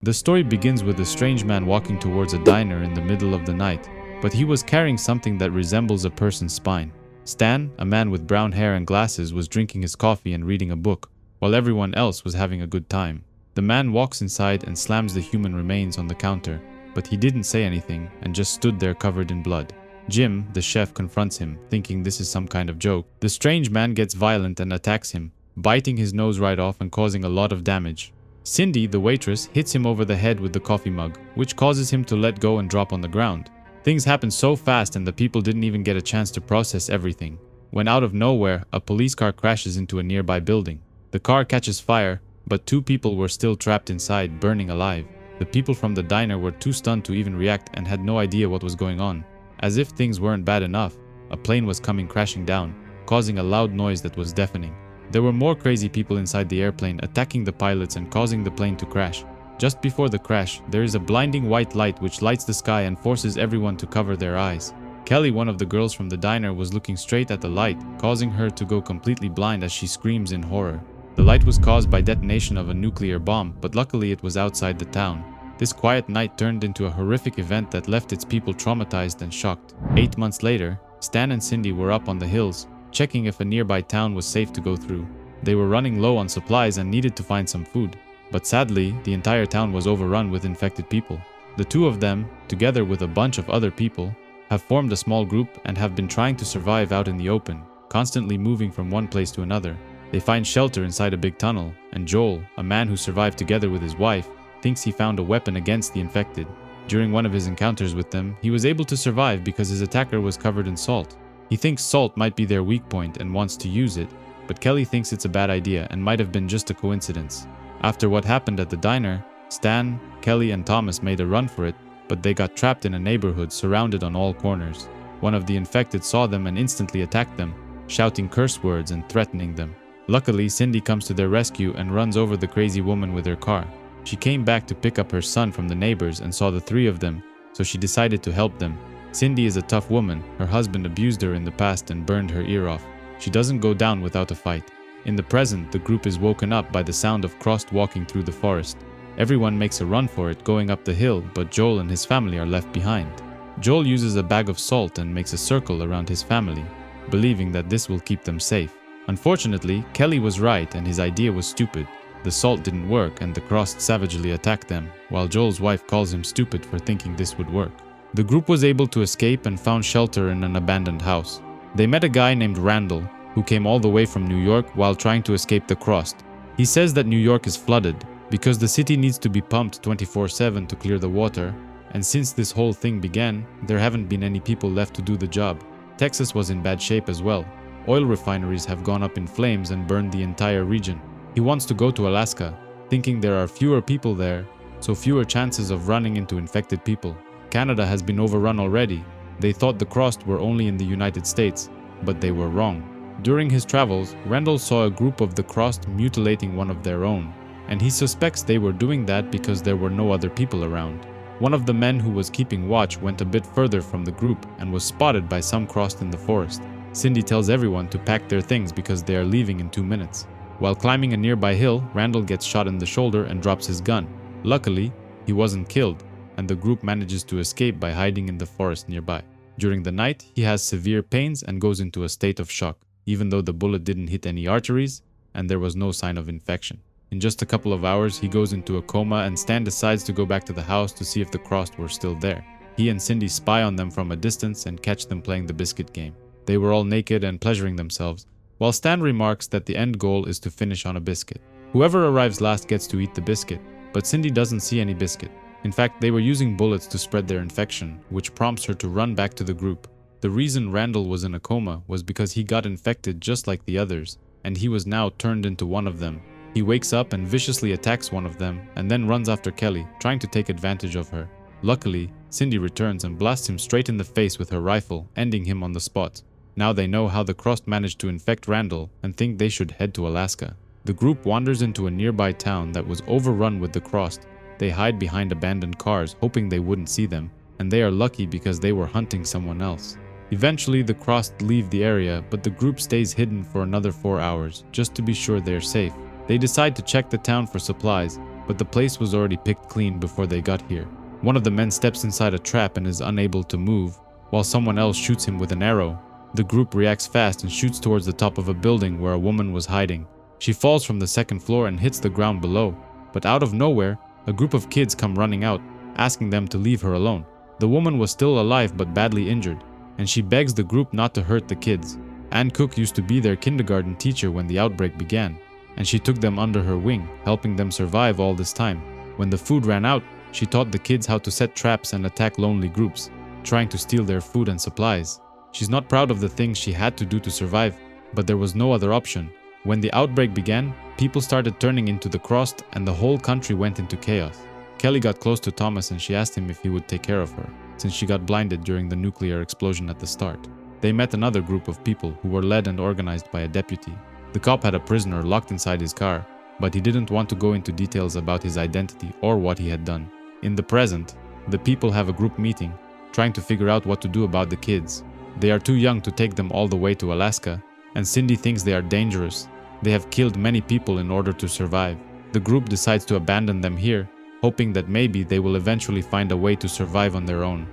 The story begins with a strange man walking towards a diner in the middle of the night, but he was carrying something that resembles a person's spine. Stan, a man with brown hair and glasses, was drinking his coffee and reading a book, while everyone else was having a good time. The man walks inside and slams the human remains on the counter, but he didn't say anything and just stood there covered in blood. Jim, the chef, confronts him, thinking this is some kind of joke. The strange man gets violent and attacks him, biting his nose right off and causing a lot of damage. Cindy, the waitress, hits him over the head with the coffee mug, which causes him to let go and drop on the ground. Things happen so fast and the people didn't even get a chance to process everything, when out of nowhere, a police car crashes into a nearby building. The car catches fire, but 2 people were still trapped inside, burning alive. The people from the diner were too stunned to even react and had no idea what was going on. As if things weren't bad enough, a plane was coming crashing down, causing a loud noise that was deafening. There were more crazy people inside the airplane attacking the pilots and causing the plane to crash. Just before the crash, there is a blinding white light which lights the sky and forces everyone to cover their eyes. Kelly, one of the girls from the diner, was looking straight at the light, causing her to go completely blind as she screams in horror. The light was caused by detonation of a nuclear bomb, but luckily it was outside the town. This quiet night turned into a horrific event that left its people traumatized and shocked. 8 months later, Stan and Cindy were up on the hills, checking if a nearby town was safe to go through. They were running low on supplies and needed to find some food. But sadly, the entire town was overrun with infected people. The 2 of them, together with a bunch of other people, have formed a small group and have been trying to survive out in the open, constantly moving from one place to another. They find shelter inside a big tunnel, and Joel, a man who survived together with his wife, thinks he found a weapon against the infected. During one of his encounters with them, he was able to survive because his attacker was covered in salt. He thinks salt might be their weak point and wants to use it, but Kelly thinks it's a bad idea and might have been just a coincidence. After what happened at the diner, Stan, Kelly, and Thomas made a run for it, but they got trapped in a neighborhood surrounded on all corners. One of the infected saw them and instantly attacked them, shouting curse words and threatening them. Luckily, Cindy comes to their rescue and runs over the crazy woman with her car. She came back to pick up her son from the neighbors and saw the 3 of them, so she decided to help them. Cindy is a tough woman. Her husband abused her in the past and burned her ear off. She doesn't go down without a fight. In the present, the group is woken up by the sound of Crost walking through the forest. Everyone makes a run for it going up the hill, but Joel and his family are left behind. Joel uses a bag of salt and makes a circle around his family, believing that this will keep them safe. Unfortunately, Kelly was right and his idea was stupid. The salt didn't work and the Crost savagely attacked them, while Joel's wife calls him stupid for thinking this would work. The group was able to escape and found shelter in an abandoned house. They met a guy named Randall, who came all the way from New York while trying to escape the Crost. He says that New York is flooded because the city needs to be pumped 24/7 to clear the water, and since this whole thing began, there haven't been any people left to do the job. Texas was in bad shape as well. Oil refineries have gone up in flames and burned the entire region. He wants to go to Alaska, thinking there are fewer people there, so fewer chances of running into infected people. Canada has been overrun already. They thought the Crost were only in the United States, but they were wrong. During his travels, Randall saw a group of the Crost mutilating one of their own, and he suspects they were doing that because there were no other people around. One of the men who was keeping watch went a bit further from the group and was spotted by some Crost in the forest. Cindy tells everyone to pack their things because they are leaving in 2 minutes. While climbing a nearby hill, Randall gets shot in the shoulder and drops his gun. Luckily, he wasn't killed, and the group manages to escape by hiding in the forest nearby. During the night, he has severe pains and goes into a state of shock, even though the bullet didn't hit any arteries and there was no sign of infection. In just a couple of hours, he goes into a coma and Stan decides to go back to the house to see if the Crost were still there. He and Cindy spy on them from a distance and catch them playing the biscuit game. They were all naked and pleasuring themselves, while Stan remarks that the end goal is to finish on a biscuit. Whoever arrives last gets to eat the biscuit, but Cindy doesn't see any biscuit. In fact, they were using bullets to spread their infection, which prompts her to run back to the group. The reason Randall was in a coma was because he got infected just like the others, and he was now turned into one of them. He wakes up and viciously attacks one of them, and then runs after Kelly, trying to take advantage of her. Luckily, Cindy returns and blasts him straight in the face with her rifle, ending him on the spot. Now they know how the Crost managed to infect Randall and think they should head to Alaska. The group wanders into a nearby town that was overrun with the Crost. They hide behind abandoned cars, hoping they wouldn't see them, and they are lucky because they were hunting someone else. Eventually, the Crost leave the area, but the group stays hidden for another 4 hours, just to be sure they're safe. They decide to check the town for supplies, but the place was already picked clean before they got here. One of the men steps inside a trap and is unable to move, while someone else shoots him with an arrow. The group reacts fast and shoots towards the top of a building where a woman was hiding. She falls from the second floor and hits the ground below, but out of nowhere, a group of kids come running out, asking them to leave her alone. The woman was still alive but badly injured, and she begs the group not to hurt the kids. Ann Cook used to be their kindergarten teacher when the outbreak began, and she took them under her wing, helping them survive all this time. When the food ran out, she taught the kids how to set traps and attack lonely groups, trying to steal their food and supplies. She's not proud of the things she had to do to survive, but there was no other option. When the outbreak began, people started turning into the crossed and the whole country went into chaos. Kelly got close to Thomas and she asked him if he would take care of her, since she got blinded during the nuclear explosion at the start. They met another group of people who were led and organized by a deputy. The cop had a prisoner locked inside his car, but he didn't want to go into details about his identity or what he had done. In the present, the people have a group meeting, trying to figure out what to do about the kids. They are too young to take them all the way to Alaska, and Cindy thinks they are dangerous. They have killed many people in order to survive. The group decides to abandon them here, hoping that maybe they will eventually find a way to survive on their own.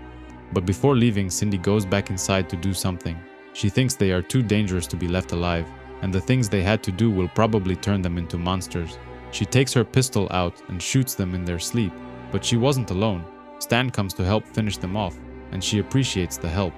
But before leaving, Cindy goes back inside to do something. She thinks they are too dangerous to be left alive, and the things they had to do will probably turn them into monsters. She takes her pistol out and shoots them in their sleep, but she wasn't alone. Stan comes to help finish them off, and she appreciates the help.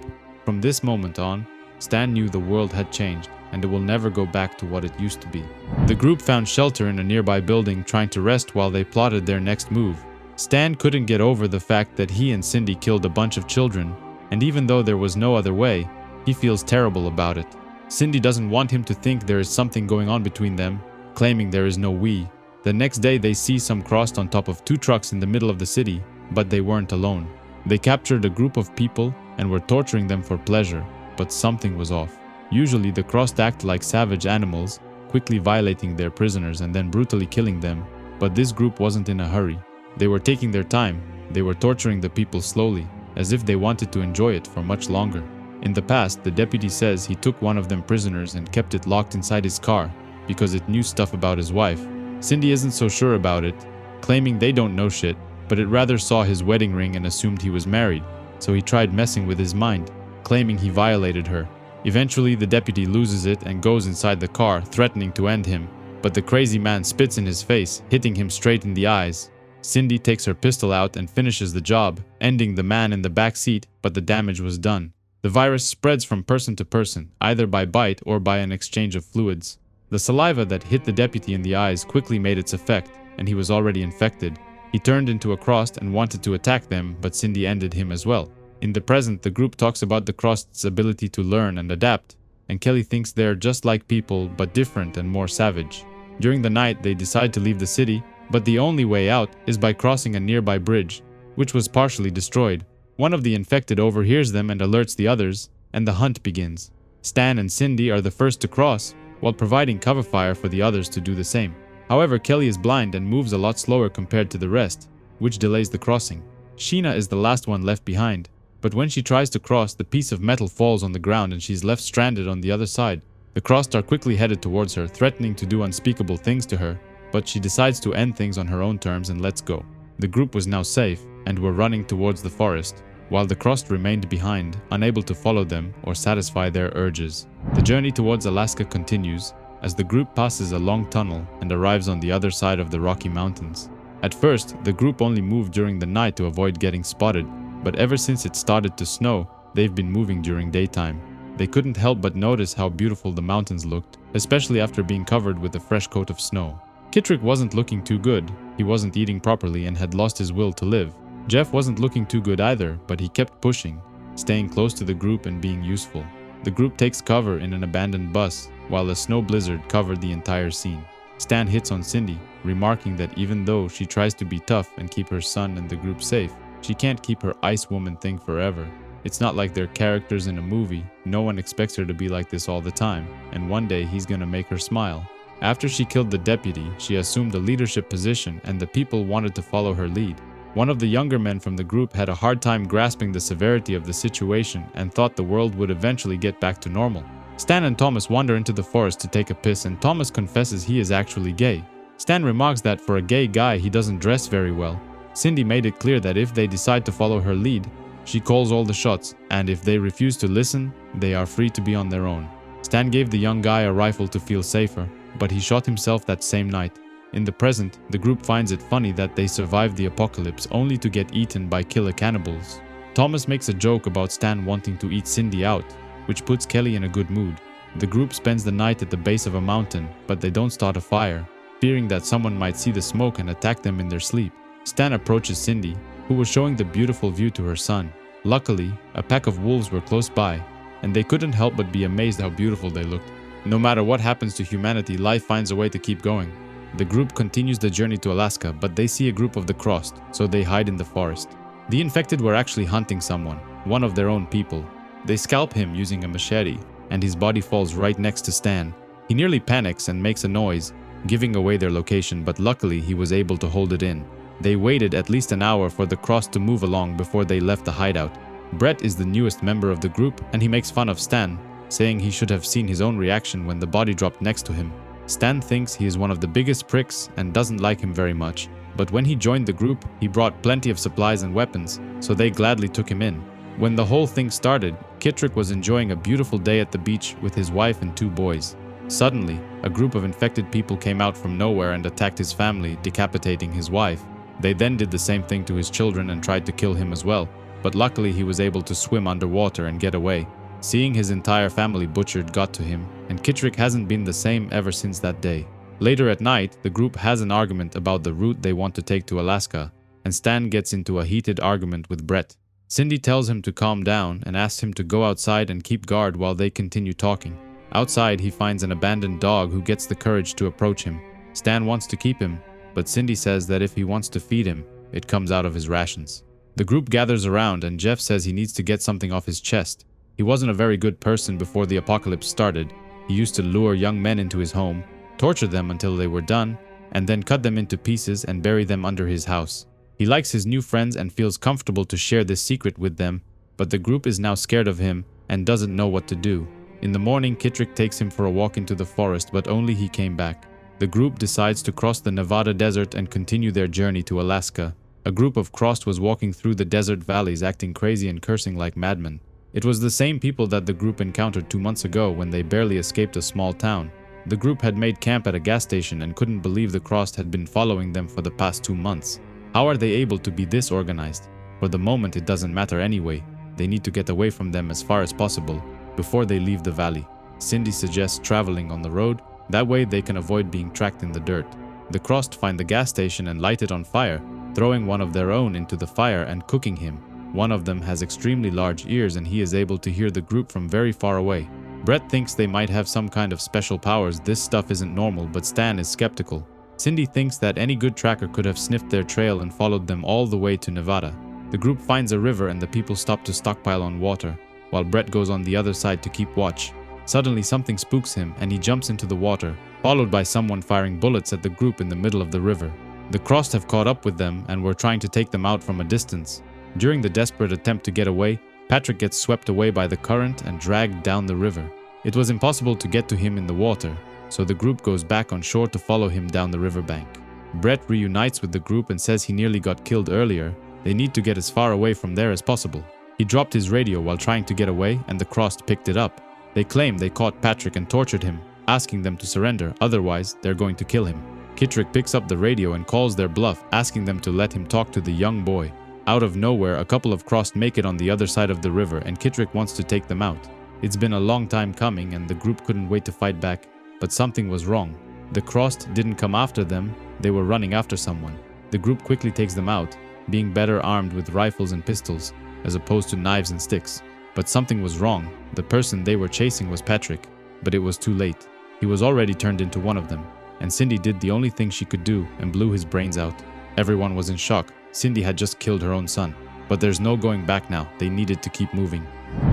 From this moment on, Stan knew the world had changed, and it will never go back to what it used to be. The group found shelter in a nearby building, trying to rest while they plotted their next move. Stan couldn't get over the fact that he and Cindy killed a bunch of children, and even though there was no other way, he feels terrible about it. Cindy doesn't want him to think there is something going on between them, claiming there is no we. The next day they see some crossed on top of 2 trucks in the middle of the city, but they weren't alone. They captured a group of people and were torturing them for pleasure, but something was off. Usually the crossed act like savage animals, quickly violating their prisoners and then brutally killing them, but this group wasn't in a hurry. They were taking their time. They were torturing the people slowly, as if they wanted to enjoy it for much longer. In the past, the deputy says he took one of them prisoners and kept it locked inside his car because it knew stuff about his wife. Cindy isn't so sure about it, claiming they don't know shit, but it rather saw his wedding ring and assumed he was married, so he tried messing with his mind, claiming he violated her. Eventually, the deputy loses it and goes inside the car, threatening to end him, but the crazy man spits in his face, hitting him straight in the eyes. Cindy takes her pistol out and finishes the job, ending the man in the back seat, but the damage was done. The virus spreads from person to person, either by bite or by an exchange of fluids. The saliva that hit the deputy in the eyes quickly made its effect, and he was already infected. He turned into a crossed and wanted to attack them, but Cindy ended him as well. In the present, the group talks about the crossed's ability to learn and adapt, and Kelly thinks they're just like people, but different and more savage. During the night, they decide to leave the city, but the only way out is by crossing a nearby bridge, which was partially destroyed. One of the infected overhears them and alerts the others, and the hunt begins. Stan and Cindy are the first to cross, while providing cover fire for the others to do the same. However, Kelly is blind and moves a lot slower compared to the rest, which delays the crossing. Sheena is the last one left behind, but when she tries to cross, the piece of metal falls on the ground and she's left stranded on the other side. The crossed are quickly headed towards her, threatening to do unspeakable things to her, but she decides to end things on her own terms and lets go. The group was now safe and were running towards the forest, while the crossed remained behind, unable to follow them or satisfy their urges. The journey towards Alaska continues as the group passes a long tunnel and arrives on the other side of the Rocky Mountains. At first, the group only moved during the night to avoid getting spotted, but ever since it started to snow, they've been moving during daytime. They couldn't help but notice how beautiful the mountains looked, especially after being covered with a fresh coat of snow. Kittrick wasn't looking too good. He wasn't eating properly and had lost his will to live. Jeff wasn't looking too good either, but he kept pushing, staying close to the group and being useful. The group takes cover in an abandoned bus, while a snow blizzard covered the entire scene. Stan hits on Cindy, remarking that even though she tries to be tough and keep her son and the group safe, she can't keep her ice woman thing forever. It's not like they're characters in a movie. No one expects her to be like this all the time, and one day he's gonna make her smile. After she killed the deputy, she assumed a leadership position and the people wanted to follow her lead. One of the younger men from the group had a hard time grasping the severity of the situation and thought the world would eventually get back to normal. Stan and Thomas wander into the forest to take a piss and Thomas confesses he is actually gay. Stan remarks that for a gay guy, he doesn't dress very well. Cindy made it clear that if they decide to follow her lead, she calls all the shots, and if they refuse to listen, they are free to be on their own. Stan gave the young guy a rifle to feel safer, but he shot himself that same night. In the present, the group finds it funny that they survived the apocalypse only to get eaten by killer cannibals. Thomas makes a joke about Stan wanting to eat Cindy out, which puts Kelly in a good mood. The group spends the night at the base of a mountain, but they don't start a fire, fearing that someone might see the smoke and attack them in their sleep. Stan approaches Cindy, who was showing the beautiful view to her son. Luckily, a pack of wolves were close by, and they couldn't help but be amazed how beautiful they looked. No matter what happens to humanity, life finds a way to keep going. The group continues the journey to Alaska, but they see a group of the Crossed, so they hide in the forest. The infected were actually hunting someone, one of their own people. They scalp him using a machete, and his body falls right next to Stan. He nearly panics and makes a noise, giving away their location, but luckily he was able to hold it in. They waited at least an hour for the Crossed to move along before they left the hideout. Brett is the newest member of the group, and he makes fun of Stan, saying he should have seen his own reaction when the body dropped next to him. Stan thinks he is one of the biggest pricks and doesn't like him very much, but when he joined the group, he brought plenty of supplies and weapons, so they gladly took him in. When the whole thing started, Kittrick was enjoying a beautiful day at the beach with his wife and 2 boys. Suddenly, a group of infected people came out from nowhere and attacked his family, decapitating his wife. They then did the same thing to his children and tried to kill him as well, but luckily he was able to swim underwater and get away. Seeing his entire family butchered got to him, and Kittrick hasn't been the same ever since that day. Later at night, the group has an argument about the route they want to take to Alaska, and Stan gets into a heated argument with Brett. Cindy tells him to calm down and asks him to go outside and keep guard while they continue talking. Outside, he finds an abandoned dog who gets the courage to approach him. Stan wants to keep him, but Cindy says that if he wants to feed him, it comes out of his rations. The group gathers around and Jeff says he needs to get something off his chest. He wasn't a very good person before the apocalypse started. He used to lure young men into his home, torture them until they were done, and then cut them into pieces and bury them under his house. He likes his new friends and feels comfortable to share this secret with them, but the group is now scared of him and doesn't know what to do. In the morning, Kittrick takes him for a walk into the forest, but only he came back. The group decides to cross the Nevada desert and continue their journey to Alaska. A group of Crossed was walking through the desert valleys acting crazy and cursing like madmen. It was the same people that the group encountered 2 months ago when they barely escaped a small town. The group had made camp at a gas station and couldn't believe the Crossed had been following them for the past 2 months. How are they able to be this organized? For the moment, it doesn't matter anyway. They need to get away from them as far as possible before they leave the valley. Cindy suggests traveling on the road, that way they can avoid being tracked in the dirt. The Crossed find the gas station and light it on fire, throwing one of their own into the fire and cooking him. One of them has extremely large ears and he is able to hear the group from very far away. Brett thinks they might have some kind of special powers. This stuff isn't normal, but Stan is skeptical. Cindy thinks that any good tracker could have sniffed their trail and followed them all the way to Nevada. The group finds a river and the people stop to stockpile on water, while Brett goes on the other side to keep watch. Suddenly something spooks him and he jumps into the water, followed by someone firing bullets at the group in the middle of the river. The Crossed have caught up with them and were trying to take them out from a distance. During the desperate attempt to get away, Patrick gets swept away by the current and dragged down the river. It was impossible to get to him in the water, so the group goes back on shore to follow him down the riverbank. Brett reunites with the group and says he nearly got killed earlier. They need to get as far away from there as possible. He dropped his radio while trying to get away and the Crossed picked it up. They claim they caught Patrick and tortured him, asking them to surrender, otherwise they're going to kill him. Kittrick picks up the radio and calls their bluff, asking them to let him talk to the young boy. Out of nowhere, a couple of Crossed make it on the other side of the river and Kittrick wants to take them out. It's been a long time coming and the group couldn't wait to fight back, but something was wrong. The Crossed didn't come after them, they were running after someone. The group quickly takes them out, being better armed with rifles and pistols, as opposed to knives and sticks. But something was wrong. The person they were chasing was Patrick, but it was too late. He was already turned into one of them, and Cindy did the only thing she could do and blew his brains out. Everyone was in shock. Cindy had just killed her own son. But there's no going back now, they needed to keep moving.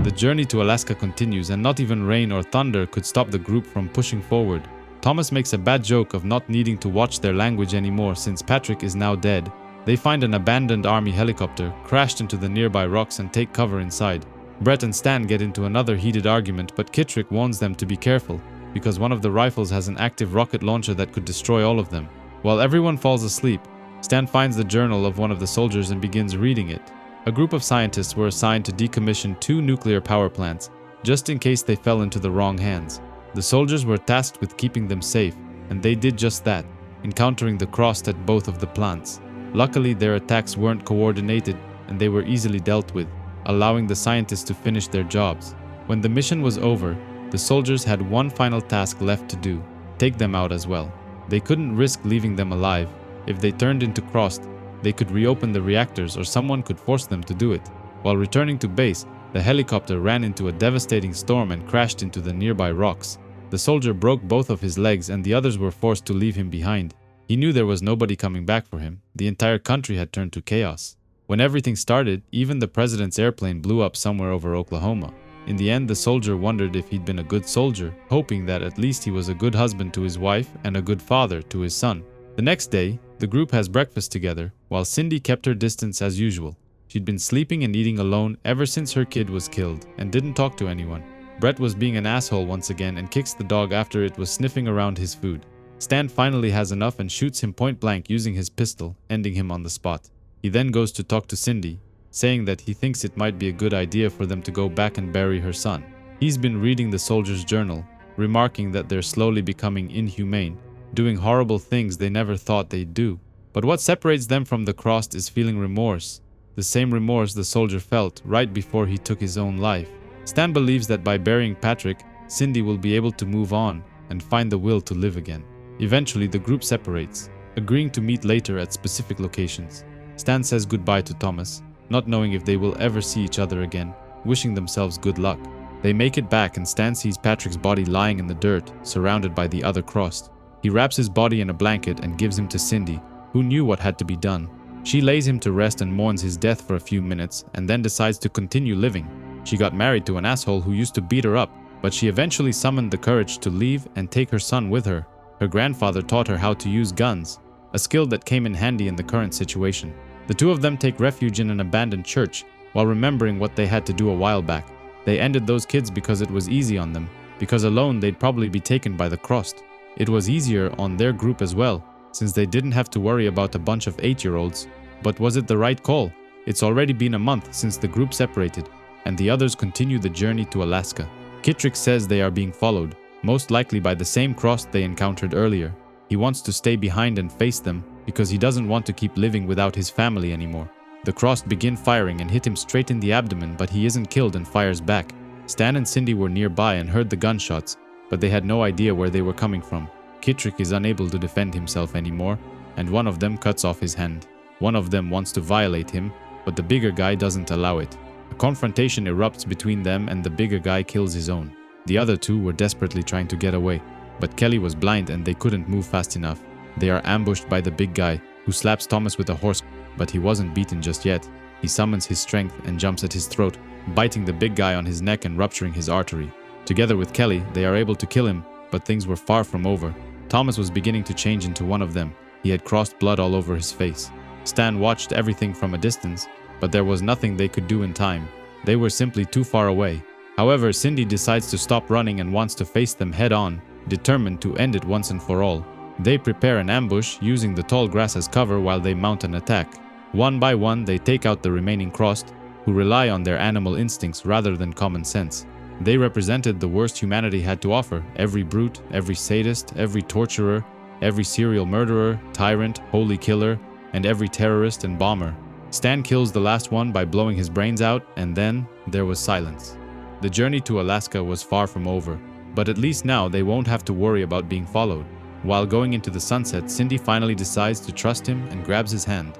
The journey to Alaska continues and not even rain or thunder could stop the group from pushing forward. Thomas makes a bad joke of not needing to watch their language anymore since Patrick is now dead. They find an abandoned army helicopter, crashed into the nearby rocks and take cover inside. Brett and Stan get into another heated argument, but Kittrick warns them to be careful because one of the rifles has an active rocket launcher that could destroy all of them. While everyone falls asleep, Stan finds the journal of one of the soldiers and begins reading it. A group of scientists were assigned to decommission 2 nuclear power plants, just in case they fell into the wrong hands. The soldiers were tasked with keeping them safe, and they did just that, encountering the Crossed at both of the plants. Luckily, their attacks weren't coordinated and they were easily dealt with, allowing the scientists to finish their jobs. When the mission was over, the soldiers had one final task left to do: take them out as well. They couldn't risk leaving them alive. If they turned into Crossed, they could reopen the reactors or someone could force them to do it. While returning to base, the helicopter ran into a devastating storm and crashed into the nearby rocks. The soldier broke both of his legs and the others were forced to leave him behind. He knew there was nobody coming back for him. The entire country had turned to chaos. When everything started, even the president's airplane blew up somewhere over Oklahoma. In the end, the soldier wondered if he'd been a good soldier, hoping that at least he was a good husband to his wife and a good father to his son. The next day, the group has breakfast together, while Cindy kept her distance as usual. She'd been sleeping and eating alone ever since her kid was killed, and didn't talk to anyone. Brett was being an asshole once again and kicks the dog after it was sniffing around his food. Stan finally has enough and shoots him point blank using his pistol, ending him on the spot. He then goes to talk to Cindy, saying that he thinks it might be a good idea for them to go back and bury her son. He's been reading the soldier's journal, remarking that they're slowly becoming inhumane, doing horrible things they never thought they'd do. But what separates them from the Crossed is feeling remorse, the same remorse the soldier felt right before he took his own life. Stan believes that by burying Patrick, Cindy will be able to move on and find the will to live again. Eventually, the group separates, agreeing to meet later at specific locations. Stan says goodbye to Thomas, not knowing if they will ever see each other again, wishing themselves good luck. They make it back and Stan sees Patrick's body lying in the dirt, surrounded by the other Crossed. He wraps his body in a blanket and gives him to Cindy, who knew what had to be done. She lays him to rest and mourns his death for a few minutes and then decides to continue living. She got married to an asshole who used to beat her up, but she eventually summoned the courage to leave and take her son with her. Her grandfather taught her how to use guns, a skill that came in handy in the current situation. The two of them take refuge in an abandoned church while remembering what they had to do a while back. They ended those kids because it was easy on them, because alone they'd probably be taken by the Crossed. It was easier on their group as well, since they didn't have to worry about a bunch of 8-year-olds. But was it the right call? It's already been a month since the group separated, and the others continue the journey to Alaska. Kittrick says they are being followed, most likely by the same Crossed they encountered earlier. He wants to stay behind and face them because he doesn't want to keep living without his family anymore. The Crossed begin firing and hit him straight in the abdomen, but he isn't killed and fires back. Stan and Cindy were nearby and heard the gunshots, but they had no idea where they were coming from. Kittrick is unable to defend himself anymore, and one of them cuts off his hand. One of them wants to violate him, but the bigger guy doesn't allow it. A confrontation erupts between them and the bigger guy kills his own. The other two were desperately trying to get away, but Kelly was blind and they couldn't move fast enough. They are ambushed by the big guy, who slaps Thomas with a horse, but he wasn't beaten just yet. He summons his strength and jumps at his throat, biting the big guy on his neck and rupturing his artery. Together with Kelly, they are able to kill him, but things were far from over. Thomas was beginning to change into one of them. He had crossed blood all over his face. Stan watched everything from a distance, but there was nothing they could do in time. They were simply too far away. However, Cindy decides to stop running and wants to face them head on, determined to end it once and for all. They prepare an ambush using the tall grass as cover while they mount an attack. One by one, they take out the remaining Crossed, who rely on their animal instincts rather than common sense. They represented the worst humanity had to offer: every brute, every sadist, every torturer, every serial murderer, tyrant, holy killer, and every terrorist and bomber. Stan kills the last one by blowing his brains out, and then there was silence. The journey to Alaska was far from over, but at least now they won't have to worry about being followed. While going into the sunset, Cindy finally decides to trust him and grabs his hand.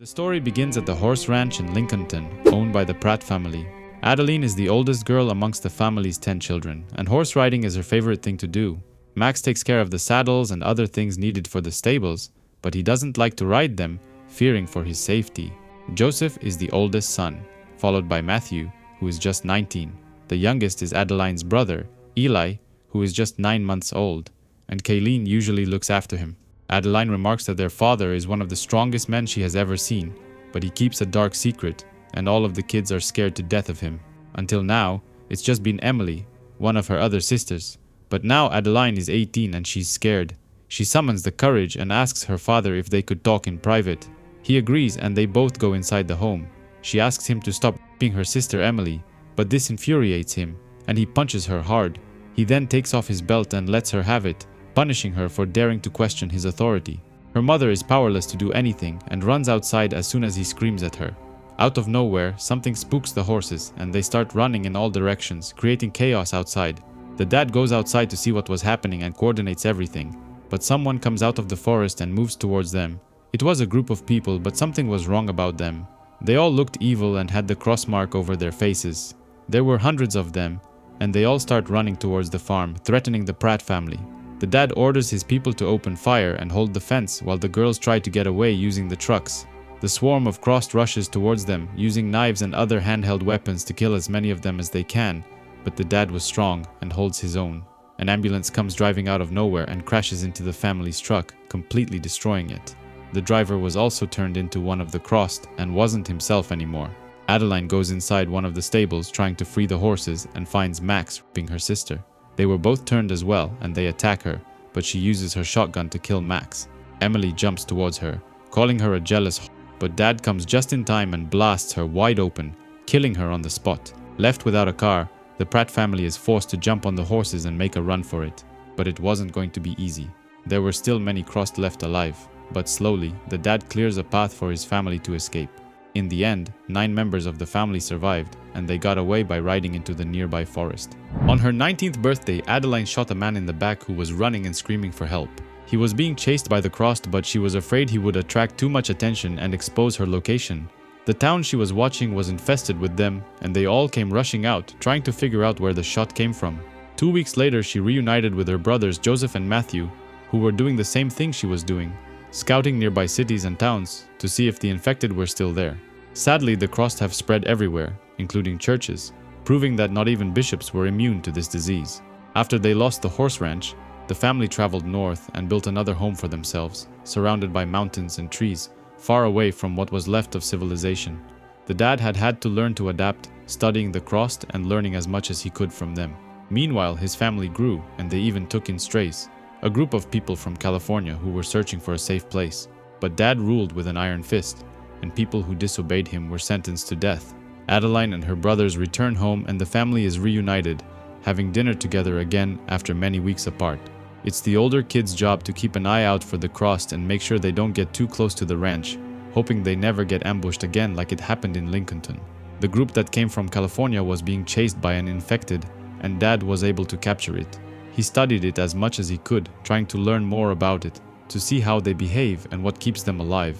The story begins at the horse ranch in Lincolnton, owned by the Pratt family. Adeline is the oldest girl amongst the family's 10 children, and horse riding is her favorite thing to do. Max takes care of the saddles and other things needed for the stables, but he doesn't like to ride them, fearing for his safety. Joseph is the oldest son, followed by Matthew, who is just 19. The youngest is Adeline's brother, Eli, who is just 9 months old, and Kayleen usually looks after him. Adeline remarks that their father is one of the strongest men she has ever seen, but he keeps a dark secret, and all of the kids are scared to death of him. Until now, it's just been Emily, one of her other sisters. But now Adeline is 18 and she's scared. She summons the courage and asks her father if they could talk in private. He agrees and they both go inside the home. She asks him to stop raping her sister Emily, but this infuriates him and he punches her hard. He then takes off his belt and lets her have it, punishing her for daring to question his authority. Her mother is powerless to do anything and runs outside as soon as he screams at her. Out of nowhere, something spooks the horses and they start running in all directions, creating chaos outside. The dad goes outside to see what was happening and coordinates everything, but someone comes out of the forest and moves towards them. It was a group of people, but something was wrong about them. They all looked evil and had the cross mark over their faces. There were hundreds of them, and they all start running towards the farm, threatening the Pratt family. The dad orders his people to open fire and hold the fence while the girls try to get away using the trucks. The swarm of crossed rushes towards them, using knives and other handheld weapons to kill as many of them as they can, but the dad was strong and holds his own. An ambulance comes driving out of nowhere and crashes into the family's truck, completely destroying it. The driver was also turned into one of the crossed and wasn't himself anymore. Adeline goes inside one of the stables trying to free the horses and finds Max raping her sister. They were both turned as well and they attack her, but she uses her shotgun to kill Max. Emily jumps towards her, calling her a jealous whore, but Dad comes just in time and blasts her wide open, killing her on the spot. Left without a car, the Pratt family is forced to jump on the horses and make a run for it. But it wasn't going to be easy. There were still many crossed left alive, but slowly, the dad clears a path for his family to escape. In the end, 9 members of the family survived, and they got away by riding into the nearby forest. On her 19th birthday, Adeline shot a man in the back who was running and screaming for help. He was being chased by the crossed, but she was afraid he would attract too much attention and expose her location. The town she was watching was infested with them, and they all came rushing out, trying to figure out where the shot came from. 2 weeks later, she reunited with her brothers Joseph and Matthew, who were doing the same thing she was doing, scouting nearby cities and towns to see if the infected were still there. Sadly, the crossed have spread everywhere, including churches, proving that not even bishops were immune to this disease. After they lost the horse ranch, the family traveled north and built another home for themselves, surrounded by mountains and trees, far away from what was left of civilization. The dad had had to learn to adapt, studying the crossed and learning as much as he could from them. Meanwhile, his family grew, and they even took in strays, a group of people from California who were searching for a safe place. But Dad ruled with an iron fist, and people who disobeyed him were sentenced to death. Adeline and her brothers return home and the family is reunited, having dinner together again after many weeks apart. It's the older kids' job to keep an eye out for the crossed and make sure they don't get too close to the ranch, hoping they never get ambushed again like it happened in Lincolnton. The group that came from California was being chased by an infected, and Dad was able to capture it. He studied it as much as he could, trying to learn more about it, to see how they behave and what keeps them alive.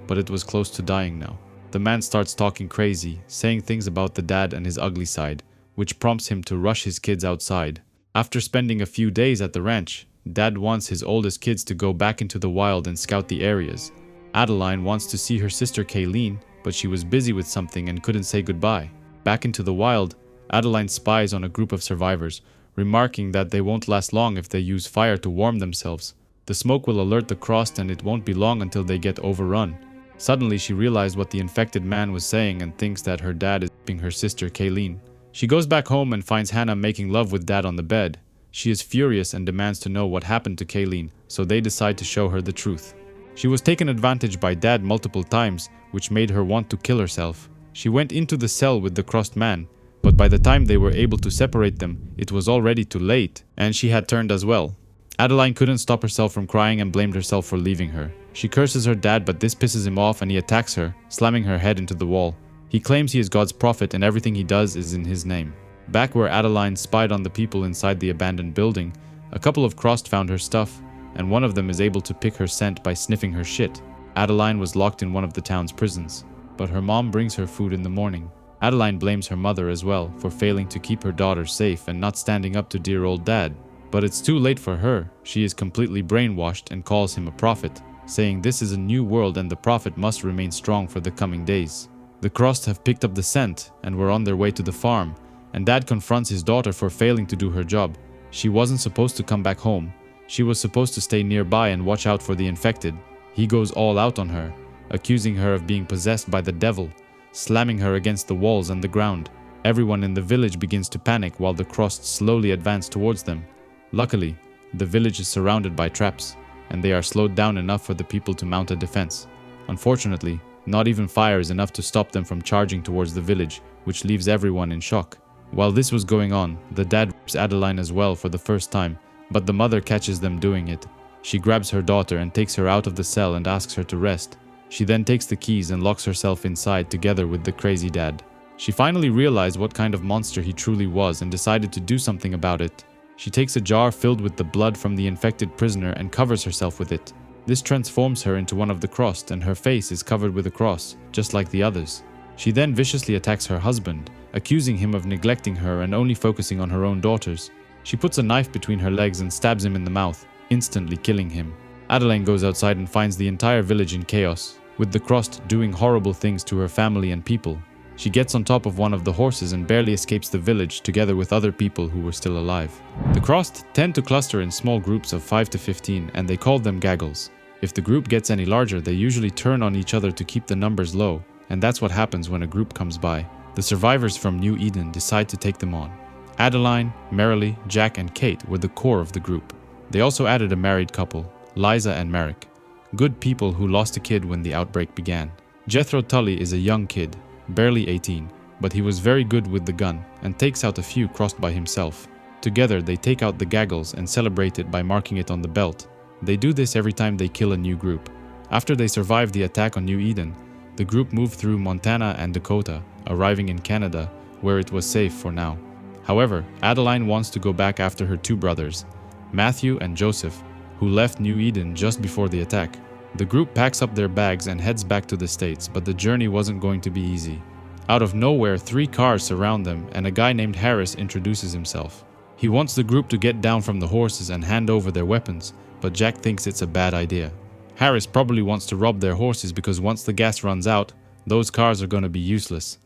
But it was close to dying now. The man starts talking crazy, saying things about the dad and his ugly side, which prompts him to rush his kids outside. After spending a few days at the ranch, Dad wants his oldest kids to go back into the wild and scout the areas. Adeline wants to see her sister Kayleen, but she was busy with something and couldn't say goodbye. Back into the wild, Adeline spies on a group of survivors, remarking that they won't last long if they use fire to warm themselves. The smoke will alert the crossed and it won't be long until they get overrun. Suddenly she realized what the infected man was saying and thinks that her dad is raping her sister Kayleen. She goes back home and finds Hannah making love with Dad on the bed. She is furious and demands to know what happened to Kayleen, so they decide to show her the truth. She was taken advantage by Dad multiple times, which made her want to kill herself. She went into the cell with the crossed man, but by the time they were able to separate them, it was already too late, and she had turned as well. Adeline couldn't stop herself from crying and blamed herself for leaving her. She curses her dad, but this pisses him off and he attacks her, slamming her head into the wall. He claims he is God's prophet and everything he does is in his name. Back where Adeline spied on the people inside the abandoned building, a couple of crossed found her stuff, and one of them is able to pick her scent by sniffing her shit. Adeline was locked in one of the town's prisons, but her mom brings her food in the morning. Adeline blames her mother as well for failing to keep her daughter safe and not standing up to dear old dad. But it's too late for her. She is completely brainwashed and calls him a prophet, saying this is a new world and the prophet must remain strong for the coming days. The crossed have picked up the scent and were on their way to the farm, and Dad confronts his daughter for failing to do her job. She wasn't supposed to come back home. She was supposed to stay nearby and watch out for the infected. He goes all out on her, accusing her of being possessed by the devil, slamming her against the walls and the ground. Everyone in the village begins to panic while the crossed slowly advance towards them. Luckily, the village is surrounded by traps. and they are slowed down enough for the people to mount a defense. Unfortunately, not even fire is enough to stop them from charging towards the village, which leaves everyone in shock. While this was going on, the dad rapes Adeline as well for the first time, but the mother catches them doing it. She grabs her daughter and takes her out of the cell and asks her to rest. She then takes the keys and locks herself inside together with the crazy dad. She finally realized what kind of monster he truly was and decided to do something about it. She takes a jar filled with the blood from the infected prisoner and covers herself with it. This transforms her into one of the crossed, and her face is covered with a cross, just like the others. She then viciously attacks her husband, accusing him of neglecting her and only focusing on her own daughters. She puts a knife between her legs and stabs him in the mouth, instantly killing him. Adeline goes outside and finds the entire village in chaos, with the crossed doing horrible things to her family and people. She gets on top of one of the horses and barely escapes the village together with other people who were still alive. The crossed tend to cluster in small groups of 5 to 15 and they call them gaggles. If the group gets any larger, they usually turn on each other to keep the numbers low, and that's what happens when a group comes by. The survivors from New Eden decide to take them on. Adeline, Marilee, Jack and Kate were the core of the group. They also added a married couple, Liza and Merrick. Good people who lost a kid when the outbreak began. Jethro Tully is a young kid, barely 18, but he was very good with the gun and takes out a few crossed by himself. Together they take out the gaggles and celebrate it by marking it on the belt. They do this every time they kill a new group. After they survive the attack on New Eden, the group moved through Montana and Dakota, arriving in Canada, where it was safe for now. However, Adeline wants to go back after her two brothers, Matthew and Joseph, who left New Eden just before the attack. The group packs up their bags and heads back to the States, but the journey wasn't going to be easy. Out of nowhere, 3 cars surround them and a guy named Harris introduces himself. He wants the group to get down from the horses and hand over their weapons, but Jack thinks it's a bad idea. Harris probably wants to rob their horses because once the gas runs out, those cars are going to be useless.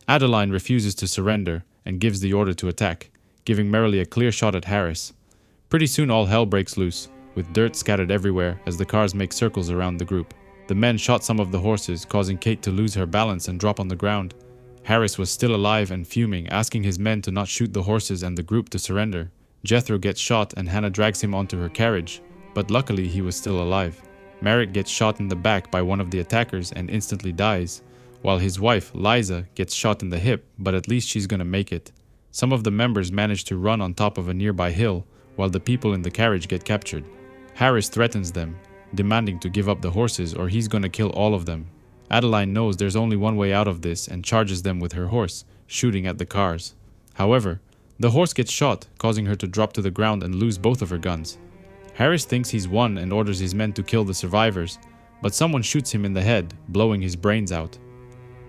Adeline refuses to surrender and gives the order to attack, giving Marilee a clear shot at Harris. Pretty soon all hell breaks loose, with dirt scattered everywhere as the cars make circles around the group. The men shot some of the horses, causing Kate to lose her balance and drop on the ground. Harris was still alive and fuming, asking his men to not shoot the horses and the group to surrender. Jethro gets shot and Hannah drags him onto her carriage, but luckily he was still alive. Merrick gets shot in the back by one of the attackers and instantly dies, while his wife, Liza, gets shot in the hip, but at least she's gonna make it. Some of the members manage to run on top of a nearby hill, while the people in the carriage get captured. Harris threatens them, demanding to give up the horses or he's gonna kill all of them. Adeline knows there's only one way out of this and charges them with her horse, shooting at the cars. However, the horse gets shot, causing her to drop to the ground and lose both of her guns. Harris thinks he's won and orders his men to kill the survivors, but someone shoots him in the head, blowing his brains out.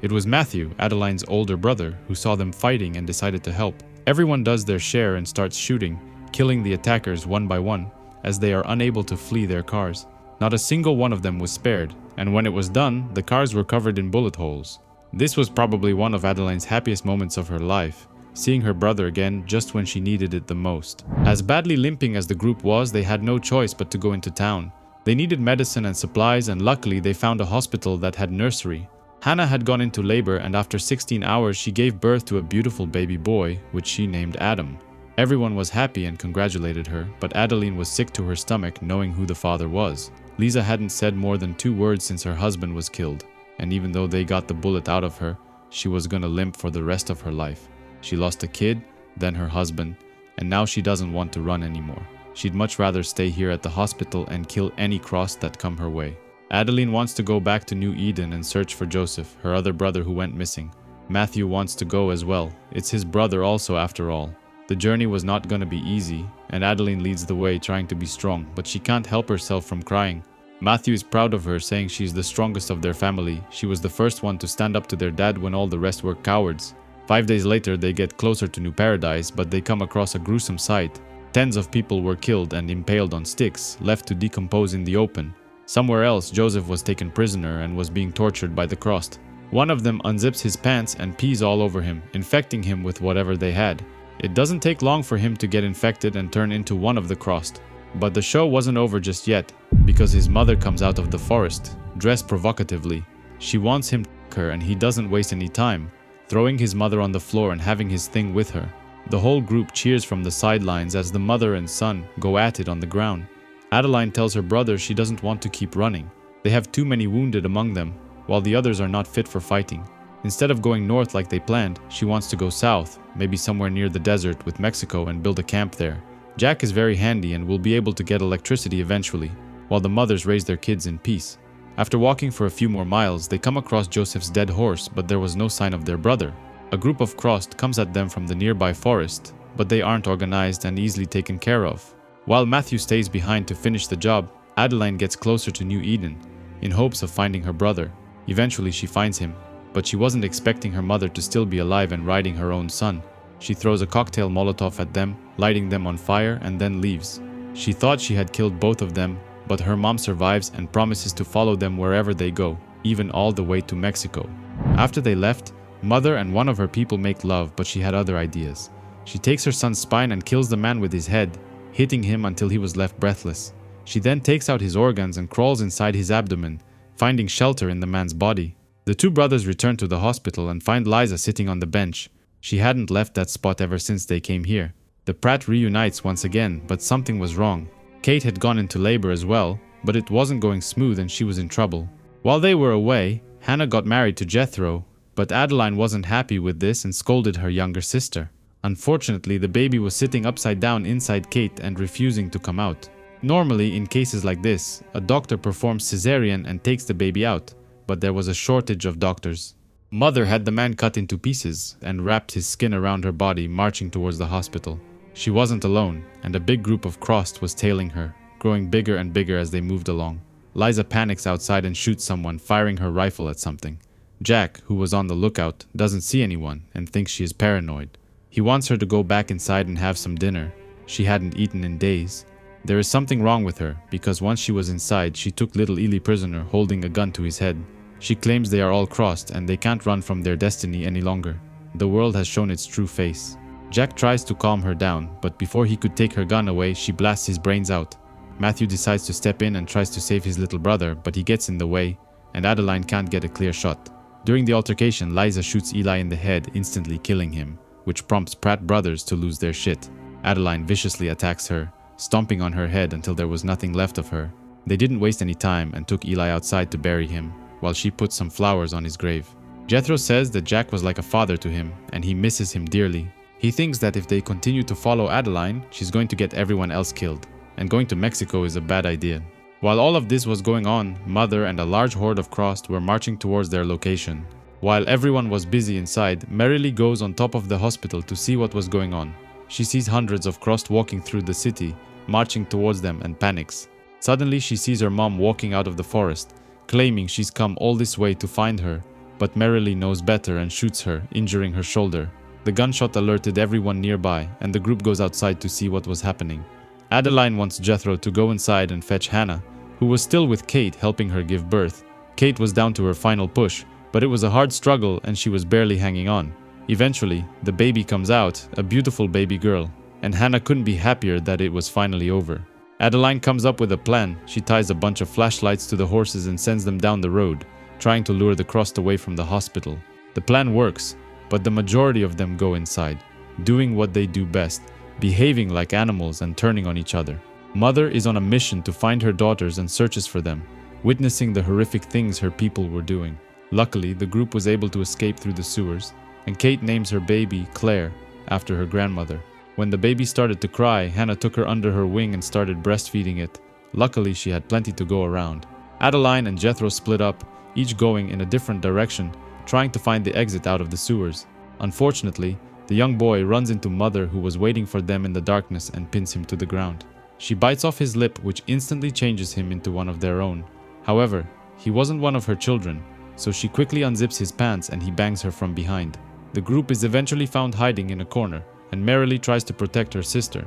It was Matthew, Adeline's older brother, who saw them fighting and decided to help. Everyone does their share and starts shooting, killing the attackers one by one, as they are unable to flee their cars. Not a single one of them was spared, and when it was done, the cars were covered in bullet holes. This was probably one of Adeline's happiest moments of her life, seeing her brother again just when she needed it the most. As badly limping as the group was, they had no choice but to go into town. They needed medicine and supplies, and luckily they found a hospital that had nursery. Hannah had gone into labor, and after 16 hours she gave birth to a beautiful baby boy, which she named Adam. Everyone was happy and congratulated her, but Adeline was sick to her stomach knowing who the father was. Lisa hadn't said more than 2 words since her husband was killed, and even though they got the bullet out of her, she was gonna limp for the rest of her life. She lost a kid, then her husband, and now she doesn't want to run anymore. She'd much rather stay here at the hospital and kill any cross that come her way. Adeline wants to go back to New Eden and search for Joseph, her other brother who went missing. Matthew wants to go as well. It's his brother also after all. The journey was not gonna be easy, and Adeline leads the way trying to be strong, but she can't help herself from crying. Matthew is proud of her, saying she's the strongest of their family. She was the first one to stand up to their dad when all the rest were cowards. 5 days later, they get closer to New Paradise, but they come across a gruesome sight. Tens of people were killed and impaled on sticks, left to decompose in the open. Somewhere else, Joseph was taken prisoner and was being tortured by the crossed. One of them unzips his pants and pees all over him, infecting him with whatever they had. It doesn't take long for him to get infected and turn into one of the crossed. But the show wasn't over just yet, because his mother comes out of the forest, dressed provocatively. She wants him to fuck her and he doesn't waste any time, throwing his mother on the floor and having his thing with her. The whole group cheers from the sidelines as the mother and son go at it on the ground. Adeline tells her brother she doesn't want to keep running. They have too many wounded among them, while the others are not fit for fighting. Instead of going north like they planned, she wants to go south, maybe somewhere near the desert with Mexico, and build a camp there. Jack is very handy and will be able to get electricity eventually, while the mothers raise their kids in peace. After walking for a few more miles, they come across Joseph's dead horse, but there was no sign of their brother. A group of Crossed comes at them from the nearby forest, but they aren't organized and easily taken care of. While Matthew stays behind to finish the job, Adeline gets closer to New Eden, in hopes of finding her brother. Eventually she finds him, but she wasn't expecting her mother to still be alive and riding her own son. She throws a cocktail Molotov at them, lighting them on fire, and then leaves. She thought she had killed both of them, but her mom survives and promises to follow them wherever they go, even all the way to Mexico. After they left, Mother and one of her people make love, but she had other ideas. She takes her son's spine and kills the man with his head, hitting him until he was left breathless. She then takes out his organs and crawls inside his abdomen, finding shelter in the man's body. The two brothers return to the hospital and find Liza sitting on the bench. She hadn't left that spot ever since they came here. The Pratt reunites once again, but something was wrong. Kate had gone into labor as well, but it wasn't going smooth and she was in trouble. While they were away, Hannah got married to Jethro, but Adeline wasn't happy with this and scolded her younger sister. Unfortunately, the baby was sitting upside down inside Kate and refusing to come out. Normally, in cases like this, a doctor performs cesarean and takes the baby out, but there was a shortage of doctors. Mother had the man cut into pieces and wrapped his skin around her body, marching towards the hospital. She wasn't alone, and a big group of Crossed was tailing her, growing bigger and bigger as they moved along. Liza panics outside and shoots someone, firing her rifle at something. Jack, who was on the lookout, doesn't see anyone and thinks she is paranoid. He wants her to go back inside and have some dinner. She hadn't eaten in days. There is something wrong with her, because once she was inside, she took little Ely prisoner, holding a gun to his head. She claims they are all Crossed and they can't run from their destiny any longer. The world has shown its true face. Jack tries to calm her down, but before he could take her gun away, she blasts his brains out. Matthew decides to step in and tries to save his little brother, but he gets in the way, and Adeline can't get a clear shot. During the altercation, Liza shoots Eli in the head, instantly killing him, which prompts Pratt brothers to lose their shit. Adeline viciously attacks her, stomping on her head until there was nothing left of her. They didn't waste any time and took Eli outside to bury him, while she put some flowers on his grave. Jethro says that Jack was like a father to him, and he misses him dearly. He thinks that if they continue to follow Adeline, she's going to get everyone else killed, and going to Mexico is a bad idea. While all of this was going on, Mother and a large horde of Crossed were marching towards their location. While everyone was busy inside, Merrily goes on top of the hospital to see what was going on. She sees hundreds of Crossed walking through the city, marching towards them, and panics. Suddenly she sees her mom walking out of the forest, claiming she's come all this way to find her, but Merrily knows better and shoots her, injuring her shoulder. The gunshot alerted everyone nearby, and the group goes outside to see what was happening. Adeline wants Jethro to go inside and fetch Hannah, who was still with Kate helping her give birth. Kate was down to her final push, but it was a hard struggle and she was barely hanging on. Eventually, the baby comes out, a beautiful baby girl, and Hannah couldn't be happier that it was finally over. Adeline comes up with a plan. She ties a bunch of flashlights to the horses and sends them down the road, trying to lure the Crossed away from the hospital. The plan works, but the majority of them go inside, doing what they do best, behaving like animals and turning on each other. Mother is on a mission to find her daughters and searches for them, witnessing the horrific things her people were doing. Luckily, the group was able to escape through the sewers, and Kate names her baby Claire after her grandmother. When the baby started to cry, Hannah took her under her wing and started breastfeeding it. Luckily, she had plenty to go around. Adeline and Jethro split up, each going in a different direction, trying to find the exit out of the sewers. Unfortunately, the young boy runs into Mother, who was waiting for them in the darkness, and pins him to the ground. She bites off his lip, which instantly changes him into one of their own. However, he wasn't one of her children, so she quickly unzips his pants and he bangs her from behind. The group is eventually found hiding in a corner, and Merrily tries to protect her sister.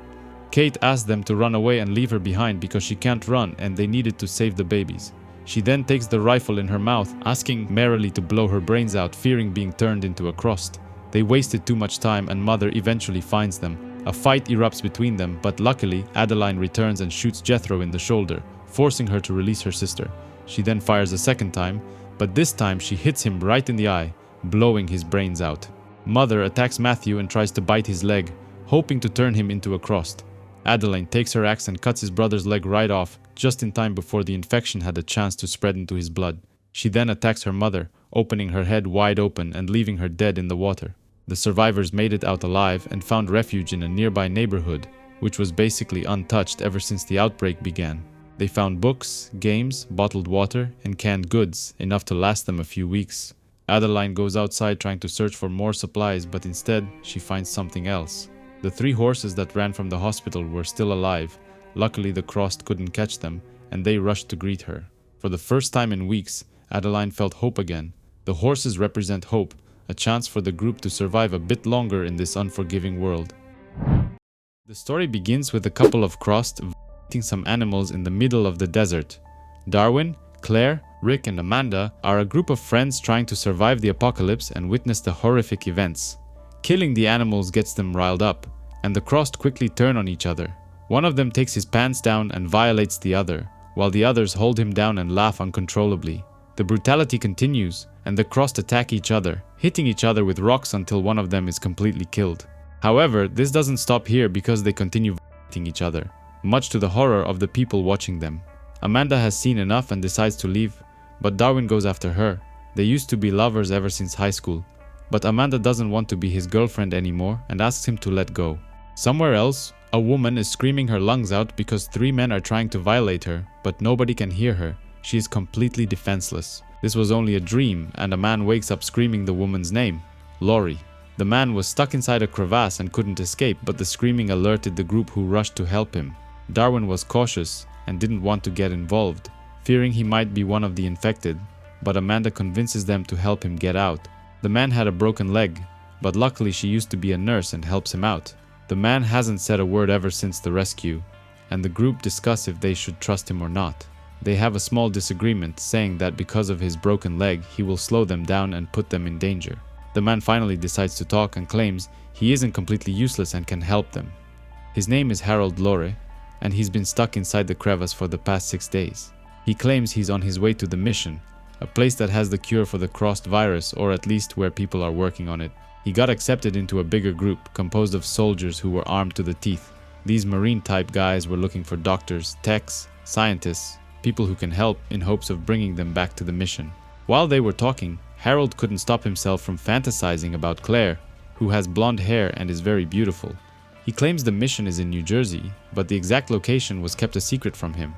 Kate asks them to run away and leave her behind because she can't run and they needed to save the babies. She then takes the rifle in her mouth, asking Merrily to blow her brains out, fearing being turned into a Crossed. They wasted too much time and Mother eventually finds them. A fight erupts between them, but luckily Adeline returns and shoots Jethro in the shoulder, forcing her to release her sister. She then fires a second time, but this time she hits him right in the eye, blowing his brains out. Mother attacks Matthew and tries to bite his leg, hoping to turn him into a Crossed. Adeline takes her axe and cuts his brother's leg right off, just in time before the infection had a chance to spread into his blood. She then attacks her mother, opening her head wide open and leaving her dead in the water. The survivors made it out alive and found refuge in a nearby neighborhood, which was basically untouched ever since the outbreak began. They found books, games, bottled water, and canned goods, enough to last them a few weeks. Adeline goes outside trying to search for more supplies, but instead, she finds something else. The 3 horses that ran from the hospital were still alive. Luckily, the Crossed couldn't catch them, and they rushed to greet her. For the first time in weeks, Adeline felt hope again. The horses represent hope, a chance for the group to survive a bit longer in this unforgiving world. The story begins with a couple of Crossed eating some animals in the middle of the desert. Darwin, Claire, Rick, and Amanda are a group of friends trying to survive the apocalypse and witness the horrific events. Killing the animals gets them riled up, and the Crossed quickly turn on each other. One of them takes his pants down and violates the other, while the others hold him down and laugh uncontrollably. The brutality continues, and the Crossed attack each other, hitting each other with rocks until one of them is completely killed. However, this doesn't stop here because they continue fighting each other, much to the horror of the people watching them. Amanda has seen enough and decides to leave, but Darwin goes after her. They used to be lovers ever since high school, but Amanda doesn't want to be his girlfriend anymore and asks him to let go. Somewhere else, a woman is screaming her lungs out because 3 men are trying to violate her, but nobody can hear her. She is completely defenseless. This was only a dream, and a man wakes up screaming the woman's name, Laurie. The man was stuck inside a crevasse and couldn't escape, but the screaming alerted the group, who rushed to help him. Darwin was cautious and didn't want to get involved, fearing he might be one of the infected, but Amanda convinces them to help him get out. The man had a broken leg, but luckily she used to be a nurse and helps him out. The man hasn't said a word ever since the rescue, and the group discuss if they should trust him or not. They have a small disagreement, saying that because of his broken leg, he will slow them down and put them in danger. The man finally decides to talk and claims he isn't completely useless and can help them. His name is Harold Lorre, and he's been stuck inside the crevice for the past 6 days. He claims he's on his way to the mission, a place that has the cure for the Crossed virus, or at least where people are working on it. He got accepted into a bigger group composed of soldiers who were armed to the teeth. These Marine-type guys were looking for doctors, techs, scientists, people who can help, in hopes of bringing them back to the mission. While they were talking, Harold couldn't stop himself from fantasizing about Claire, who has blonde hair and is very beautiful. He claims the mission is in New Jersey, but the exact location was kept a secret from him.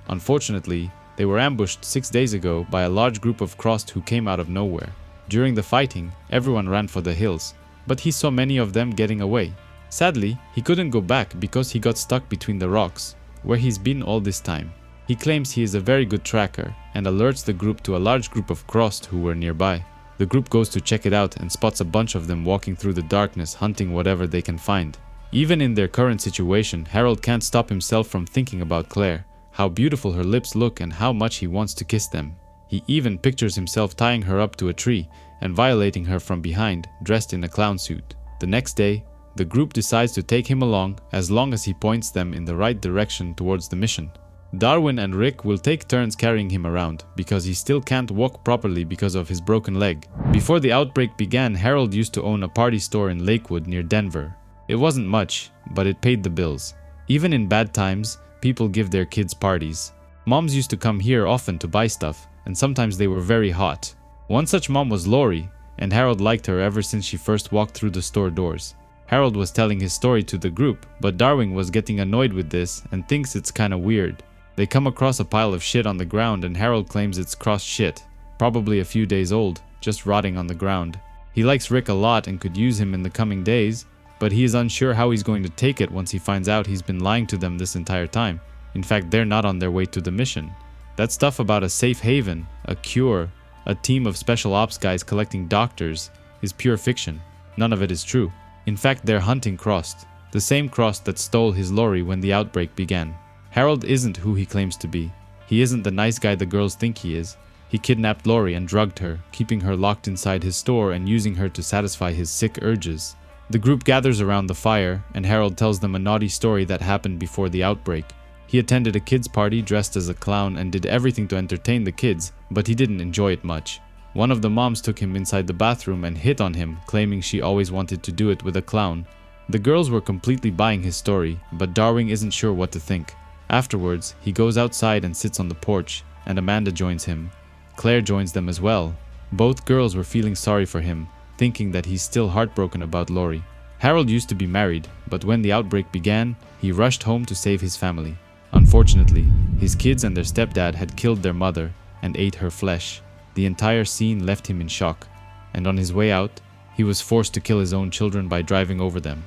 Unfortunately, they were ambushed 6 days ago by a large group of Crossed who came out of nowhere. During the fighting, everyone ran for the hills, but he saw many of them getting away. Sadly, he couldn't go back because he got stuck between the rocks, where he's been all this time. He claims he is a very good tracker and alerts the group to a large group of Crossed who were nearby. The group goes to check it out and spots a bunch of them walking through the darkness, hunting whatever they can find. Even in their current situation, Harold can't stop himself from thinking about Claire, how beautiful her lips look and how much he wants to kiss them. He even pictures himself tying her up to a tree and violating her from behind, dressed in a clown suit. The next day, the group decides to take him along as long as he points them in the right direction towards the mission. Darwin and Rick will take turns carrying him around, because he still can't walk properly because of his broken leg. Before the outbreak began, Harold used to own a party store in Lakewood near Denver. It wasn't much, but it paid the bills. Even in bad times, people give their kids parties. Moms used to come here often to buy stuff, and sometimes they were very hot. One such mom was Laurie, and Harold liked her ever since she first walked through the store doors. Harold was telling his story to the group, but Darwin was getting annoyed with this and thinks it's kinda weird. They come across a pile of shit on the ground, and Harold claims it's Crossed shit, probably a few days old, just rotting on the ground. He likes Rick a lot and could use him in the coming days, but he is unsure how he's going to take it once he finds out he's been lying to them this entire time. In fact, they're not on their way to the mission. That stuff about a safe haven, a cure, a team of special ops guys collecting doctors is pure fiction. None of it is true. In fact, they're hunting Crossed, the same Crossed that stole his lorry when the outbreak began. Harold isn't who he claims to be. He isn't the nice guy the girls think he is. He kidnapped Laurie and drugged her, keeping her locked inside his store and using her to satisfy his sick urges. The group gathers around the fire, and Harold tells them a naughty story that happened before the outbreak. He attended a kids' party dressed as a clown and did everything to entertain the kids, but he didn't enjoy it much. One of the moms took him inside the bathroom and hit on him, claiming she always wanted to do it with a clown. The girls were completely buying his story, but Darwin isn't sure what to think. Afterwards, he goes outside and sits on the porch, and Amanda joins him. Claire joins them as well. Both girls were feeling sorry for him, thinking that he's still heartbroken about Lori. Harold used to be married, but when the outbreak began, he rushed home to save his family. Unfortunately, his kids and their stepdad had killed their mother and ate her flesh. The entire scene left him in shock, and on his way out, he was forced to kill his own children by driving over them.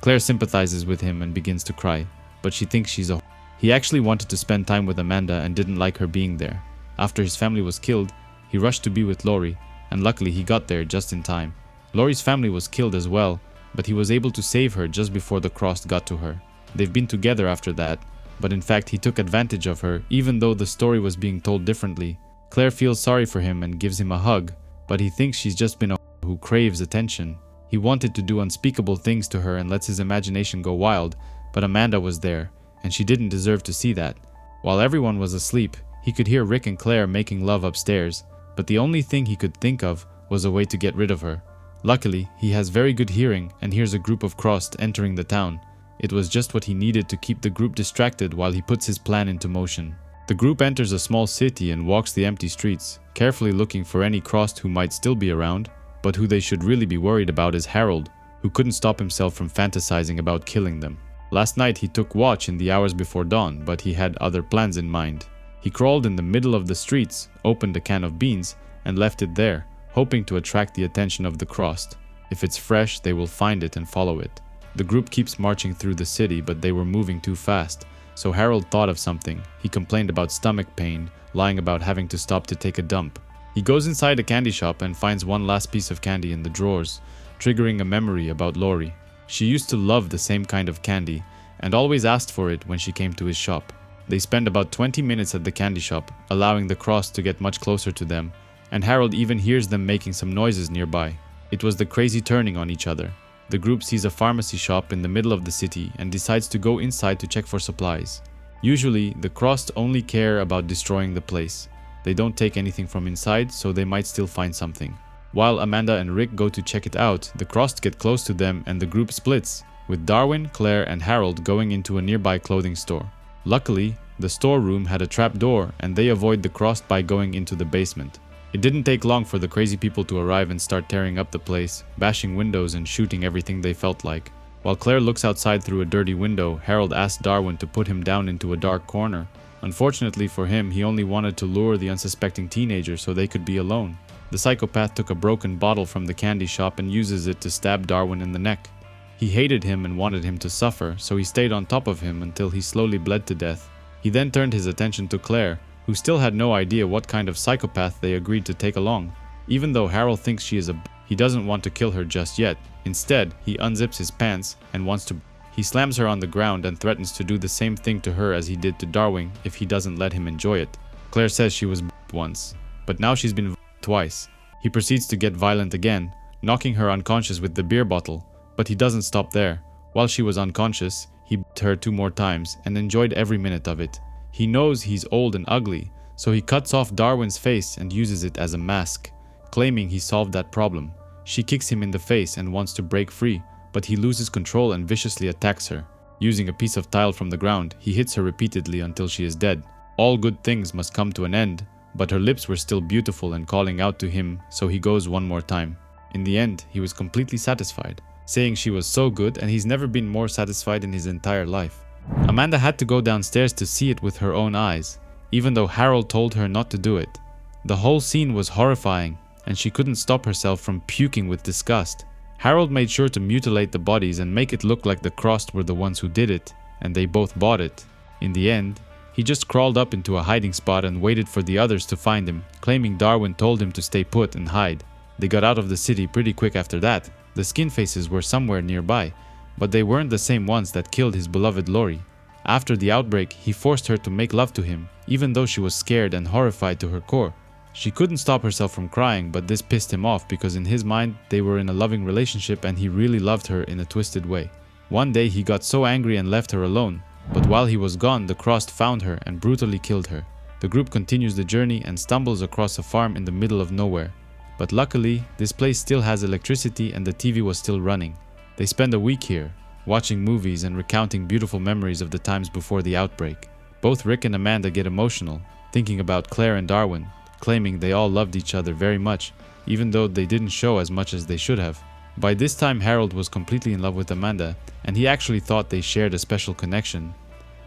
Claire sympathizes with him and begins to cry, but she thinks she's a... He actually wanted to spend time with Amanda and didn't like her being there. After his family was killed, he rushed to be with Lori, and luckily he got there just in time. Lori's family was killed as well, but he was able to save her just before the Cross got to her. They've been together after that, but in fact he took advantage of her even though the story was being told differently. Claire feels sorry for him and gives him a hug, but he thinks she's just been a who craves attention. He wanted to do unspeakable things to her and lets his imagination go wild, but Amanda was there, and she didn't deserve to see that. While everyone was asleep, he could hear Rick and Claire making love upstairs, but the only thing he could think of was a way to get rid of her. Luckily, he has very good hearing and hears a group of Crossed entering the town. It was just what he needed to keep the group distracted while he puts his plan into motion. The group enters a small city and walks the empty streets, carefully looking for any Crossed who might still be around, but who they should really be worried about is Harold, who couldn't stop himself from fantasizing about killing them. Last night he took watch in the hours before dawn, but he had other plans in mind. He crawled in the middle of the streets, opened a can of beans, and left it there, hoping to attract the attention of the Crossed. If it's fresh, they will find it and follow it. The group keeps marching through the city, but they were moving too fast, so Harold thought of something. He complained about stomach pain, lying about having to stop to take a dump. He goes inside a candy shop and finds one last piece of candy in the drawers, triggering a memory about Lori. She used to love the same kind of candy, and always asked for it when she came to his shop. They spend about 20 minutes at the candy shop, allowing the Crossed to get much closer to them, and Harold even hears them making some noises nearby. It was the crazy turning on each other. The group sees a pharmacy shop in the middle of the city and decides to go inside to check for supplies. Usually, the Crossed only care about destroying the place. They don't take anything from inside, so they might still find something. While Amanda and Rick go to check it out, the Crossed get close to them and the group splits, with Darwin, Claire, and Harold going into a nearby clothing store. Luckily, the storeroom had a trap door and they avoid the Crossed by going into the basement. It didn't take long for the crazy people to arrive and start tearing up the place, bashing windows and shooting everything they felt like. While Claire looks outside through a dirty window, Harold asks Darwin to put him down into a dark corner. Unfortunately for him, he only wanted to lure the unsuspecting teenager so they could be alone. The psychopath took a broken bottle from the candy shop and uses it to stab Darwin in the neck. He hated him and wanted him to suffer, so he stayed on top of him until he slowly bled to death. He then turned his attention to Claire, who still had no idea what kind of psychopath they agreed to take along. Even though Harold thinks she is he doesn't want to kill her just yet. Instead, he unzips his pants and wants to... He slams her on the ground and threatens to do the same thing to her as he did to Darwin if he doesn't let him enjoy it. Claire says she was once, but now she's been twice. He proceeds to get violent again, knocking her unconscious with the beer bottle, but he doesn't stop there. While she was unconscious, he beat her 2 more times and enjoyed every minute of it. He knows he's old and ugly, so he cuts off Darwin's face and uses it as a mask, claiming he solved that problem. She kicks him in the face and wants to break free, but he loses control and viciously attacks her. Using a piece of tile from the ground, he hits her repeatedly until she is dead. All good things must come to an end, but her lips were still beautiful and calling out to him, so he goes one more time. In the end, he was completely satisfied, saying she was so good and he's never been more satisfied in his entire life. Amanda had to go downstairs to see it with her own eyes, even though Harold told her not to do it. The whole scene was horrifying, and she couldn't stop herself from puking with disgust. Harold made sure to mutilate the bodies and make it look like the Crossed were the ones who did it, and they both bought it. In the end, he just crawled up into a hiding spot and waited for the others to find him, claiming Darwin told him to stay put and hide. They got out of the city pretty quick after that. The skin faces were somewhere nearby, but they weren't the same ones that killed his beloved Lori. After the outbreak, he forced her to make love to him, even though she was scared and horrified to her core. She couldn't stop herself from crying, but this pissed him off because in his mind, they were in a loving relationship and he really loved her in a twisted way. One day he got so angry and left her alone, but while he was gone, the Crossed found her and brutally killed her. The group continues the journey and stumbles across a farm in the middle of nowhere. But luckily, this place still has electricity and the TV was still running. They spend a week here, watching movies and recounting beautiful memories of the times before the outbreak. Both Rick and Amanda get emotional, thinking about Claire and Darwin, claiming they all loved each other very much, even though they didn't show as much as they should have. By this time, Harold was completely in love with Amanda, and he actually thought they shared a special connection.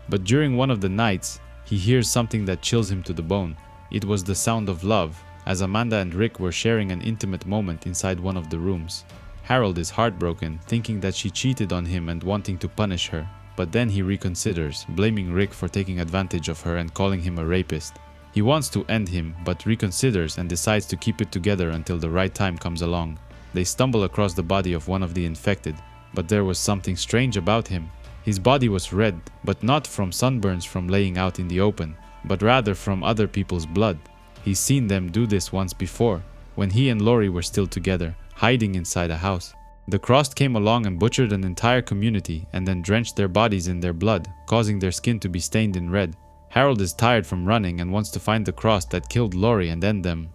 But during one of the nights, he hears something that chills him to the bone. It was the sound of love, as Amanda and Rick were sharing an intimate moment inside one of the rooms. Harold is heartbroken, thinking that she cheated on him and wanting to punish her. But then he reconsiders, blaming Rick for taking advantage of her and calling him a rapist. He wants to end him, but reconsiders and decides to keep it together until the right time comes along. They stumble across the body of one of the infected, but there was something strange about him. His body was red, but not from sunburns from laying out in the open, but rather from other people's blood. He's seen them do this once before, when he and Lori were still together, hiding inside a house. The Crossed came along and butchered an entire community and then drenched their bodies in their blood, causing their skin to be stained in red. Harold is tired from running and wants to find the Crossed that killed Lori and end them.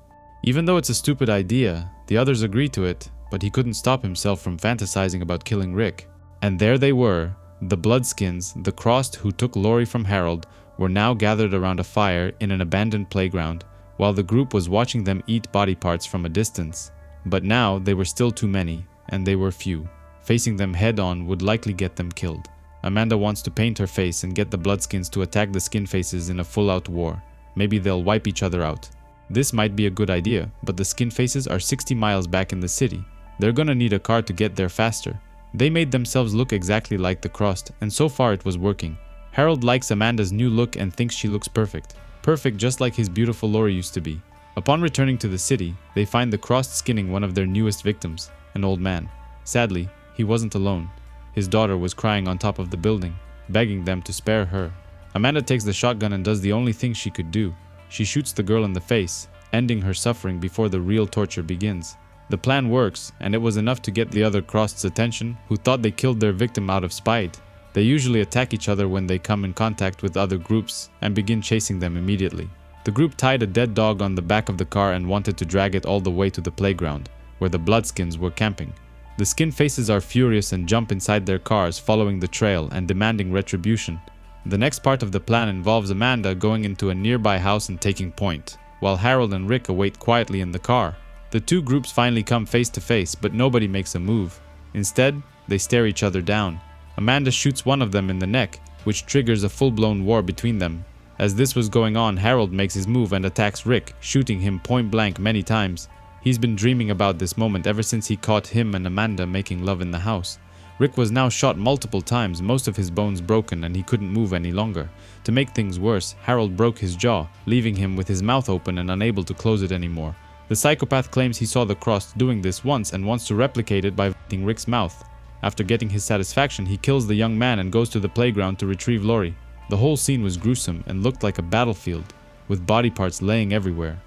Even though it's a stupid idea, the others agree to it, but he couldn't stop himself from fantasizing about killing Rick. And there they were, the Bloodskins, the Crossed who took Lori from Harold, were now gathered around a fire in an abandoned playground, while the group was watching them eat body parts from a distance. But now they were still too many, and they were few. Facing them head-on would likely get them killed. Amanda wants to paint her face and get the Bloodskins to attack the Skin Faces in a full-out war. Maybe they'll wipe each other out. This might be a good idea, but the Skin Faces are 60 miles back in the city. They're gonna need a car to get there faster. They made themselves look exactly like the Crossed, and so far it was working. Harold likes Amanda's new look and thinks she looks perfect. Perfect just like his beautiful Lori used to be. Upon returning to the city, they find the Crossed skinning one of their newest victims, an old man. Sadly, he wasn't alone. His daughter was crying on top of the building, begging them to spare her. Amanda takes the shotgun and does the only thing she could do. She shoots the girl in the face, ending her suffering before the real torture begins. The plan works, and it was enough to get the other Crossed's attention, who thought they killed their victim out of spite. They usually attack each other when they come in contact with other groups and begin chasing them immediately. The group tied a dead dog on the back of the car and wanted to drag it all the way to the playground, where the Bloodskins were camping. The Skin Faces are furious and jump inside their cars, following the trail and demanding retribution. The next part of the plan involves Amanda going into a nearby house and taking point, while Harold and Rick await quietly in the car. The two groups finally come face to face, but nobody makes a move. Instead, they stare each other down. Amanda shoots one of them in the neck, which triggers a full-blown war between them. As this was going on, Harold makes his move and attacks Rick, shooting him point blank many times. He's been dreaming about this moment ever since he caught him and Amanda making love in the house. Rick was now shot multiple times, most of his bones broken, and he couldn't move any longer. To make things worse, Harold broke his jaw, leaving him with his mouth open and unable to close it anymore. The Psychopath claims he saw the Crossed doing this once and wants to replicate it by biting Rick's mouth. After getting his satisfaction, he kills the young man and goes to the playground to retrieve Lori. The whole scene was gruesome and looked like a battlefield, with body parts laying everywhere.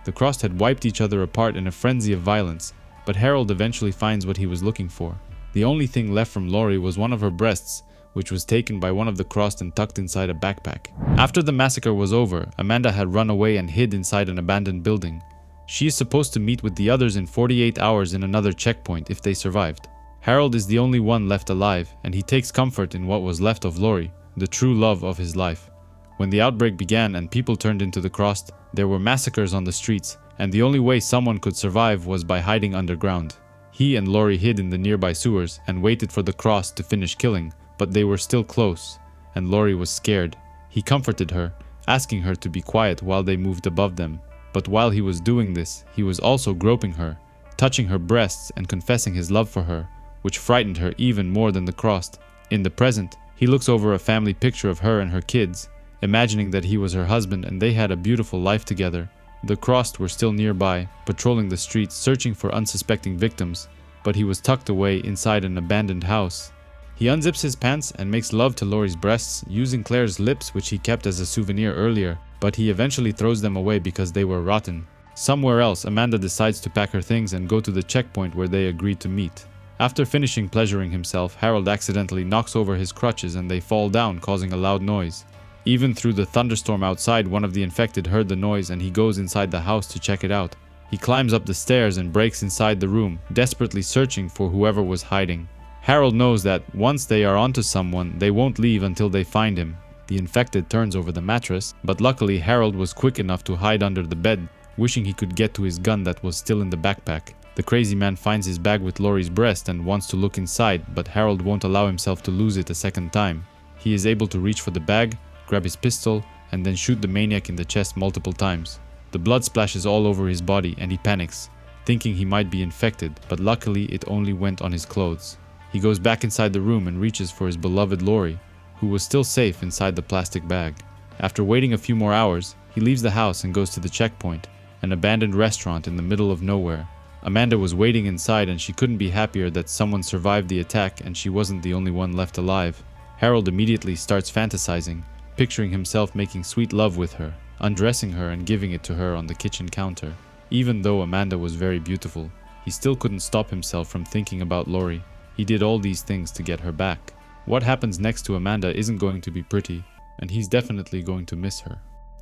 The Crossed had wiped each other apart in a frenzy of violence, but Harold eventually finds what he was looking for. The only thing left from Lori was one of her breasts, which was taken by one of the Crossed and tucked inside a backpack. After the massacre was over, Amanda had run away and hid inside an abandoned building. She is supposed to meet with the others in 48 hours in another checkpoint if they survived. Harold is the only one left alive, and he takes comfort in what was left of Lori, the true love of his life. When the outbreak began and people turned into the Crossed, there were massacres on the streets, and the only way someone could survive was by hiding underground. He and Lori hid in the nearby sewers and waited for the Crossed to finish killing, but they were still close, and Lori was scared. He comforted her, asking her to be quiet while they moved above them. But while he was doing this, he was also groping her, touching her breasts and confessing his love for her, which frightened her even more than the Crossed. In the present, he looks over a family picture of her and her kids, imagining that he was her husband and they had a beautiful life together. The Crossed were still nearby, patrolling the streets searching for unsuspecting victims, but he was tucked away inside an abandoned house. He unzips his pants and makes love to Lori's breasts, using Claire's lips which he kept as a souvenir earlier, but he eventually throws them away because they were rotten. Somewhere else, Amanda decides to pack her things and go to the checkpoint where they agreed to meet. After finishing pleasuring himself, Harold accidentally knocks over his crutches and they fall down, causing a loud noise. Even through the thunderstorm outside, one of the infected heard the noise and he goes inside the house to check it out. He climbs up the stairs and breaks inside the room, desperately searching for whoever was hiding. Harold knows that once they are onto someone, they won't leave until they find him. The infected turns over the mattress, but luckily Harold was quick enough to hide under the bed, wishing he could get to his gun that was still in the backpack. The crazy man finds his bag with Laurie's breast and wants to look inside, but Harold won't allow himself to lose it a second time. He is able to reach for the bag, grab his pistol, and then shoot the maniac in the chest multiple times. The blood splashes all over his body and he panics, thinking he might be infected, but luckily it only went on his clothes. He goes back inside the room and reaches for his beloved Laurie, who was still safe inside the plastic bag. After waiting a few more hours, he leaves the house and goes to the checkpoint, an abandoned restaurant in the middle of nowhere. Amanda was waiting inside and she couldn't be happier that someone survived the attack and she wasn't the only one left alive. Harold immediately starts fantasizing, picturing himself making sweet love with her, undressing her and giving it to her on the kitchen counter. Even though Amanda was very beautiful, he still couldn't stop himself from thinking about Laurie. He did all these things to get her back. What happens next to Amanda isn't going to be pretty, and he's definitely going to miss her.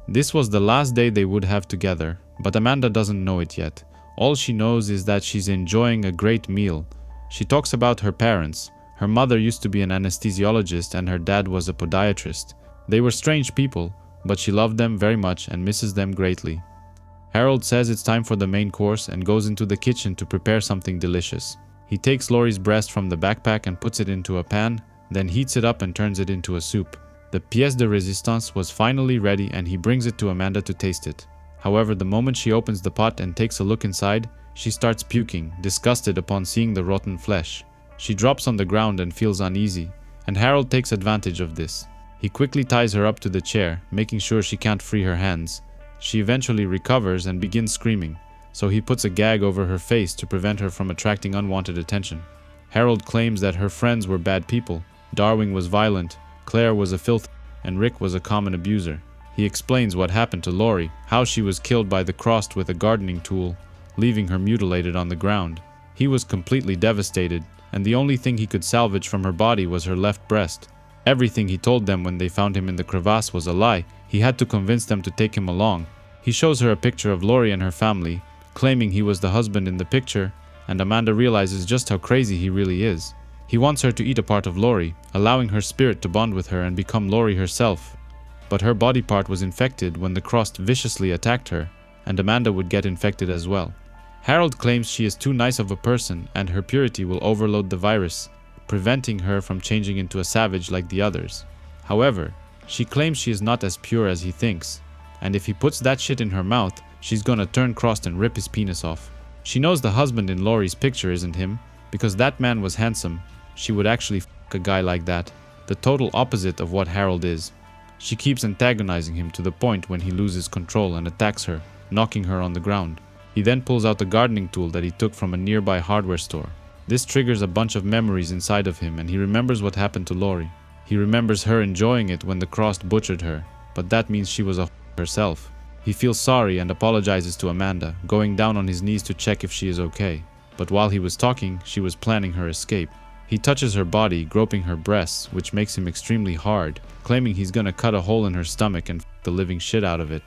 This was the last day they would have together, but Amanda doesn't know it yet. All she knows is that she's enjoying a great meal. She talks about her parents. Her mother used to be an anesthesiologist and her dad was a podiatrist. They were strange people, but she loved them very much and misses them greatly. Harold says it's time for the main course and goes into the kitchen to prepare something delicious. He takes Laurie's breast from the backpack and puts it into a pan, then heats it up and turns it into a soup. The pièce de résistance was finally ready and he brings it to Amanda to taste it. However, the moment she opens the pot and takes a look inside, she starts puking, disgusted upon seeing the rotten flesh. She drops on the ground and feels uneasy, and Harold takes advantage of this. He quickly ties her up to the chair, making sure she can't free her hands. She eventually recovers and begins screaming, so he puts a gag over her face to prevent her from attracting unwanted attention. Harold claims that her friends were bad people. Darwin was violent, Claire was a filth, and Rick was a common abuser. He explains what happened to Laurie, how she was killed by the Crossed with a gardening tool, leaving her mutilated on the ground. He was completely devastated, and the only thing he could salvage from her body was her left breast. Everything he told them when they found him in the crevasse was a lie. He had to convince them to take him along. He shows her a picture of Laurie and her family, claiming he was the husband in the picture, and Amanda realizes just how crazy he really is. He wants her to eat a part of Laurie, allowing her spirit to bond with her and become Laurie herself. But her body part was infected when the Crossed viciously attacked her, and Amanda would get infected as well. Harold claims she is too nice of a person and her purity will overload the virus, preventing her from changing into a savage like the others. However, she claims she is not as pure as he thinks, and if he puts that shit in her mouth, she's gonna turn Crossed and rip his penis off. She knows the husband in Laurie's picture isn't him, because that man was handsome. She would actually f*** a guy like that, the total opposite of what Harold is. She keeps antagonizing him to the point when he loses control and attacks her, knocking her on the ground. He then pulls out the gardening tool that he took from a nearby hardware store. This triggers a bunch of memories inside of him and he remembers what happened to Laurie. He remembers her enjoying it when the Crossed butchered her, but that means she was a herself. He feels sorry and apologizes to Amanda, going down on his knees to check if she is okay. But while he was talking, she was planning her escape. He touches her body, groping her breasts, which makes him extremely hard, claiming he's gonna cut a hole in her stomach and f*** the living shit out of it.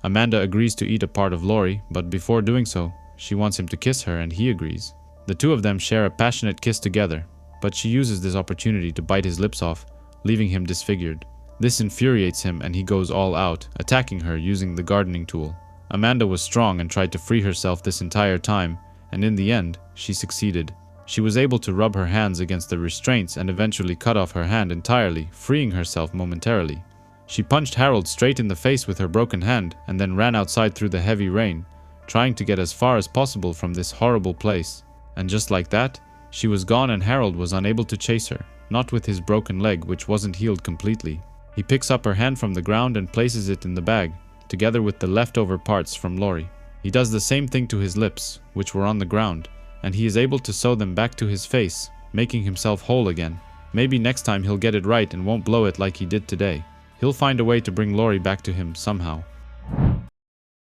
Amanda agrees to eat a part of Laurie, but before doing so, she wants him to kiss her and he agrees. The two of them share a passionate kiss together, but she uses this opportunity to bite his lips off, leaving him disfigured. This infuriates him and he goes all out, attacking her using the gardening tool. Amanda was strong and tried to free herself this entire time, and in the end, she succeeded. She was able to rub her hands against the restraints and eventually cut off her hand entirely, freeing herself momentarily. She punched Harold straight in the face with her broken hand and then ran outside through the heavy rain, trying to get as far as possible from this horrible place. And just like that, she was gone and Harold was unable to chase her, not with his broken leg which wasn't healed completely. He picks up her hand from the ground and places it in the bag, together with the leftover parts from Laurie. He does the same thing to his lips, which were on the ground, and he is able to sew them back to his face, making himself whole again. Maybe next time he'll get it right and won't blow it like he did today. He'll find a way to bring Laurie back to him somehow.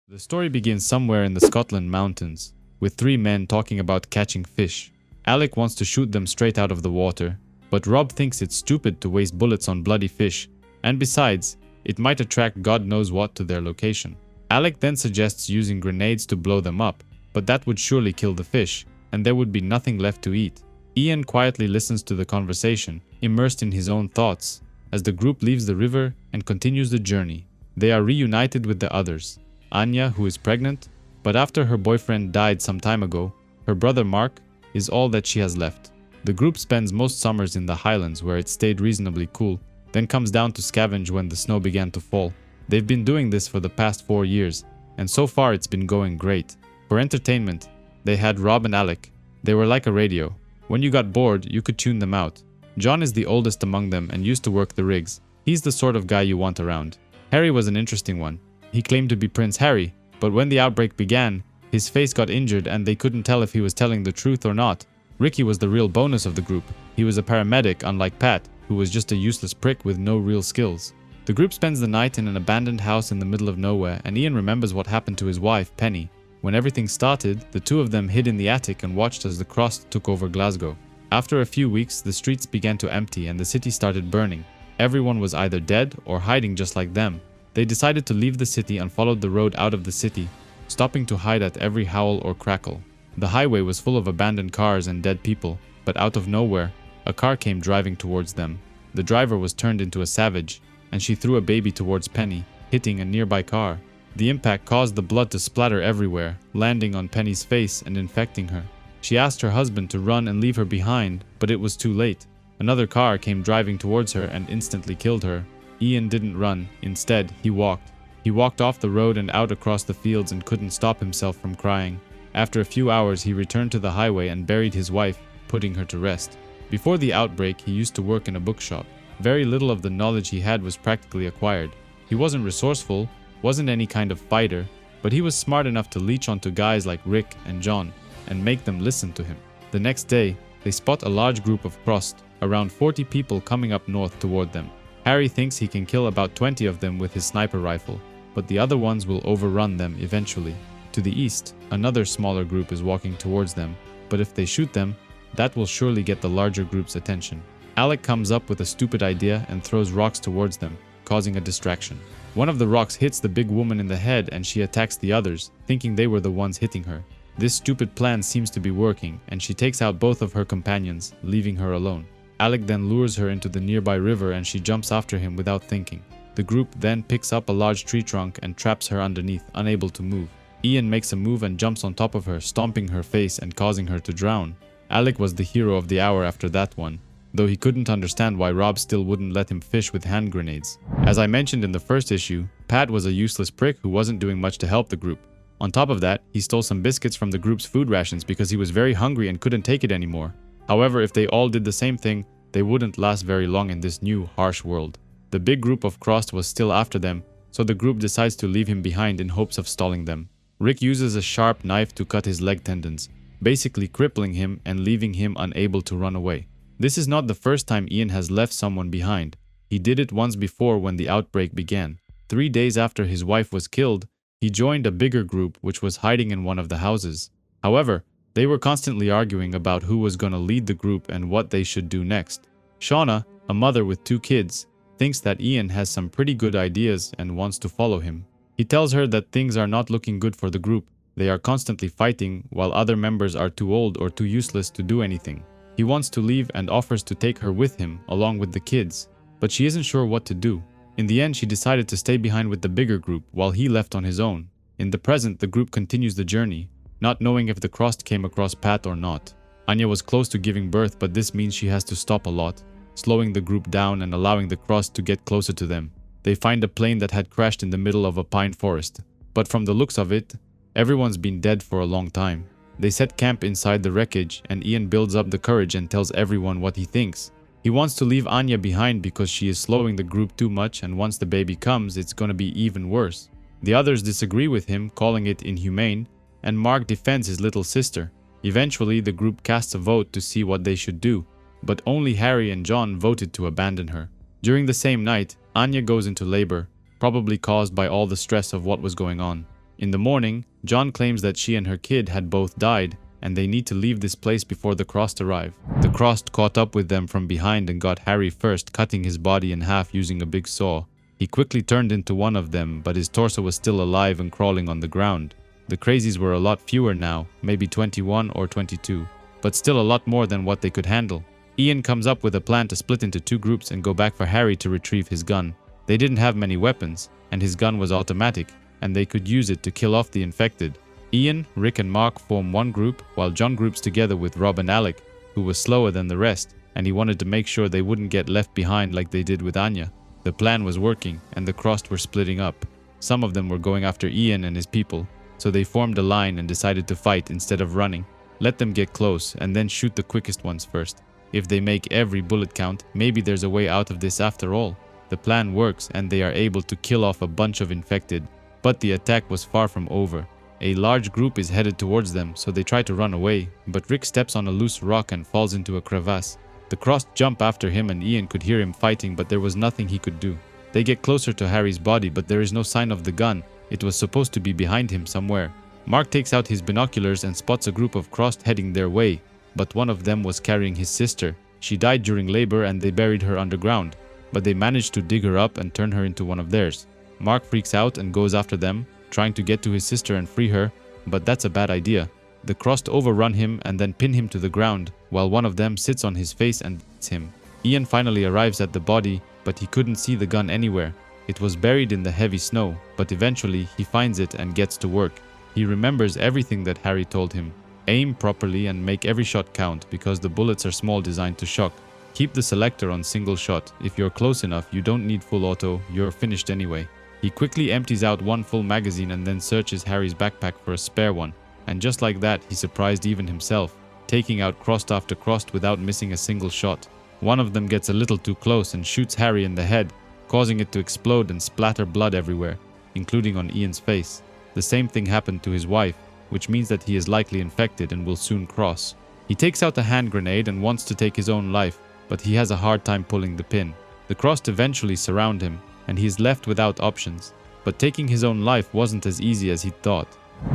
The story begins somewhere in the Scotland mountains, with three men talking about catching fish. Alec wants to shoot them straight out of the water, but Rob thinks it's stupid to waste bullets on bloody fish, and besides, it might attract God knows what to their location. Alec then suggests using grenades to blow them up, but that would surely kill the fish, and there would be nothing left to eat. Ian quietly listens to the conversation, immersed in his own thoughts, as the group leaves the river and continues the journey. They are reunited with the others. Anya, who is pregnant, but after her boyfriend died some time ago, her brother Mark is all that she has left. The group spends most summers in the highlands where it stayed reasonably cool, then comes down to scavenge when the snow began to fall. They've been doing this for the past 4 years, and so far it's been going great. For entertainment, they had Rob and Alec. They were like a radio. When you got bored, you could tune them out. John is the oldest among them and used to work the rigs. He's the sort of guy you want around. Harry was an interesting one. He claimed to be Prince Harry, but when the outbreak began, his face got injured and they couldn't tell if he was telling the truth or not. Ricky was the real bonus of the group. He was a paramedic, unlike Pat, who was just a useless prick with no real skills. The group spends the night in an abandoned house in the middle of nowhere, and Ian remembers what happened to his wife, Penny. When everything started, the two of them hid in the attic and watched as the Cross took over Glasgow. After a few weeks, the streets began to empty and the city started burning. Everyone was either dead or hiding just like them. They decided to leave the city and followed the road out of the city, stopping to hide at every howl or crackle. The highway was full of abandoned cars and dead people, but out of nowhere, a car came driving towards them. The driver was turned into a savage, and she threw a baby towards Penny, hitting a nearby car. The impact caused the blood to splatter everywhere, landing on Penny's face and infecting her. She asked her husband to run and leave her behind, but it was too late. Another car came driving towards her and instantly killed her. Ian didn't run. Instead, he walked. He walked off the road and out across the fields and couldn't stop himself from crying. After a few hours, he returned to the highway and buried his wife, putting her to rest. Before the outbreak, he used to work in a bookshop. Very little of the knowledge he had was practically acquired. He wasn't resourceful, wasn't any kind of fighter, but he was smart enough to leech onto guys like Rick and John and make them listen to him. The next day, they spot a large group of Crossed, around 40 people coming up north toward them. Harry thinks he can kill about 20 of them with his sniper rifle, but the other ones will overrun them eventually. To the east, another smaller group is walking towards them, but if they shoot them, that will surely get the larger group's attention. Alec comes up with a stupid idea and throws rocks towards them, causing a distraction. One of the rocks hits the big woman in the head and she attacks the others, thinking they were the ones hitting her. This stupid plan seems to be working, and she takes out both of her companions, leaving her alone. Alec then lures her into the nearby river and she jumps after him without thinking. The group then picks up a large tree trunk and traps her underneath, unable to move. Ian makes a move and jumps on top of her, stomping her face and causing her to drown. Alec was the hero of the hour after that one, though he couldn't understand why Rob still wouldn't let him fish with hand grenades. As I mentioned in the first issue, Pat was a useless prick who wasn't doing much to help the group. On top of that, he stole some biscuits from the group's food rations because he was very hungry and couldn't take it anymore. However, if they all did the same thing, they wouldn't last very long in this new, harsh world. The big group of Crossed was still after them, so the group decides to leave him behind in hopes of stalling them. Rick uses a sharp knife to cut his leg tendons, basically crippling him and leaving him unable to run away. This is not the first time Ian has left someone behind. He did it once before when the outbreak began. 3 days after his wife was killed, he joined a bigger group which was hiding in one of the houses. However, they were constantly arguing about who was going to lead the group and what they should do next. Shauna, a mother with 2 kids, thinks that Ian has some pretty good ideas and wants to follow him. He tells her that things are not looking good for the group. They are constantly fighting while other members are too old or too useless to do anything. He wants to leave and offers to take her with him along with the kids, but she isn't sure what to do. In the end, she decided to stay behind with the bigger group while he left on his own. In the present, the group continues the journey, not knowing if the Crossed came across Pat or not. Anya was close to giving birth, but this means she has to stop a lot, slowing the group down and allowing the Crossed to get closer to them. They find a plane that had crashed in the middle of a pine forest, but from the looks of it, everyone's been dead for a long time. They set camp inside the wreckage and Ian builds up the courage and tells everyone what he thinks. He wants to leave Anya behind because she is slowing the group too much, and once the baby comes, it's gonna be even worse. The others disagree with him, calling it inhumane, and Mark defends his little sister. Eventually, the group casts a vote to see what they should do, but only Harry and John voted to abandon her. During the same night, Anya goes into labor, probably caused by all the stress of what was going on. In the morning, John claims that she and her kid had both died, and they need to leave this place before the Crossed arrive. The Crossed caught up with them from behind and got Harry first, cutting his body in half using a big saw. He quickly turned into one of them, but his torso was still alive and crawling on the ground. The crazies were a lot fewer now, maybe 21 or 22. but still a lot more than what they could handle. Ian comes up with a plan to split into two groups and go back for Harry to retrieve his gun. They didn't have many weapons, and his gun was automatic, and they could use it to kill off the infected. Ian, Rick and Mark form one group, while John groups together with Rob and Alec, who was slower than the rest, and he wanted to make sure they wouldn't get left behind like they did with Anya. The plan was working, and the Crossed were splitting up. Some of them were going after Ian and his people, so they formed a line and decided to fight instead of running. Let them get close, and then shoot the quickest ones first. If they make every bullet count, maybe there's a way out of this after all. The plan works, and they are able to kill off a bunch of infected. But the attack was far from over. A large group is headed towards them, so they try to run away, but Rick steps on a loose rock and falls into a crevasse. The Crossed jump after him, and Ian could hear him fighting, but there was nothing he could do. They get closer to Harry's body, but there is no sign of the gun. It was supposed to be behind him somewhere. Mark takes out his binoculars and spots a group of Crossed heading their way, but one of them was carrying his sister. She died during labor and they buried her underground, but they managed to dig her up and turn her into one of theirs. Mark freaks out and goes after them, trying to get to his sister and free her, but that's a bad idea. The Crossed overrun him and then pin him to the ground, while one of them sits on his face and beats him. Ian finally arrives at the body, but he couldn't see the gun anywhere. It was buried in the heavy snow, but eventually he finds it and gets to work. He remembers everything that Harry told him. Aim properly and make every shot count, because the bullets are small, designed to shock. Keep the selector on single shot. If you're close enough, you don't need full auto, you're finished anyway. He quickly empties out one full magazine and then searches Harry's backpack for a spare one. And just like that, he surprised even himself, taking out Crossed after Crossed without missing a single shot. One of them gets a little too close and shoots Harry in the head, causing it to explode and splatter blood everywhere, including on Ian's face. The same thing happened to his wife, which means that he is likely infected and will soon cross. He takes out a hand grenade and wants to take his own life, but he has a hard time pulling the pin. The Crossed eventually surround him, and he is left without options. But taking his own life wasn't as easy as he thought.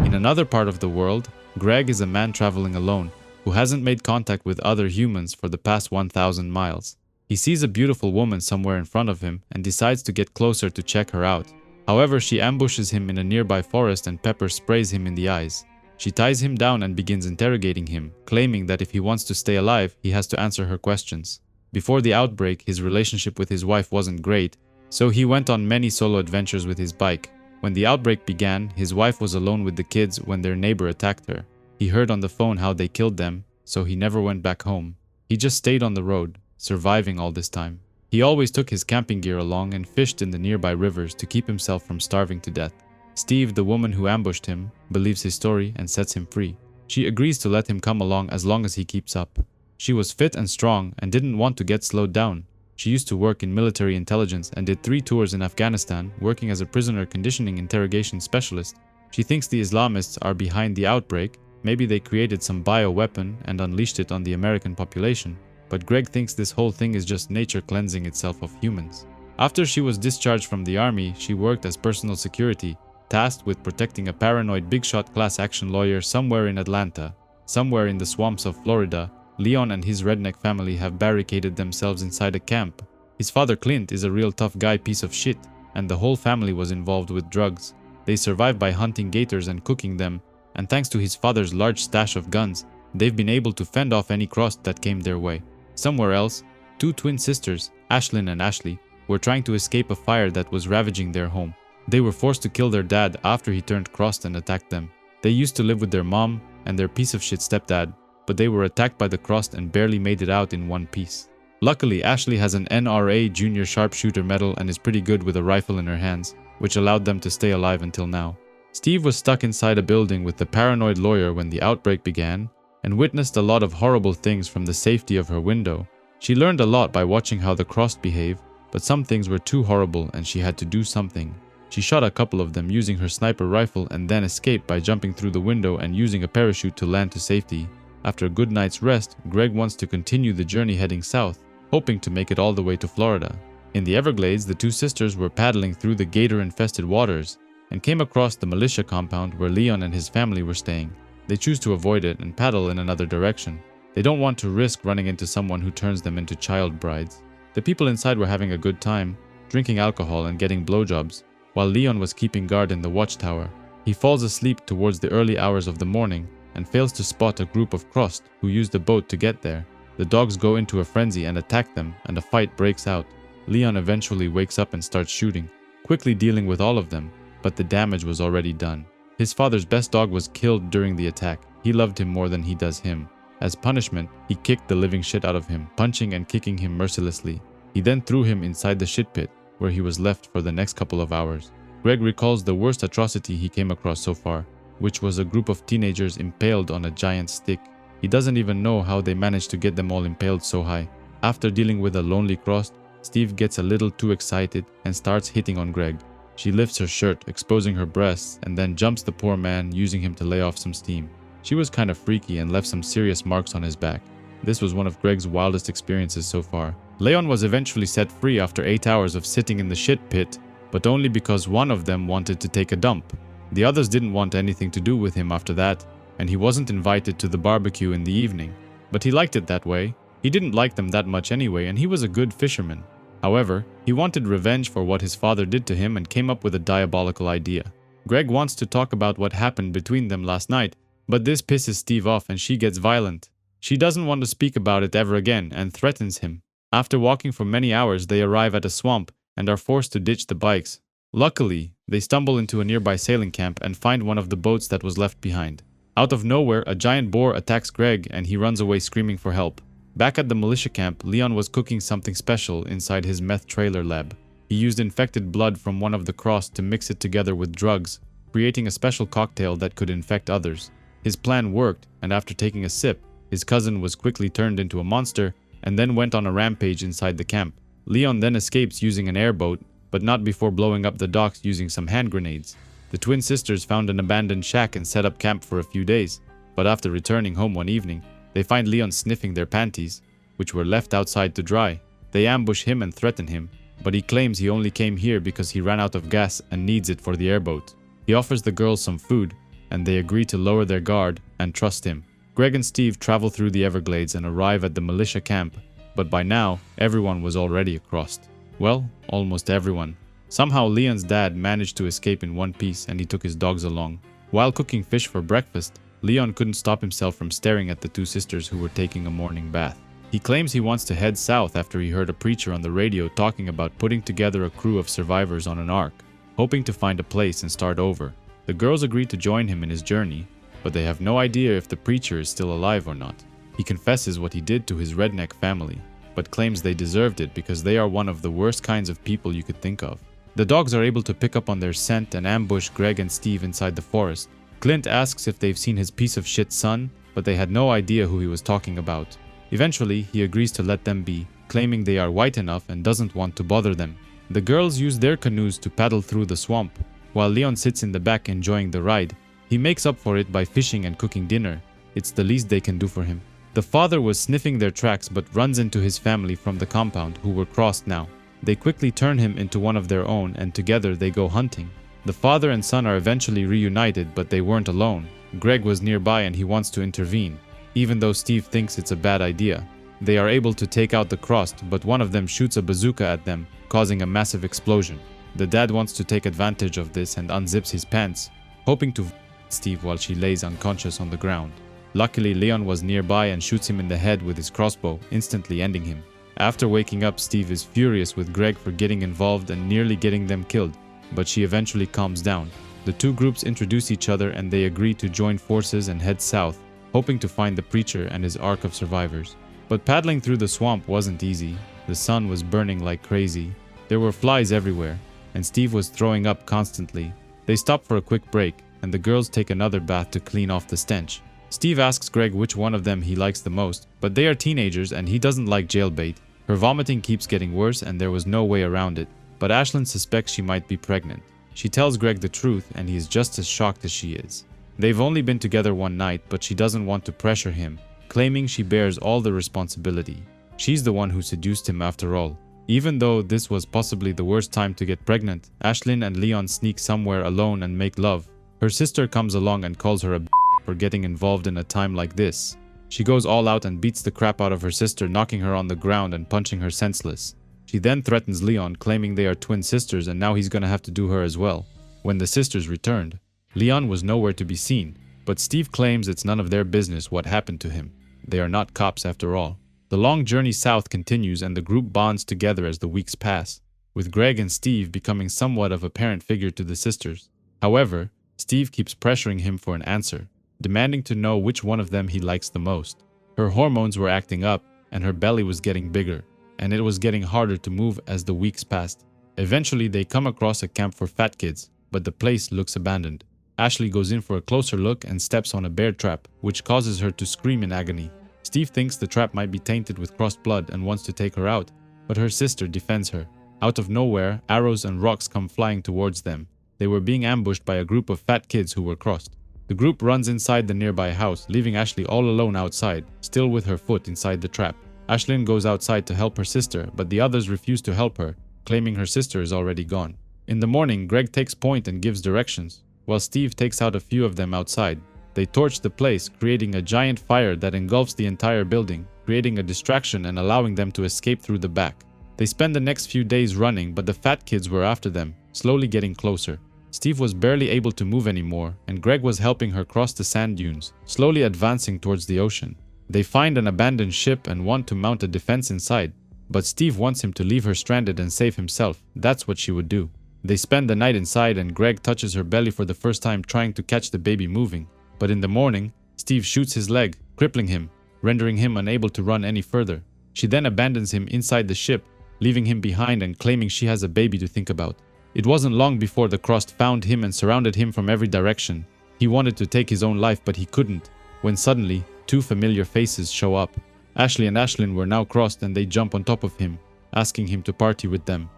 In another part of the world, Greg is a man traveling alone, who hasn't made contact with other humans for the past 1,000 miles. He sees a beautiful woman somewhere in front of him and decides to get closer to check her out. However, she ambushes him in a nearby forest and pepper sprays him in the eyes. She ties him down and begins interrogating him, claiming that if he wants to stay alive, he has to answer her questions. Before the outbreak, his relationship with his wife wasn't great, so he went on many solo adventures with his bike. When the outbreak began, his wife was alone with the kids when their neighbor attacked her. He heard on the phone how they killed them, so he never went back home. He just stayed on the road, surviving all this time. He always took his camping gear along and fished in the nearby rivers to keep himself from starving to death. Steve, the woman who ambushed him, believes his story and sets him free. She agrees to let him come along as long as he keeps up. She was fit and strong and didn't want to get slowed down. She used to work in military intelligence and did 3 tours in Afghanistan, working as a prisoner conditioning interrogation specialist. She thinks the Islamists are behind the outbreak. Maybe they created some bioweapon and unleashed it on the American population. But Greg thinks this whole thing is just nature cleansing itself of humans. After she was discharged from the army, she worked as personal security, tasked with protecting a paranoid big-shot class action lawyer somewhere in Atlanta. Somewhere in the swamps of Florida, Leon and his redneck family have barricaded themselves inside a camp. His father Clint is a real tough guy piece of shit, and the whole family was involved with drugs. They survive by hunting gators and cooking them, and thanks to his father's large stash of guns, they've been able to fend off any Crossed that came their way. Somewhere else, 2 twin sisters, Ashlyn and Ashley, were trying to escape a fire that was ravaging their home. They were forced to kill their dad after he turned Crossed and attacked them. They used to live with their mom and their piece of shit stepdad, but they were attacked by the Crossed and barely made it out in one piece. Luckily, Ashley has an NRA Junior Sharpshooter medal and is pretty good with a rifle in her hands, which allowed them to stay alive until now. Steve was stuck inside a building with the paranoid lawyer when the outbreak began, and witnessed a lot of horrible things from the safety of her window. She learned a lot by watching how the Crossed behave, but some things were too horrible and she had to do something. She shot a couple of them using her sniper rifle and then escaped by jumping through the window and using a parachute to land to safety. After a good night's rest, Greg wants to continue the journey heading south, hoping to make it all the way to Florida. In the Everglades, the 2 sisters were paddling through the gator-infested waters and came across the militia compound where Leon and his family were staying. They choose to avoid it and paddle in another direction. They don't want to risk running into someone who turns them into child brides. The people inside were having a good time, drinking alcohol and getting blowjobs, while Leon was keeping guard in the watchtower. He falls asleep towards the early hours of the morning, and fails to spot a group of Crust who used a boat to get there. The dogs go into a frenzy and attack them, and a fight breaks out. Leon eventually wakes up and starts shooting, quickly dealing with all of them, but the damage was already done. His father's best dog was killed during the attack. He loved him more than he does him. As punishment, he kicked the living shit out of him, punching and kicking him mercilessly. He then threw him inside the shit pit, where he was left for the next couple of hours. Greg recalls the worst atrocity he came across so far, which was a group of teenagers impaled on a giant stick. He doesn't even know how they managed to get them all impaled so high. After dealing with a lonely Crust, Steve gets a little too excited and starts hitting on Greg. She lifts her shirt, exposing her breasts, and then jumps the poor man, using him to lay off some steam. She was kind of freaky and left some serious marks on his back. This was one of Greg's wildest experiences so far. Leon was eventually set free after 8 hours of sitting in the shit pit, but only because one of them wanted to take a dump. The others didn't want anything to do with him after that, and he wasn't invited to the barbecue in the evening. But he liked it that way. He didn't like them that much anyway, and he was a good fisherman. However, he wanted revenge for what his father did to him and came up with a diabolical idea. Greg wants to talk about what happened between them last night, but this pisses Steve off and she gets violent. She doesn't want to speak about it ever again and threatens him. After walking for many hours, they arrive at a swamp and are forced to ditch the bikes. Luckily, they stumble into a nearby sailing camp and find one of the boats that was left behind. Out of nowhere, a giant boar attacks Greg and he runs away screaming for help. Back at the militia camp, Leon was cooking something special inside his meth trailer lab. He used infected blood from one of the Crust to mix it together with drugs, creating a special cocktail that could infect others. His plan worked, and after taking a sip, his cousin was quickly turned into a monster and then went on a rampage inside the camp. Leon then escapes using an airboat, but not before blowing up the docks using some hand grenades. The twin sisters found an abandoned shack and set up camp for a few days, but after returning home one evening, they find Leon sniffing their panties, which were left outside to dry. They ambush him and threaten him, but he claims he only came here because he ran out of gas and needs it for the airboat. He offers the girls some food, and they agree to lower their guard and trust him. Greg and Steve travel through the Everglades and arrive at the militia camp, but by now, everyone was already across. Well, almost everyone. Somehow Leon's dad managed to escape in one piece and he took his dogs along. While cooking fish for breakfast, Leon couldn't stop himself from staring at the two sisters who were taking a morning bath. He claims he wants to head south after he heard a preacher on the radio talking about putting together a crew of survivors on an ark, hoping to find a place and start over. The girls agree to join him in his journey, but they have no idea if the preacher is still alive or not. He confesses what he did to his redneck family, but claims they deserved it because they are one of the worst kinds of people you could think of. The dogs are able to pick up on their scent and ambush Greg and Steve inside the forest. Clint asks if they've seen his piece of shit son, but they had no idea who he was talking about. Eventually, he agrees to let them be, claiming they are white enough and doesn't want to bother them. The girls use their canoes to paddle through the swamp, while Leon sits in the back enjoying the ride. He makes up for it by fishing and cooking dinner. It's the least they can do for him. The father was sniffing their tracks but runs into his family from the compound, who were crossed now. They quickly turn him into one of their own and together they go hunting. The father and son are eventually reunited, but they weren't alone. Greg was nearby and he wants to intervene, even though Steve thinks it's a bad idea. They are able to take out the Crust, but one of them shoots a bazooka at them, causing a massive explosion. The dad wants to take advantage of this and unzips his pants, hoping to Steve while she lays unconscious on the ground. Luckily, Leon was nearby and shoots him in the head with his crossbow, instantly ending him. After waking up, Steve is furious with Greg for getting involved and nearly getting them killed, but she eventually calms down. The two groups introduce each other and they agree to join forces and head south, hoping to find the preacher and his ark of survivors. But paddling through the swamp wasn't easy. The sun was burning like crazy. There were flies everywhere, and Steve was throwing up constantly. They stop for a quick break, and the girls take another bath to clean off the stench. Steve asks Greg which one of them he likes the most, but they are teenagers and he doesn't like jailbait. Her vomiting keeps getting worse and there was no way around it, but Ashlyn suspects she might be pregnant. She tells Greg the truth and he is just as shocked as she is. They've only been together one night, but she doesn't want to pressure him, claiming she bears all the responsibility. She's the one who seduced him after all. Even though this was possibly the worst time to get pregnant, Ashlyn and Leon sneak somewhere alone and make love. Her sister comes along and calls her a for getting involved in a time like this. She goes all out and beats the crap out of her sister, knocking her on the ground and punching her senseless. She then threatens Leon, claiming they are twin sisters and now he's gonna have to do her as well. When the sisters returned, Leon was nowhere to be seen. but Steve claims it's none of their business what happened to him. They are not cops after all. The long journey south continues and the group bonds together as the weeks pass, with Greg and Steve becoming somewhat of a parent figure to the sisters. However, Steve keeps pressuring him for an answer, demanding to know which one of them he likes the most. Her hormones were acting up, and her belly was getting bigger, and it was getting harder to move as the weeks passed. Eventually, they come across a camp for fat kids, but the place looks abandoned. Ashley goes in for a closer look and steps on a bear trap, which causes her to scream in agony. Steve thinks the trap might be tainted with crossed blood and wants to take her out, but her sister defends her. Out of nowhere, arrows and rocks come flying towards them. They were being ambushed by a group of fat kids who were crossed. The group runs inside the nearby house, leaving Ashley all alone outside, still with her foot inside the trap. Ashlyn goes outside to help her sister, but the others refuse to help her, claiming her sister is already gone. In the morning, Greg takes point and gives directions, while Steve takes out a few of them outside. They torch the place, creating a giant fire that engulfs the entire building, creating a distraction and allowing them to escape through the back. They spend the next few days running, but the fat kids were after them, slowly getting closer. Steve was barely able to move anymore, and Greg was helping her cross the sand dunes, slowly advancing towards the ocean. They find an abandoned ship and want to mount a defense inside, but Steve wants him to leave her stranded and save himself. That's what she would do. They spend the night inside and Greg touches her belly for the first time, trying to catch the baby moving. But in the morning, Steve shoots his leg, crippling him, rendering him unable to run any further. She then abandons him inside the ship, leaving him behind and claiming she has a baby to think about. It wasn't long before the Crossed found him and surrounded him from every direction. He wanted to take his own life, but he couldn't, when suddenly, two familiar faces show up. Ashley and Ashlyn were now crossed and they jump on top of him, asking him to party with them.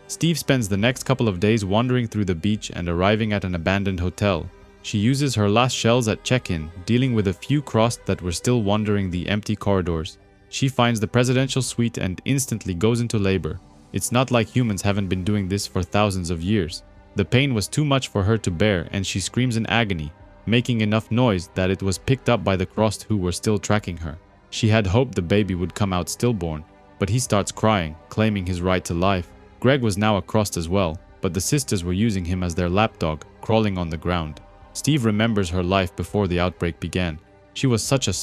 Steve spends the next couple of days wandering through the beach and arriving at an abandoned hotel. She uses her last shells at check-in, dealing with a few crossed that were still wandering the empty corridors. She finds the presidential suite and instantly goes into labor. It's not like humans haven't been doing this for thousands of years. The pain was too much for her to bear and she screams in agony, making enough noise that it was picked up by the crossed who were still tracking her. She had hoped the baby would come out stillborn, but he starts crying, claiming his right to life. Greg was now a crossed as well, but the sisters were using him as their lapdog, crawling on the ground. Steve remembers her life before the outbreak began. She was such a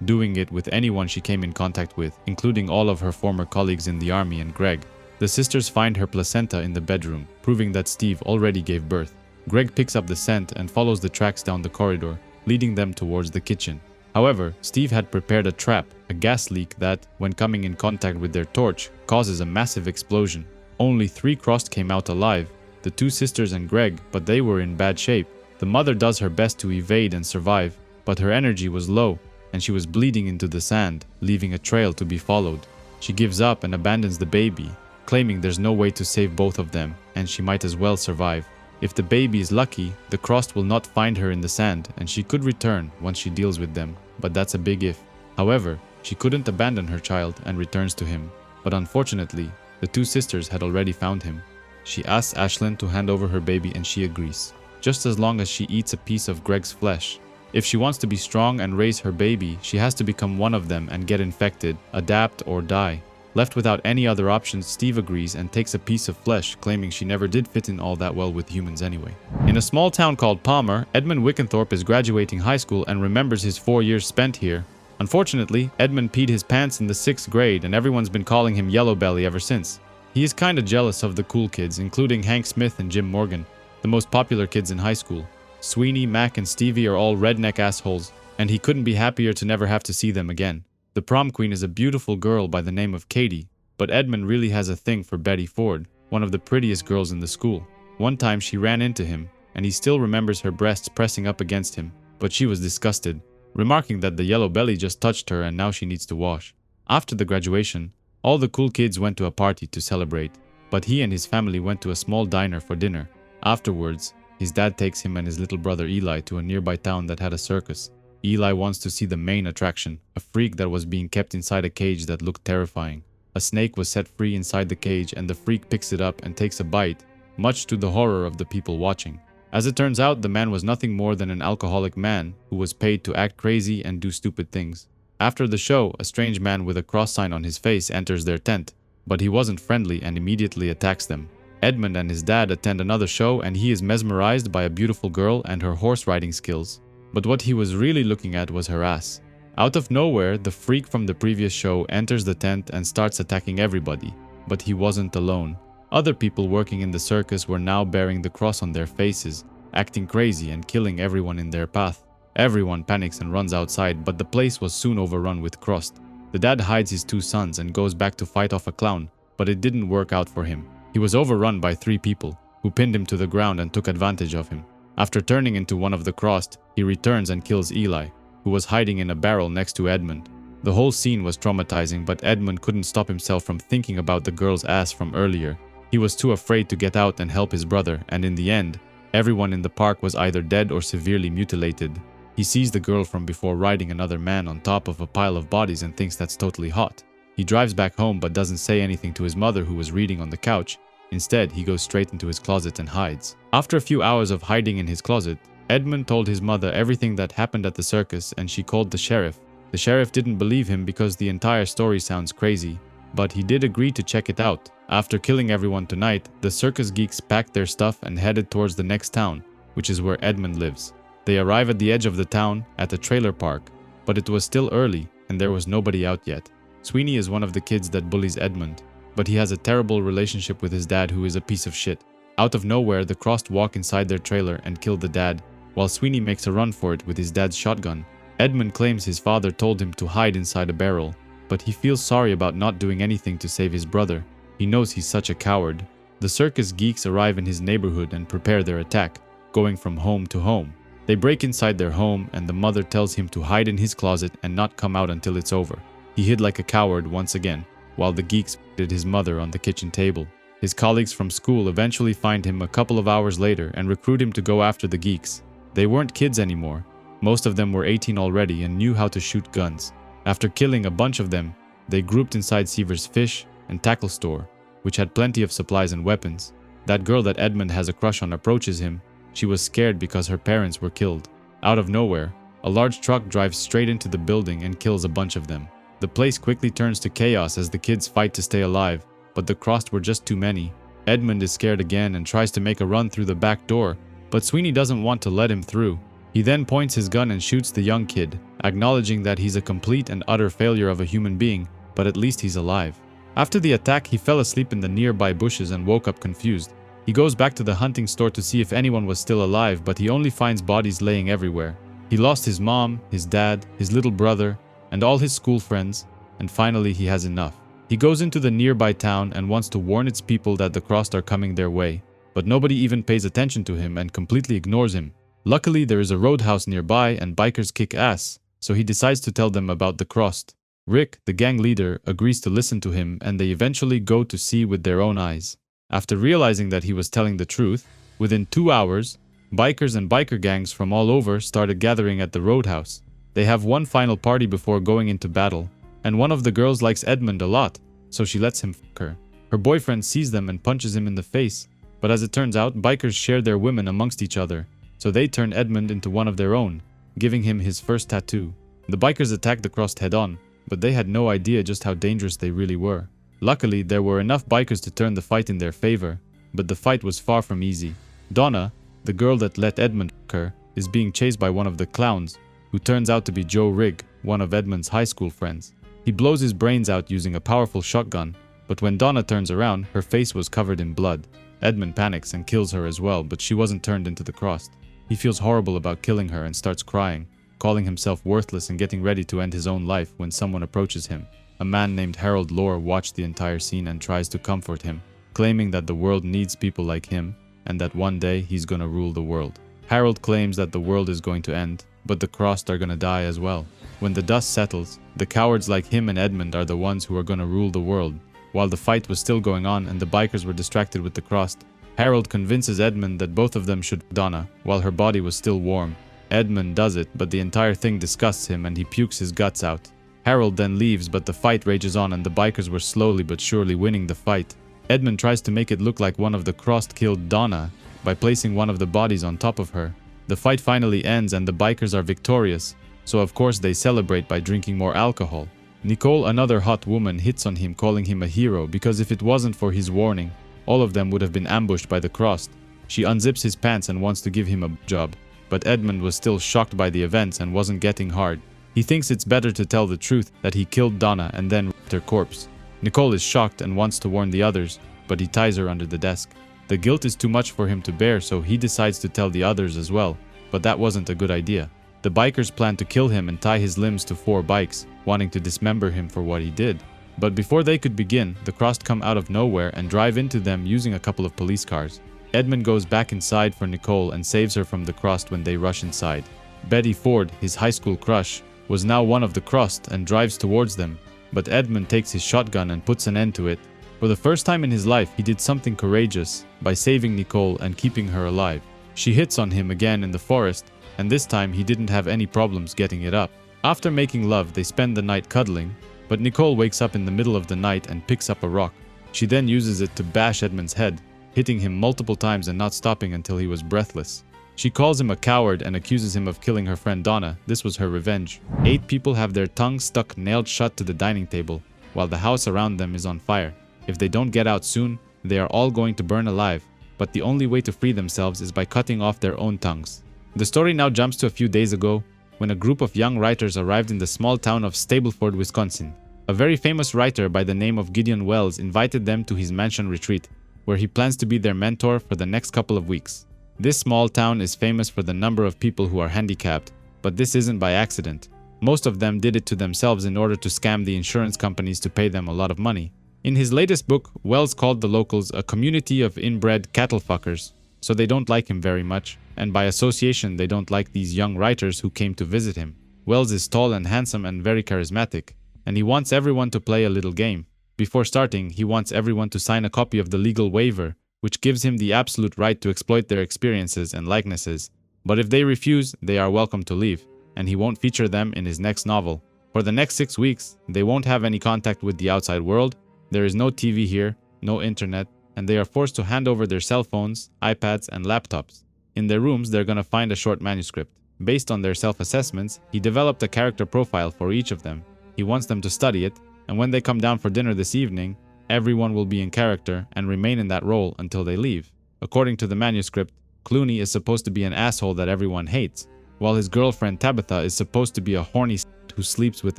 doing it with anyone she came in contact with, including all of her former colleagues in the army and Greg. The sisters find her placenta in the bedroom, proving that Steve already gave birth. Greg picks up the scent and follows the tracks down the corridor, leading them towards the kitchen. However, Steve had prepared a trap, a gas leak that, when coming in contact with their torch, causes a massive explosion. Only 3 crossed came out alive, the 2 sisters and Greg, but they were in bad shape. The mother does her best to evade and survive, but her energy was low, and she was bleeding into the sand, leaving a trail to be followed. She gives up and abandons the baby, claiming there's no way to save both of them, and she might as well survive. If the baby is lucky, the crossed will not find her in the sand, and she could return once she deals with them, but that's a big if. However, she couldn't abandon her child and returns to him. But unfortunately, the 2 sisters had already found him. She asks Ashlyn to hand over her baby and she agrees, just as long as she eats a piece of Greg's flesh. If she wants to be strong and raise her baby, she has to become one of them and get infected, adapt, or die. Left without any other options, Steve agrees and takes a piece of flesh, claiming she never did fit in all that well with humans anyway. In a small town called Palmer, Edmund Wickenthorpe is graduating high school and remembers his 4 years spent here. Unfortunately, Edmund peed his pants in the 6th grade and everyone's been calling him Yellow Belly ever since. He is kinda jealous of the cool kids, including Hank Smith and Jim Morgan, the most popular kids in high school. Sweeney, Mac, and Stevie are all redneck assholes, and he couldn't be happier to never have to see them again. The prom queen is a beautiful girl by the name of Katie, but Edmund really has a thing for Betty Ford, one of the prettiest girls in the school. One time she ran into him, and he still remembers her breasts pressing up against him, but she was disgusted, remarking that the yellow belly just touched her and now she needs to wash. After the graduation, all the cool kids went to a party to celebrate, but he and his family went to a small diner for dinner. Afterwards, his dad takes him and his little brother Eli to a nearby town that had a circus. Eli wants to see the main attraction, a freak that was being kept inside a cage that looked terrifying. A snake was set free inside the cage and the freak picks it up and takes a bite, much to the horror of the people watching. As it turns out, the man was nothing more than an alcoholic man who was paid to act crazy and do stupid things. After the show, a strange man with a cross sign on his face enters their tent, but he wasn't friendly and immediately attacks them. Edmund and his dad attend another show and he is mesmerized by a beautiful girl and her horse riding skills. but what he was really looking at was her ass. Out of nowhere, the freak from the previous show enters the tent and starts attacking everybody, but he wasn't alone. Other people working in the circus were now bearing the cross on their faces, acting crazy and killing everyone in their path. Everyone panics and runs outside, but the place was soon overrun with crust. The dad hides his two sons and goes back to fight off a clown, but it didn't work out for him. He was overrun by 3 people, who pinned him to the ground and took advantage of him. After turning into one of the crossed, he returns and kills Eli, who was hiding in a barrel next to Edmund. The whole scene was traumatizing, but Edmund couldn't stop himself from thinking about the girl's ass from earlier. He was too afraid to get out and help his brother, and in the end, everyone in the park was either dead or severely mutilated. He sees the girl from before riding another man on top of a pile of bodies and thinks that's totally hot. He drives back home but doesn't say anything to his mother, who was reading on the couch. Instead, he goes straight into his closet and hides. After a few hours of hiding in his closet, Edmund told his mother everything that happened at the circus, and she called the sheriff. The sheriff didn't believe him because the entire story sounds crazy, but he did agree to check it out. After killing everyone tonight, the circus geeks packed their stuff and headed towards the next town, which is where Edmund lives. They arrive at the edge of the town at a trailer park, but it was still early and there was nobody out yet. Sweeney is one of the kids that bullies Edmund, but he has a terrible relationship with his dad, who is a piece of shit. Out of nowhere, the crossed walk inside their trailer and kill the dad, while Sweeney makes a run for it with his dad's shotgun. Edmund claims his father told him to hide inside a barrel, but he feels sorry about not doing anything to save his brother. He knows he's such a coward. The circus geeks arrive in his neighborhood and prepare their attack, going from home to home. They break inside their home and the mother tells him to hide in his closet and not come out until it's over. He hid like a coward once again, while the geeks did his mother on the kitchen table. His colleagues from school eventually find him a couple of hours later and recruit him to go after the geeks. They weren't kids anymore. Most of them were 18 already and knew how to shoot guns. After killing a bunch of them, they grouped inside Seaver's fish and tackle store, which had plenty of supplies and weapons. That girl that Edmund has a crush on approaches him. She was scared because her parents were killed. Out of nowhere, a large truck drives straight into the building and kills a bunch of them. The place quickly turns to chaos as the kids fight to stay alive, but the crossed were just too many. Edmund is scared again and tries to make a run through the back door, but Sweeney doesn't want to let him through. He then points his gun and shoots the young kid, acknowledging that he's a complete and utter failure of a human being, but at least he's alive. After the attack, he fell asleep in the nearby bushes and woke up confused. He goes back to the hunting store to see if anyone was still alive, but he only finds bodies laying everywhere. He lost his mom, his dad, his little brother, and all his school friends, and finally he has enough. He goes into the nearby town and wants to warn its people that the crossed are coming their way, but nobody even pays attention to him and completely ignores him. Luckily, there is a roadhouse nearby and bikers kick ass, so he decides to tell them about the crossed. Rick, the gang leader, agrees to listen to him and they eventually go to see with their own eyes. After realizing that he was telling the truth, within 2 hours, bikers and biker gangs from all over started gathering at the roadhouse. They have one final party before going into battle, and one of the girls likes Edmund a lot, so she lets him fuck her. Her boyfriend sees them and punches him in the face, but as it turns out, bikers share their women amongst each other, so they turn Edmund into one of their own, giving him his first tattoo. The bikers attacked the crossed head-on, but they had no idea just how dangerous they really were. Luckily, there were enough bikers to turn the fight in their favor, but the fight was far from easy. Donna, the girl that let Edmund fuck her, is being chased by one of the clowns, who turns out to be Joe Rigg, one of Edmund's high school friends. He blows his brains out using a powerful shotgun, but when Donna turns around, her face was covered in blood. Edmund panics and kills her as well, but she wasn't turned into the crossed. He feels horrible about killing her and starts crying, calling himself worthless and getting ready to end his own life when someone approaches him. A man named Harold Lore watched the entire scene and tries to comfort him, claiming that the world needs people like him and that one day he's gonna rule the world. Harold claims that the world is going to end, but the crossed are gonna die as well. When the dust settles, the cowards like him and Edmund are the ones who are gonna rule the world. While the fight was still going on and the bikers were distracted with the crossed, Harold convinces Edmund that both of them should Donna while her body was still warm. Edmund does it, but the entire thing disgusts him and he pukes his guts out. Harold then leaves, but the fight rages on and the bikers were slowly but surely winning the fight. Edmund tries to make it look like one of the crossed killed Donna by placing one of the bodies on top of her. The fight finally ends and the bikers are victorious, so of course they celebrate by drinking more alcohol. Nicole, another hot woman, hits on him, calling him a hero because if it wasn't for his warning, all of them would have been ambushed by the crossed. She unzips his pants and wants to give him a job. but Edmund was still shocked by the events and wasn't getting hard. He thinks it's better to tell the truth that he killed Donna and then raped her corpse. Nicole is shocked and wants to warn the others, but he ties her under the desk. The guilt is too much for him to bear, so he decides to tell the others as well, but that wasn't a good idea. The bikers plan to kill him and tie his limbs to 4 bikes, wanting to dismember him for what he did. But before they could begin, the Crossed come out of nowhere and drive into them using a couple of police cars. Edmund goes back inside for Nicole and saves her from the Crossed when they rush inside. Betty Ford, his high school crush, was now one of the Crossed and drives towards them, but Edmund takes his shotgun and puts an end to it. For the first time in his life, he did something courageous by saving Nicole and keeping her alive. She hits on him again in the forest, and this time he didn't have any problems getting it up. After making love, they spend the night cuddling, but Nicole wakes up in the middle of the night and picks up a rock. She then uses it to bash Edmund's head, hitting him multiple times and not stopping until he was breathless. She calls him a coward and accuses him of killing her friend Donna. This was her revenge. 8 people have their tongues stuck nailed shut to the dining table, while the house around them is on fire. If they don't get out soon, they are all going to burn alive, but the only way to free themselves is by cutting off their own tongues. The story now jumps to a few days ago, when a group of young writers arrived in the small town of Stableford, Wisconsin. A very famous writer by the name of Gideon Wells invited them to his mansion retreat, where he plans to be their mentor for the next couple of weeks. This small town is famous for the number of people who are handicapped, but this isn't by accident. Most of them did it to themselves in order to scam the insurance companies to pay them a lot of money. In his latest book, Wells called the locals a community of inbred cattle fuckers, so they don't like him very much, and by association they don't like these young writers who came to visit him. Wells is tall and handsome and very charismatic, and he wants everyone to play a little game. Before starting, he wants everyone to sign a copy of the legal waiver, which gives him the absolute right to exploit their experiences and likenesses. But if they refuse, they are welcome to leave, and he won't feature them in his next novel. For the next 6 weeks, they won't have any contact with the outside world. There is no TV here, no internet, and they are forced to hand over their cell phones, iPads, and laptops. In their rooms, they're gonna find a short manuscript. Based on their self-assessments, he developed a character profile for each of them. He wants them to study it, and when they come down for dinner this evening, everyone will be in character and remain in that role until they leave. According to the manuscript, Clooney is supposed to be an asshole that everyone hates, while his girlfriend Tabitha is supposed to be a horny who sleeps with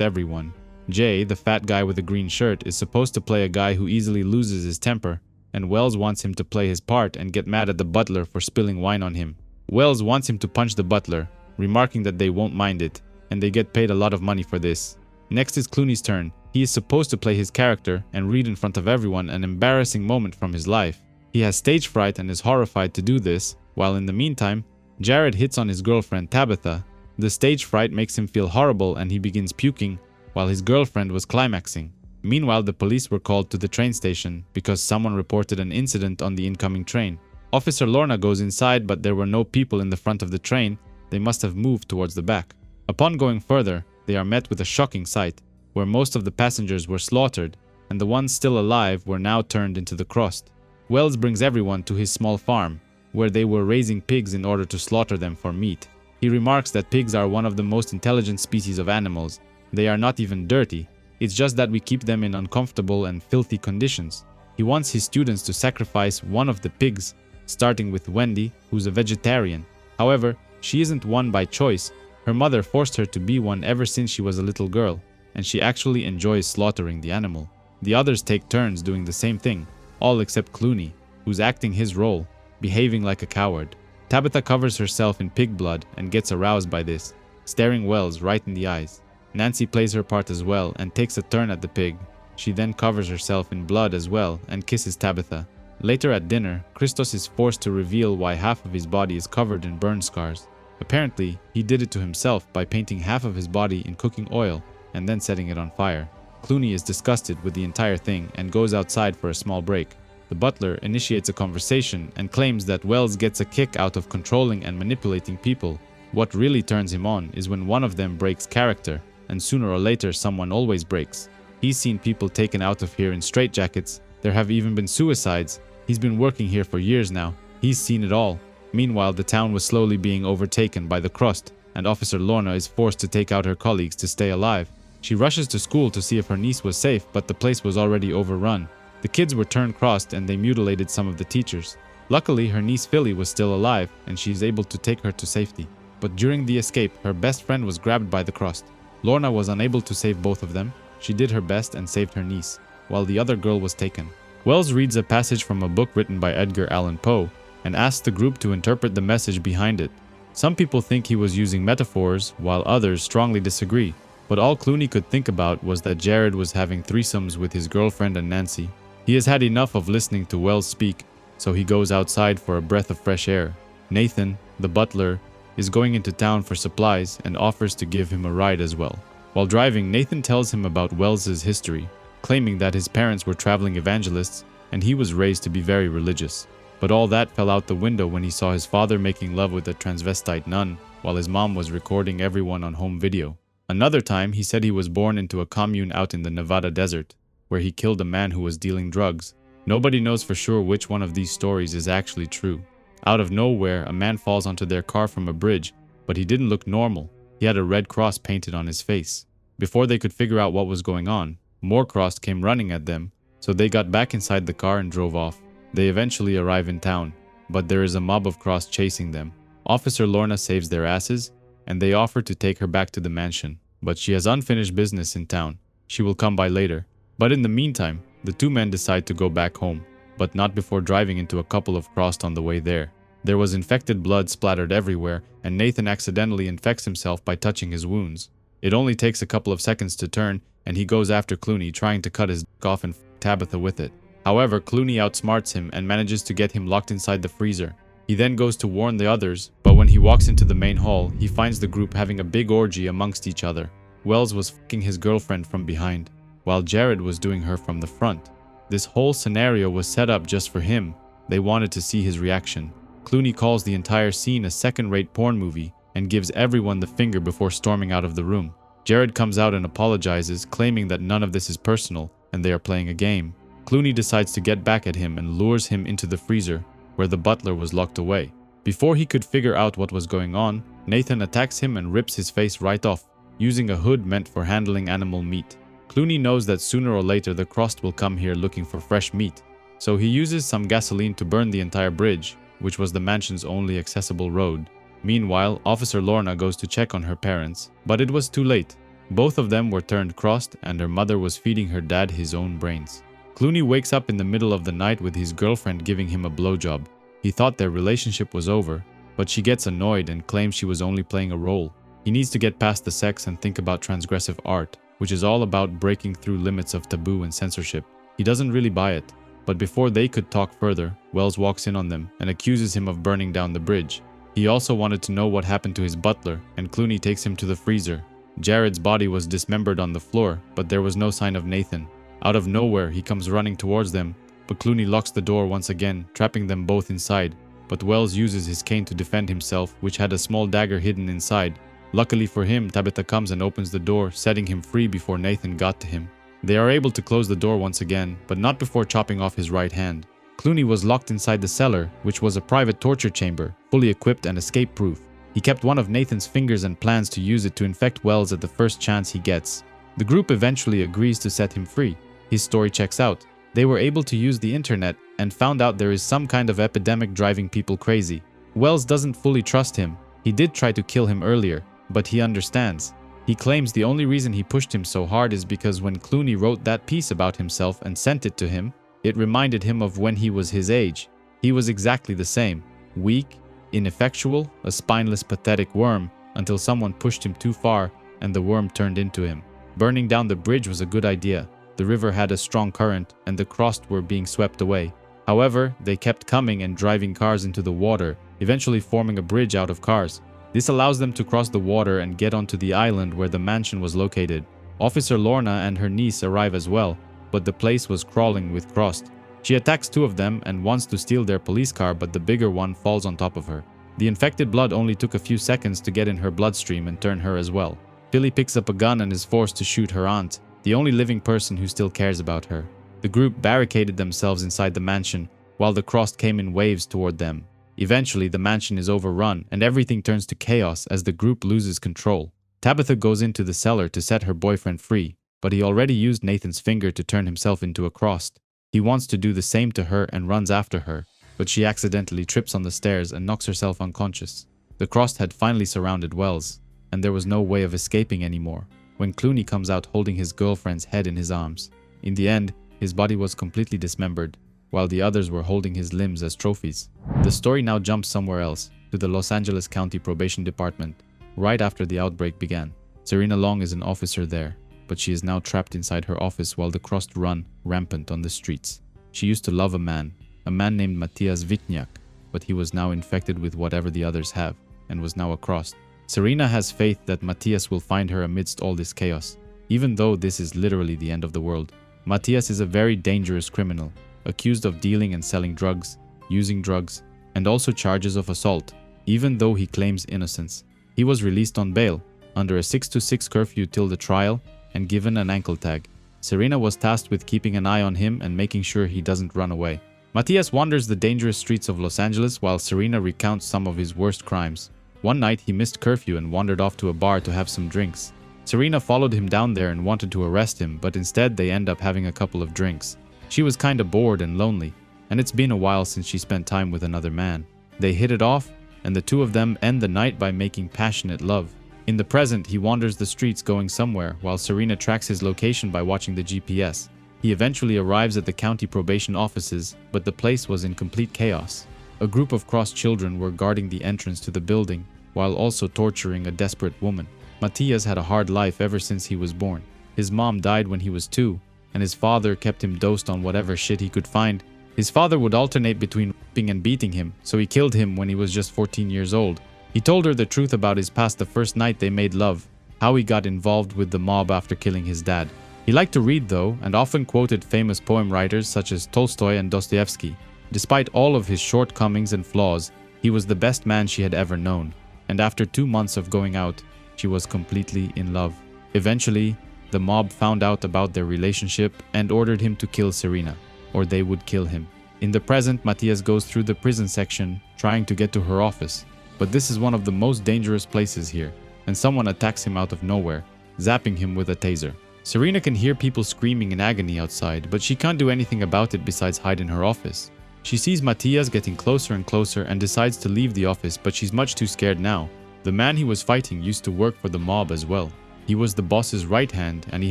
everyone. Jay, the fat guy with the green shirt, is supposed to play a guy who easily loses his temper, and Wells wants him to play his part and get mad at the butler for spilling wine on him. Wells wants him to punch the butler, remarking that they won't mind it, and they get paid a lot of money for this. Next is Clooney's turn. He is supposed to play his character and read in front of everyone an embarrassing moment from his life. He has stage fright and is horrified to do this, while in the meantime, Jared hits on his girlfriend Tabitha. The stage fright makes him feel horrible and he begins puking, while his girlfriend was climaxing. Meanwhile, the police were called to the train station because someone reported an incident on the incoming train. Officer Lorna goes inside, but there were no people in the front of the train. They must have moved towards the back. Upon going further, they are met with a shocking sight, where most of the passengers were slaughtered, and the ones still alive were now turned into the Crossed. Wells brings everyone to his small farm, where they were raising pigs in order to slaughter them for meat. He remarks that pigs are one of the most intelligent species of animals. They are not even dirty. It's just that we keep them in uncomfortable and filthy conditions. He wants his students to sacrifice one of the pigs, starting with Wendy, who's a vegetarian. However, she isn't one by choice. Her mother forced her to be one ever since she was a little girl, and she actually enjoys slaughtering the animal. The others take turns doing the same thing, all except Clooney, who's acting his role, behaving like a coward. Tabitha covers herself in pig blood and gets aroused by this, staring Wells right in the eyes. Nancy plays her part as well and takes a turn at the pig. She then covers herself in blood as well and kisses Tabitha. Later at dinner, Christos is forced to reveal why half of his body is covered in burn scars. Apparently, he did it to himself by painting half of his body in cooking oil and then setting it on fire. Clooney is disgusted with the entire thing and goes outside for a small break. The butler initiates a conversation and claims that Wells gets a kick out of controlling and manipulating people. What really turns him on is when one of them breaks character, and sooner or later someone always breaks. He's seen people taken out of here in straitjackets. There have even been suicides. He's been working here for years now. He's seen it all. Meanwhile, the town was slowly being overtaken by the Crossed, and Officer Lorna is forced to take out her colleagues to stay alive. She rushes to school to see if her niece was safe, but the place was already overrun. The kids were turned crossed and they mutilated some of the teachers. Luckily, her niece Philly was still alive, and she is able to take her to safety. but during the escape, her best friend was grabbed by the crust. Lorna was unable to save both of them. She did her best and saved her niece, while the other girl was taken. Wells reads a passage from a book written by Edgar Allan Poe and asks the group to interpret the message behind it. Some people think he was using metaphors, while others strongly disagree. But all Clooney could think about was that Jared was having threesomes with his girlfriend and Nancy. He has had enough of listening to Wells speak, so he goes outside for a breath of fresh air. Nathan, the butler, is going into town for supplies and offers to give him a ride as well. While driving, Nathan tells him about Wells's history, claiming that his parents were traveling evangelists and he was raised to be very religious. But all that fell out the window when he saw his father making love with a transvestite nun while his mom was recording everyone on home video. Another time, he said he was born into a commune out in the Nevada desert, where he killed a man who was dealing drugs. Nobody knows for sure which one of these stories is actually true. Out of nowhere, a man falls onto their car from a bridge, but he didn't look normal. He had a red cross painted on his face. Before they could figure out what was going on, more cross came running at them, so they got back inside the car and drove off. They eventually arrive in town, but there is a mob of cross chasing them. Officer Lorna saves their asses, and they offer to take her back to the mansion. But she has unfinished business in town. She will come by later. But in the meantime, the two men decide to go back home, but not before driving into a couple of crossed on the way there. There was infected blood splattered everywhere, and Nathan accidentally infects himself by touching his wounds. It only takes a couple of seconds to turn, and he goes after Clooney, trying to cut his dick off and f Tabitha with it. However, Clooney outsmarts him and manages to get him locked inside the freezer. He then goes to warn the others, but when he walks into the main hall, he finds the group having a big orgy amongst each other. Wells was fucking his girlfriend from behind, while Jared was doing her from the front. This whole scenario was set up just for him. They wanted to see his reaction. Clooney calls the entire scene a second-rate porn movie and gives everyone the finger before storming out of the room. Jared comes out and apologizes, claiming that none of this is personal and they are playing a game. Clooney decides to get back at him and lures him into the freezer, where the butler was locked away. Before he could figure out what was going on, Nathan attacks him and rips his face right off, using a hood meant for handling animal meat. Clooney knows that sooner or later the crust will come here looking for fresh meat, so he uses some gasoline to burn the entire bridge, which was the mansion's only accessible road. Meanwhile, Officer Lorna goes to check on her parents, but it was too late. Both of them were turned crossed and her mother was feeding her dad his own brains. Clooney wakes up in the middle of the night with his girlfriend giving him a blowjob. He thought their relationship was over, but she gets annoyed and claims she was only playing a role. He needs to get past the sex and think about transgressive art, which is all about breaking through limits of taboo and censorship. He doesn't really buy it, but before they could talk further, Wells walks in on them and accuses him of burning down the bridge. He also wanted to know what happened to his butler, and Clooney takes him to the freezer. Jared's body was dismembered on the floor, but there was no sign of Nathan. Out of nowhere, he comes running towards them, but Clooney locks the door once again, trapping them both inside. But Wells uses his cane to defend himself, which had a small dagger hidden inside. Luckily for him, Tabitha comes and opens the door, setting him free before Nathan got to him. They are able to close the door once again, but not before chopping off his right hand. Clooney was locked inside the cellar, which was a private torture chamber, fully equipped and escape-proof. He kept one of Nathan's fingers and plans to use it to infect Wells at the first chance he gets. The group eventually agrees to set him free. His story checks out. They were able to use the internet and found out there is some kind of epidemic driving people crazy. Wells doesn't fully trust him. He did try to kill him earlier, but he understands. He claims the only reason he pushed him so hard is because when Clooney wrote that piece about himself and sent it to him, it reminded him of when he was his age. He was exactly the same. Weak, ineffectual, a spineless, pathetic worm, until someone pushed him too far and the worm turned into him. Burning down the bridge was a good idea. The river had a strong current and the crossed were being swept away. However, they kept coming and driving cars into the water, eventually forming a bridge out of cars. This allows them to cross the water and get onto the island where the mansion was located. Officer Lorna and her niece arrive as well, but the place was crawling with crossed. She attacks two of them and wants to steal their police car, but the bigger one falls on top of her. The infected blood only took a few seconds to get in her bloodstream and turn her as well. Philly picks up a gun and is forced to shoot her aunt, the only living person who still cares about her. The group barricaded themselves inside the mansion, while the crossed came in waves toward them. Eventually, the mansion is overrun and everything turns to chaos as the group loses control. Tabitha goes into the cellar to set her boyfriend free, but he already used Nathan's finger to turn himself into a crossed. He wants to do the same to her and runs after her, but she accidentally trips on the stairs and knocks herself unconscious. The Crossed had finally surrounded Wells, and there was no way of escaping anymore, when Clooney comes out holding his girlfriend's head in his arms. In the end, his body was completely dismembered, while the others were holding his limbs as trophies. The story now jumps somewhere else, to the Los Angeles County Probation Department, right after the outbreak began. Serena Long is an officer there, but she is now trapped inside her office while the Crossed run rampant on the streets. She used to love a man named Matthias Witniak, but he was now infected with whatever the others have, and was now a Crossed. Serena has faith that Matthias will find her amidst all this chaos, even though this is literally the end of the world. Matthias is a very dangerous criminal, accused of dealing and selling drugs, using drugs, and also charges of assault, even though he claims innocence. He was released on bail, under a 6 to 6 curfew till the trial, and given an ankle tag. Serena was tasked with keeping an eye on him and making sure he doesn't run away. Matthias wanders the dangerous streets of Los Angeles while Serena recounts some of his worst crimes. One night he missed curfew and wandered off to a bar to have some drinks. Serena followed him down there and wanted to arrest him, but instead they end up having a couple of drinks. She was kinda bored and lonely, and it's been a while since she spent time with another man. They hit it off, and the two of them end the night by making passionate love. In the present, he wanders the streets going somewhere, while Serena tracks his location by watching the GPS. He eventually arrives at the county probation offices, but the place was in complete chaos. A group of Crossed children were guarding the entrance to the building, while also torturing a desperate woman. Matthias had a hard life ever since he was born. His mom died when he was 2, and his father kept him dosed on whatever shit he could find. His father would alternate between raping and beating him, so he killed him when he was just 14 years old. He told her the truth about his past the first night they made love, how he got involved with the mob after killing his dad. He liked to read though, and often quoted famous poem writers such as Tolstoy and Dostoevsky. Despite all of his shortcomings and flaws, he was the best man she had ever known. And after 2 months of going out, she was completely in love. Eventually, the mob found out about their relationship and ordered him to kill Serena, or they would kill him. In the present, Matthias goes through the prison section trying to get to her office. But this is one of the most dangerous places here, and someone attacks him out of nowhere, zapping him with a taser. Serena can hear people screaming in agony outside, but she can't do anything about it besides hide in her office. She sees Matthias getting closer and closer and decides to leave the office, but she's much too scared now. The man he was fighting used to work for the mob as well. He was the boss's right hand, and he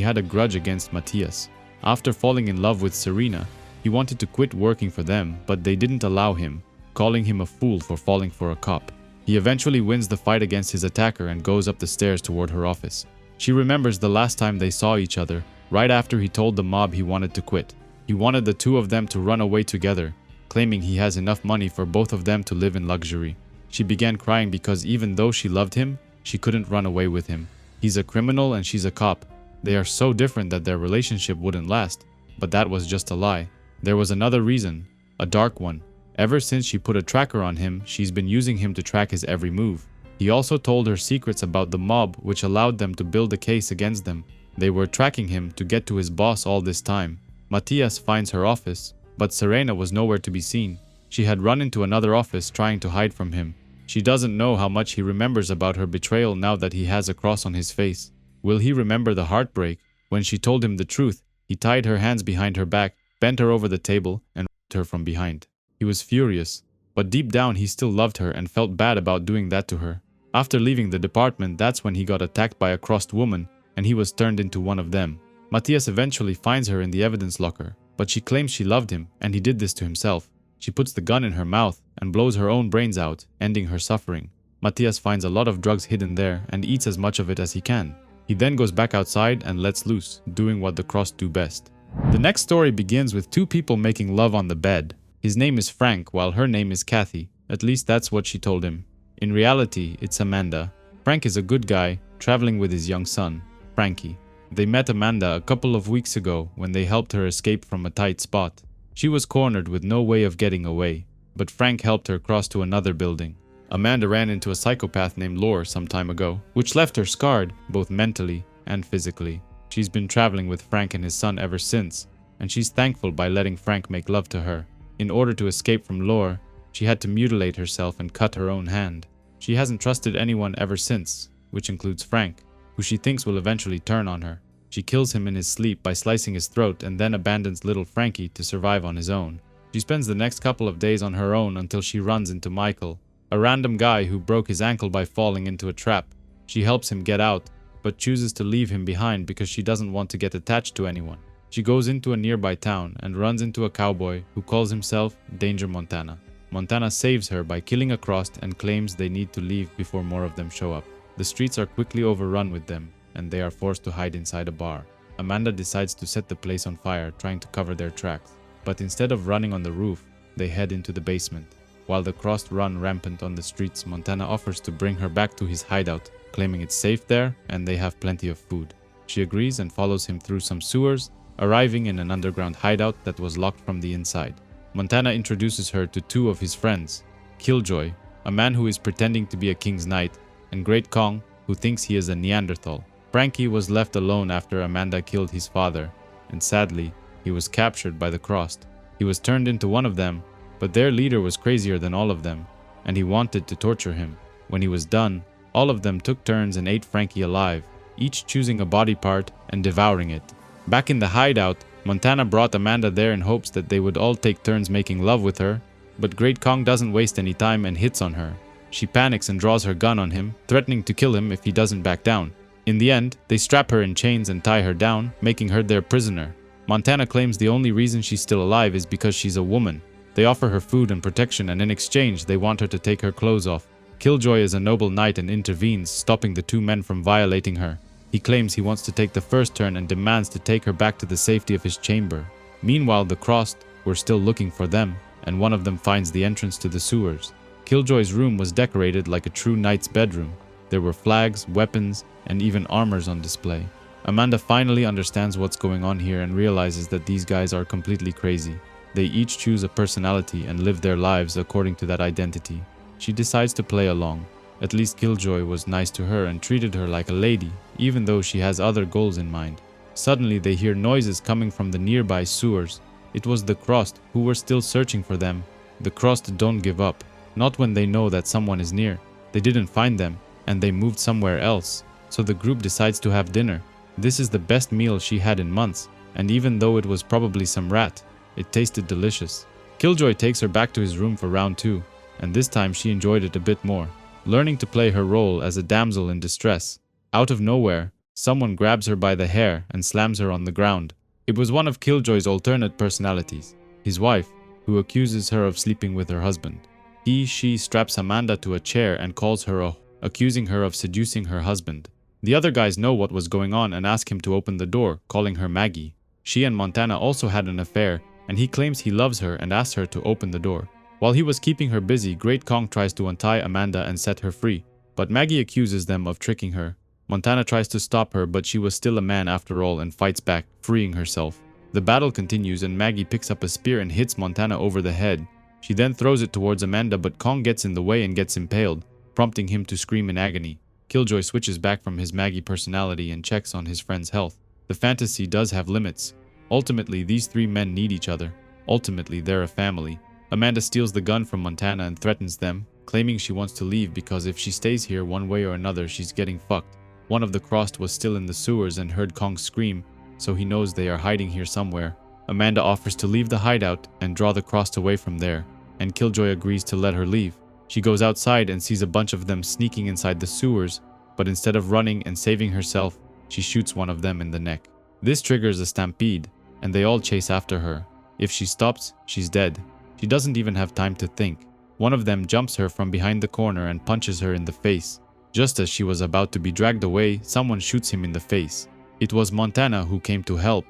had a grudge against Matthias. After falling in love with Serena, he wanted to quit working for them, but they didn't allow him, calling him a fool for falling for a cop. He eventually wins the fight against his attacker and goes up the stairs toward her office. She remembers the last time they saw each other, right after he told the mob he wanted to quit. He wanted the two of them to run away together, claiming he has enough money for both of them to live in luxury. She began crying because even though she loved him, she couldn't run away with him. He's a criminal and she's a cop. They are so different that their relationship wouldn't last, but that was just a lie. There was another reason, a dark one. Ever since she put a tracker on him, she's been using him to track his every move. He also told her secrets about the mob, which allowed them to build a case against them. They were tracking him to get to his boss all this time. Matthias finds her office, but Serena was nowhere to be seen. She had run into another office trying to hide from him. She doesn't know how much he remembers about her betrayal now that he has a cross on his face. Will he remember the heartbreak? When she told him the truth, he tied her hands behind her back, bent her over the table, and raped her from behind. He was furious, but deep down he still loved her and felt bad about doing that to her. After leaving the department, that's when he got attacked by a crossed woman, and he was turned into one of them. Matthias eventually finds her in the evidence locker, but she claims she loved him, and he did this to himself. She puts the gun in her mouth and blows her own brains out, ending her suffering. Matthias finds a lot of drugs hidden there and eats as much of it as he can. He then goes back outside and lets loose, doing what the crossed do best. The next story begins with two people making love on the bed. His name is Frank, while her name is Kathy. At least that's what she told him. In reality, it's Amanda. Frank is a good guy, traveling with his young son, Frankie. They met Amanda a couple of weeks ago when they helped her escape from a tight spot. She was cornered with no way of getting away, but Frank helped her cross to another building. Amanda ran into a psychopath named Laura some time ago, which left her scarred, both mentally and physically. She's been traveling with Frank and his son ever since, and she's thankful by letting Frank make love to her. In order to escape from Laura, she had to mutilate herself and cut her own hand. She hasn't trusted anyone ever since, which includes Frank, who she thinks will eventually turn on her. She kills him in his sleep by slicing his throat and then abandons little Frankie to survive on his own. She spends the next couple of days on her own until she runs into Michael, a random guy who broke his ankle by falling into a trap. She helps him get out, but chooses to leave him behind because she doesn't want to get attached to anyone. She goes into a nearby town and runs into a cowboy who calls himself Danger Montana. Montana saves her by killing a Crost and claims they need to leave before more of them show up. The streets are quickly overrun with them, and they are forced to hide inside a bar. Amanda decides to set the place on fire, trying to cover their tracks. But instead of running on the roof, they head into the basement. While the Crost run rampant on the streets, Montana offers to bring her back to his hideout, claiming it's safe there and they have plenty of food. She agrees and follows him through some sewers, arriving in an underground hideout that was locked from the inside. Montana introduces her to two of his friends, Killjoy, a man who is pretending to be a king's knight, and Great Kong, who thinks he is a Neanderthal. Frankie was left alone after Amanda killed his father, and sadly, he was captured by the Crost. He was turned into one of them, but their leader was crazier than all of them, and he wanted to torture him. When he was done, all of them took turns and ate Frankie alive, each choosing a body part and devouring it. Back in the hideout, Montana brought Amanda there in hopes that they would all take turns making love with her, but Great Kong doesn't waste any time and hits on her. She panics and draws her gun on him, threatening to kill him if he doesn't back down. In the end, they strap her in chains and tie her down, making her their prisoner. Montana claims the only reason she's still alive is because she's a woman. They offer her food and protection, and in exchange, they want her to take her clothes off. Killjoy is a noble knight and intervenes, stopping the two men from violating her. He claims he wants to take the first turn and demands to take her back to the safety of his chamber. Meanwhile, the Crost were still looking for them, and one of them finds the entrance to the sewers. Killjoy's room was decorated like a true knight's bedroom. There were flags, weapons, and even armors on display. Amanda finally understands what's going on here and realizes that these guys are completely crazy. They each choose a personality and live their lives according to that identity. She decides to play along. At least Killjoy was nice to her and treated her like a lady, even though she has other goals in mind. Suddenly they hear noises coming from the nearby sewers. It was the Crost, who were still searching for them. The Crost don't give up, not when they know that someone is near. They didn't find them, and they moved somewhere else. So the group decides to have dinner. This is the best meal she had in months, and even though it was probably some rat, it tasted delicious. Killjoy takes her back to his room for round 2, and this time she enjoyed it a bit more, learning to play her role as a damsel in distress. Out of nowhere, someone grabs her by the hair and slams her on the ground. It was one of Killjoy's alternate personalities, his wife, who accuses her of sleeping with her husband. She straps Amanda to a chair and calls her a accusing her of seducing her husband. The other guys know what was going on and ask him to open the door, calling her Maggie. She and Montana also had an affair, and he claims he loves her and asks her to open the door. While he was keeping her busy, Great Kong tries to untie Amanda and set her free, but Maggie accuses them of tricking her. Montana tries to stop her, but she was still a man after all and fights back, freeing herself. The battle continues and Maggie picks up a spear and hits Montana over the head. She then throws it towards Amanda, but Kong gets in the way and gets impaled, prompting him to scream in agony. Killjoy switches back from his Maggie personality and checks on his friend's health. The fantasy does have limits. Ultimately, these three men need each other. Ultimately, they're a family. Amanda steals the gun from Montana and threatens them, claiming she wants to leave because if she stays here one way or another, she's getting fucked. One of the Crost was still in the sewers and heard Kong scream, so he knows they are hiding here somewhere. Amanda offers to leave the hideout and draw the Crost away from there, and Killjoy agrees to let her leave. She goes outside and sees a bunch of them sneaking inside the sewers, but instead of running and saving herself, she shoots one of them in the neck. This triggers a stampede, and they all chase after her. If she stops, she's dead. She doesn't even have time to think. One of them jumps her from behind the corner and punches her in the face. Just as she was about to be dragged away, someone shoots him in the face. It was Montana who came to help.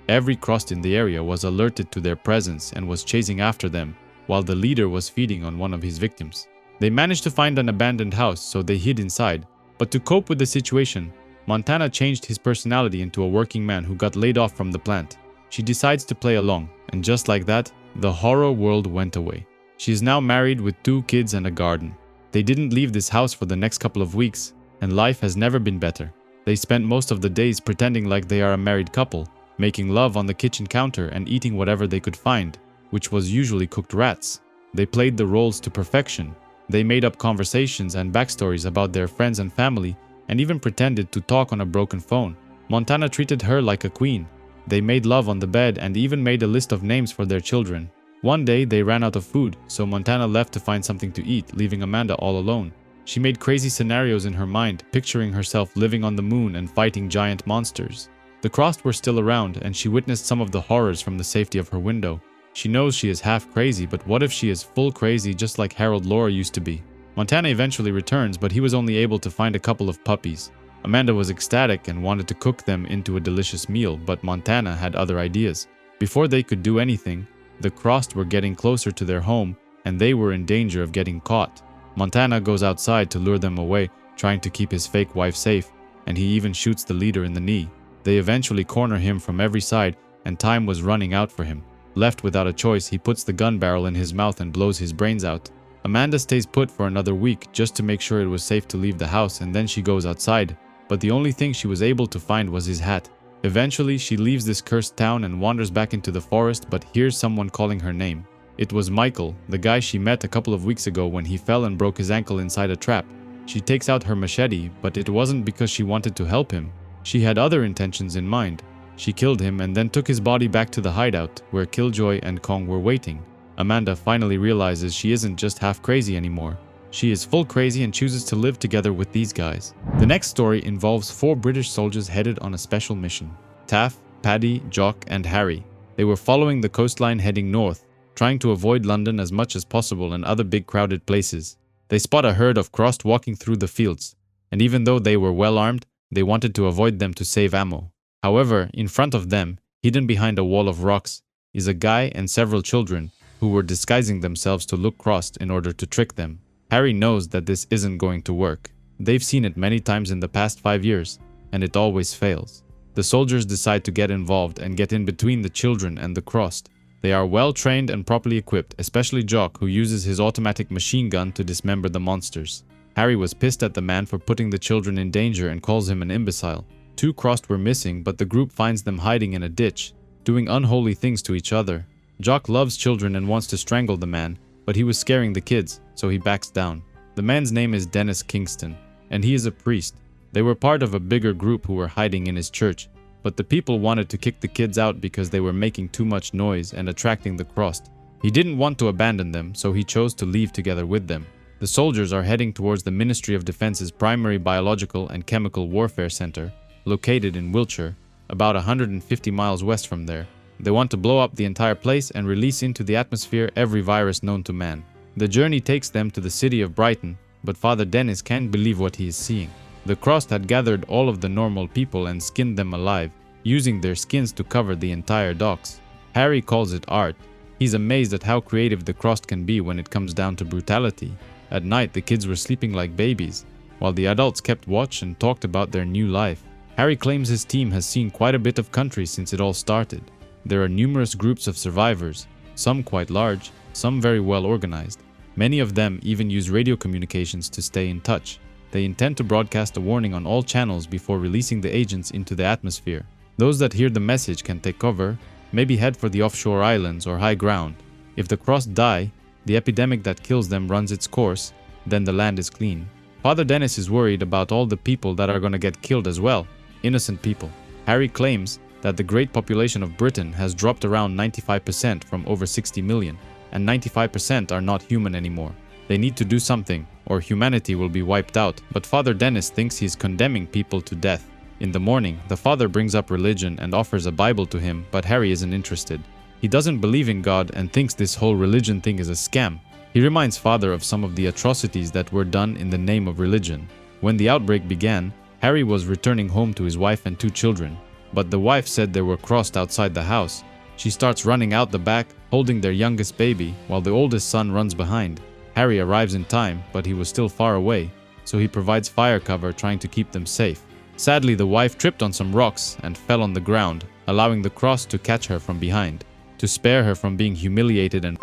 Every Crost in the area was alerted to their presence and was chasing after them, while the leader was feeding on one of his victims. They managed to find an abandoned house, so they hid inside. But to cope with the situation, Montana changed his personality into a working man who got laid off from the plant. She decides to play along, and just like that, the horror world went away. She is now married with 2 kids and a garden. They didn't leave this house for the next couple of weeks, and life has never been better. They spent most of the days pretending like they are a married couple, making love on the kitchen counter and eating whatever they could find, which was usually cooked rats. They played the roles to perfection. They made up conversations and backstories about their friends and family, and even pretended to talk on a broken phone. Montana treated her like a queen. They made love on the bed and even made a list of names for their children. One day, they ran out of food, so Montana left to find something to eat, leaving Amanda all alone. She made crazy scenarios in her mind, picturing herself living on the moon and fighting giant monsters. The Crossed were still around, and she witnessed some of the horrors from the safety of her window. She knows she is half crazy, but what if she is full crazy just like Harold Laura used to be? Montana eventually returns, but he was only able to find a couple of puppies. Amanda was ecstatic and wanted to cook them into a delicious meal, but Montana had other ideas. Before they could do anything, the Crossed were getting closer to their home, and they were in danger of getting caught. Montana goes outside to lure them away, trying to keep his fake wife safe, and he even shoots the leader in the knee. They eventually corner him from every side, and time was running out for him. Left without a choice, he puts the gun barrel in his mouth and blows his brains out. Amanda stays put for another week just to make sure it was safe to leave the house, and then she goes outside. But the only thing she was able to find was his hat. Eventually, she leaves this cursed town and wanders back into the forest, but hears someone calling her name. It was Michael, the guy she met a couple of weeks ago when he fell and broke his ankle inside a trap. She takes out her machete, but it wasn't because she wanted to help him. She had other intentions in mind. She killed him and then took his body back to the hideout, where Killjoy and Kong were waiting. Amanda finally realizes she isn't just half crazy anymore. She is full crazy and chooses to live together with these guys. The next story involves 4 British soldiers headed on a special mission. Taff, Paddy, Jock, and Harry. They were following the coastline heading north, trying to avoid London as much as possible and other big crowded places. They spot a herd of Crossed walking through the fields, and even though they were well armed, they wanted to avoid them to save ammo. However, in front of them, hidden behind a wall of rocks, is a guy and several children who were disguising themselves to look Crossed in order to trick them. Harry knows that this isn't going to work. They've seen it many times in the past 5 years, and it always fails. The soldiers decide to get involved and get in between the children and the Crossed. They are well trained and properly equipped, especially Jock, who uses his automatic machine gun to dismember the monsters. Harry was pissed at the man for putting the children in danger and calls him an imbecile. 2 Crossed were missing, but the group finds them hiding in a ditch, doing unholy things to each other. Jock loves children and wants to strangle the man, but he was scaring the kids, so he backs down. The man's name is Dennis Kingston, and he is a priest. They were part of a bigger group who were hiding in his church, but the people wanted to kick the kids out because they were making too much noise and attracting the Crossed. He didn't want to abandon them, so he chose to leave together with them. The soldiers are heading towards the Ministry of Defense's primary biological and chemical warfare center, located in Wiltshire, about 150 miles west from there. They want to blow up the entire place and release into the atmosphere every virus known to man. The journey takes them to the city of Brighton, but Father Dennis can't believe what he is seeing. The Crossed had gathered all of the normal people and skinned them alive, using their skins to cover the entire docks. Harry calls it art. He's amazed at how creative the Crossed can be when it comes down to brutality. At night, the kids were sleeping like babies, while the adults kept watch and talked about their new life. Harry claims his team has seen quite a bit of country since it all started. There are numerous groups of survivors, some quite large, some very well organized. Many of them even use radio communications to stay in touch. They intend to broadcast a warning on all channels before releasing the agents into the atmosphere. Those that hear the message can take cover, maybe head for the offshore islands or high ground. If the Crossed die, the epidemic that kills them runs its course, then the land is clean. Father Dennis is worried about all the people that are going to get killed as well, innocent people. Harry claims that the great population of Britain has dropped around 95% from over 60 million, and 95% are not human anymore. They need to do something, or humanity will be wiped out, but Father Dennis thinks he's condemning people to death. In the morning, the father brings up religion and offers a Bible to him, but Harry isn't interested. He doesn't believe in God and thinks this whole religion thing is a scam. He reminds Father of some of the atrocities that were done in the name of religion. When the outbreak began, Harry was returning home to his wife and 2 children, but the wife said they were Crossed outside the house. She starts running out the back, holding their youngest baby, while the oldest son runs behind. Harry arrives in time, but he was still far away, so he provides fire cover trying to keep them safe. Sadly, the wife tripped on some rocks and fell on the ground, allowing the Crossed to catch her from behind. To spare her from being humiliated and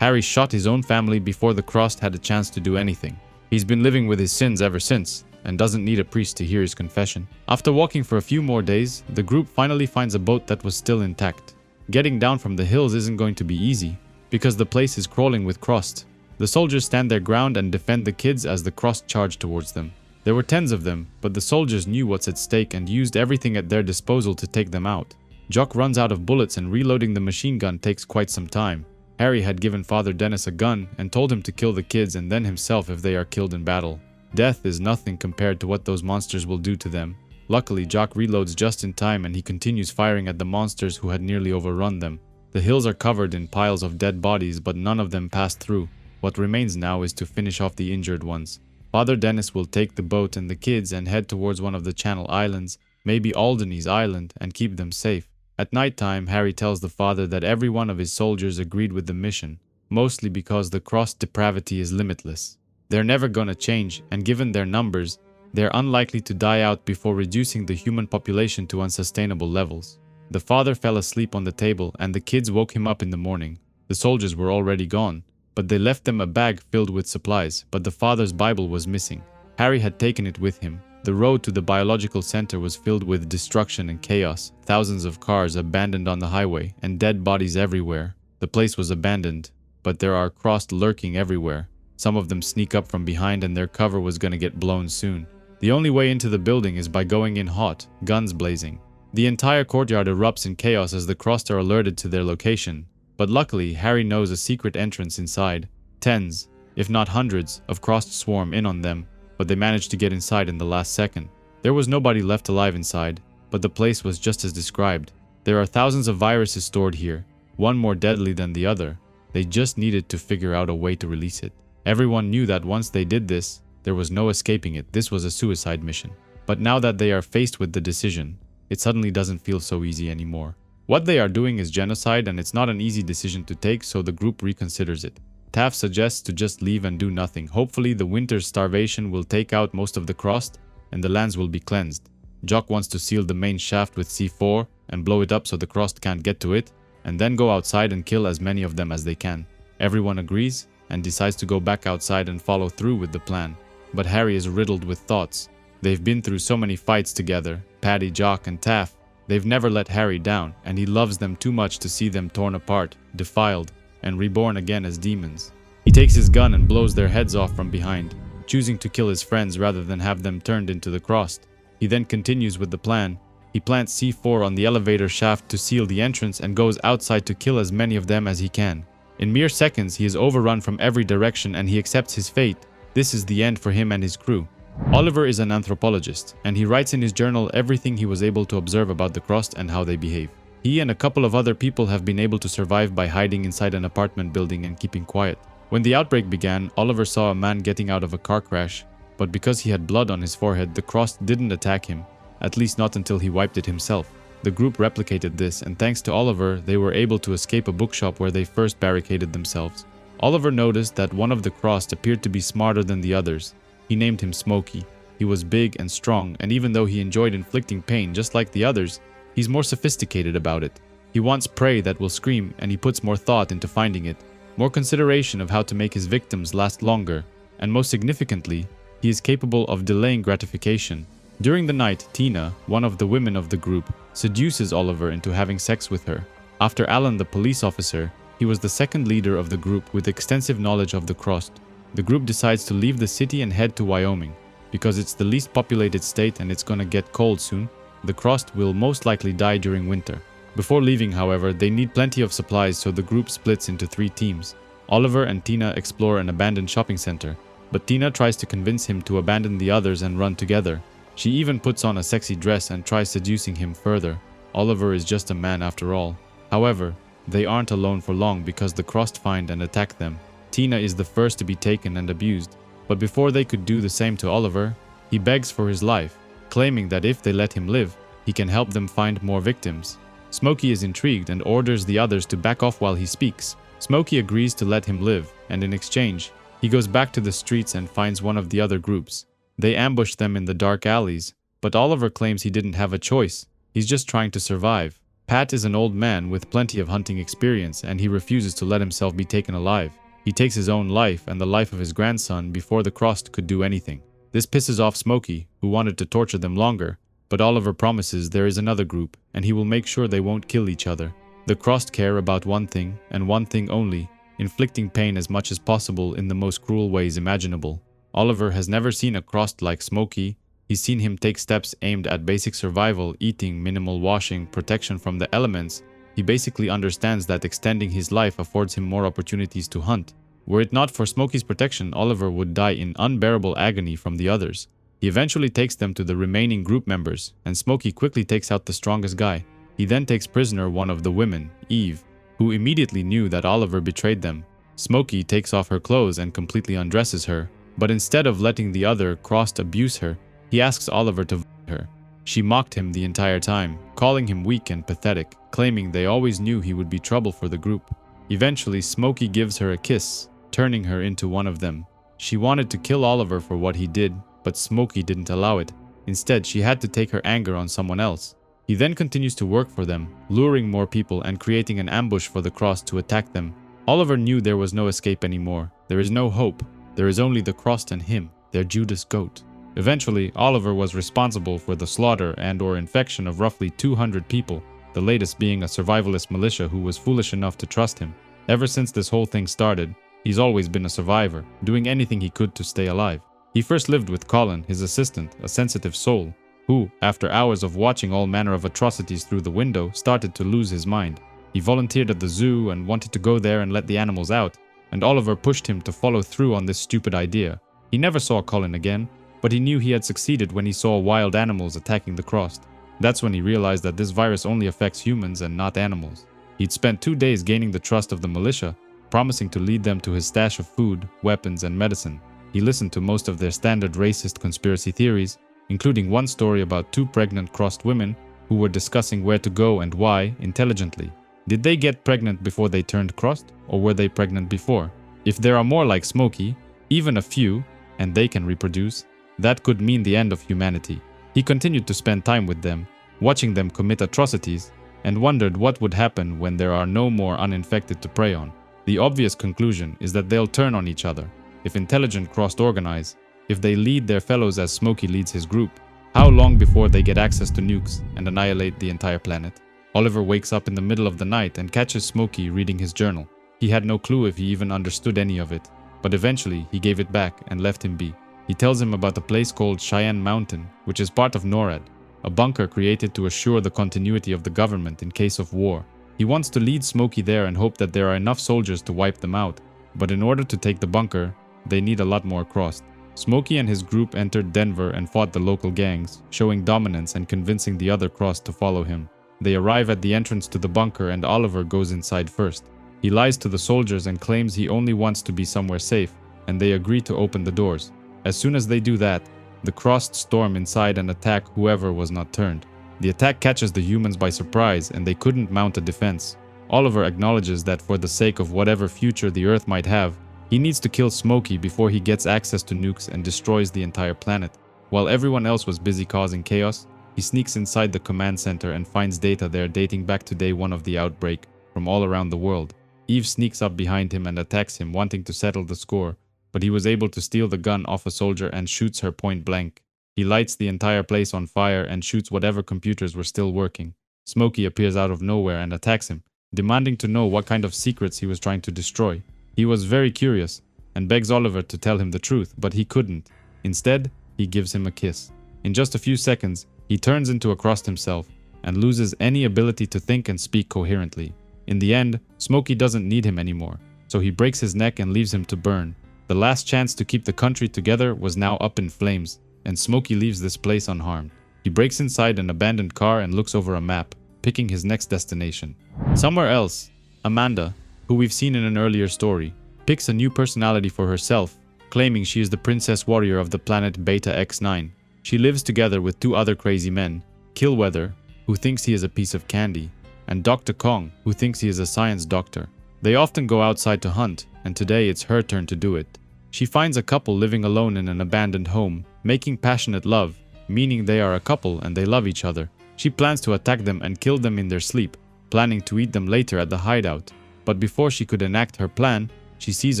Harry shot his own family before the Crossed had a chance to do anything. He's been living with his sins ever since, and doesn't need a priest to hear his confession. After walking for a few more days, the group finally finds a boat that was still intact. Getting down from the hills isn't going to be easy, because the place is crawling with Crossed. The soldiers stand their ground and defend the kids as the Crossed charge towards them. There were tens of them, but the soldiers knew what's at stake and used everything at their disposal to take them out. Jock runs out of bullets and reloading the machine gun takes quite some time. Harry had given Father Dennis a gun and told him to kill the kids and then himself if they are killed in battle. Death is nothing compared to what those monsters will do to them. Luckily, Jock reloads just in time and he continues firing at the monsters who had nearly overrun them. The hills are covered in piles of dead bodies, but none of them passed through. What remains now is to finish off the injured ones. Father Dennis will take the boat and the kids and head towards one of the Channel Islands, maybe Alderney's Island, and keep them safe. At night time, Harry tells the father that every one of his soldiers agreed with the mission, mostly because the crossed depravity is limitless. They're never gonna change, and given their numbers, they're unlikely to die out before reducing the human population to unsustainable levels. The father fell asleep on the table and the kids woke him up in the morning. The soldiers were already gone, but they left them a bag filled with supplies, but the father's Bible was missing. Harry had taken it with him. The road to the biological center was filled with destruction and chaos, thousands of cars abandoned on the highway, and dead bodies everywhere. The place was abandoned, but there are crossed lurking everywhere. Some of them sneak up from behind and their cover was gonna get blown soon. The only way into the building is by going in hot, guns blazing. The entire courtyard erupts in chaos as the crossed are alerted to their location. But luckily, Harry knows a secret entrance inside. Tens, if not hundreds, of crossed swarm in on them, but they managed to get inside in the last second. There was nobody left alive inside, but the place was just as described. There are thousands of viruses stored here, one more deadly than the other. They just needed to figure out a way to release it. Everyone knew that once they did this, there was no escaping it. This was a suicide mission. But now that they are faced with the decision, it suddenly doesn't feel so easy anymore. What they are doing is genocide and it's not an easy decision to take, so the group reconsiders it. Taff suggests to just leave and do nothing. Hopefully the winter's starvation will take out most of the crossed and the lands will be cleansed. Jock wants to seal the main shaft with C4 and blow it up so the crossed can't get to it, and then go outside and kill as many of them as they can. Everyone agrees and decides to go back outside and follow through with the plan. But Harry is riddled with thoughts. They've been through so many fights together, Paddy, Jock and Taff. They've never let Harry down, and he loves them too much to see them torn apart, defiled, and reborn again as demons. He takes his gun and blows their heads off from behind, choosing to kill his friends rather than have them turned into the crossed. He then continues with the plan. He plants C4 on the elevator shaft to seal the entrance and goes outside to kill as many of them as he can. In mere seconds, he is overrun from every direction and he accepts his fate. This is the end for him and his crew. Oliver is an anthropologist, and he writes in his journal everything he was able to observe about the crossed and how they behave. He and a couple of other people have been able to survive by hiding inside an apartment building and keeping quiet. When the outbreak began, Oliver saw a man getting out of a car crash, but because he had blood on his forehead, the crossed didn't attack him, at least not until he wiped it himself. The group replicated this, and thanks to Oliver, they were able to escape a bookshop where they first barricaded themselves. Oliver noticed that one of the crossed appeared to be smarter than the others. He named him Smokey. He was big and strong, and even though he enjoyed inflicting pain just like the others, he's more sophisticated about it. He wants prey that will scream, and he puts more thought into finding it, more consideration of how to make his victims last longer, and most significantly, he is capable of delaying gratification. During the night, Tina, one of the women of the group, seduces Oliver into having sex with her. After Alan, the police officer, he was the second leader of the group with extensive knowledge of the crossed. The group decides to leave the city and head to Wyoming. Because it's the least populated state and it's gonna get cold soon, the crossed will most likely die during winter. Before leaving, however, they need plenty of supplies, so the group splits into 3 teams. Oliver and Tina explore an abandoned shopping center, but Tina tries to convince him to abandon the others and run together. She even puts on a sexy dress and tries seducing him further. Oliver is just a man after all. However, they aren't alone for long because the crossed find and attack them. Tina is the first to be taken and abused, but before they could do the same to Oliver, he begs for his life, claiming that if they let him live, he can help them find more victims. Smokey is intrigued and orders the others to back off while he speaks. Smokey agrees to let him live, and in exchange, he goes back to the streets and finds one of the other groups. They ambush them in the dark alleys, but Oliver claims he didn't have a choice. He's just trying to survive. Pat is an old man with plenty of hunting experience, and he refuses to let himself be taken alive. He takes his own life and the life of his grandson before the crossed could do anything. This pisses off Smokey, who wanted to torture them longer, but Oliver promises there is another group, and he will make sure they won't kill each other. The crossed care about one thing, and one thing only, inflicting pain as much as possible in the most cruel ways imaginable. Oliver has never seen a crossed like Smokey. He's seen him take steps aimed at basic survival, eating, minimal washing, protection from the elements. He basically understands that extending his life affords him more opportunities to hunt. Were it not for Smokey's protection, Oliver would die in unbearable agony from the others. He eventually takes them to the remaining group members, and Smokey quickly takes out the strongest guy. He then takes prisoner one of the women, Eve, who immediately knew that Oliver betrayed them. Smokey takes off her clothes and completely undresses her, but instead of letting the other Crossed abuse her, he asks Oliver to her. She mocked him the entire time, calling him weak and pathetic, claiming they always knew he would be trouble for the group. Eventually, Smokey gives her a kiss, turning her into one of them. She wanted to kill Oliver for what he did, but Smokey didn't allow it. Instead, she had to take her anger on someone else. He then continues to work for them, luring more people and creating an ambush for the Crossed to attack them. Oliver knew there was no escape anymore. There is no hope. There is only the Crossed and him, their Judas goat. Eventually, Oliver was responsible for the slaughter and/or infection of roughly 200 people, the latest being a survivalist militia who was foolish enough to trust him. Ever since this whole thing started, he's always been a survivor, doing anything he could to stay alive. He first lived with Colin, his assistant, a sensitive soul, who, after hours of watching all manner of atrocities through the window, started to lose his mind. He volunteered at the zoo and wanted to go there and let the animals out, and Oliver pushed him to follow through on this stupid idea. He never saw Colin again, but he knew he had succeeded when he saw wild animals attacking the Crossed. That's when he realized that this virus only affects humans and not animals. He'd spent 2 days gaining the trust of the militia, promising to lead them to his stash of food, weapons, and medicine. He listened to most of their standard racist conspiracy theories, including one story about 2 pregnant Crossed women who were discussing where to go and why intelligently. Did they get pregnant before they turned Crossed, or were they pregnant before? If there are more like Smokey, even a few, and they can reproduce, that could mean the end of humanity. He continued to spend time with them, watching them commit atrocities, and wondered what would happen when there are no more uninfected to prey on. The obvious conclusion is that they'll turn on each other. If intelligent Crossed organize, if they lead their fellows as Smokey leads his group, how long before they get access to nukes and annihilate the entire planet? Oliver wakes up in the middle of the night and catches Smokey reading his journal. He had no clue if he even understood any of it, but eventually he gave it back and left him be. He tells him about a place called Cheyenne Mountain, which is part of NORAD, a bunker created to assure the continuity of the government in case of war. He wants to lead Smokey there and hope that there are enough soldiers to wipe them out, but in order to take the bunker, they need a lot more Crossed. Smokey and his group entered Denver and fought the local gangs, showing dominance and convincing the other Crossed to follow him. They arrive at the entrance to the bunker and Oliver goes inside first. He lies to the soldiers and claims he only wants to be somewhere safe, and they agree to open the doors. As soon as they do that, the Crossed storm inside and attack whoever was not turned. The attack catches the humans by surprise and they couldn't mount a defense. Oliver acknowledges that for the sake of whatever future the Earth might have, he needs to kill Smokey before he gets access to nukes and destroys the entire planet. While everyone else was busy causing chaos, he sneaks inside the command center and finds data there dating back to day 1 of the outbreak from all around the world. Eve sneaks up behind him and attacks him, wanting to settle the score, but he was able to steal the gun off a soldier and shoots her point blank. He lights the entire place on fire and shoots whatever computers were still working. Smokey appears out of nowhere and attacks him, demanding to know what kind of secrets he was trying to destroy. He was very curious and begs Oliver to tell him the truth, but he couldn't. Instead, he gives him a kiss. In just a few seconds, he turns into a Crossed himself and loses any ability to think and speak coherently. In the end, Smokey doesn't need him anymore, so he breaks his neck and leaves him to burn. The last chance to keep the country together was now up in flames, and Smokey leaves this place unharmed. He breaks inside an abandoned car and looks over a map, picking his next destination. Somewhere else, Amanda, who we've seen in an earlier story, picks a new personality for herself, claiming she is the princess warrior of the planet Beta X9. She lives together with 2 other crazy men, Killweather, who thinks he is a piece of candy, and Dr. Kong, who thinks he is a science doctor. They often go outside to hunt, and today it's her turn to do it. She finds a couple living alone in an abandoned home, making passionate love, meaning they are a couple and they love each other. She plans to attack them and kill them in their sleep, planning to eat them later at the hideout. But before she could enact her plan, she sees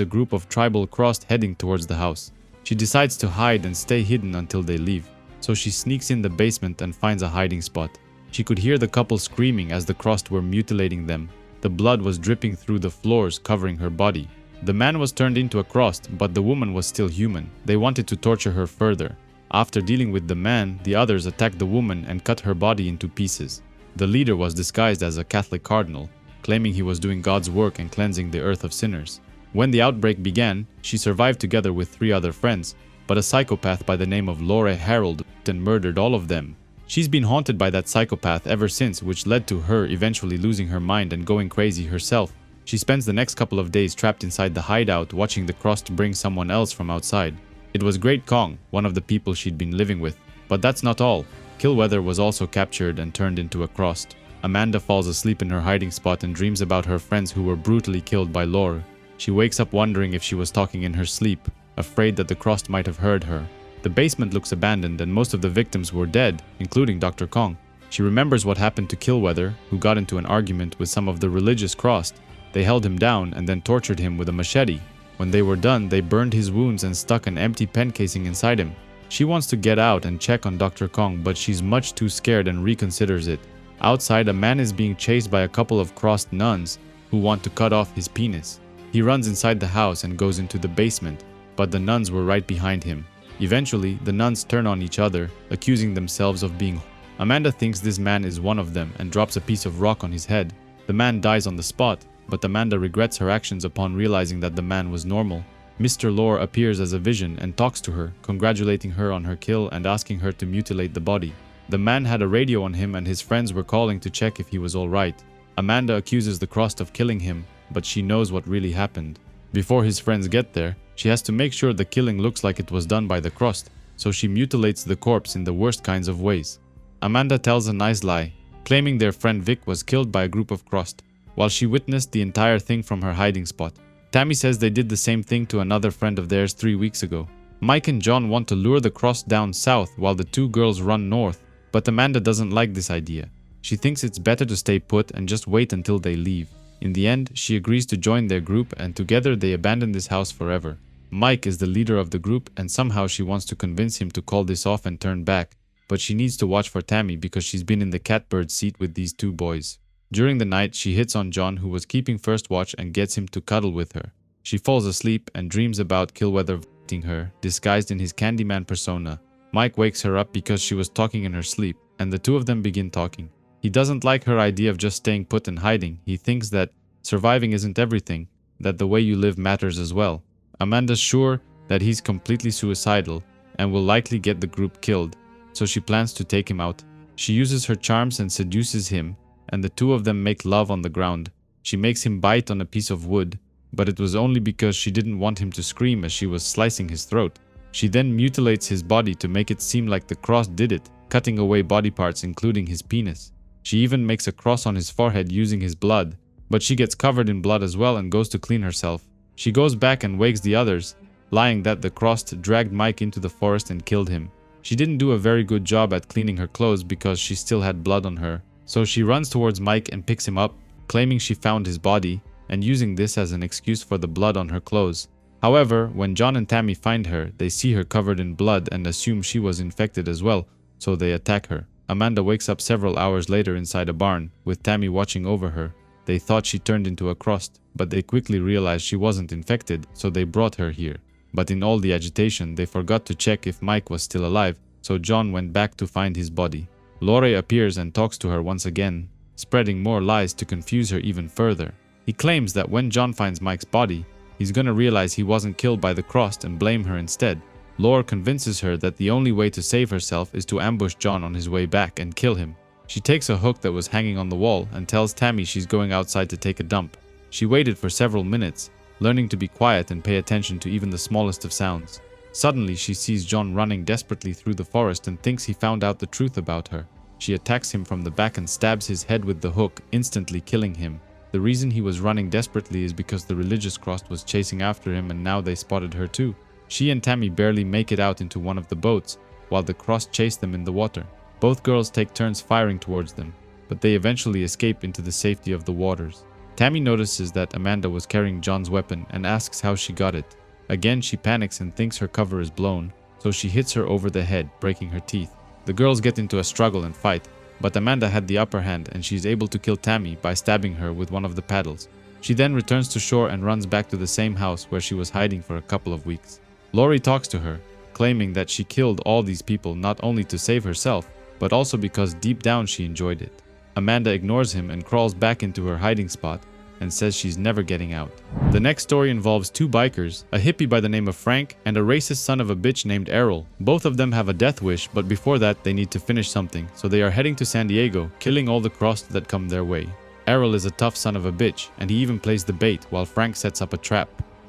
a group of tribal Crossed heading towards the house. She decides to hide and stay hidden until they leave, so she sneaks in the basement and finds a hiding spot. She could hear the couple screaming as the Crossed were mutilating them. The blood was dripping through the floors, covering her body. The man was turned into a Crossed, but the woman was still human. They wanted to torture her further. After dealing with the man, the others attacked the woman and cut her body into pieces. The leader was disguised as a Catholic cardinal, claiming he was doing God's work and cleansing the earth of sinners. When the outbreak began, she survived together with 3 other friends, but a psychopath by the name of Laura Harold and murdered all of them. She's been haunted by that psychopath ever since, which led to her eventually losing her mind and going crazy herself. She spends the next couple of days trapped inside the hideout watching the cross to bring someone else from outside. It was Great Kong, one of the people she'd been living with. But that's not all. Killweather was also captured and turned into a cross. Amanda falls asleep in her hiding spot and dreams about her friends who were brutally killed by Laura. She wakes up wondering if she was talking in her sleep, afraid that the cross might have heard her. The basement looks abandoned and most of the victims were dead, including Dr. Kong. She remembers what happened to Killweather, who got into an argument with some of the religious crossed. They held him down and then tortured him with a machete. When they were done, they burned his wounds and stuck an empty pen casing inside him. She wants to get out and check on Dr. Kong, but she's much too scared and reconsiders it. Outside, a man is being chased by a couple of crossed nuns who want to cut off his penis. He runs inside the house and goes into the basement, but the nuns were right behind him. Eventually, the nuns turn on each other, accusing themselves of being. Amanda thinks this man is one of them and drops a piece of rock on his head. The man dies on the spot, but Amanda regrets her actions upon realizing that the man was normal. Mr. Lore appears as a vision and talks to her, congratulating her on her kill and asking her to mutilate the body. The man had a radio on him and his friends were calling to check if he was alright. Amanda accuses the cross of killing him, but she knows what really happened. Before his friends get there, she has to make sure the killing looks like it was done by the cross, so she mutilates the corpse in the worst kinds of ways. Amanda tells a nice lie, claiming their friend Vic was killed by a group of crossed, while she witnessed the entire thing from her hiding spot. Tammy says they did the same thing to another friend of theirs 3 weeks ago. Mike and John want to lure the cross down south while the 2 girls run north, but Amanda doesn't like this idea. She thinks it's better to stay put and just wait until they leave. In the end, she agrees to join their group and together they abandon this house forever. Mike is the leader of the group and somehow she wants to convince him to call this off and turn back, but she needs to watch for Tammy because she's been in the catbird seat with these 2 boys. During the night, she hits on John, who was keeping first watch, and gets him to cuddle with her. She falls asleep and dreams about Killweather visiting her, disguised in his Candyman persona. Mike wakes her up because she was talking in her sleep, and the 2 of them begin talking. He doesn't like her idea of just staying put and hiding. He thinks that surviving isn't everything, that the way you live matters as well. Amanda's sure that he's completely suicidal and will likely get the group killed, so she plans to take him out. She uses her charms and seduces him, and the 2 of them make love on the ground. She makes him bite on a piece of wood, but it was only because she didn't want him to scream as she was slicing his throat. She then mutilates his body to make it seem like the cross did it, cutting away body parts including his penis. She even makes a cross on his forehead using his blood, but she gets covered in blood as well and goes to clean herself. She goes back and wakes the others, lying that the cross dragged Mike into the forest and killed him. She didn't do a very good job at cleaning her clothes because she still had blood on her, so she runs towards Mike and picks him up, claiming she found his body and using this as an excuse for the blood on her clothes. However, when John and Tammy find her, they see her covered in blood and assume she was infected as well, so they attack her. Amanda wakes up several hours later inside a barn, with Tammy watching over her. They thought she turned into a cross, but they quickly realized she wasn't infected, so they brought her here. But in all the agitation, they forgot to check if Mike was still alive, so John went back to find his body. Lore appears and talks to her once again, spreading more lies to confuse her even further. He claims that when John finds Mike's body, he's gonna realize he wasn't killed by the cross and blame her instead. Lore convinces her that the only way to save herself is to ambush John on his way back and kill him. She takes a hook that was hanging on the wall and tells Tammy she's going outside to take a dump. She waited for several minutes, learning to be quiet and pay attention to even the smallest of sounds. Suddenly, she sees John running desperately through the forest and thinks he found out the truth about her. She attacks him from the back and stabs his head with the hook, instantly killing him. The reason he was running desperately is because the religious cross was chasing after him and now they spotted her too. She and Tammy barely make it out into one of the boats, while the cross chased them in the water. Both girls take turns firing towards them, but they eventually escape into the safety of the waters. Tammy notices that Amanda was carrying John's weapon and asks how she got it. Again, she panics and thinks her cover is blown, so she hits her over the head, breaking her teeth. The girls get into a struggle and fight, but Amanda had the upper hand and she's able to kill Tammy by stabbing her with one of the paddles. She then returns to shore and runs back to the same house where she was hiding for a couple of weeks. Lori talks to her, claiming that she killed all these people not only to save herself, but also because deep down she enjoyed it. Amanda ignores him and crawls back into her hiding spot and says she's never getting out. The next story involves two bikers, a hippie by the name of Frank and a racist son of a bitch named Errol. Both of them have a death wish, but before that they need to finish something, so they are heading to San Diego, killing all the Crossed that come their way. Errol is a tough son of a bitch, and he even plays the bait while Frank sets up a trap.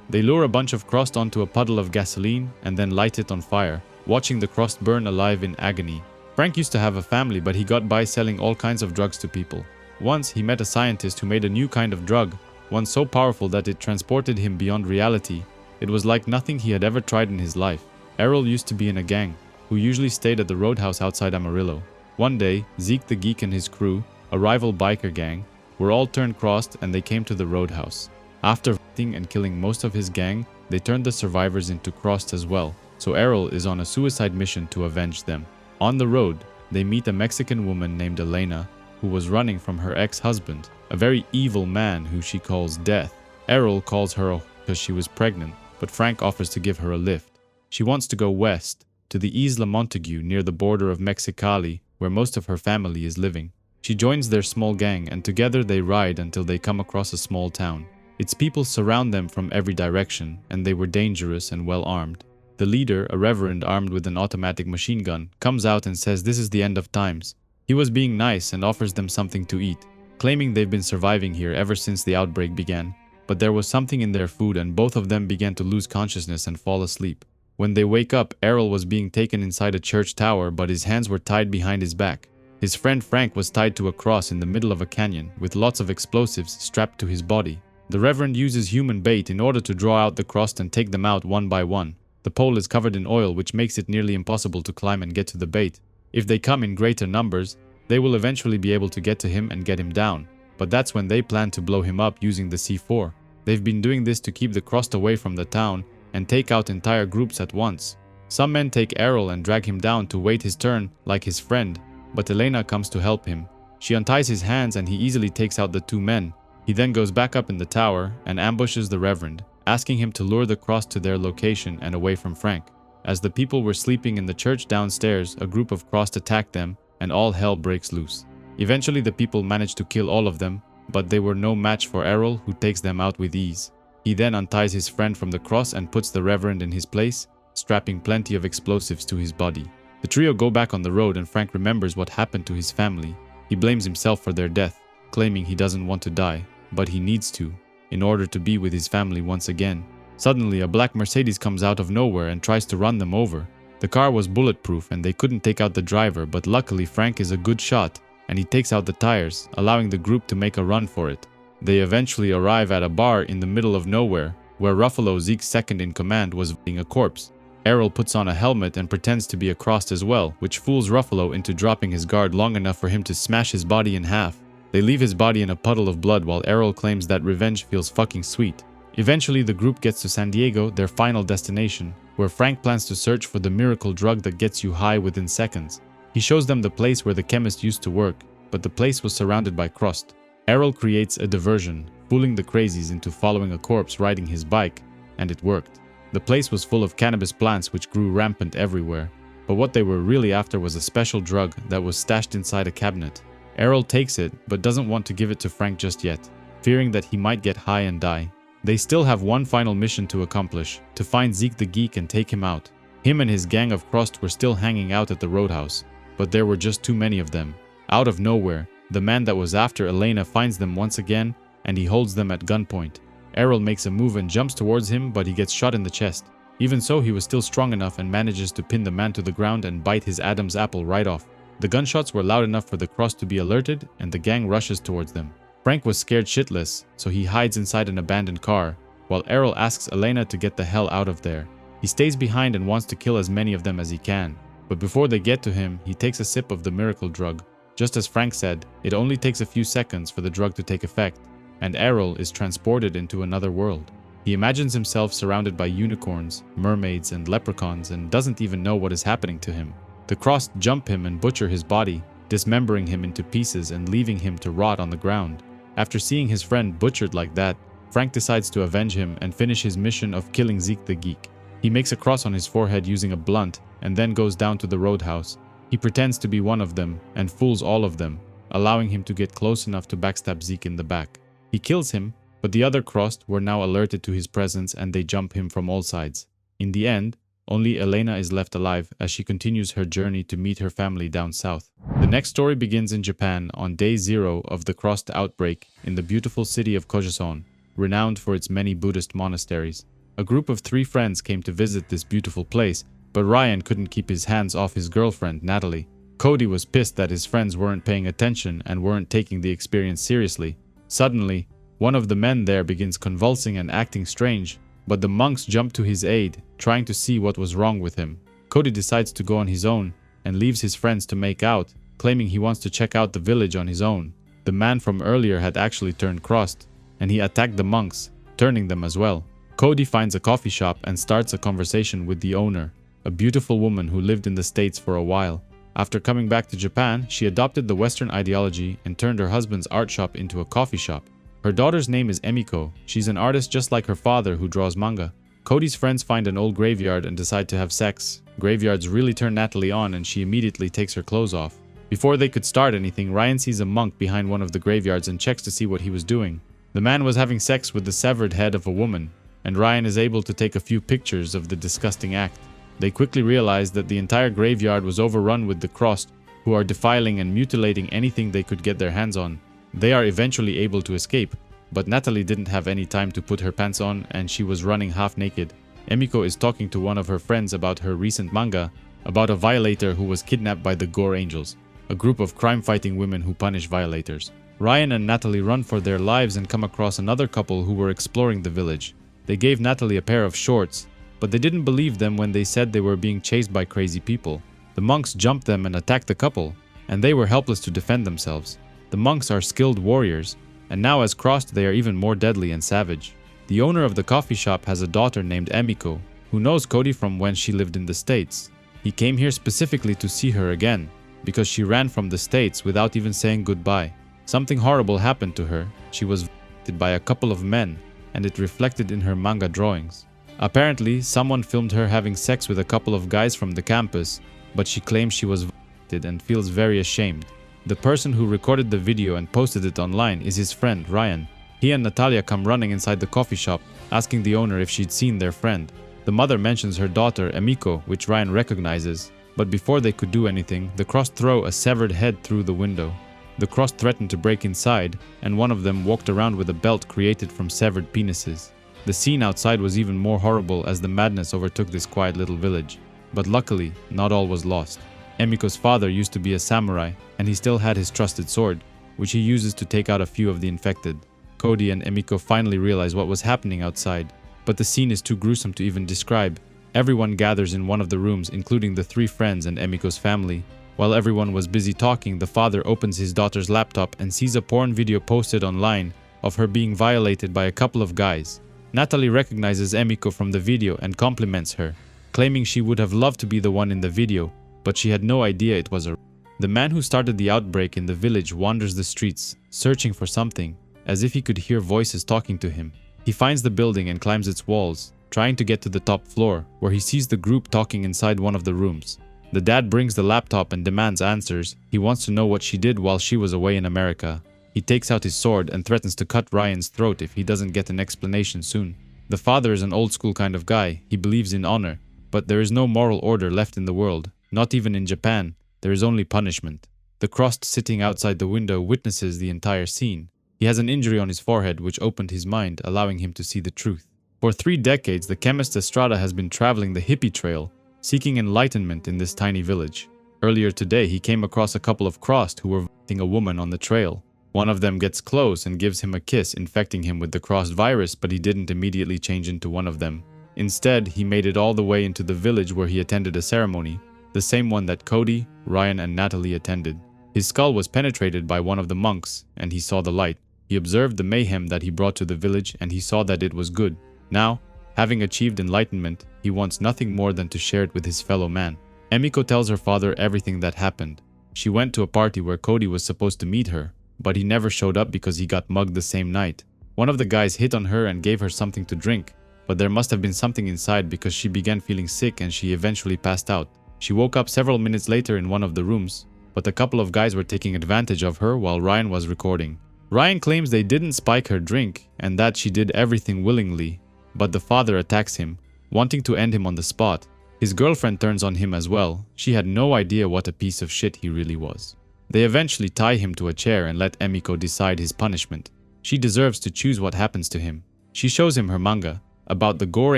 They lure a bunch of Crossed onto a puddle of gasoline and then light it on fire, watching the Crossed burn alive in agony. Frank used to have a family, but he got by selling all kinds of drugs to people. Once, he met a scientist who made a new kind of drug, one so powerful that it transported him beyond reality. It was like nothing he had ever tried in his life. Errol used to be in a gang, who usually stayed at the roadhouse outside Amarillo. One day, Zeke the Geek and his crew, a rival biker gang, were all turned Crossed and they came to the roadhouse. After fighting and killing most of his gang, they turned the survivors into Crossed as well, so Errol is on a suicide mission to avenge them. On the road, they meet a Mexican woman named Elena, who was running from her ex-husband, a very evil man who she calls Death. Errol calls her a because she was pregnant, but Frank offers to give her a lift. She wants to go west, to the Isla Montague near the border of Mexicali, where most of her family is living. She joins their small gang and together they ride until they come across a small town. Its people surround them from every direction, and they were dangerous and well armed. The leader, a reverend armed with an automatic machine gun, comes out and says this is the end of times. He was being nice and offers them something to eat, claiming they've been surviving here ever since the outbreak began. But there was something in their food and both of them began to lose consciousness and fall asleep. When they wake up, Errol was being taken inside a church tower, but his hands were tied behind his back. His friend Frank was tied to a cross in the middle of a canyon, with lots of explosives strapped to his body. The Reverend uses human bait in order to draw out the Crossed and take them out one by one. The pole is covered in oil, which makes it nearly impossible to climb and get to the bait. If they come in greater numbers, they will eventually be able to get to him and get him down. But that's when they plan to blow him up using the C4. They've been doing this to keep the Crossed away from the town and take out entire groups at once. Some men take Errol and drag him down to wait his turn, like his friend, but Elena comes to help him. She unties his hands and he easily takes out the two men. He then goes back up in the tower and ambushes the Reverend, asking him to lure the Crossed to their location and away from Frank. As the people were sleeping in the church downstairs, a group of Crossed attack them and all hell breaks loose. Eventually the people manage to kill all of them, but they were no match for Errol, who takes them out with ease. He then unties his friend from the cross and puts the Reverend in his place, strapping plenty of explosives to his body. The trio go back on the road and Frank remembers what happened to his family. He blames himself for their death, claiming he doesn't want to die, but he needs to, in order to be with his family once again. Suddenly, a black Mercedes comes out of nowhere and tries to run them over. The car was bulletproof and they couldn't take out the driver, but luckily Frank is a good shot and he takes out the tires, allowing the group to make a run for it. They eventually arrive at a bar in the middle of nowhere, where Ruffalo, Zeke's second in command, was being a corpse. Errol puts on a helmet and pretends to be a Crossed as well, which fools Ruffalo into dropping his guard long enough for him to smash his body in half. They leave his body in a puddle of blood while Errol claims that revenge feels fucking sweet. Eventually the group gets to San Diego, their final destination, where Frank plans to search for the miracle drug that gets you high within seconds. He shows them the place where the chemist used to work, but the place was surrounded by Crossed. Errol creates a diversion, fooling the crazies into following a corpse riding his bike, and it worked. The place was full of cannabis plants which grew rampant everywhere, but what they were really after was a special drug that was stashed inside a cabinet. Errol takes it, but doesn't want to give it to Frank just yet, fearing that he might get high and die. They still have one final mission to accomplish, to find Zeke the Geek and take him out. Him and his gang of Crossed were still hanging out at the roadhouse, but there were just too many of them. Out of nowhere, the man that was after Elena finds them once again, and he holds them at gunpoint. Errol makes a move and jumps towards him, but he gets shot in the chest. Even so, he was still strong enough and manages to pin the man to the ground and bite his Adam's apple right off. The gunshots were loud enough for the Crossed to be alerted, and the gang rushes towards them. Frank was scared shitless, so he hides inside an abandoned car, while Errol asks Elena to get the hell out of there. He stays behind and wants to kill as many of them as he can, but before they get to him, he takes a sip of the miracle drug. Just as Frank said, it only takes a few seconds for the drug to take effect, and Errol is transported into another world. He imagines himself surrounded by unicorns, mermaids, and leprechauns and doesn't even know what is happening to him. The Crossed jump him and butcher his body, dismembering him into pieces and leaving him to rot on the ground. After seeing his friend butchered like that, Frank decides to avenge him and finish his mission of killing Zeke the Geek. He makes a cross on his forehead using a blunt and then goes down to the roadhouse. He pretends to be one of them and fools all of them. allowing him to get close enough to backstab Zeke in the back. He kills him, but the other Crossed were now alerted to his presence and they jump him from all sides. In the end, only Elena is left alive as she continues her journey to meet her family down south. The next story begins in Japan on day 0 of the Crossed outbreak in the beautiful city of Kojason, renowned for its many Buddhist monasteries. A group of 3 friends came to visit this beautiful place, but Ryan couldn't keep his hands off his girlfriend, Natalie. Cody was pissed that his friends weren't paying attention and weren't taking the experience seriously. Suddenly, one of the men there begins convulsing and acting strange, but the monks jump to his aid, trying to see what was wrong with him. Cody decides to go on his own and leaves his friends to make out, claiming he wants to check out the village on his own. The man from earlier had actually turned Crossed, and he attacked the monks, turning them as well. Cody finds a coffee shop and starts a conversation with the owner, a beautiful woman who lived in the States for a while. After coming back to Japan, she adopted the Western ideology and turned her husband's art shop into a coffee shop. Her daughter's name is Emiko. She's an artist just like her father who draws manga. Cody's friends find an old graveyard and decide to have sex. Graveyards really turn Natalie on and she immediately takes her clothes off. Before they could start anything, Ryan sees a monk behind one of the graveyards and checks to see what he was doing. The man was having sex with the severed head of a woman, and Ryan is able to take a few pictures of the disgusting act. They quickly realize that the entire graveyard was overrun with the Crossed, who are defiling and mutilating anything they could get their hands on. They are eventually able to escape, but Natalie didn't have any time to put her pants on and she was running half naked. Emiko is talking to one of her friends about her recent manga, about a violator who was kidnapped by the Gore Angels, a group of crime-fighting women who punish violators. Ryan and Natalie run for their lives and come across another couple who were exploring the village. They gave Natalie a pair of shorts, but they didn't believe them when they said they were being chased by crazy people. The monks jumped them and attacked the couple, and they were helpless to defend themselves. The monks are skilled warriors, and now as Crossed they are even more deadly and savage. The owner of the coffee shop has a daughter named Emiko, who knows Cody from when she lived in the States. He came here specifically to see her again, because she ran from the States without even saying goodbye. Something horrible happened to her. She was violated by a couple of men, and it reflected in her manga drawings. Apparently, someone filmed her having sex with a couple of guys from the campus, but she claims she was violated and feels very ashamed. The person who recorded the video and posted it online is his friend, Ryan. He and Natalia come running inside the coffee shop, asking the owner if she'd seen their friend. The mother mentions her daughter, Emiko, which Ryan recognizes, but before they could do anything, the Crossed throw a severed head through the window. The Crossed threatened to break inside, and one of them walked around with a belt created from severed penises. The scene outside was even more horrible as the madness overtook this quiet little village. But luckily, not all was lost. Emiko's father used to be a samurai, and he still had his trusted sword, which he uses to take out a few of the infected. Cody and Emiko finally realize what was happening outside, but the scene is too gruesome to even describe. Everyone gathers in one of the rooms, including the 3 friends and Emiko's family. While everyone was busy talking, the father opens his daughter's laptop and sees a porn video posted online of her being violated by a couple of guys. Natalie recognizes Emiko from the video and compliments her, claiming she would have loved to be the one in the video, but she had no idea it was her. The man who started the outbreak in the village wanders the streets, searching for something, as if he could hear voices talking to him. He finds the building and climbs its walls, trying to get to the top floor, where he sees the group talking inside one of the rooms. The dad brings the laptop and demands answers. He wants to know what she did while she was away in America. He takes out his sword and threatens to cut Ryan's throat if he doesn't get an explanation soon. The father is an old school kind of guy. He believes in honor, but there is no moral order left in the world. Not even in Japan. There is only punishment. The Crossed sitting outside the window witnesses the entire scene. He has an injury on his forehead which opened his mind, allowing him to see the truth. For 3 decades, the chemist Estrada has been traveling the hippie trail, seeking enlightenment in this tiny village. Earlier today, he came across a couple of Crossed who were visiting a woman on the trail. One of them gets close and gives him a kiss, infecting him with the Crossed virus, but he didn't immediately change into one of them. Instead, he made it all the way into the village where he attended a ceremony, the same one that Cody, Ryan, and Natalie attended. His skull was penetrated by one of the monks, and he saw the light. He observed the mayhem that he brought to the village, and he saw that it was good. Now, having achieved enlightenment, he wants nothing more than to share it with his fellow man. Emiko tells her father everything that happened. She went to a party where Cody was supposed to meet her, but he never showed up because he got mugged the same night. One of the guys hit on her and gave her something to drink, but there must have been something inside because she began feeling sick and she eventually passed out. She woke up several minutes later in one of the rooms, but a couple of guys were taking advantage of her while Ryan was recording. Ryan claims they didn't spike her drink and that she did everything willingly, but the father attacks him, wanting to end him on the spot. His girlfriend turns on him as well. She had no idea what a piece of shit he really was. They eventually tie him to a chair and let Emiko decide his punishment. She deserves to choose what happens to him. She shows him her manga about the gore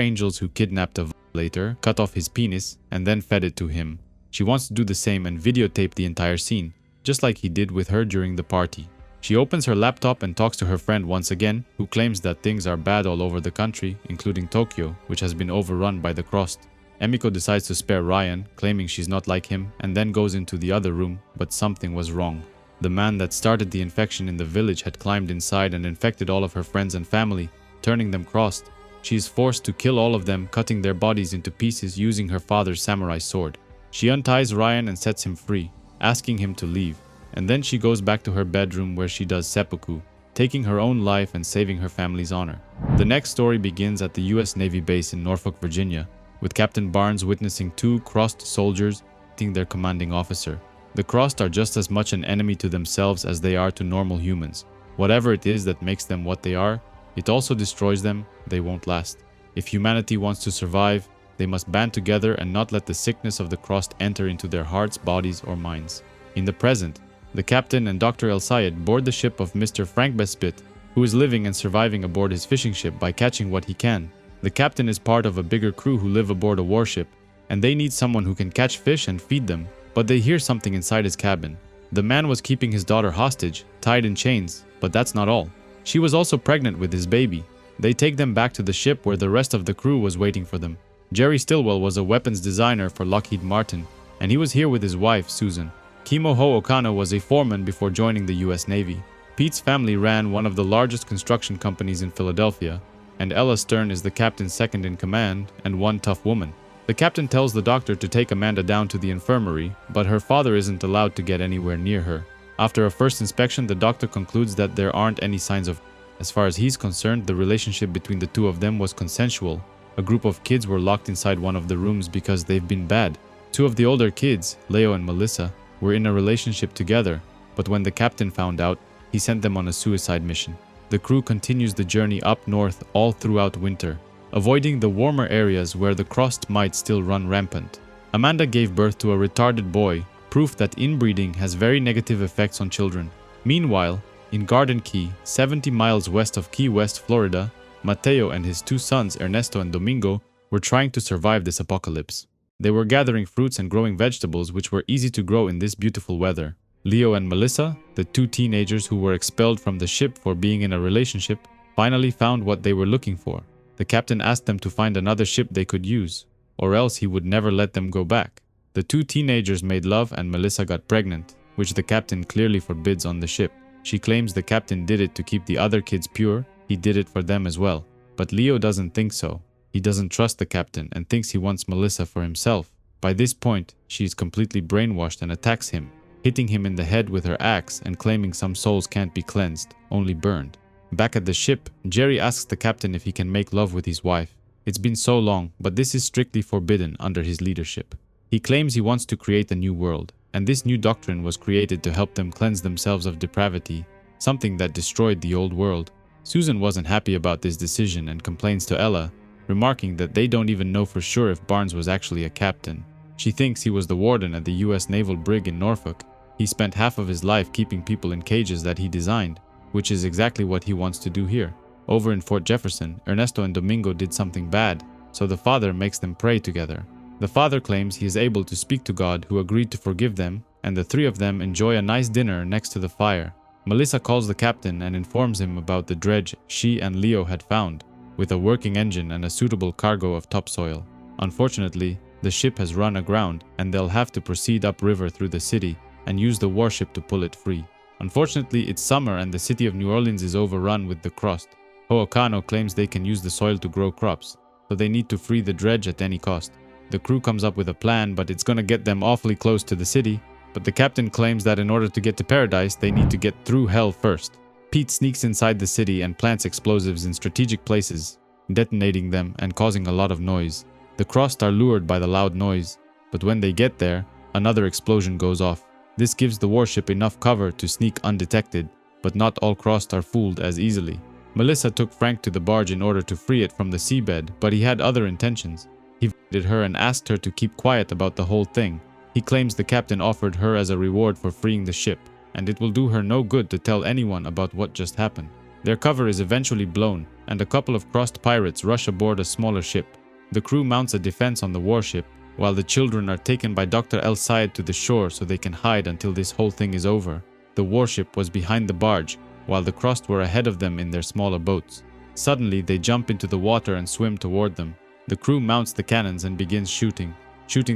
angels who kidnapped a later, cut off his penis, and then fed it to him. She wants to do the same and videotape the entire scene, just like he did with her during the party. She opens her laptop and talks to her friend once again, who claims that things are bad all over the country, including Tokyo, which has been overrun by the Crossed. Emiko decides to spare Ryan, claiming she's not like him, and then goes into the other room, but something was wrong. The man that started the infection in the village had climbed inside and infected all of her friends and family, turning them crossed. She is forced to kill all of them, cutting their bodies into pieces using her father's samurai sword. She unties Ryan and sets him free, asking him to leave, and then she goes back to her bedroom where she does seppuku, taking her own life and saving her family's honor. The next story begins at the US Navy base in Norfolk, Virginia, with Captain Barnes witnessing two Crossed soldiers hitting their commanding officer. The Crossed are just as much an enemy to themselves as they are to normal humans. Whatever it is that makes them what they are, it also destroys them. They won't last. If humanity wants to survive, they must band together and not let the sickness of the Crossed enter into their hearts, bodies, or minds. In the present, the captain and Dr. El Sayed board the ship of Mr. Frank Bespit, who is living and surviving aboard his fishing ship by catching what he can. The captain is part of a bigger crew who live aboard a warship, and they need someone who can catch fish and feed them, but they hear something inside his cabin. The man was keeping his daughter hostage, tied in chains, but that's not all. She was also pregnant with his baby. They take them back to the ship where the rest of the crew was waiting for them. Jerry Stillwell was a weapons designer for Lockheed Martin, and he was here with his wife, Susan. Kimoho Okano was a foreman before joining the US Navy. Pete's family ran one of the largest construction companies in Philadelphia, and Ella Stern is the captain's second in command and one tough woman. The captain tells the doctor to take Amanda down to the infirmary, but her father isn't allowed to get anywhere near her. After a first inspection, the doctor concludes that there aren't any signs of. As far as he's concerned, the relationship between the two of them was consensual. A group of kids were locked inside one of the rooms because they've been bad. Two of the older kids, Leo and Melissa, were in a relationship together, but when the captain found out, he sent them on a suicide mission. The crew continues the journey up north all throughout winter, avoiding the warmer areas where the Crossed might still run rampant. Amanda gave birth to a retarded boy, proof that inbreeding has very negative effects on children. Meanwhile, in Garden Key, 70 miles west of Key West, Florida, Mateo and his two sons, Ernesto and Domingo, were trying to survive this apocalypse. They were gathering fruits and growing vegetables which were easy to grow in this beautiful weather. Leo and Melissa, the two teenagers who were expelled from the ship for being in a relationship, finally found what they were looking for. The captain asked them to find another ship they could use, or else he would never let them go back. The two teenagers made love and Melissa got pregnant, which the captain clearly forbids on the ship. She claims the captain did it to keep the other kids pure. He did it for them as well. But Leo doesn't think so. He doesn't trust the captain and thinks he wants Melissa for himself. By this point, she is completely brainwashed and attacks him, hitting him in the head with her axe and claiming some souls can't be cleansed, only burned. Back at the ship, Jerry asks the captain if he can make love with his wife. It's been so long, but this is strictly forbidden under his leadership. He claims he wants to create a new world, and this new doctrine was created to help them cleanse themselves of depravity, something that destroyed the old world. Susan wasn't happy about this decision and complains to Ella, remarking that they don't even know for sure if Barnes was actually a captain. She thinks he was the warden at the US Naval Brig in Norfolk. He spent half of his life keeping people in cages that he designed, which is exactly what he wants to do here. Over in Fort Jefferson, Ernesto and Domingo did something bad, so the father makes them pray together. The father claims he is able to speak to God, who agreed to forgive them, and the three of them enjoy a nice dinner next to the fire. Melissa calls the captain and informs him about the dredge she and Leo had found, with a working engine and a suitable cargo of topsoil. Unfortunately, the ship has run aground and they'll have to proceed upriver through the city and use the warship to pull it free. Unfortunately, it's summer and the city of New Orleans is overrun with the Crossed. Hookano claims they can use the soil to grow crops, so they need to free the dredge at any cost. The crew comes up with a plan, but it's gonna get them awfully close to the city. But the captain claims that in order to get to paradise, they need to get through hell first. Pete sneaks inside the city and plants explosives in strategic places, detonating them and causing a lot of noise. The Crossed are lured by the loud noise, but when they get there, another explosion goes off. This gives the warship enough cover to sneak undetected, but not all Crossed are fooled as easily. Melissa took Frank to the barge in order to free it from the seabed, but he had other intentions. He visited her and asked her to keep quiet about the whole thing. He claims the captain offered her as a reward for freeing the ship, and it will do her no good to tell anyone about what just happened. Their cover is eventually blown, and a couple of Crossed pirates rush aboard a smaller ship. The crew mounts a defense on the warship, while the children are taken by Dr. El Sayed to the shore so they can hide until this whole thing is over. The warship was behind the barge, while the Crossed were ahead of them in their smaller boats. Suddenly, they jump into the water and swim toward them. The crew mounts the cannons and begins shooting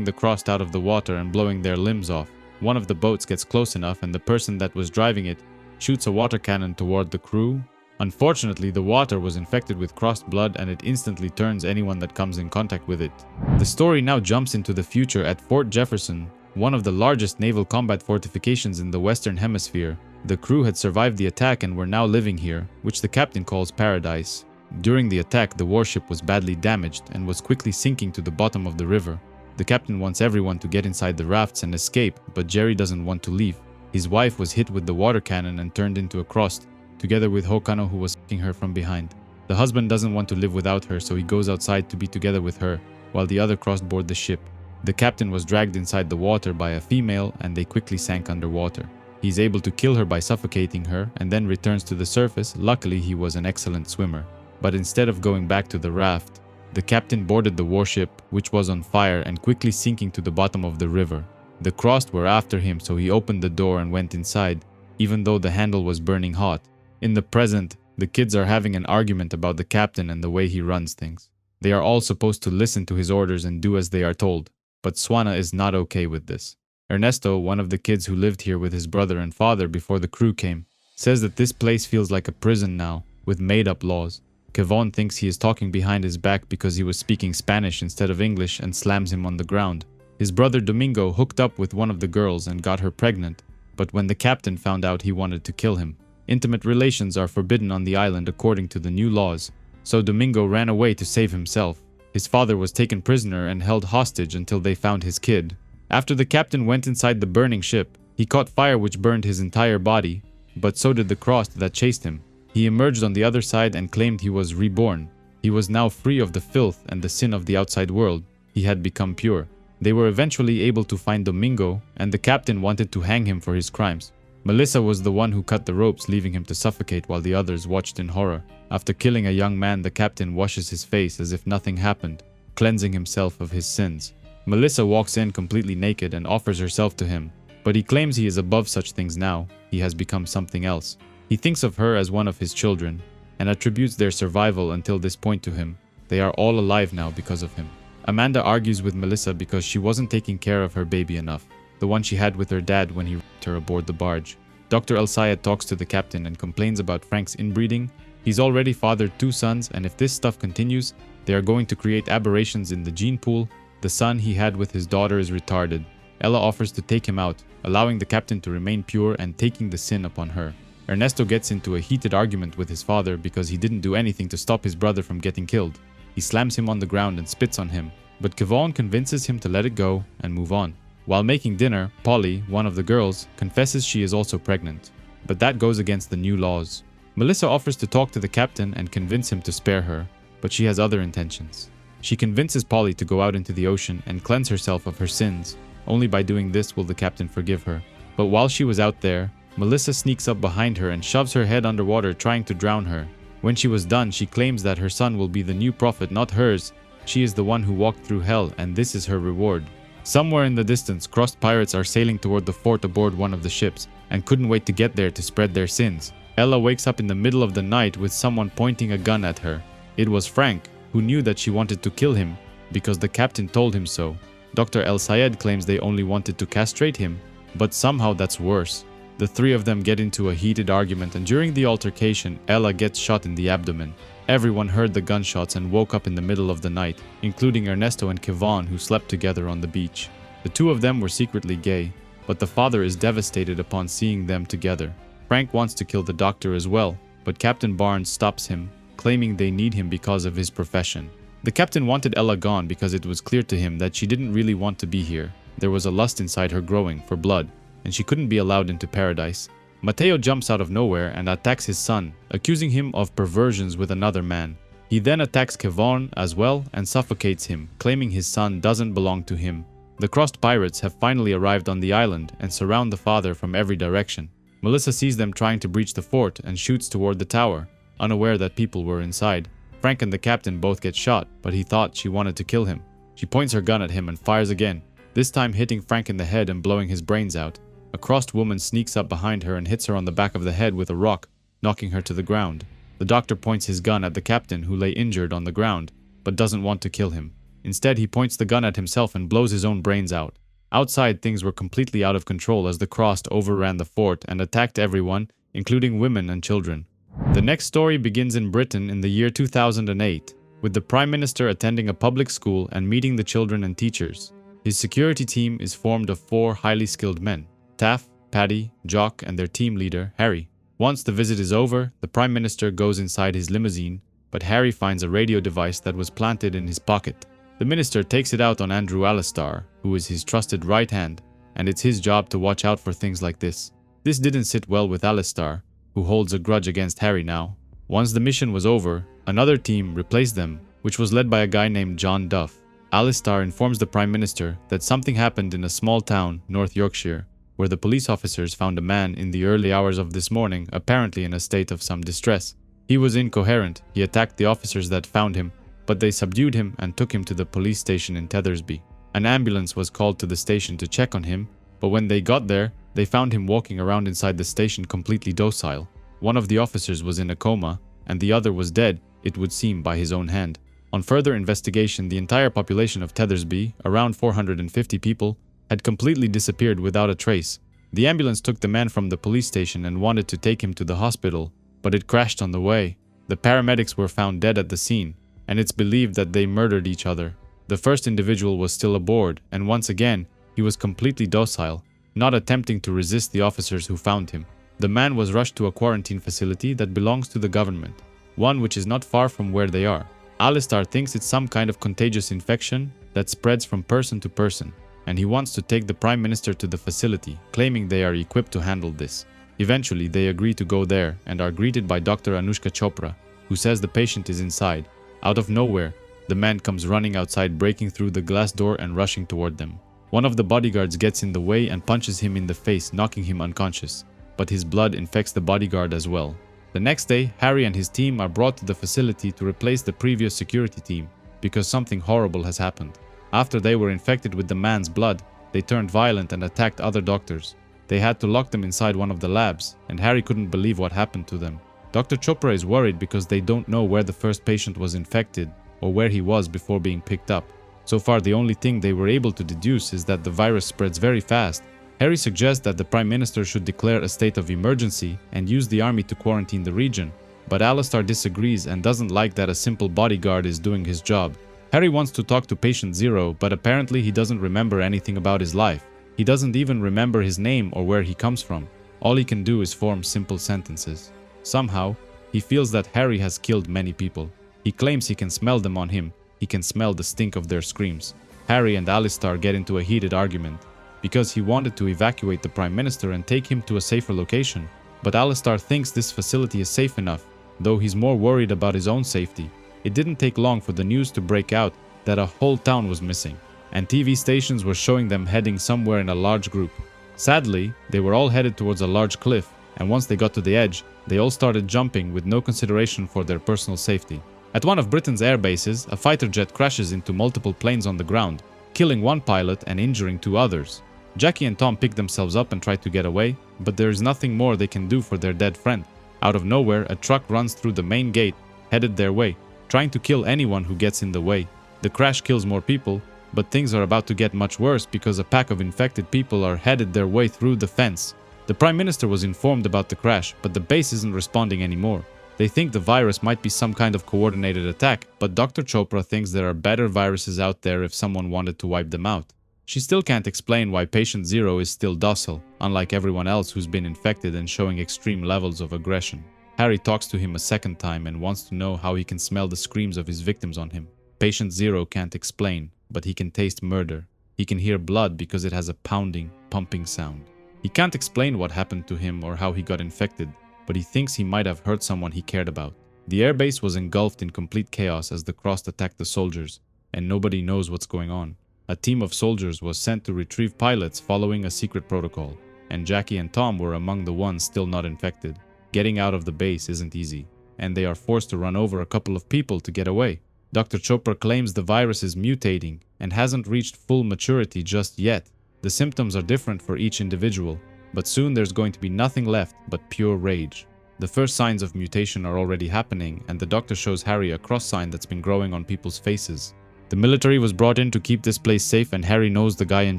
the Crossed out of the water and blowing their limbs off. One of the boats gets close enough and the person that was driving it shoots a water cannon toward the crew. Unfortunately, the water was infected with Crossed blood and it instantly turns anyone that comes in contact with it. The story now jumps into the future at Fort Jefferson, one of the largest naval combat fortifications in the Western Hemisphere. The crew had survived the attack and were now living here, which the captain calls paradise. During the attack, the warship was badly damaged and was quickly sinking to the bottom of the river. The captain wants everyone to get inside the rafts and escape, but Jerry doesn't want to leave. His wife was hit with the water cannon and turned into a Crossed, together with Hokano, who was f***ing her from behind. The husband doesn't want to live without her, so he goes outside to be together with her, while the other Crossed board the ship. The captain was dragged inside the water by a female and they quickly sank underwater. He's able to kill her by suffocating her and then returns to the surface. Luckily, he was an excellent swimmer. But instead of going back to the raft, the captain boarded the warship, which was on fire and quickly sinking to the bottom of the river. The Crossed were after him, so he opened the door and went inside, even though the handle was burning hot. In the present, the kids are having an argument about the captain and the way he runs things. They are all supposed to listen to his orders and do as they are told, but Swana is not okay with this. Ernesto, one of the kids who lived here with his brother and father before the crew came, says that this place feels like a prison now, with made-up laws. Kevon thinks he is talking behind his back because he was speaking Spanish instead of English and slams him on the ground. His brother Domingo hooked up with one of the girls and got her pregnant, but when the captain found out, he wanted to kill him. Intimate relations are forbidden on the island according to the new laws, so Domingo ran away to save himself. His father was taken prisoner and held hostage until they found his kid. After the captain went inside the burning ship, he caught fire which burned his entire body, but so did the Crossed that chased him. He emerged on the other side and claimed he was reborn. He was now free of the filth and the sin of the outside world. He had become pure. They were eventually able to find Domingo, and the captain wanted to hang him for his crimes. Melissa was the one who cut the ropes, leaving him to suffocate while the others watched in horror. After killing a young man, the captain washes his face as if nothing happened, cleansing himself of his sins. Melissa walks in completely naked and offers herself to him, but he claims he is above such things now. He has become something else. He thinks of her as one of his children, and attributes their survival until this point to him. They are all alive now because of him. Amanda argues with Melissa because she wasn't taking care of her baby enough, the one she had with her dad when he raped her aboard the barge. Dr. El Sayed talks to the captain and complains about Frank's inbreeding. He's already fathered 2 sons, and if this stuff continues, they are going to create aberrations in the gene pool. The son he had with his daughter is retarded. Ella offers to take him out, allowing the captain to remain pure and taking the sin upon her. Ernesto gets into a heated argument with his father because he didn't do anything to stop his brother from getting killed. He slams him on the ground and spits on him, but Kevon convinces him to let it go and move on. While making dinner, Polly, one of the girls, confesses she is also pregnant, but that goes against the new laws. Melissa offers to talk to the captain and convince him to spare her, but she has other intentions. She convinces Polly to go out into the ocean and cleanse herself of her sins. Only by doing this will the captain forgive her. But while she was out there, Melissa sneaks up behind her and shoves her head underwater, trying to drown her. When she was done, she claims that her son will be the new prophet, not hers. She is the one who walked through hell, and this is her reward. Somewhere in the distance, Crossed pirates are sailing toward the fort aboard one of the ships, and couldn't wait to get there to spread their sins. Ella wakes up in the middle of the night with someone pointing a gun at her. It was Frank, who knew that she wanted to kill him, because the captain told him so. Dr. El Sayed claims they only wanted to castrate him, but somehow that's worse. The 3 of them get into a heated argument, and during the altercation, Ella gets shot in the abdomen. Everyone heard the gunshots and woke up in the middle of the night, including Ernesto and Kevon, who slept together on the beach. The 2 of them were secretly gay, but the father is devastated upon seeing them together. Frank wants to kill the doctor as well, but Captain Barnes stops him, claiming they need him because of his profession. The captain wanted Ella gone because it was clear to him that she didn't really want to be here. There was a lust inside her growing for blood, and she couldn't be allowed into paradise. Matteo jumps out of nowhere and attacks his son, accusing him of perversions with another man. He then attacks Kevon as well and suffocates him, claiming his son doesn't belong to him. The crossed pirates have finally arrived on the island and surround the father from every direction. Melissa sees them trying to breach the fort and shoots toward the tower, unaware that people were inside. Frank and the captain both get shot, but he thought she wanted to kill him. She points her gun at him and fires again, this time hitting Frank in the head and blowing his brains out. A crossed woman sneaks up behind her and hits her on the back of the head with a rock, knocking her to the ground. The doctor points his gun at the captain, who lay injured on the ground, but doesn't want to kill him. Instead, he points the gun at himself and blows his own brains out. Outside, things were completely out of control as the crossed overran the fort and attacked everyone, including women and children. The next story begins in Britain in the year 2008, with the Prime Minister attending a public school and meeting the children and teachers. His security team is formed of 4 highly skilled men: Taff, Paddy, Jock, and their team leader, Harry. Once the visit is over, the Prime Minister goes inside his limousine, but Harry finds a radio device that was planted in his pocket. The minister takes it out on Andrew Alistar, who is his trusted right hand, and it's his job to watch out for things like this. This didn't sit well with Alistar, who holds a grudge against Harry now. Once the mission was over, another team replaced them, which was led by a guy named John Duff. Alistar informs the Prime Minister that something happened in a small town, North Yorkshire, where the police officers found a man in the early hours of this morning, apparently in a state of some distress. He was incoherent. He attacked the officers that found him, but they subdued him and took him to the police station in Tethersby. An ambulance was called to the station to check on him, but when they got there, they found him walking around inside the station completely docile. One of the officers was in a coma, and the other was dead, it would seem, by his own hand. On further investigation, the entire population of Tethersby, around 450 people, had completely disappeared without a trace. The ambulance took the man from the police station and wanted to take him to the hospital, but it crashed on the way. The paramedics were found dead at the scene, and it's believed that they murdered each other. The first individual was still aboard, and once again, he was completely docile, not attempting to resist the officers who found him. The man was rushed to a quarantine facility that belongs to the government, one which is not far from where they are. Alistar thinks it's some kind of contagious infection that spreads from person to person, and he wants to take the Prime Minister to the facility, claiming they are equipped to handle this. Eventually, they agree to go there and are greeted by Dr. Anushka Chopra, who says the patient is inside. Out of nowhere, the man comes running outside, breaking through the glass door and rushing toward them. One of the bodyguards gets in the way and punches him in the face, knocking him unconscious, but his blood infects the bodyguard as well. The next day, Harry and his team are brought to the facility to replace the previous security team because something horrible has happened. After they were infected with the man's blood, they turned violent and attacked other doctors. They had to lock them inside one of the labs, and Harry couldn't believe what happened to them. Dr. Chopra is worried because they don't know where the first patient was infected or where he was before being picked up. So far, the only thing they were able to deduce is that the virus spreads very fast. Harry suggests that the Prime Minister should declare a state of emergency and use the army to quarantine the region, but Alistar disagrees and doesn't like that a simple bodyguard is doing his job. Harry wants to talk to Patient Zero, but apparently he doesn't remember anything about his life. He doesn't even remember his name or where he comes from. All he can do is form simple sentences. Somehow, he feels that Harry has killed many people. He claims he can smell them on him. He can smell the stink of their screams. Harry and Alistar get into a heated argument because he wanted to evacuate the Prime Minister and take him to a safer location. But Alistar thinks this facility is safe enough, though he's more worried about his own safety. It didn't take long for the news to break out that a whole town was missing, and TV stations were showing them heading somewhere in a large group. Sadly, they were all headed towards a large cliff, and once they got to the edge, they all started jumping with no consideration for their personal safety. At one of Britain's air bases, a fighter jet crashes into multiple planes on the ground, killing one pilot and injuring 2 others. Jackie and Tom pick themselves up and try to get away, but there is nothing more they can do for their dead friend. Out of nowhere, a truck runs through the main gate, headed their way, trying to kill anyone who gets in the way. The crash kills more people, but things are about to get much worse because a pack of infected people are headed their way through the fence. The Prime Minister was informed about the crash, but the base isn't responding anymore. They think the virus might be some kind of coordinated attack, but Dr. Chopra thinks there are better viruses out there if someone wanted to wipe them out. She still can't explain why Patient Zero is still docile, unlike everyone else who's been infected and showing extreme levels of aggression. Harry talks to him a second time and wants to know how he can smell the screams of his victims on him. Patient Zero can't explain, but he can taste murder. He can hear blood because it has a pounding, pumping sound. He can't explain what happened to him or how he got infected, but he thinks he might have hurt someone he cared about. The airbase was engulfed in complete chaos as the Crossed attacked the soldiers, and nobody knows what's going on. A team of soldiers was sent to retrieve pilots following a secret protocol, and Jackie and Tom were among the ones still not infected. Getting out of the base isn't easy, and they are forced to run over a couple of people to get away. Dr. Chopra claims the virus is mutating and hasn't reached full maturity just yet. The symptoms are different for each individual, but soon there's going to be nothing left but pure rage. The first signs of mutation are already happening, and the doctor shows Harry a cross sign that's been growing on people's faces. The military was brought in to keep this place safe, and Harry knows the guy in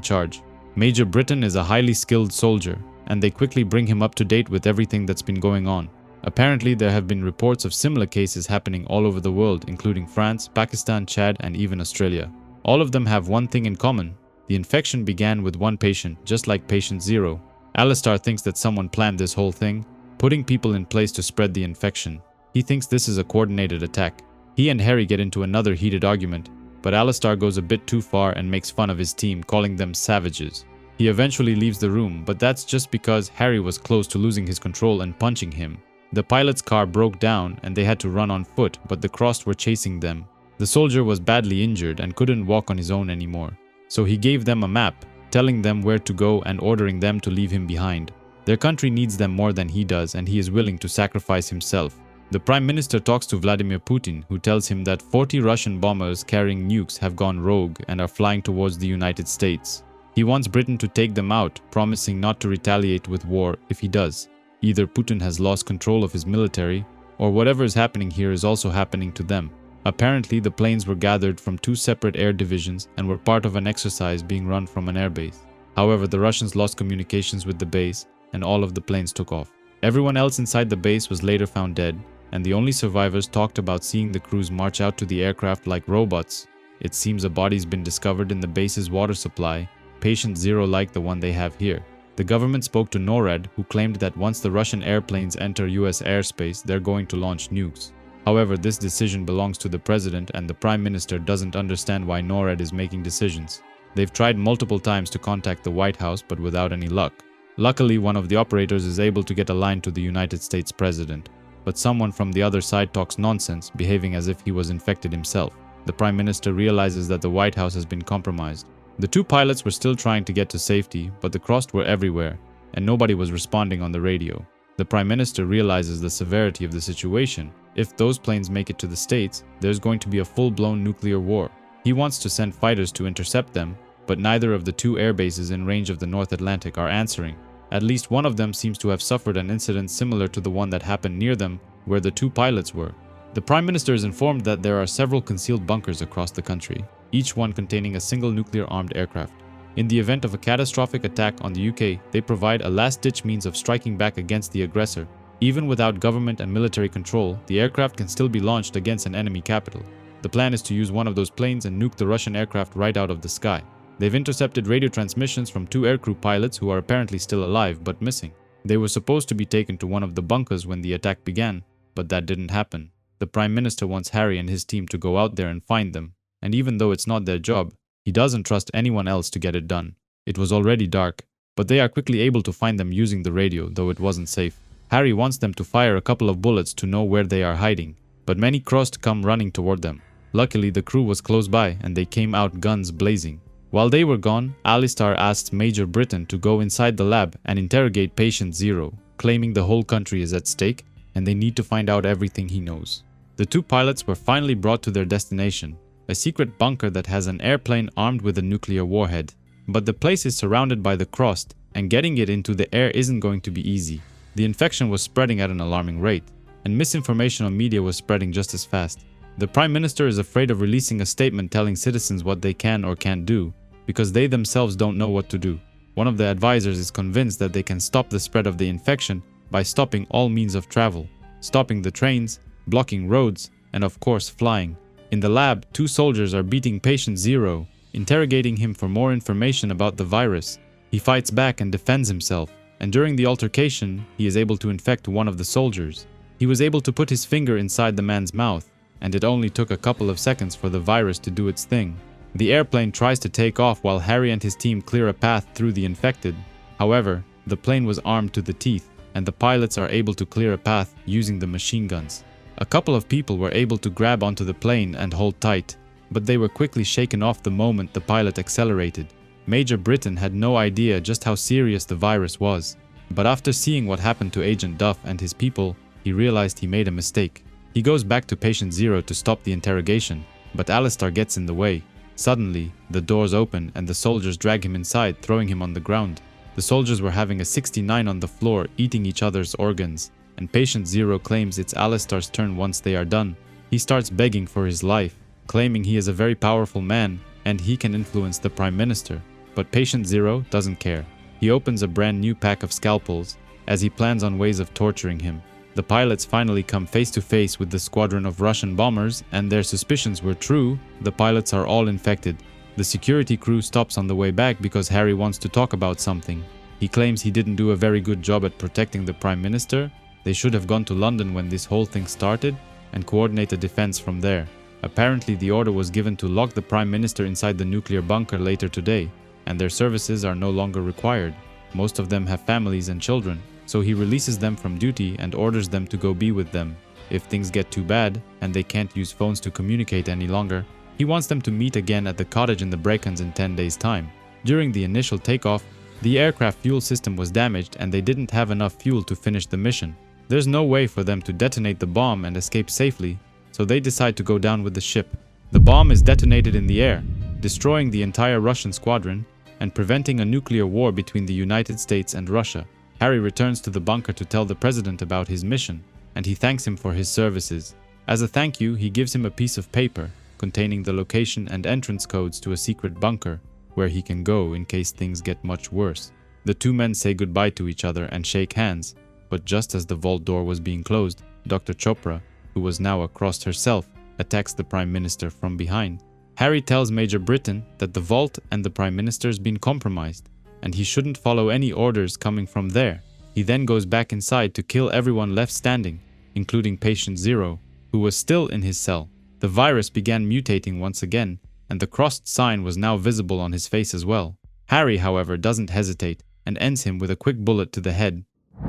charge. Major Britain is a highly skilled soldier, and they quickly bring him up to date with everything that's been going on. Apparently, there have been reports of similar cases happening all over the world, including France, Pakistan, Chad, and even Australia. All of them have one thing in common. The infection began with one patient, just like patient 0. Alistar thinks that someone planned this whole thing, putting people in place to spread the infection. He thinks this is a coordinated attack. He and Harry get into another heated argument, but Alistar goes a bit too far and makes fun of his team, calling them savages. He eventually leaves the room, but that's just because Harry was close to losing his control and punching him. The pilot's car broke down and they had to run on foot, but the Crossed were chasing them. The soldier was badly injured and couldn't walk on his own anymore, so he gave them a map, telling them where to go and ordering them to leave him behind. Their country needs them more than he does, and he is willing to sacrifice himself. The Prime Minister talks to Vladimir Putin, who tells him that 40 Russian bombers carrying nukes have gone rogue and are flying towards the United States. He wants Britain to take them out, promising not to retaliate with war if he does. Either Putin has lost control of his military, or whatever is happening here is also happening to them. Apparently, the planes were gathered from 2 separate air divisions and were part of an exercise being run from an airbase. However, the Russians lost communications with the base, and all of the planes took off. Everyone else inside the base was later found dead, and the only survivors talked about seeing the crews march out to the aircraft like robots. It seems a body's been discovered in the base's water supply, patient 0 like the one they have here. The government spoke to NORAD, who claimed that once the Russian airplanes enter US airspace, they're going to launch nukes. However, this decision belongs to the president, and the Prime Minister doesn't understand why NORAD is making decisions. They've tried multiple times to contact the White House, but without any luck. Luckily, one of the operators is able to get a line to the United States president, but someone from the other side talks nonsense, behaving as if he was infected himself. The Prime Minister realizes that the White House has been compromised. The 2 pilots were still trying to get to safety, but the Crossed were everywhere, and nobody was responding on the radio. The Prime Minister realizes the severity of the situation. If those planes make it to the States, there's going to be a full-blown nuclear war. He wants to send fighters to intercept them, but neither of the 2 air bases in range of the North Atlantic are answering. At least one of them seems to have suffered an incident similar to the one that happened near them, where the 2 pilots were. The Prime Minister is informed that there are several concealed bunkers across the country, each one containing a single nuclear-armed aircraft. In the event of a catastrophic attack on the UK, they provide a last-ditch means of striking back against the aggressor. Even without government and military control, the aircraft can still be launched against an enemy capital. The plan is to use one of those planes and nuke the Russian aircraft right out of the sky. They've intercepted radio transmissions from 2 aircrew pilots who are apparently still alive but missing. They were supposed to be taken to one of the bunkers when the attack began, but that didn't happen. The Prime Minister wants Harry and his team to go out there and find them, and even though it's not their job, he doesn't trust anyone else to get it done. It was already dark, but they are quickly able to find them using the radio, though it wasn't safe. Harry wants them to fire a couple of bullets to know where they are hiding, but many Crossed come running toward them. Luckily, the crew was close by and they came out guns blazing. While they were gone, Alistar asked Major Britain to go inside the lab and interrogate patient 0, claiming the whole country is at stake and they need to find out everything he knows. The 2 pilots were finally brought to their destination, a secret bunker that has an airplane armed with a nuclear warhead. But the place is surrounded by the Crossed, and getting it into the air isn't going to be easy. The infection was spreading at an alarming rate, and misinformation on media was spreading just as fast. The Prime Minister is afraid of releasing a statement telling citizens what they can or can't do, because they themselves don't know what to do. One of the advisors is convinced that they can stop the spread of the infection by stopping all means of travel, stopping the trains, blocking roads, and of course flying. In the lab, 2 soldiers are beating patient 0, interrogating him for more information about the virus. He fights back and defends himself, and during the altercation, he is able to infect one of the soldiers. He was able to put his finger inside the man's mouth, and it only took a couple of seconds for the virus to do its thing. The airplane tries to take off while Harry and his team clear a path through the infected. However, The plane was armed to the teeth, and the pilots are able to clear a path using the machine guns. A couple of people were able to grab onto the plane and hold tight, but they were quickly shaken off the moment the pilot accelerated. Major Britain had no idea just how serious the virus was, but after seeing what happened to Agent Duff and his people, he realized he made a mistake. He goes back to Patient Zero to stop the interrogation, but Alistair gets in the way. Suddenly, the doors open and the soldiers drag him inside, throwing him on the ground. The soldiers were having a 69 on the floor, eating each other's organs, and Patient Zero claims it's Alistair's turn once they are done. He starts begging for his life, claiming he is a very powerful man and he can influence the Prime Minister. But Patient Zero doesn't care. He opens a brand new pack of scalpels as he plans on ways of torturing him. The pilots finally come face to face with the squadron of Russian bombers, and their suspicions were true. The pilots are all infected. The security crew stops on the way back because Harry wants to talk about something. He claims he didn't do a very good job at protecting the Prime Minister. They should have gone to London when this whole thing started and coordinate a defense from there. Apparently the order was given to lock the Prime Minister inside the nuclear bunker later today, and their services are no longer required. Most of them have families and children, so he releases them from duty and orders them to go be with them. If things get too bad and they can't use phones to communicate any longer, he wants them to meet again at the cottage in the Brecons in 10 days' time. During the initial takeoff, the aircraft fuel system was damaged and they didn't have enough fuel to finish the mission. There's no way for them to detonate the bomb and escape safely, so they decide to go down with the ship. The bomb is detonated in the air, destroying the entire Russian squadron and preventing a nuclear war between the United States and Russia. Harry returns to the bunker to tell the president about his mission, and he thanks him for his services. As a thank you, he gives him a piece of paper containing the location and entrance codes to a secret bunker where he can go in case things get much worse. The two men say goodbye to each other and shake hands, but just as the vault door was being closed, Dr. Chopra, who was now a Crossed herself, attacks the Prime Minister from behind. Harry tells Major Britain that the vault and the Prime Minister's been compromised, and he shouldn't follow any orders coming from there. He then goes back inside to kill everyone left standing, including Patient Zero, who was still in his cell. The virus began mutating once again, and the crossed sign was now visible on his face as well. Harry, however, doesn't hesitate and ends him with a quick bullet to the head.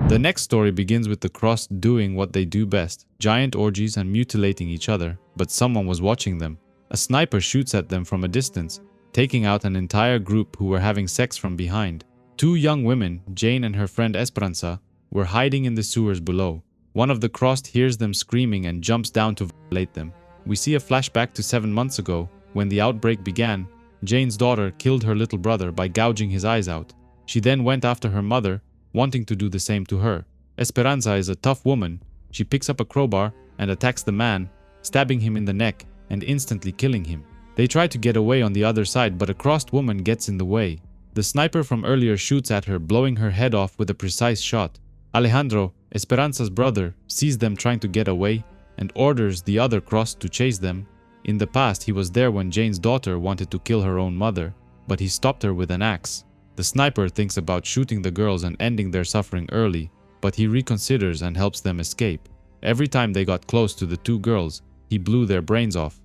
The next story begins with the Crossed doing what they do best, giant orgies and mutilating each other, but someone was watching them. A sniper shoots at them from a distance, taking out an entire group who were having sex from behind. Two young women, Jane and her friend Esperanza, were hiding in the sewers below. One of the Crossed hears them screaming and jumps down to violate them. We see a flashback to 7 months ago. When the outbreak began, Jane's daughter killed her little brother by gouging his eyes out. She then went after her mother, wanting to do the same to her. Esperanza is a tough woman. She picks up a crowbar and attacks the man, stabbing him in the neck and instantly killing him. They try to get away on the other side, but a Crossed woman gets in the way. The sniper from earlier shoots at her, blowing her head off with a precise shot. Alejandro, Esperanza's brother, sees them trying to get away and orders the other Crossed to chase them. In the past, he was there when Jane's daughter wanted to kill her own mother, but he stopped her with an axe. The sniper thinks about shooting the girls and ending their suffering early, but he reconsiders and helps them escape. Every time they got close to the two girls, he blew their brains off.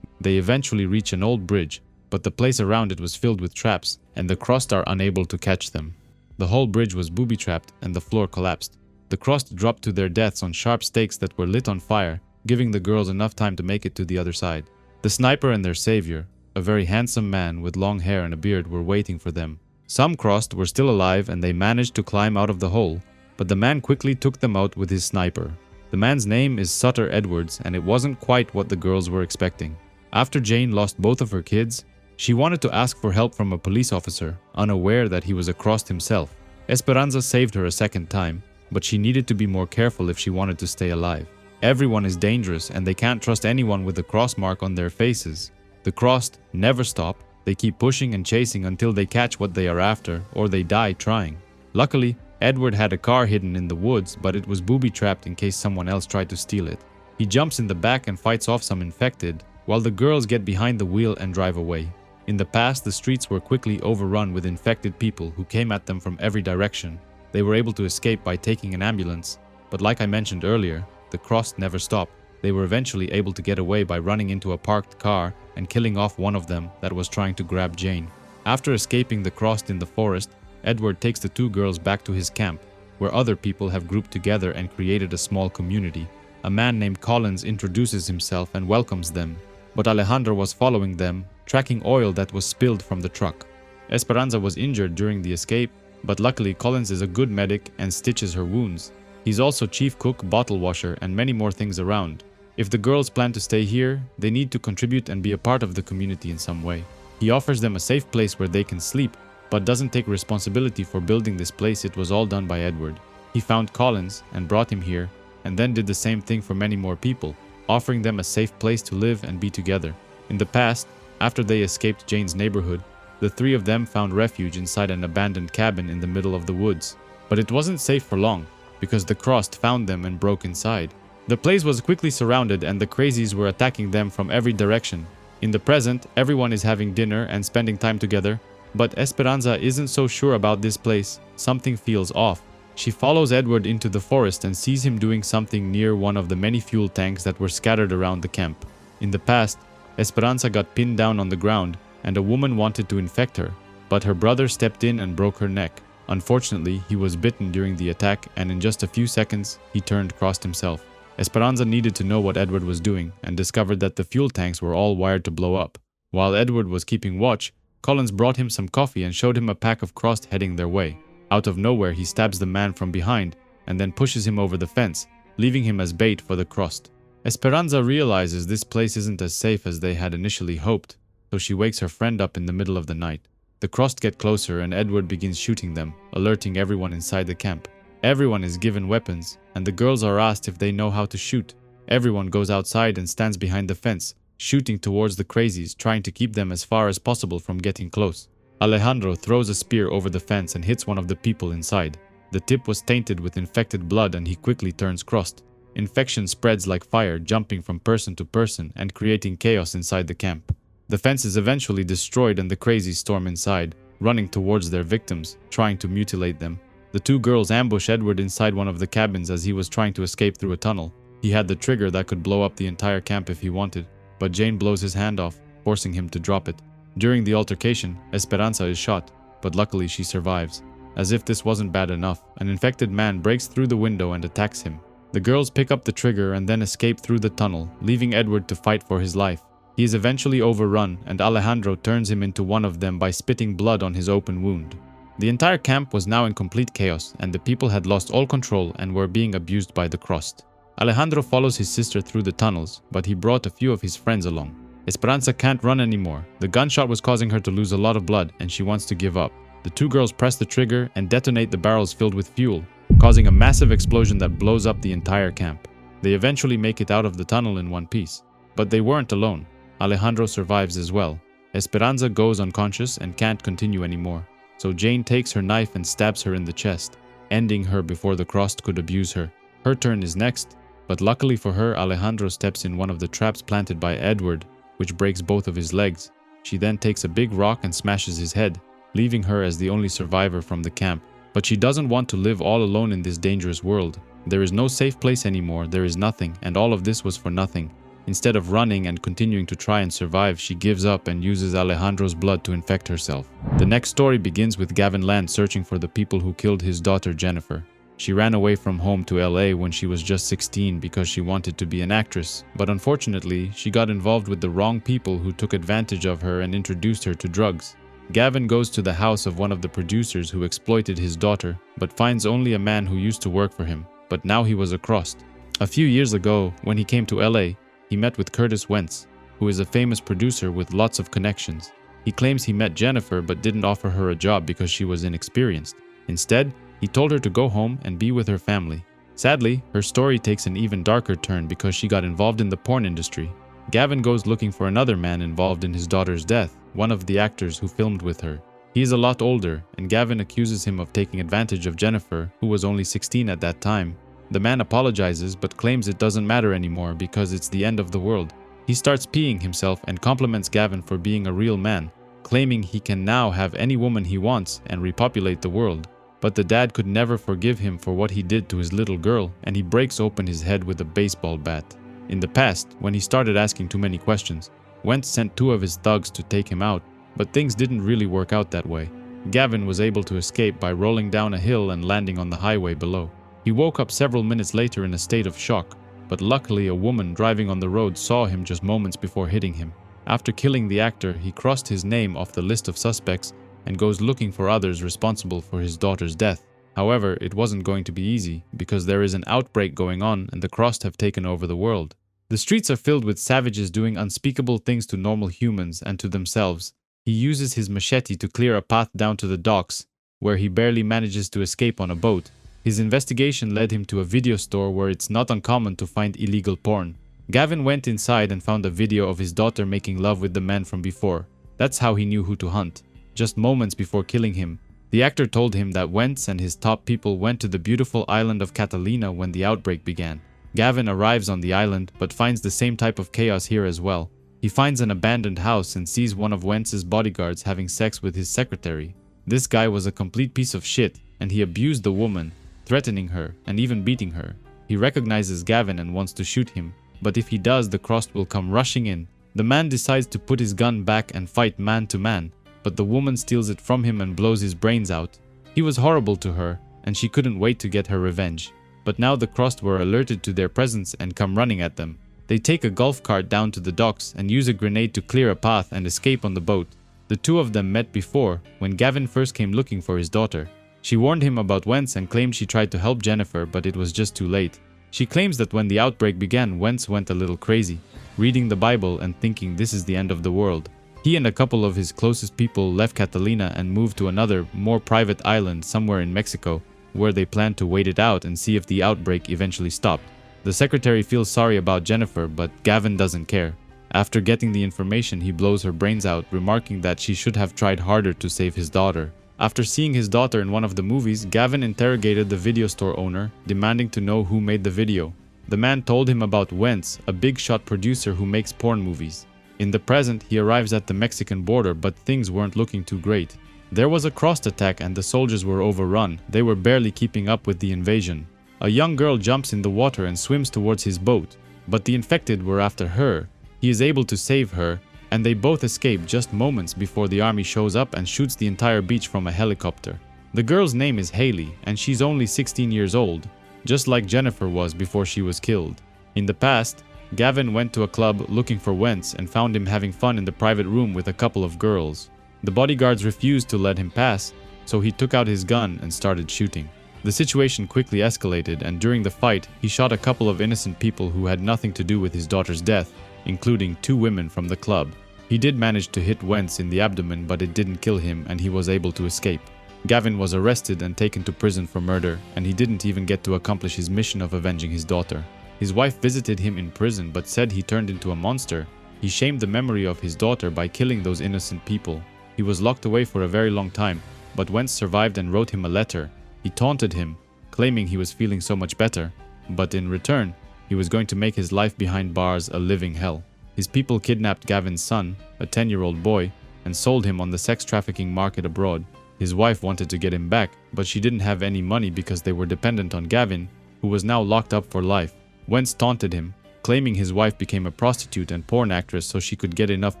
They eventually reach an old bridge, but the place around it was filled with traps, and the Crossed are unable to catch them. The whole bridge was booby-trapped and the floor collapsed. The Crossed dropped to their deaths on sharp stakes that were lit on fire, giving the girls enough time to make it to the other side. The sniper and their savior, a very handsome man with long hair and a beard, were waiting for them. Some Crossed were still alive and they managed to climb out of the hole, but the man quickly took them out with his sniper. The man's name is Sutter Edwards, and it wasn't quite what the girls were expecting. After Jane lost both of her kids, she wanted to ask for help from a police officer, unaware that he was a Crossed himself. Esperanza saved her a second time, but she needed to be more careful if she wanted to stay alive. Everyone is dangerous and they can't trust anyone with a cross mark on their faces. The Crossed never stop. They keep pushing and chasing until they catch what they are after, or they die trying. Luckily, Edward had a car hidden in the woods, but it was booby-trapped in case someone else tried to steal it. He jumps in the back and fights off some infected, while the girls get behind the wheel and drive away. In the past, the streets were quickly overrun with infected people who came at them from every direction. They were able to escape by taking an ambulance, but like I mentioned earlier, the Crossed never stop. They were eventually able to get away by running into a parked car and killing off one of them that was trying to grab Jane. After escaping the Crossed in the forest, Edward takes the two girls back to his camp, where other people have grouped together and created a small community. A man named Collins introduces himself and welcomes them, but Alejandro was following them, tracking oil that was spilled from the truck. Esperanza was injured during the escape, but luckily Collins is a good medic and stitches her wounds. He's also chief cook, bottle washer, and many more things around. If the girls plan to stay here, they need to contribute and be a part of the community in some way. He offers them a safe place where they can sleep, but doesn't take responsibility for building this place. It was all done by Edward. He found Collins and brought him here, and then did the same thing for many more people, offering them a safe place to live and be together. In the past, after they escaped Jane's neighborhood, the three of them found refuge inside an abandoned cabin in the middle of the woods. But it wasn't safe for long, because the Crossed found them and broke inside. The place was quickly surrounded and the crazies were attacking them from every direction. In the present, everyone is having dinner and spending time together, but Esperanza isn't so sure about this place. Something feels off. She follows Edward into the forest and sees him doing something near one of the many fuel tanks that were scattered around the camp. In the past, Esperanza got pinned down on the ground, and a woman wanted to infect her, but her brother stepped in and broke her neck. Unfortunately, he was bitten during the attack, and in just a few seconds, he turned Crossed himself. Esperanza needed to know what Edward was doing, and discovered that the fuel tanks were all wired to blow up. While Edward was keeping watch, Collins brought him some coffee and showed him a pack of Crossed heading their way. Out of nowhere, he stabs the man from behind, and then pushes him over the fence, leaving him as bait for the Crossed. Esperanza realizes this place isn't as safe as they had initially hoped, so she wakes her friend up in the middle of the night. The Crossed get closer and Edward begins shooting them, alerting everyone inside the camp. Everyone is given weapons, and the girls are asked if they know how to shoot. Everyone goes outside and stands behind the fence, shooting towards the crazies, trying to keep them as far as possible from getting close. Alejandro throws a spear over the fence and hits one of the people inside. The tip was tainted with infected blood and he quickly turns Crossed. Infection spreads like fire, jumping from person to person and creating chaos inside the camp. The fence is eventually destroyed and the crazies storm inside, running towards their victims, trying to mutilate them. The two girls ambush Edward inside one of the cabins as he was trying to escape through a tunnel. He had the trigger that could blow up the entire camp if he wanted, but Jane blows his hand off, forcing him to drop it. During the altercation, Esperanza is shot, but luckily she survives. As if this wasn't bad enough, an infected man breaks through the window and attacks him. The girls pick up the trigger and then escape through the tunnel, leaving Edward to fight for his life. He is eventually overrun, and Alejandro turns him into one of them by spitting blood on his open wound. The entire camp was now in complete chaos, and the people had lost all control and were being abused by the Crossed. Alejandro follows his sister through the tunnels, but he brought a few of his friends along. Esperanza can't run anymore. The gunshot was causing her to lose a lot of blood, and she wants to give up. The two girls press the trigger and detonate the barrels filled with fuel, causing a massive explosion that blows up the entire camp. They eventually make it out of the tunnel in one piece. But they weren't alone. Alejandro survives as well. Esperanza goes unconscious and can't continue anymore, so Jane takes her knife and stabs her in the chest, ending her before the Crossed could abuse her. Her turn is next, but luckily for her, Alejandro steps in one of the traps planted by Edward, which breaks both of his legs. She then takes a big rock and smashes his head, leaving her as the only survivor from the camp. But she doesn't want to live all alone in this dangerous world. There is no safe place anymore, there is nothing, and all of this was for nothing. Instead of running and continuing to try and survive, she gives up and uses Alejandro's blood to infect herself. The next story begins with Gavin Land searching for the people who killed his daughter Jennifer. She ran away from home to LA when she was just 16 because she wanted to be an actress, but unfortunately, she got involved with the wrong people who took advantage of her and introduced her to drugs. Gavin goes to the house of one of the producers who exploited his daughter, but finds only a man who used to work for him, but now he was a Crossed. A few years ago, when he came to LA, he met with Curtis Wentz, who is a famous producer with lots of connections. He claims he met Jennifer but didn't offer her a job because she was inexperienced. Instead, he told her to go home and be with her family. Sadly, her story takes an even darker turn because she got involved in the porn industry. Gavin goes looking for another man involved in his daughter's death, one of the actors who filmed with her. He is a lot older, and Gavin accuses him of taking advantage of Jennifer, who was only 16 at that time. The man apologizes but claims it doesn't matter anymore because it's the end of the world. He starts peeing himself and compliments Gavin for being a real man, claiming he can now have any woman he wants and repopulate the world. But the dad could never forgive him for what he did to his little girl, and he breaks open his head with a baseball bat. In the past, when he started asking too many questions, Wentz sent two of his thugs to take him out, but things didn't really work out that way. Gavin was able to escape by rolling down a hill and landing on the highway below. He woke up several minutes later in a state of shock, but luckily a woman driving on the road saw him just moments before hitting him. After killing the actor, he crossed his name off the list of suspects and goes looking for others responsible for his daughter's death. However, it wasn't going to be easy because there is an outbreak going on and the Crossed have taken over the world. The streets are filled with savages doing unspeakable things to normal humans and to themselves. He uses his machete to clear a path down to the docks, where he barely manages to escape on a boat. His investigation led him to a video store where it's not uncommon to find illegal porn. Gavin went inside and found a video of his daughter making love with the man from before. That's how he knew who to hunt. Just moments before killing him, the actor told him that Wentz and his top people went to the beautiful island of Catalina when the outbreak began. Gavin arrives on the island but finds the same type of chaos here as well. He finds an abandoned house and sees one of Wentz's bodyguards having sex with his secretary. This guy was a complete piece of shit and he abused the woman, threatening her and even beating her. He recognizes Gavin and wants to shoot him, but if he does, the Crossed will come rushing in. The man decides to put his gun back and fight man to man, but the woman steals it from him and blows his brains out. He was horrible to her, and she couldn't wait to get her revenge. But now the Crossed were alerted to their presence and come running at them. They take a golf cart down to the docks and use a grenade to clear a path and escape on the boat. The two of them met before, when Gavin first came looking for his daughter. She warned him about Wentz and claimed she tried to help Jennifer, but it was just too late. She claims that when the outbreak began, Wentz went a little crazy, reading the Bible and thinking this is the end of the world. He and a couple of his closest people left Catalina and moved to another, more private island somewhere in Mexico, where they planned to wait it out and see if the outbreak eventually stopped. The secretary feels sorry about Jennifer, but Gavin doesn't care. After getting the information, he blows her brains out, remarking that she should have tried harder to save his daughter. After seeing his daughter in one of the movies, Gavin interrogated the video store owner, demanding to know who made the video. The man told him about Wentz, a big shot producer who makes porn movies. In the present, he arrives at the Mexican border, but things weren't looking too great. There was a Crossed attack and the soldiers were overrun. They were barely keeping up with the invasion. A young girl jumps in the water and swims towards his boat, but the infected were after her. He is able to save her, and they both escape just moments before the army shows up and shoots the entire beach from a helicopter. The girl's name is Haley, and she's only 16 years old, just like Jennifer was before she was killed. In the past, Gavin went to a club looking for Wentz and found him having fun in the private room with a couple of girls. The bodyguards refused to let him pass, so he took out his gun and started shooting. The situation quickly escalated, and during the fight, he shot a couple of innocent people who had nothing to do with his daughter's death, including 2 women from the club. He did manage to hit Wentz in the abdomen, but it didn't kill him and he was able to escape. Gavin was arrested and taken to prison for murder, and he didn't even get to accomplish his mission of avenging his daughter. His wife visited him in prison but said he turned into a monster. He shamed the memory of his daughter by killing those innocent people. He was locked away for a very long time, but Wentz survived and wrote him a letter. He taunted him, claiming he was feeling so much better, but in return, he was going to make his life behind bars a living hell. His people kidnapped Gavin's son, a 10-year-old boy, and sold him on the sex trafficking market abroad. His wife wanted to get him back, but she didn't have any money because they were dependent on Gavin, who was now locked up for life. Wentz taunted him, claiming his wife became a prostitute and porn actress so she could get enough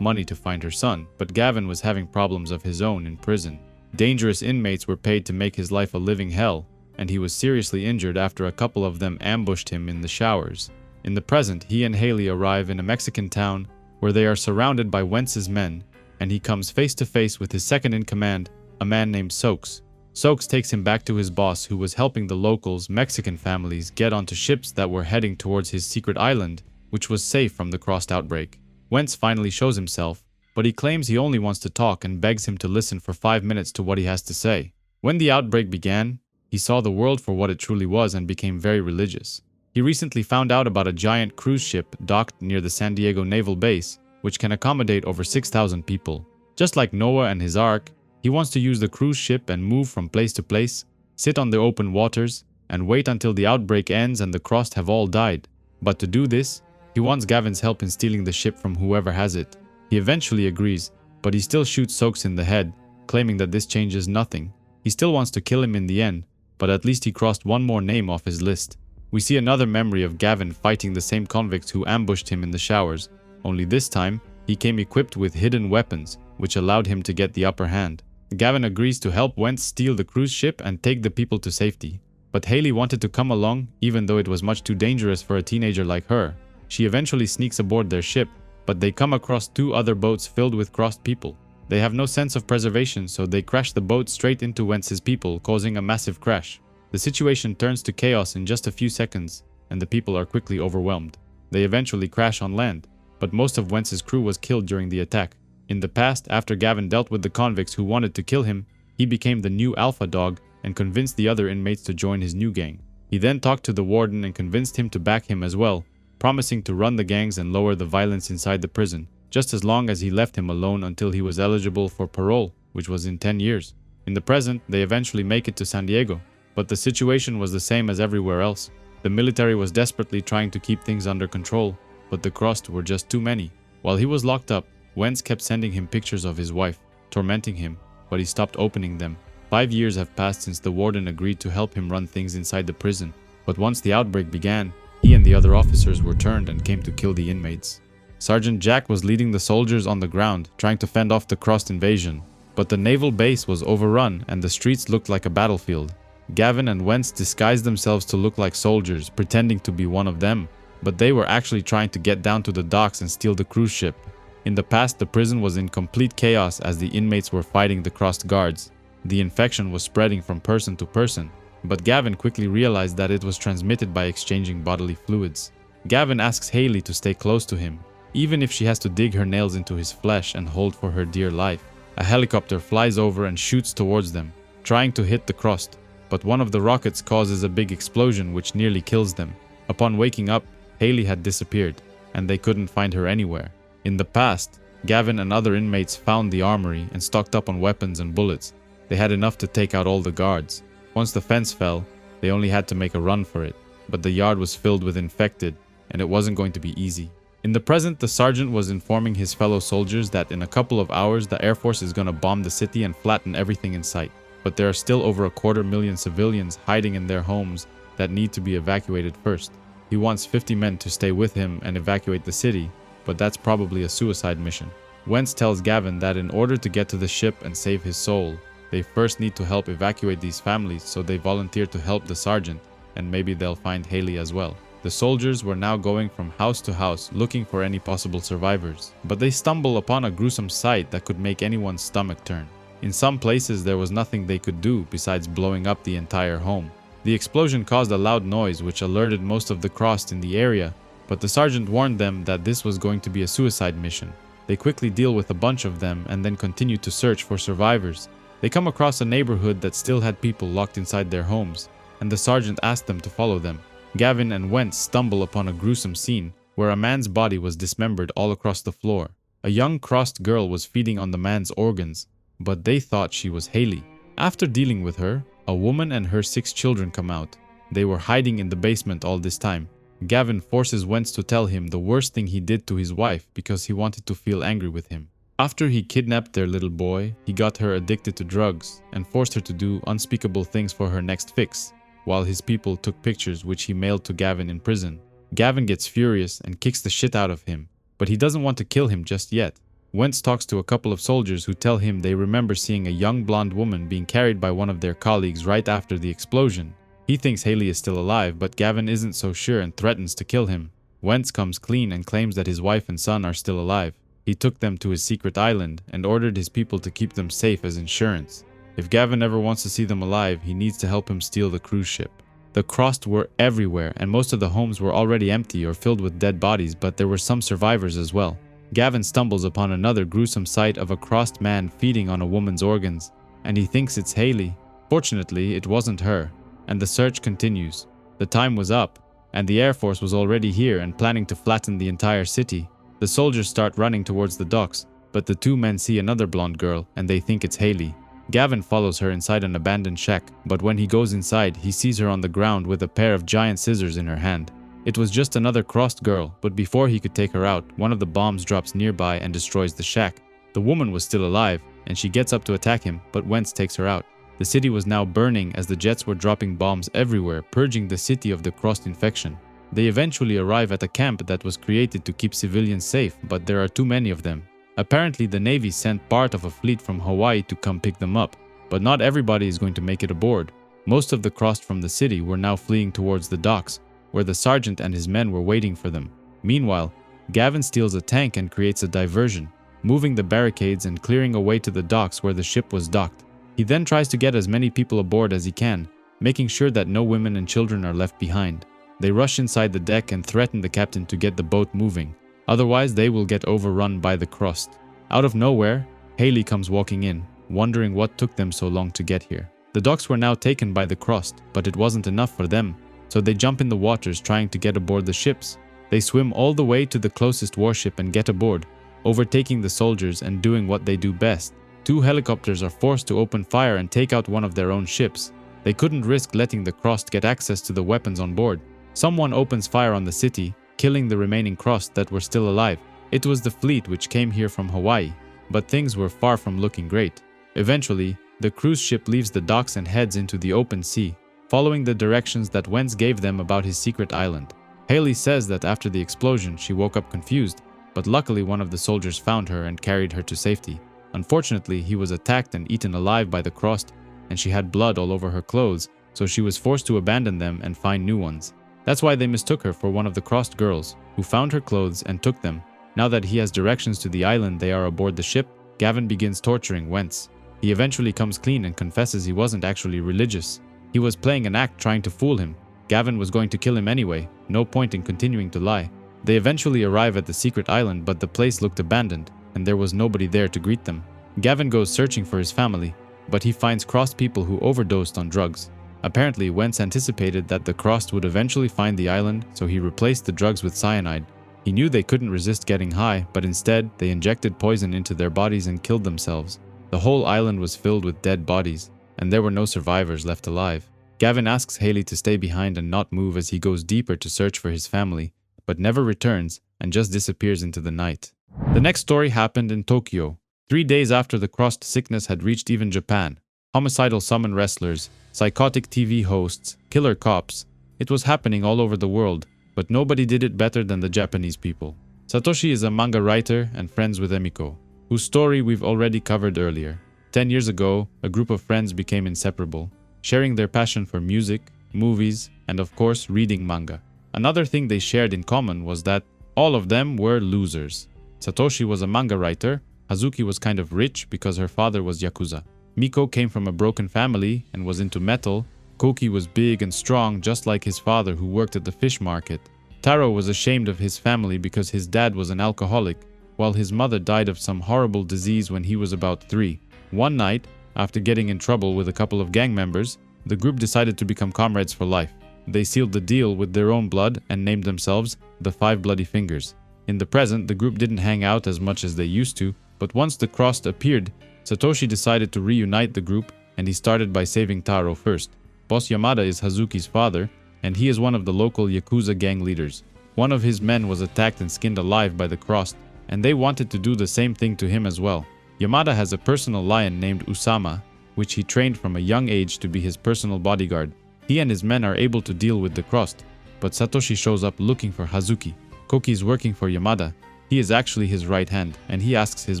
money to find her son, but Gavin was having problems of his own in prison. Dangerous inmates were paid to make his life a living hell, and he was seriously injured after a couple of them ambushed him in the showers. In the present, he and Haley arrive in a Mexican town where they are surrounded by Wentz's men, and he comes face to face with his second-in-command, a man named Soaks. Soaks takes him back to his boss, who was helping the locals, Mexican families, get onto ships that were heading towards his secret island, which was safe from the Crossed outbreak. Wentz finally shows himself, but he claims he only wants to talk and begs him to listen for 5 minutes to what he has to say. When the outbreak began, he saw the world for what it truly was and became very religious. He recently found out about a giant cruise ship docked near the San Diego Naval Base, which can accommodate over 6,000 people. Just like Noah and his ark, he wants to use the cruise ship and move from place to place, sit on the open waters, and wait until the outbreak ends and the Crossed have all died. But to do this, he wants Gavin's help in stealing the ship from whoever has it. He eventually agrees, but he still shoots Soaks in the head, claiming that this changes nothing. He still wants to kill him in the end, but at least he crossed one more name off his list. We see another memory of Gavin fighting the same convicts who ambushed him in the showers, only this time, he came equipped with hidden weapons, which allowed him to get the upper hand. Gavin agrees to help Wentz steal the cruise ship and take the people to safety. But Haley wanted to come along, even though it was much too dangerous for a teenager like her. She eventually sneaks aboard their ship, but they come across 2 other boats filled with crossed people. They have no sense of preservation, so they crash the boat straight into Wentz's people, causing a massive crash. The situation turns to chaos in just a few seconds, and the people are quickly overwhelmed. They eventually crash on land, but most of Wentz's crew was killed during the attack. In the past, after Gavin dealt with the convicts who wanted to kill him, he became the new alpha dog and convinced the other inmates to join his new gang. He then talked to the warden and convinced him to back him as well, promising to run the gangs and lower the violence inside the prison, just as long as he left him alone until he was eligible for parole, which was in 10 years. In the present, they eventually make it to San Diego, but the situation was the same as everywhere else. The military was desperately trying to keep things under control, but the crossed were just too many. While he was locked up, Wentz kept sending him pictures of his wife, tormenting him, but he stopped opening them. 5 years have passed since the warden agreed to help him run things inside the prison, but once the outbreak began, he and the other officers were turned and came to kill the inmates. Sergeant Jack was leading the soldiers on the ground, trying to fend off the crossed invasion, but the naval base was overrun and the streets looked like a battlefield. Gavin and Wentz disguised themselves to look like soldiers, pretending to be one of them, but they were actually trying to get down to the docks and steal the cruise ship. In the past, the prison was in complete chaos as the inmates were fighting the crossed guards. The infection was spreading from person to person, but Gavin quickly realized that it was transmitted by exchanging bodily fluids. Gavin asks Haley to stay close to him, even if she has to dig her nails into his flesh and hold for her dear life. A helicopter flies over and shoots towards them, trying to hit the crossed, but one of the rockets causes a big explosion which nearly kills them. Upon waking up, Haley had disappeared, and they couldn't find her anywhere. In the past, Gavin and other inmates found the armory and stocked up on weapons and bullets. They had enough to take out all the guards. Once the fence fell, they only had to make a run for it, but the yard was filled with infected, and it wasn't going to be easy. In the present, the sergeant was informing his fellow soldiers that in a couple of hours the Air Force is going to bomb the city and flatten everything in sight. But there are still over 250,000 civilians hiding in their homes that need to be evacuated first. He wants 50 men to stay with him and evacuate the city, but that's probably a suicide mission. Wentz tells Gavin that in order to get to the ship and save his soul, they first need to help evacuate these families, so they volunteer to help the sergeant, and maybe they'll find Haley as well. The soldiers were now going from house to house looking for any possible survivors, but they stumble upon a gruesome sight that could make anyone's stomach turn. In some places there was nothing they could do besides blowing up the entire home. The explosion caused a loud noise which alerted most of the crossed in the area, but the sergeant warned them that this was going to be a suicide mission. They quickly deal with a bunch of them and then continue to search for survivors. They come across a neighborhood that still had people locked inside their homes, and the sergeant asked them to follow them. Gavin and Wentz stumble upon a gruesome scene where a man's body was dismembered all across the floor. A young crossed girl was feeding on the man's organs, but they thought she was Haley. After dealing with her, a woman and her 6 children come out. They were hiding in the basement all this time. Gavin forces Wentz to tell him the worst thing he did to his wife because he wanted to feel angry with him. After he kidnapped their little boy, he got her addicted to drugs and forced her to do unspeakable things for her next fix, while his people took pictures which he mailed to Gavin in prison. Gavin gets furious and kicks the shit out of him, but he doesn't want to kill him just yet. Wentz talks to a couple of soldiers who tell him they remember seeing a young blonde woman being carried by one of their colleagues right after the explosion. He thinks Haley is still alive, but Gavin isn't so sure and threatens to kill him. Wentz comes clean and claims that his wife and son are still alive. He took them to his secret island and ordered his people to keep them safe as insurance. If Gavin ever wants to see them alive, he needs to help him steal the cruise ship. The crossed were everywhere, and most of the homes were already empty or filled with dead bodies, but there were some survivors as well. Gavin stumbles upon another gruesome sight of a crossed man feeding on a woman's organs, and he thinks it's Haley. Fortunately, it wasn't her, and the search continues. The time was up, and the Air Force was already here and planning to flatten the entire city. The soldiers start running towards the docks, but the 2 men see another blonde girl, and they think it's Haley. Gavin follows her inside an abandoned shack, but when he goes inside, he sees her on the ground with a pair of giant scissors in her hand. It was just another crossed girl, but before he could take her out, one of the bombs drops nearby and destroys the shack. The woman was still alive, and she gets up to attack him, but Wentz takes her out. The city was now burning as the jets were dropping bombs everywhere, purging the city of the crossed infection. They eventually arrive at a camp that was created to keep civilians safe, but there are too many of them. Apparently, the Navy sent part of a fleet from Hawaii to come pick them up, but not everybody is going to make it aboard. Most of the crossed from the city were now fleeing towards the docks, where the sergeant and his men were waiting for them. Meanwhile, Gavin steals a tank and creates a diversion, moving the barricades and clearing a way to the docks where the ship was docked. He then tries to get as many people aboard as he can, making sure that no women and children are left behind. They rush inside the deck and threaten the captain to get the boat moving. Otherwise, they will get overrun by the crust. Out of nowhere, Haley comes walking in, wondering what took them so long to get here. The docks were now taken by the crust, but it wasn't enough for them, so they jump in the waters trying to get aboard the ships. They swim all the way to the closest warship and get aboard, overtaking the soldiers and doing what they do best. 2 helicopters are forced to open fire and take out one of their own ships. They couldn't risk letting the crust get access to the weapons on board. Someone opens fire on the city, killing the remaining crust that were still alive. It was the fleet which came here from Hawaii, but things were far from looking great. Eventually, the cruise ship leaves the docks and heads into the open sea, following the directions that Wentz gave them about his secret island. Haley says that after the explosion, she woke up confused, but luckily one of the soldiers found her and carried her to safety. Unfortunately, he was attacked and eaten alive by the crust, and she had blood all over her clothes, so she was forced to abandon them and find new ones. That's why they mistook her for one of the crossed girls, who found her clothes and took them. Now that he has directions to the island they are aboard the ship, Gavin begins torturing Wentz. He eventually comes clean and confesses he wasn't actually religious. He was playing an act trying to fool him. Gavin was going to kill him anyway, no point in continuing to lie. They eventually arrive at the secret island, but the place looked abandoned, and there was nobody there to greet them. Gavin goes searching for his family, but he finds crossed people who overdosed on drugs. Apparently, Wentz anticipated that the crust would eventually find the island, so he replaced the drugs with cyanide. He knew they couldn't resist getting high, but instead, they injected poison into their bodies and killed themselves. The whole island was filled with dead bodies, and there were no survivors left alive. Gavin asks Haley to stay behind and not move as he goes deeper to search for his family, but never returns and just disappears into the night. The next story happened in Tokyo, 3 days after the crust sickness had reached even Japan. Homicidal summon wrestlers, psychotic TV hosts, killer cops. It was happening all over the world, but nobody did it better than the Japanese people. Satoshi is a manga writer and friends with Emiko, whose story we've already covered earlier. 10 years ago, a group of friends became inseparable, sharing their passion for music, movies, and of course, reading manga. Another thing they shared in common was that all of them were losers. Satoshi was a manga writer, Hazuki was kind of rich because her father was Yakuza. Miko came from a broken family and was into metal. Koki was big and strong just like his father who worked at the fish market. Taro was ashamed of his family because his dad was an alcoholic, while his mother died of some horrible disease when he was about 3. One night, after getting in trouble with a couple of gang members, the group decided to become comrades for life. They sealed the deal with their own blood and named themselves the 5 Bloody Fingers. In the present, the group didn't hang out as much as they used to, but once the crust appeared, Satoshi decided to reunite the group, and he started by saving Taro first. Boss Yamada is Hazuki's father, and he is one of the local Yakuza gang leaders. One of his men was attacked and skinned alive by the crust, and they wanted to do the same thing to him as well. Yamada has a personal lion named Usama, which he trained from a young age to be his personal bodyguard. He and his men are able to deal with the crust, but Satoshi shows up looking for Hazuki. Koki is working for Yamada. He is actually his right hand, and he asks his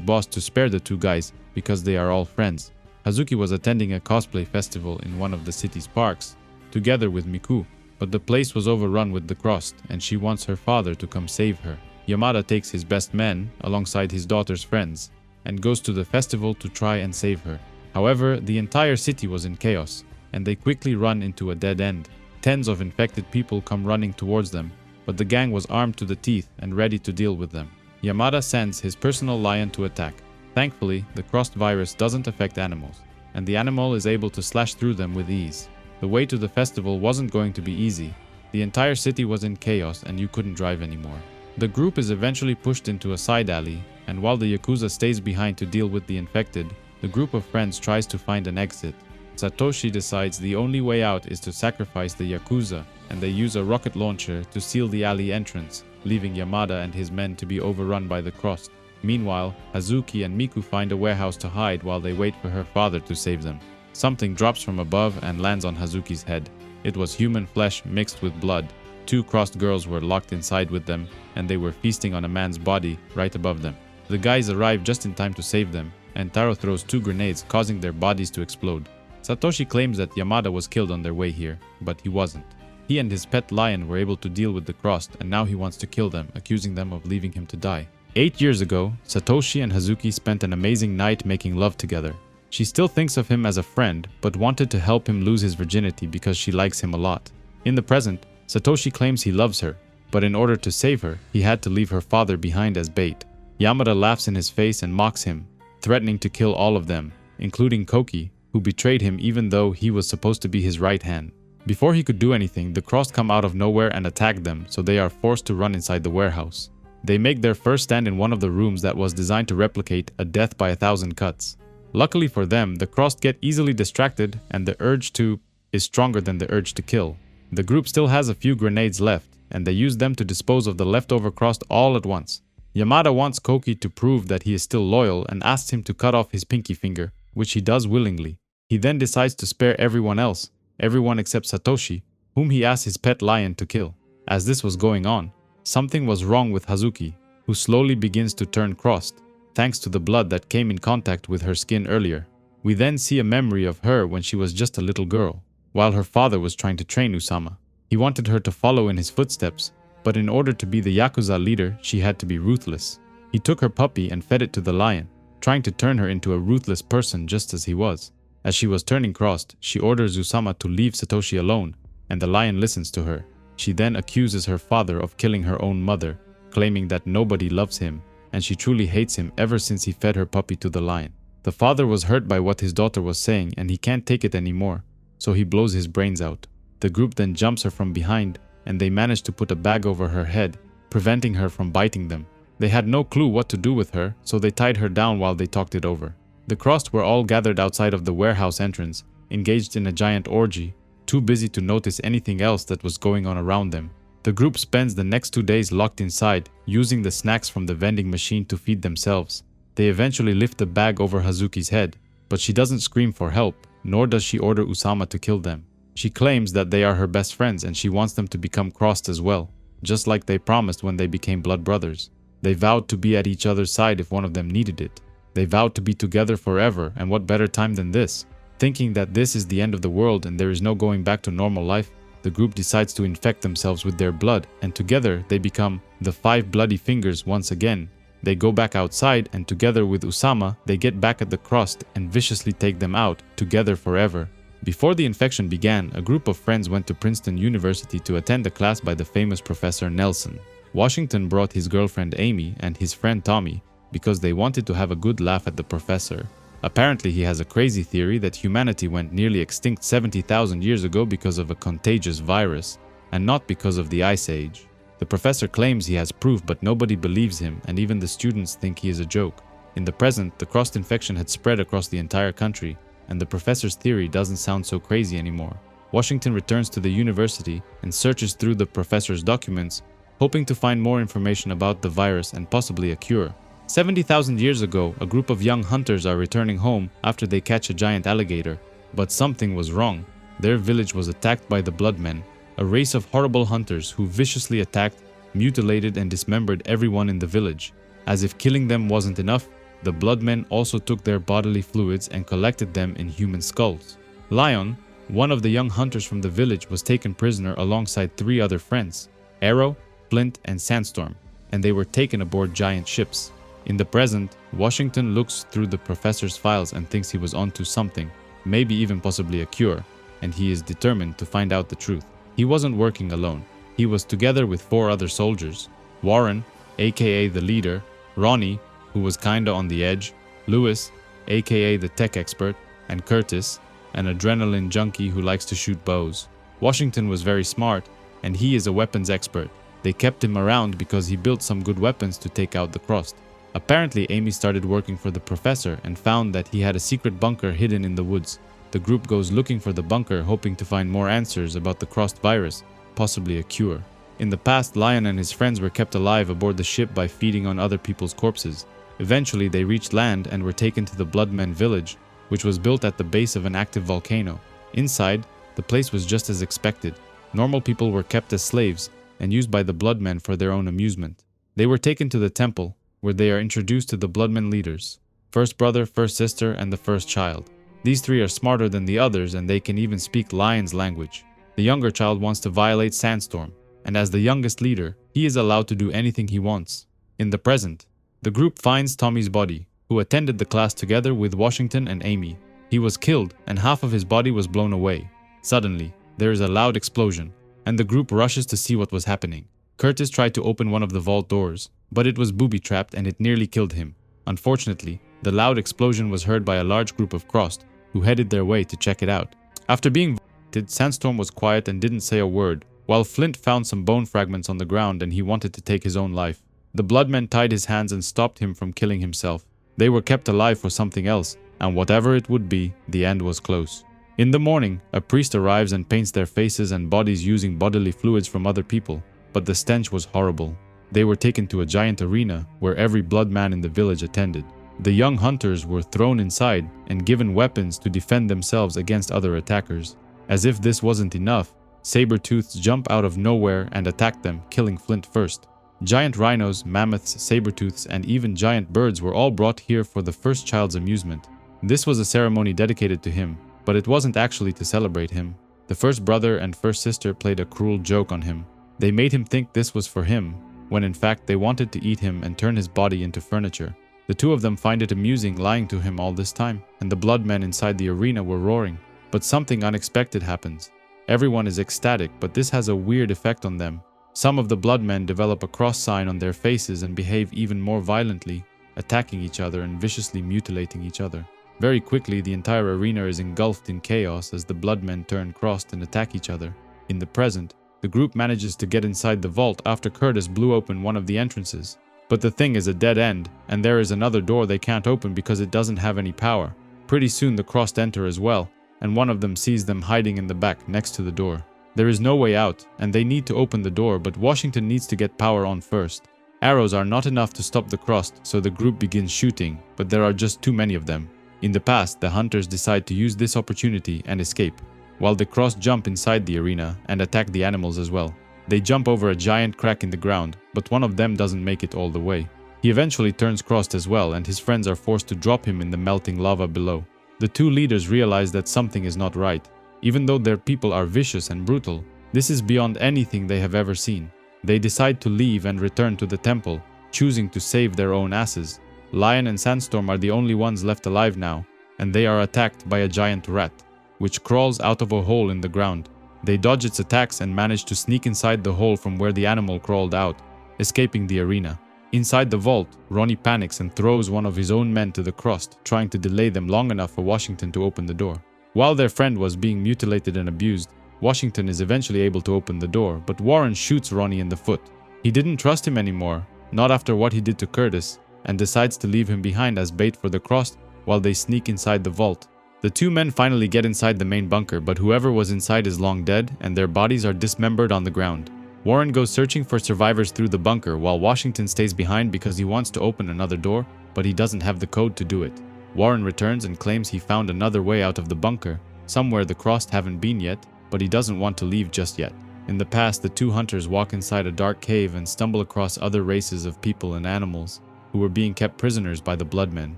boss to spare the 2 guys because they are all friends. Hazuki was attending a cosplay festival in one of the city's parks, together with Miku, but the place was overrun with the crust, and she wants her father to come save her. Yamada takes his best men, alongside his daughter's friends, and goes to the festival to try and save her. However, the entire city was in chaos, and they quickly run into a dead end. Tens of infected people come running towards them, but the gang was armed to the teeth and ready to deal with them. Yamada sends his personal lion to attack. Thankfully, the crust virus doesn't affect animals, and the animal is able to slash through them with ease. The way to the festival wasn't going to be easy. The entire city was in chaos and you couldn't drive anymore. The group is eventually pushed into a side alley, and while the Yakuza stays behind to deal with the infected, the group of friends tries to find an exit. Satoshi decides the only way out is to sacrifice the Yakuza, and they use a rocket launcher to seal the alley entrance, leaving Yamada and his men to be overrun by the crust. Meanwhile, Hazuki and Miku find a warehouse to hide while they wait for her father to save them. Something drops from above and lands on Hazuki's head. It was human flesh mixed with blood. 2 crossed girls were locked inside with them, and they were feasting on a man's body right above them. The guys arrive just in time to save them, and Taro throws 2 grenades, causing their bodies to explode. Satoshi claims that Yamada was killed on their way here, but he wasn't. He and his pet lion were able to deal with the Crossed, and now he wants to kill them, accusing them of leaving him to die. 8 years ago, Satoshi and Hazuki spent an amazing night making love together. She still thinks of him as a friend, but wanted to help him lose his virginity because she likes him a lot. In the present, Satoshi claims he loves her, but in order to save her, he had to leave her father behind as bait. Yamada laughs in his face and mocks him, threatening to kill all of them, including Koki, who betrayed him even though he was supposed to be his right hand. Before he could do anything, the Crossed come out of nowhere and attack them, so they are forced to run inside the warehouse. They make their first stand in one of the rooms that was designed to replicate a death by 1,000 cuts. Luckily for them, the Crossed get easily distracted and the urge to is stronger than the urge to kill. The group still has a few grenades left, and they use them to dispose of the leftover Crossed all at once. Yamada wants Koki to prove that he is still loyal and asks him to cut off his pinky finger, which he does willingly. He then decides to spare everyone else, everyone except Satoshi, whom he asks his pet lion to kill. As this was going on, something was wrong with Hazuki, who slowly begins to turn Crossed, thanks to the blood that came in contact with her skin earlier. We then see a memory of her when she was just a little girl, while her father was trying to train Usama. He wanted her to follow in his footsteps, but in order to be the Yakuza leader, she had to be ruthless. He took her puppy and fed it to the lion, trying to turn her into a ruthless person just as he was. As she was turning Crossed, she orders Usama to leave Satoshi alone, and the lion listens to her. She then accuses her father of killing her own mother, claiming that nobody loves him, and she truly hates him ever since he fed her puppy to the lion. The father was hurt by what his daughter was saying, and he can't take it anymore, so he blows his brains out. The group then jumps her from behind, and they manage to put a bag over her head, preventing her from biting them. They had no clue what to do with her, so they tied her down while they talked it over. The Crossed were all gathered outside of the warehouse entrance, engaged in a giant orgy, too busy to notice anything else that was going on around them. The group spends the next 2 days locked inside, using the snacks from the vending machine to feed themselves. They eventually lift the bag over Hazuki's head, but she doesn't scream for help, nor does she order Usama to kill them. She claims that they are her best friends and she wants them to become Crossed as well, just like they promised when they became blood brothers. They vowed to be at each other's side if one of them needed it. They vowed to be together forever, and what better time than this? Thinking that this is the end of the world and there is no going back to normal life, the group decides to infect themselves with their blood, and together they become the 5 bloody fingers once again. They go back outside, and together with Usama, they get back at the Crossed and viciously take them out, together forever. Before the infection began, a group of friends went to Princeton University to attend a class by the famous Professor Nelson. Washington brought his girlfriend Amy and his friend Tommy because they wanted to have a good laugh at the professor. Apparently he has a crazy theory that humanity went nearly extinct 70,000 years ago because of a contagious virus, and not because of the Ice Age. The professor claims he has proof, but nobody believes him, and even the students think he is a joke. In the present, the Crossed infection had spread across the entire country, and the professor's theory doesn't sound so crazy anymore. Washington returns to the university and searches through the professor's documents, hoping to find more information about the virus and possibly a cure. 70,000 years ago, a group of young hunters are returning home after they catch a giant alligator. But something was wrong. Their village was attacked by the Bloodmen, a race of horrible hunters who viciously attacked, mutilated and dismembered everyone in the village. As if killing them wasn't enough, the Bloodmen also took their bodily fluids and collected them in human skulls. Lion, one of the young hunters from the village, was taken prisoner alongside 3 other friends, Arrow, Flint and Sandstorm, and they were taken aboard giant ships. In the present, Washington looks through the professor's files and thinks he was onto something, maybe even possibly a cure, and he is determined to find out the truth. He wasn't working alone. He was together with 4 other soldiers: Warren, aka the leader, Ronnie, who was kinda on the edge, Lewis, aka the tech expert, and Curtis, an adrenaline junkie who likes to shoot bows. Washington was very smart, and he is a weapons expert. They kept him around because he built some good weapons to take out the Crossed. Apparently, Amy started working for the professor and found that he had a secret bunker hidden in the woods. The group goes looking for the bunker, hoping to find more answers about the Crossed virus, possibly a cure. In the past, Lion and his friends were kept alive aboard the ship by feeding on other people's corpses. Eventually, they reached land and were taken to the Bloodmen village, which was built at the base of an active volcano. Inside, the place was just as expected. Normal people were kept as slaves and used by the Bloodmen for their own amusement. They were taken to the temple, where they are introduced to the Bloodmen leaders: first brother, first sister, and the first child. These three are smarter than the others, and they can even speak Lion's language. The younger child wants to violate Sandstorm, and as the youngest leader, he is allowed to do anything he wants. In the present, the group finds Tommy's body, who attended the class together with Washington and Amy. He was killed, and half of his body was blown away. Suddenly, there is a loud explosion, and the group rushes to see what was happening. Curtis tried to open one of the vault doors, but it was booby-trapped and it nearly killed him. Unfortunately, the loud explosion was heard by a large group of Crossed, who headed their way to check it out. After being violated, Sandstorm was quiet and didn't say a word, while Flint found some bone fragments on the ground and he wanted to take his own life. The Bloodmen tied his hands and stopped him from killing himself. They were kept alive for something else, and whatever it would be, the end was close. In the morning, a priest arrives and paints their faces and bodies using bodily fluids from other people, but the stench was horrible. They were taken to a giant arena where every bloodman in the village attended. The young hunters were thrown inside and given weapons to defend themselves against other attackers. As if this wasn't enough, saber-tooths jump out of nowhere and attack them, killing Flint first. Giant rhinos, mammoths, saber-tooths, and even giant birds were all brought here for the first child's amusement. This was a ceremony dedicated to him, but it wasn't actually to celebrate him. The first brother and first sister played a cruel joke on him. They made him think this was for him, when in fact they wanted to eat him and turn his body into furniture. The two of them find it amusing lying to him all this time, and the Bloodmen inside the arena were roaring. But something unexpected happens. Everyone is ecstatic, but this has a weird effect on them. Some of the Bloodmen develop a cross sign on their faces and behave even more violently, attacking each other and viciously mutilating each other. Very quickly, the entire arena is engulfed in chaos as the Bloodmen turn Crossed and attack each other. In the present, the group manages to get inside the vault after Curtis blew open one of the entrances. But the thing is a dead end, and there is another door they can't open because it doesn't have any power. Pretty soon the Crossed enter as well, and one of them sees them hiding in the back next to the door. There is no way out, and they need to open the door, but Washington needs to get power on first. Arrows are not enough to stop the Crossed, so the group begins shooting, but there are just too many of them. In the past, the hunters decide to use this opportunity and escape, while the Crossed jump inside the arena and attack the animals as well. They jump over a giant crack in the ground, but one of them doesn't make it all the way. He eventually turns Crossed as well, and his friends are forced to drop him in the melting lava below. The two leaders realize that something is not right. Even though their people are vicious and brutal, this is beyond anything they have ever seen. They decide to leave and return to the temple, choosing to save their own asses. Lion and Sandstorm are the only ones left alive now, and they are attacked by a giant rat, which crawls out of a hole in the ground. They dodge its attacks and manage to sneak inside the hole from where the animal crawled out, escaping the arena. Inside the vault, Ronnie panics and throws one of his own men to the Crossed, trying to delay them long enough for Washington to open the door. While their friend was being mutilated and abused, Washington is eventually able to open the door, but Warren shoots Ronnie in the foot. He didn't trust him anymore, not after what he did to Curtis, and decides to leave him behind as bait for the Crossed while they sneak inside the vault. The two men finally get inside the main bunker, but whoever was inside is long dead and their bodies are dismembered on the ground. Warren goes searching for survivors through the bunker while Washington stays behind because he wants to open another door, but he doesn't have the code to do it. Warren returns and claims he found another way out of the bunker, somewhere the Crossed haven't been yet, but he doesn't want to leave just yet. In the past, the two hunters walk inside a dark cave and stumble across other races of people and animals who were being kept prisoners by the Bloodmen.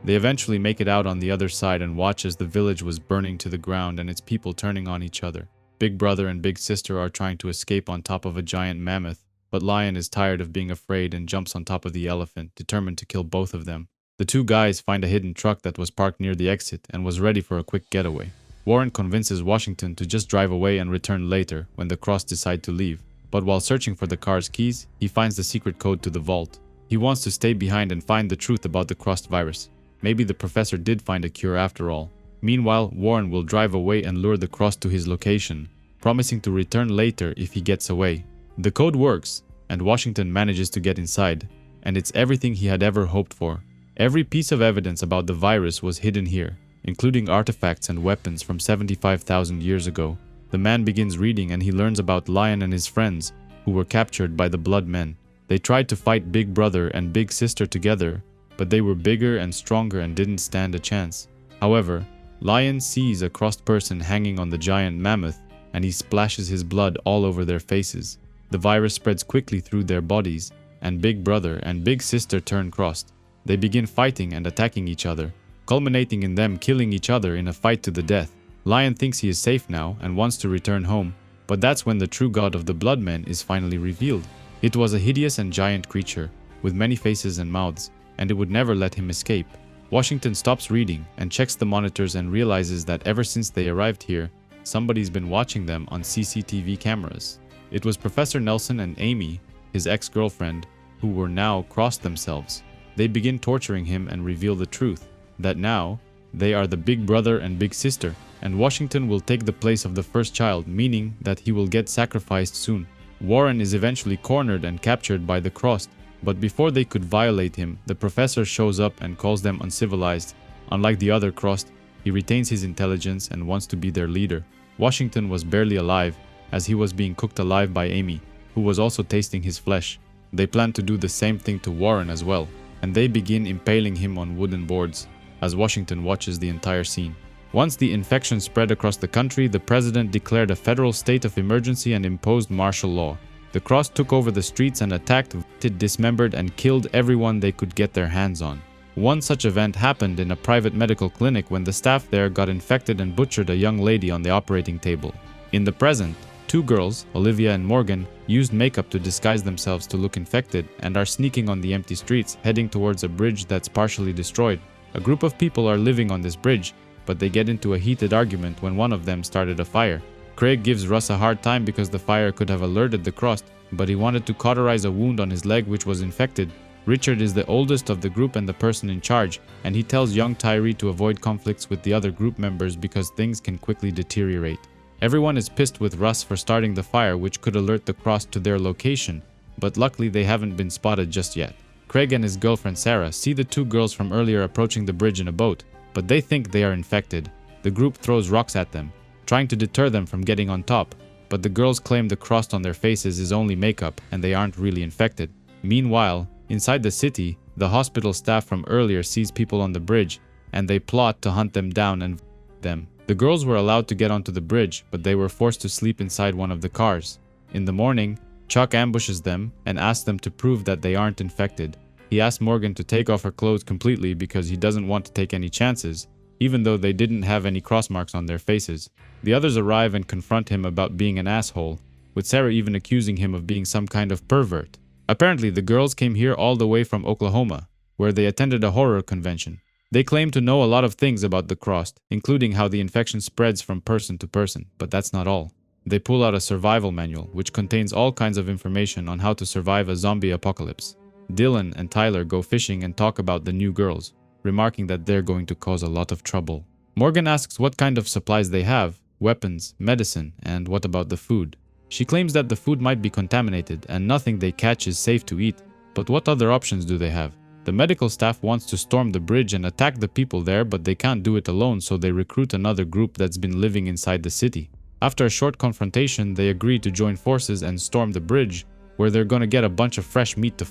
They eventually make it out on the other side and watch as the village was burning to the ground and its people turning on each other. Big brother and big sister are trying to escape on top of a giant mammoth, but Lion is tired of being afraid and jumps on top of the elephant, determined to kill both of them. The two guys find a hidden truck that was parked near the exit and was ready for a quick getaway. Warren convinces Washington to just drive away and return later when the Cross decide to leave, but while searching for the car's keys, he finds the secret code to the vault. He wants to stay behind and find the truth about the Crossed virus. Maybe the professor did find a cure after all. Meanwhile, Warren will drive away and lure the Cross to his location, promising to return later if he gets away. The code works, and Washington manages to get inside, and it's everything he had ever hoped for. Every piece of evidence about the virus was hidden here, including artifacts and weapons from 75,000 years ago. The man begins reading and he learns about Lion and his friends, who were captured by the Bloodmen. They tried to fight Big Brother and Big Sister together, but they were bigger and stronger and didn't stand a chance. However, Lion sees a crossed person hanging on the giant mammoth, and he splashes his blood all over their faces. The virus spreads quickly through their bodies, and big brother and big sister turn crossed. They begin fighting and attacking each other, culminating in them killing each other in a fight to the death. Lion thinks he is safe now and wants to return home, but that's when the true god of the Bloodmen is finally revealed. It was a hideous and giant creature, with many faces and mouths, and it would never let him escape. Washington stops reading and checks the monitors and realizes that ever since they arrived here, somebody's been watching them on CCTV cameras. It was Professor Nelson and Amy, his ex-girlfriend, who were now crossed themselves. They begin torturing him and reveal the truth, that now they are the big brother and big sister, and Washington will take the place of the first child, meaning that he will get sacrificed soon. Warren is eventually cornered and captured by the Crossed, but before they could violate him, the professor shows up and calls them uncivilized. Unlike the other Crossed, he retains his intelligence and wants to be their leader. Washington was barely alive, as he was being cooked alive by Amy, who was also tasting his flesh. They plan to do the same thing to Warren as well, and they begin impaling him on wooden boards, as Washington watches the entire scene. Once the infection spread across the country, the president declared a federal state of emergency and imposed martial law. The Crossed took over the streets and attacked, dismembered, and killed everyone they could get their hands on. One such event happened in a private medical clinic when the staff there got infected and butchered a young lady on the operating table. In the present, two girls, Olivia and Morgan, used makeup to disguise themselves to look infected and are sneaking on the empty streets, heading towards a bridge that's partially destroyed. A group of people are living on this bridge, but they get into a heated argument when one of them started a fire. Craig gives Russ a hard time because the fire could have alerted the Crossed, but he wanted to cauterize a wound on his leg which was infected. Richard is the oldest of the group and the person in charge, and he tells young Tyree to avoid conflicts with the other group members because things can quickly deteriorate. Everyone is pissed with Russ for starting the fire, which could alert the Crossed to their location, but luckily they haven't been spotted just yet. Craig and his girlfriend Sarah see the two girls from earlier approaching the bridge in a boat, but they think they are infected. The group throws rocks at them, trying to deter them from getting on top, but the girls claim the crust on their faces is only makeup and they aren't really infected. Meanwhile, inside the city, the hospital staff from earlier sees people on the bridge and they plot to hunt them down and them. The girls were allowed to get onto the bridge, but they were forced to sleep inside one of the cars. In the morning, Chuck ambushes them and asks them to prove that they aren't infected. He asks Morgan to take off her clothes completely because he doesn't want to take any chances, even though they didn't have any cross marks on their faces. The others arrive and confront him about being an asshole, with Sarah even accusing him of being some kind of pervert. Apparently, the girls came here all the way from Oklahoma, where they attended a horror convention. They claim to know a lot of things about the Crossed, including how the infection spreads from person to person, but that's not all. They pull out a survival manual, which contains all kinds of information on how to survive a zombie apocalypse. Dylan and Tyler go fishing and talk about the new girls, remarking that they're going to cause a lot of trouble. Morgan asks what kind of supplies they have, weapons, medicine, and what about the food. She claims that the food might be contaminated and nothing they catch is safe to eat, but what other options do they have? The medical staff wants to storm the bridge and attack the people there, but they can't do it alone, so they recruit another group that's been living inside the city. After a short confrontation, they agree to join forces and storm the bridge, where they're gonna get a bunch of fresh meat to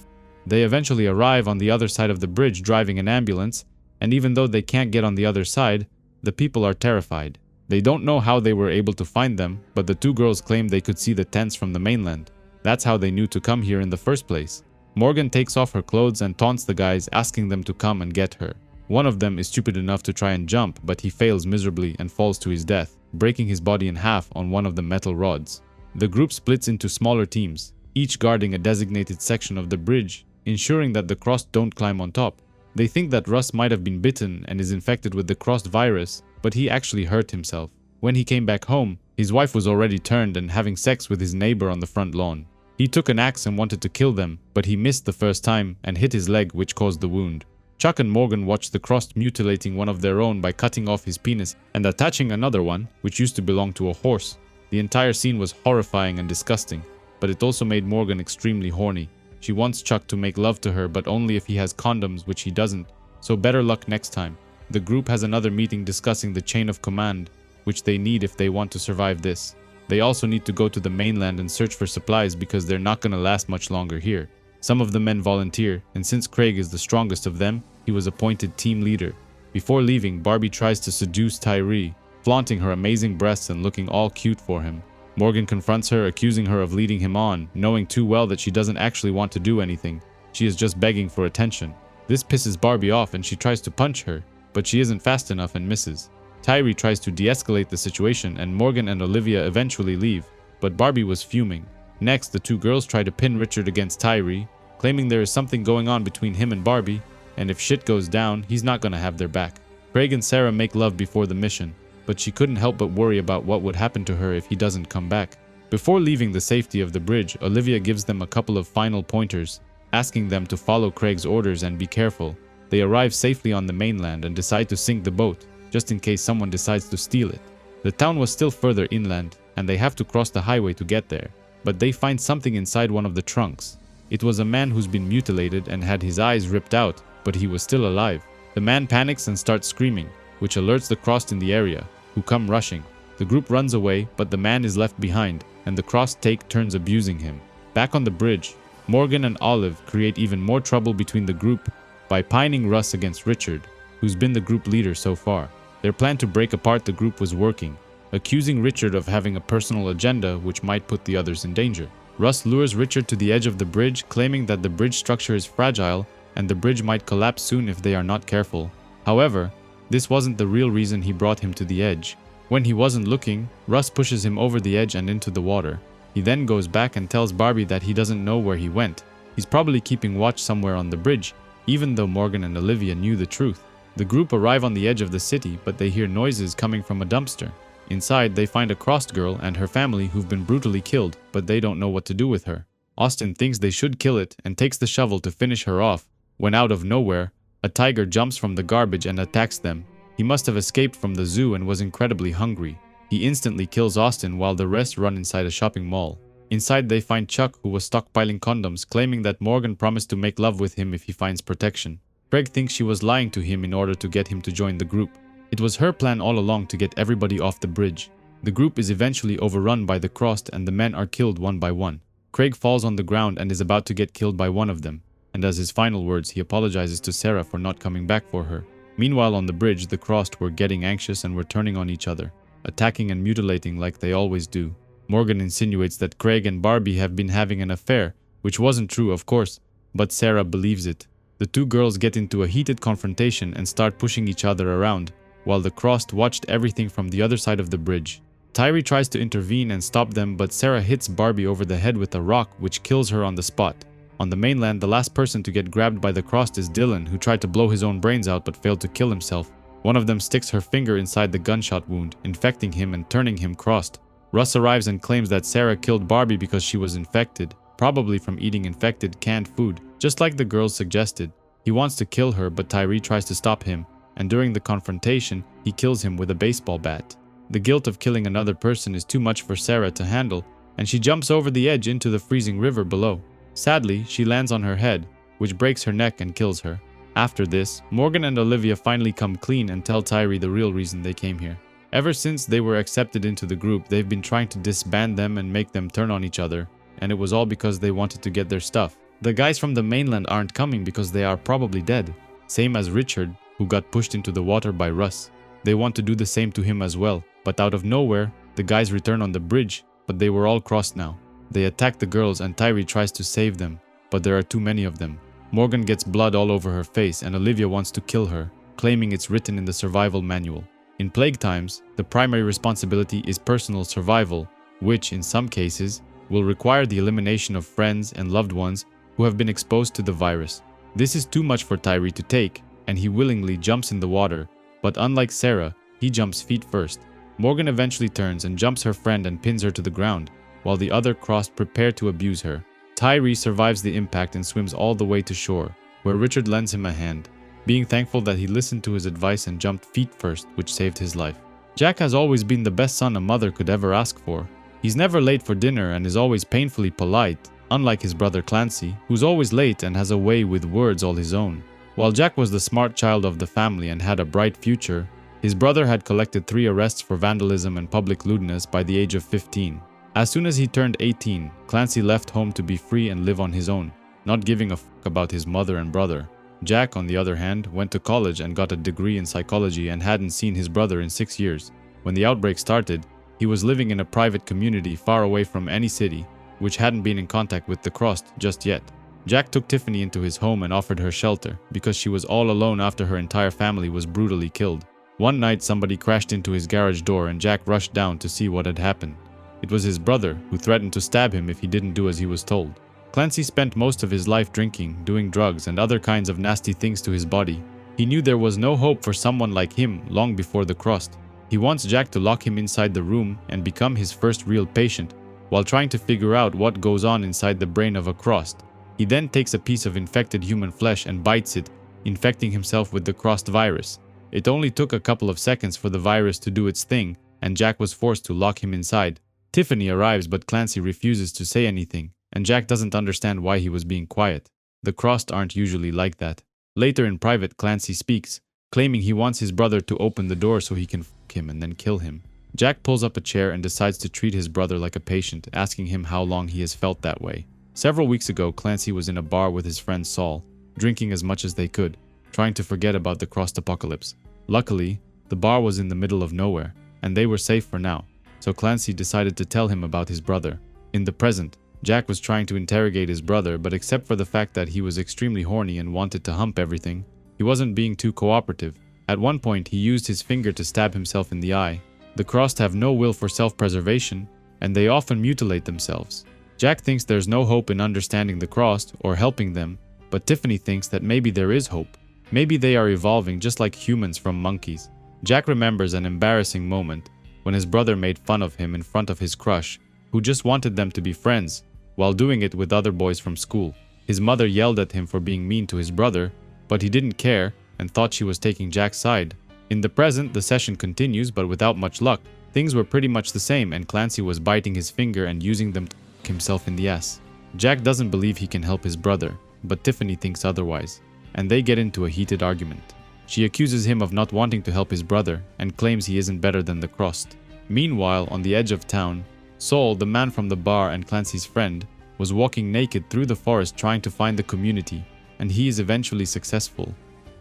They eventually arrive on the other side of the bridge driving an ambulance, and even though they can't get on the other side, the people are terrified. They don't know how they were able to find them, but the two girls claim they could see the tents from the mainland. That's how they knew to come here in the first place. Morgan takes off her clothes and taunts the guys, asking them to come and get her. One of them is stupid enough to try and jump, but he fails miserably and falls to his death, breaking his body in half on one of the metal rods. The group splits into smaller teams, each guarding a designated section of the bridge, ensuring that the Crossed don't climb on top. They think that Russ might have been bitten and is infected with the Crossed virus, but he actually hurt himself. When he came back home, his wife was already turned and having sex with his neighbor on the front lawn. He took an axe and wanted to kill them, but he missed the first time and hit his leg, which caused the wound. Chuck and Morgan watched the Crossed mutilating one of their own by cutting off his penis and attaching another one, which used to belong to a horse. The entire scene was horrifying and disgusting, but it also made Morgan extremely horny. She wants Chuck to make love to her, but only if he has condoms, which he doesn't, so better luck next time. The group has another meeting discussing the chain of command, which they need if they want to survive this. They also need to go to the mainland and search for supplies because they're not gonna last much longer here. Some of the men volunteer, and since Craig is the strongest of them, he was appointed team leader. Before leaving, Barbie tries to seduce Tyree, flaunting her amazing breasts and looking all cute for him. Morgan confronts her, accusing her of leading him on, knowing too well that she doesn't actually want to do anything. She is just begging for attention. This pisses Barbie off and she tries to punch her, but she isn't fast enough and misses. Tyree tries to de-escalate the situation and Morgan and Olivia eventually leave, but Barbie was fuming. Next, the two girls try to pin Richard against Tyree, claiming there is something going on between him and Barbie, and if shit goes down, he's not gonna have their back. Craig and Sarah make love before the mission, but she couldn't help but worry about what would happen to her if he doesn't come back. Before leaving the safety of the bridge, Olivia gives them a couple of final pointers, asking them to follow Craig's orders and be careful. They arrive safely on the mainland and decide to sink the boat, just in case someone decides to steal it. The town was still further inland, and they have to cross the highway to get there, but they find something inside one of the trunks. It was a man who's been mutilated and had his eyes ripped out, but he was still alive. The man panics and starts screaming, which alerts the Crossed in the area, who come rushing. The group runs away, but the man is left behind, and the Crossed take turns abusing him. Back on the bridge, Morgan and Olive create even more trouble between the group by pining Russ against Richard, who's been the group leader so far. Their plan to break apart the group was working, accusing Richard of having a personal agenda which might put the others in danger. Russ lures Richard to the edge of the bridge, claiming that the bridge structure is fragile and the bridge might collapse soon if they are not careful. However, this wasn't the real reason he brought him to the edge. When he wasn't looking, Russ pushes him over the edge and into the water. He then goes back and tells Barbie that he doesn't know where he went. He's probably keeping watch somewhere on the bridge, even though Morgan and Olivia knew the truth. The group arrive on the edge of the city, but they hear noises coming from a dumpster. Inside, they find a Crossed girl and her family who've been brutally killed, but they don't know what to do with her. Austin thinks they should kill it and takes the shovel to finish her off, when out of nowhere, a tiger jumps from the garbage and attacks them. He must have escaped from the zoo and was incredibly hungry. He instantly kills Austin while the rest run inside a shopping mall. Inside they find Chuck, who was stockpiling condoms, claiming that Morgan promised to make love with him if he finds protection. Craig thinks she was lying to him in order to get him to join the group. It was her plan all along to get everybody off the bridge. The group is eventually overrun by the Crossed and the men are killed one by one. Craig falls on the ground and is about to get killed by one of them, and as his final words, he apologizes to Sarah for not coming back for her. Meanwhile on the bridge, the Crossed were getting anxious and were turning on each other, attacking and mutilating like they always do. Morgan insinuates that Craig and Barbie have been having an affair, which wasn't true of course, but Sarah believes it. The two girls get into a heated confrontation and start pushing each other around, while the Crossed watched everything from the other side of the bridge. Tyree tries to intervene and stop them, but Sarah hits Barbie over the head with a rock, which kills her on the spot. On the mainland, the last person to get grabbed by the Crossed is Dylan, who tried to blow his own brains out but failed to kill himself. One of them sticks her finger inside the gunshot wound, infecting him and turning him Crossed. Russ arrives and claims that Sarah killed Barbie because she was infected, probably from eating infected canned food, just like the girls suggested. He wants to kill her, but Tyree tries to stop him, and during the confrontation, he kills him with a baseball bat. The guilt of killing another person is too much for Sarah to handle, and she jumps over the edge into the freezing river below. Sadly, she lands on her head, which breaks her neck and kills her. After this, Morgan and Olivia finally come clean and tell Tyree the real reason they came here. Ever since they were accepted into the group, they've been trying to disband them and make them turn on each other, and it was all because they wanted to get their stuff. The guys from the mainland aren't coming because they are probably dead, same as Richard, who got pushed into the water by Russ. They want to do the same to him as well, but out of nowhere, the guys return on the bridge, but they were all Crossed now. They attack the girls and Tyree tries to save them, but there are too many of them. Morgan gets blood all over her face and Olivia wants to kill her, claiming it's written in the survival manual. In plague times, the primary responsibility is personal survival, which, in some cases, will require the elimination of friends and loved ones who have been exposed to the virus. This is too much for Tyree to take, and he willingly jumps in the water, but unlike Sarah, he jumps feet first. Morgan eventually turns and jumps her friend and pins her to the ground, while the other Crossed prepare to abuse her. Tyree survives the impact and swims all the way to shore, where Richard lends him a hand, being thankful that he listened to his advice and jumped feet first, which saved his life. Jack has always been the best son a mother could ever ask for. He's never late for dinner and is always painfully polite, unlike his brother Clancy, who's always late and has a way with words all his own. While Jack was the smart child of the family and had a bright future, his brother had collected 3 arrests for vandalism and public lewdness by the age of 15. As soon as he turned 18, Clancy left home to be free and live on his own, not giving a fuck about his mother and brother. Jack, on the other hand, went to college and got a degree in psychology and hadn't seen his brother in 6 years. When the outbreak started, He was living in a private community far away from any city, which hadn't been in contact with the Crossed just yet. Jack took Tiffany into his home and offered her shelter, because she was all alone after her entire family was brutally killed. One night somebody crashed into his garage door and Jack rushed down to see what had happened. It was his brother, who threatened to stab him if he didn't do as he was told. Clancy spent most of his life drinking, doing drugs, and other kinds of nasty things to his body. He knew there was no hope for someone like him long before the Crossed. He wants Jack to lock him inside the room and become his first real patient, while trying to figure out what goes on inside the brain of a Crossed. He then takes a piece of infected human flesh and bites it, infecting himself with the Crossed virus. It only took a couple of seconds for the virus to do its thing, and Jack was forced to lock him inside. Tiffany arrives, but Clancy refuses to say anything, and Jack doesn't understand why he was being quiet. The Crossed aren't usually like that. Later in private, Clancy speaks, claiming he wants his brother to open the door so he can fuck him and then kill him. Jack pulls up a chair and decides to treat his brother like a patient, asking him how long he has felt that way. Several weeks ago, Clancy was in a bar with his friend Saul, drinking as much as they could, trying to forget about the Crossed apocalypse. Luckily, the bar was in the middle of nowhere, and they were safe for now, so Clancy decided to tell him about his brother. In the present, Jack was trying to interrogate his brother, but except for the fact that he was extremely horny and wanted to hump everything, he wasn't being too cooperative. At one point, he used his finger to stab himself in the eye. The Crossed have no will for self-preservation, and they often mutilate themselves. Jack thinks there's no hope in understanding the Crossed or helping them, but Tiffany thinks that maybe there is hope. Maybe they are evolving just like humans from monkeys. Jack remembers an embarrassing moment when his brother made fun of him in front of his crush, who just wanted them to be friends, while doing it with other boys from school. His mother yelled at him for being mean to his brother, but he didn't care and thought she was taking Jack's side. In the present, the session continues, but without much luck. Things were pretty much the same, and Clancy was biting his finger and using them to fuck himself in the ass. Jack doesn't believe he can help his brother, but Tiffany thinks otherwise, and they get into a heated argument. She accuses him of not wanting to help his brother and claims he isn't better than the Crossed. Meanwhile, on the edge of town, Saul, the man from the bar and Clancy's friend, was walking naked through the forest trying to find the community, and he is eventually successful.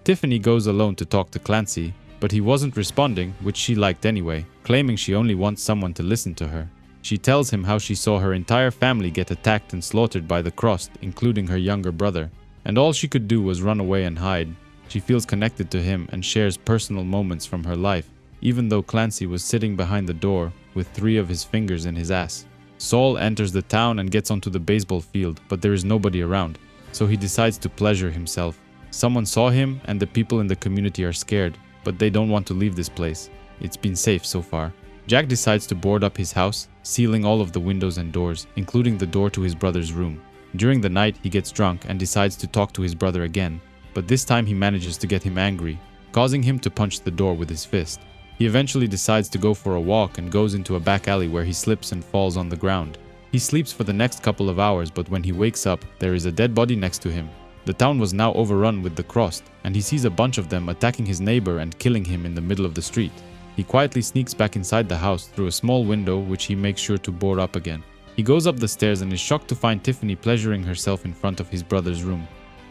Tiffany goes alone to talk to Clancy, but he wasn't responding, which she liked anyway, claiming she only wants someone to listen to her. She tells him how she saw her entire family get attacked and slaughtered by the Crossed, including her younger brother, and all she could do was run away and hide. She feels connected to him and shares personal moments from her life, even though Clancy was sitting behind the door with 3 of his fingers in his ass. Saul enters the town and gets onto the baseball field, but there is nobody around, so he decides to pleasure himself. Someone saw him, and the people in the community are scared, but they don't want to leave this place. It's been safe so far. Jack decides to board up his house, sealing all of the windows and doors, including the door to his brother's room. During the night, he gets drunk and decides to talk to his brother again, but this time he manages to get him angry, causing him to punch the door with his fist. He eventually decides to go for a walk and goes into a back alley where he slips and falls on the ground. He sleeps for the next couple of hours, but when he wakes up, there is a dead body next to him. The town was now overrun with the Crossed, and he sees a bunch of them attacking his neighbor and killing him in the middle of the street. He quietly sneaks back inside the house through a small window, which he makes sure to board up again. He goes up the stairs and is shocked to find Tiffany pleasuring herself in front of his brother's room.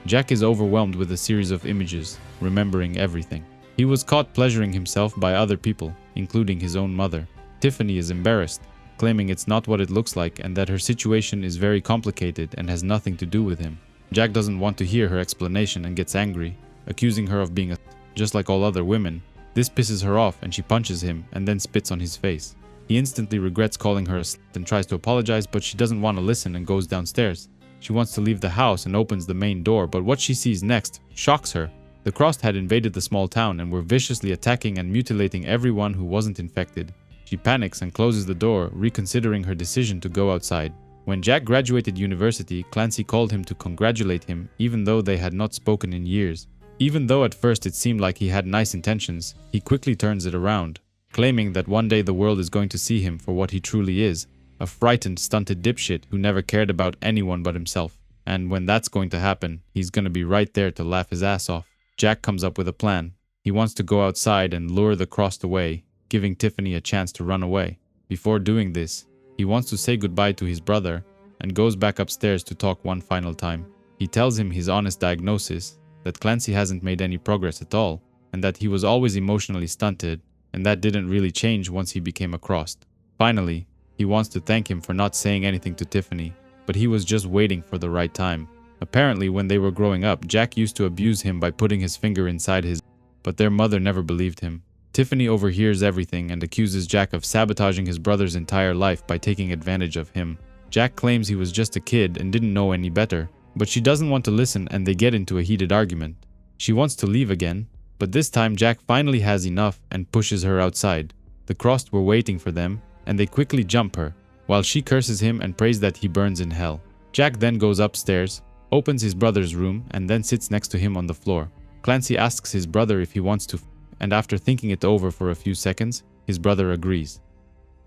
Jack is overwhelmed with a series of images, remembering everything. He was caught pleasuring himself by other people, including his own mother. Tiffany is embarrassed, claiming it's not what it looks like and that her situation is very complicated and has nothing to do with him. Jack doesn't want to hear her explanation and gets angry, accusing her of being just like all other women. This pisses her off and she punches him and then spits on his face. He instantly regrets calling her a slut and tries to apologize, but she doesn't want to listen and goes downstairs. She wants to leave the house and opens the main door, but what she sees next shocks her. The Crossed had invaded the small town and were viciously attacking and mutilating everyone who wasn't infected. She panics and closes the door, reconsidering her decision to go outside. When Jack graduated university, Clancy called him to congratulate him, even though they had not spoken in years. Even though at first it seemed like he had nice intentions, he quickly turns it around, claiming that one day the world is going to see him for what he truly is, a frightened, stunted dipshit who never cared about anyone but himself. And when that's going to happen, he's gonna be right there to laugh his ass off. Jack comes up with a plan. He wants to go outside and lure the Crossed away, giving Tiffany a chance to run away. Before doing this, he wants to say goodbye to his brother and goes back upstairs to talk one final time. He tells him his honest diagnosis, that Clancy hasn't made any progress at all, and that he was always emotionally stunted, and that didn't really change once he became a Crossed. Finally, he wants to thank him for not saying anything to Tiffany, but he was just waiting for the right time. Apparently, when they were growing up, Jack used to abuse him by putting his finger inside his, but their mother never believed him. Tiffany overhears everything and accuses Jack of sabotaging his brother's entire life by taking advantage of him. Jack claims he was just a kid and didn't know any better, but she doesn't want to listen and they get into a heated argument. She wants to leave again, but this time Jack finally has enough and pushes her outside. The Crossed were waiting for them, and they quickly jump her, while she curses him and prays that he burns in hell. Jack then goes upstairs, opens his brother's room, and then sits next to him on the floor. Clancy asks his brother if he wants to, and after thinking it over for a few seconds, his brother agrees.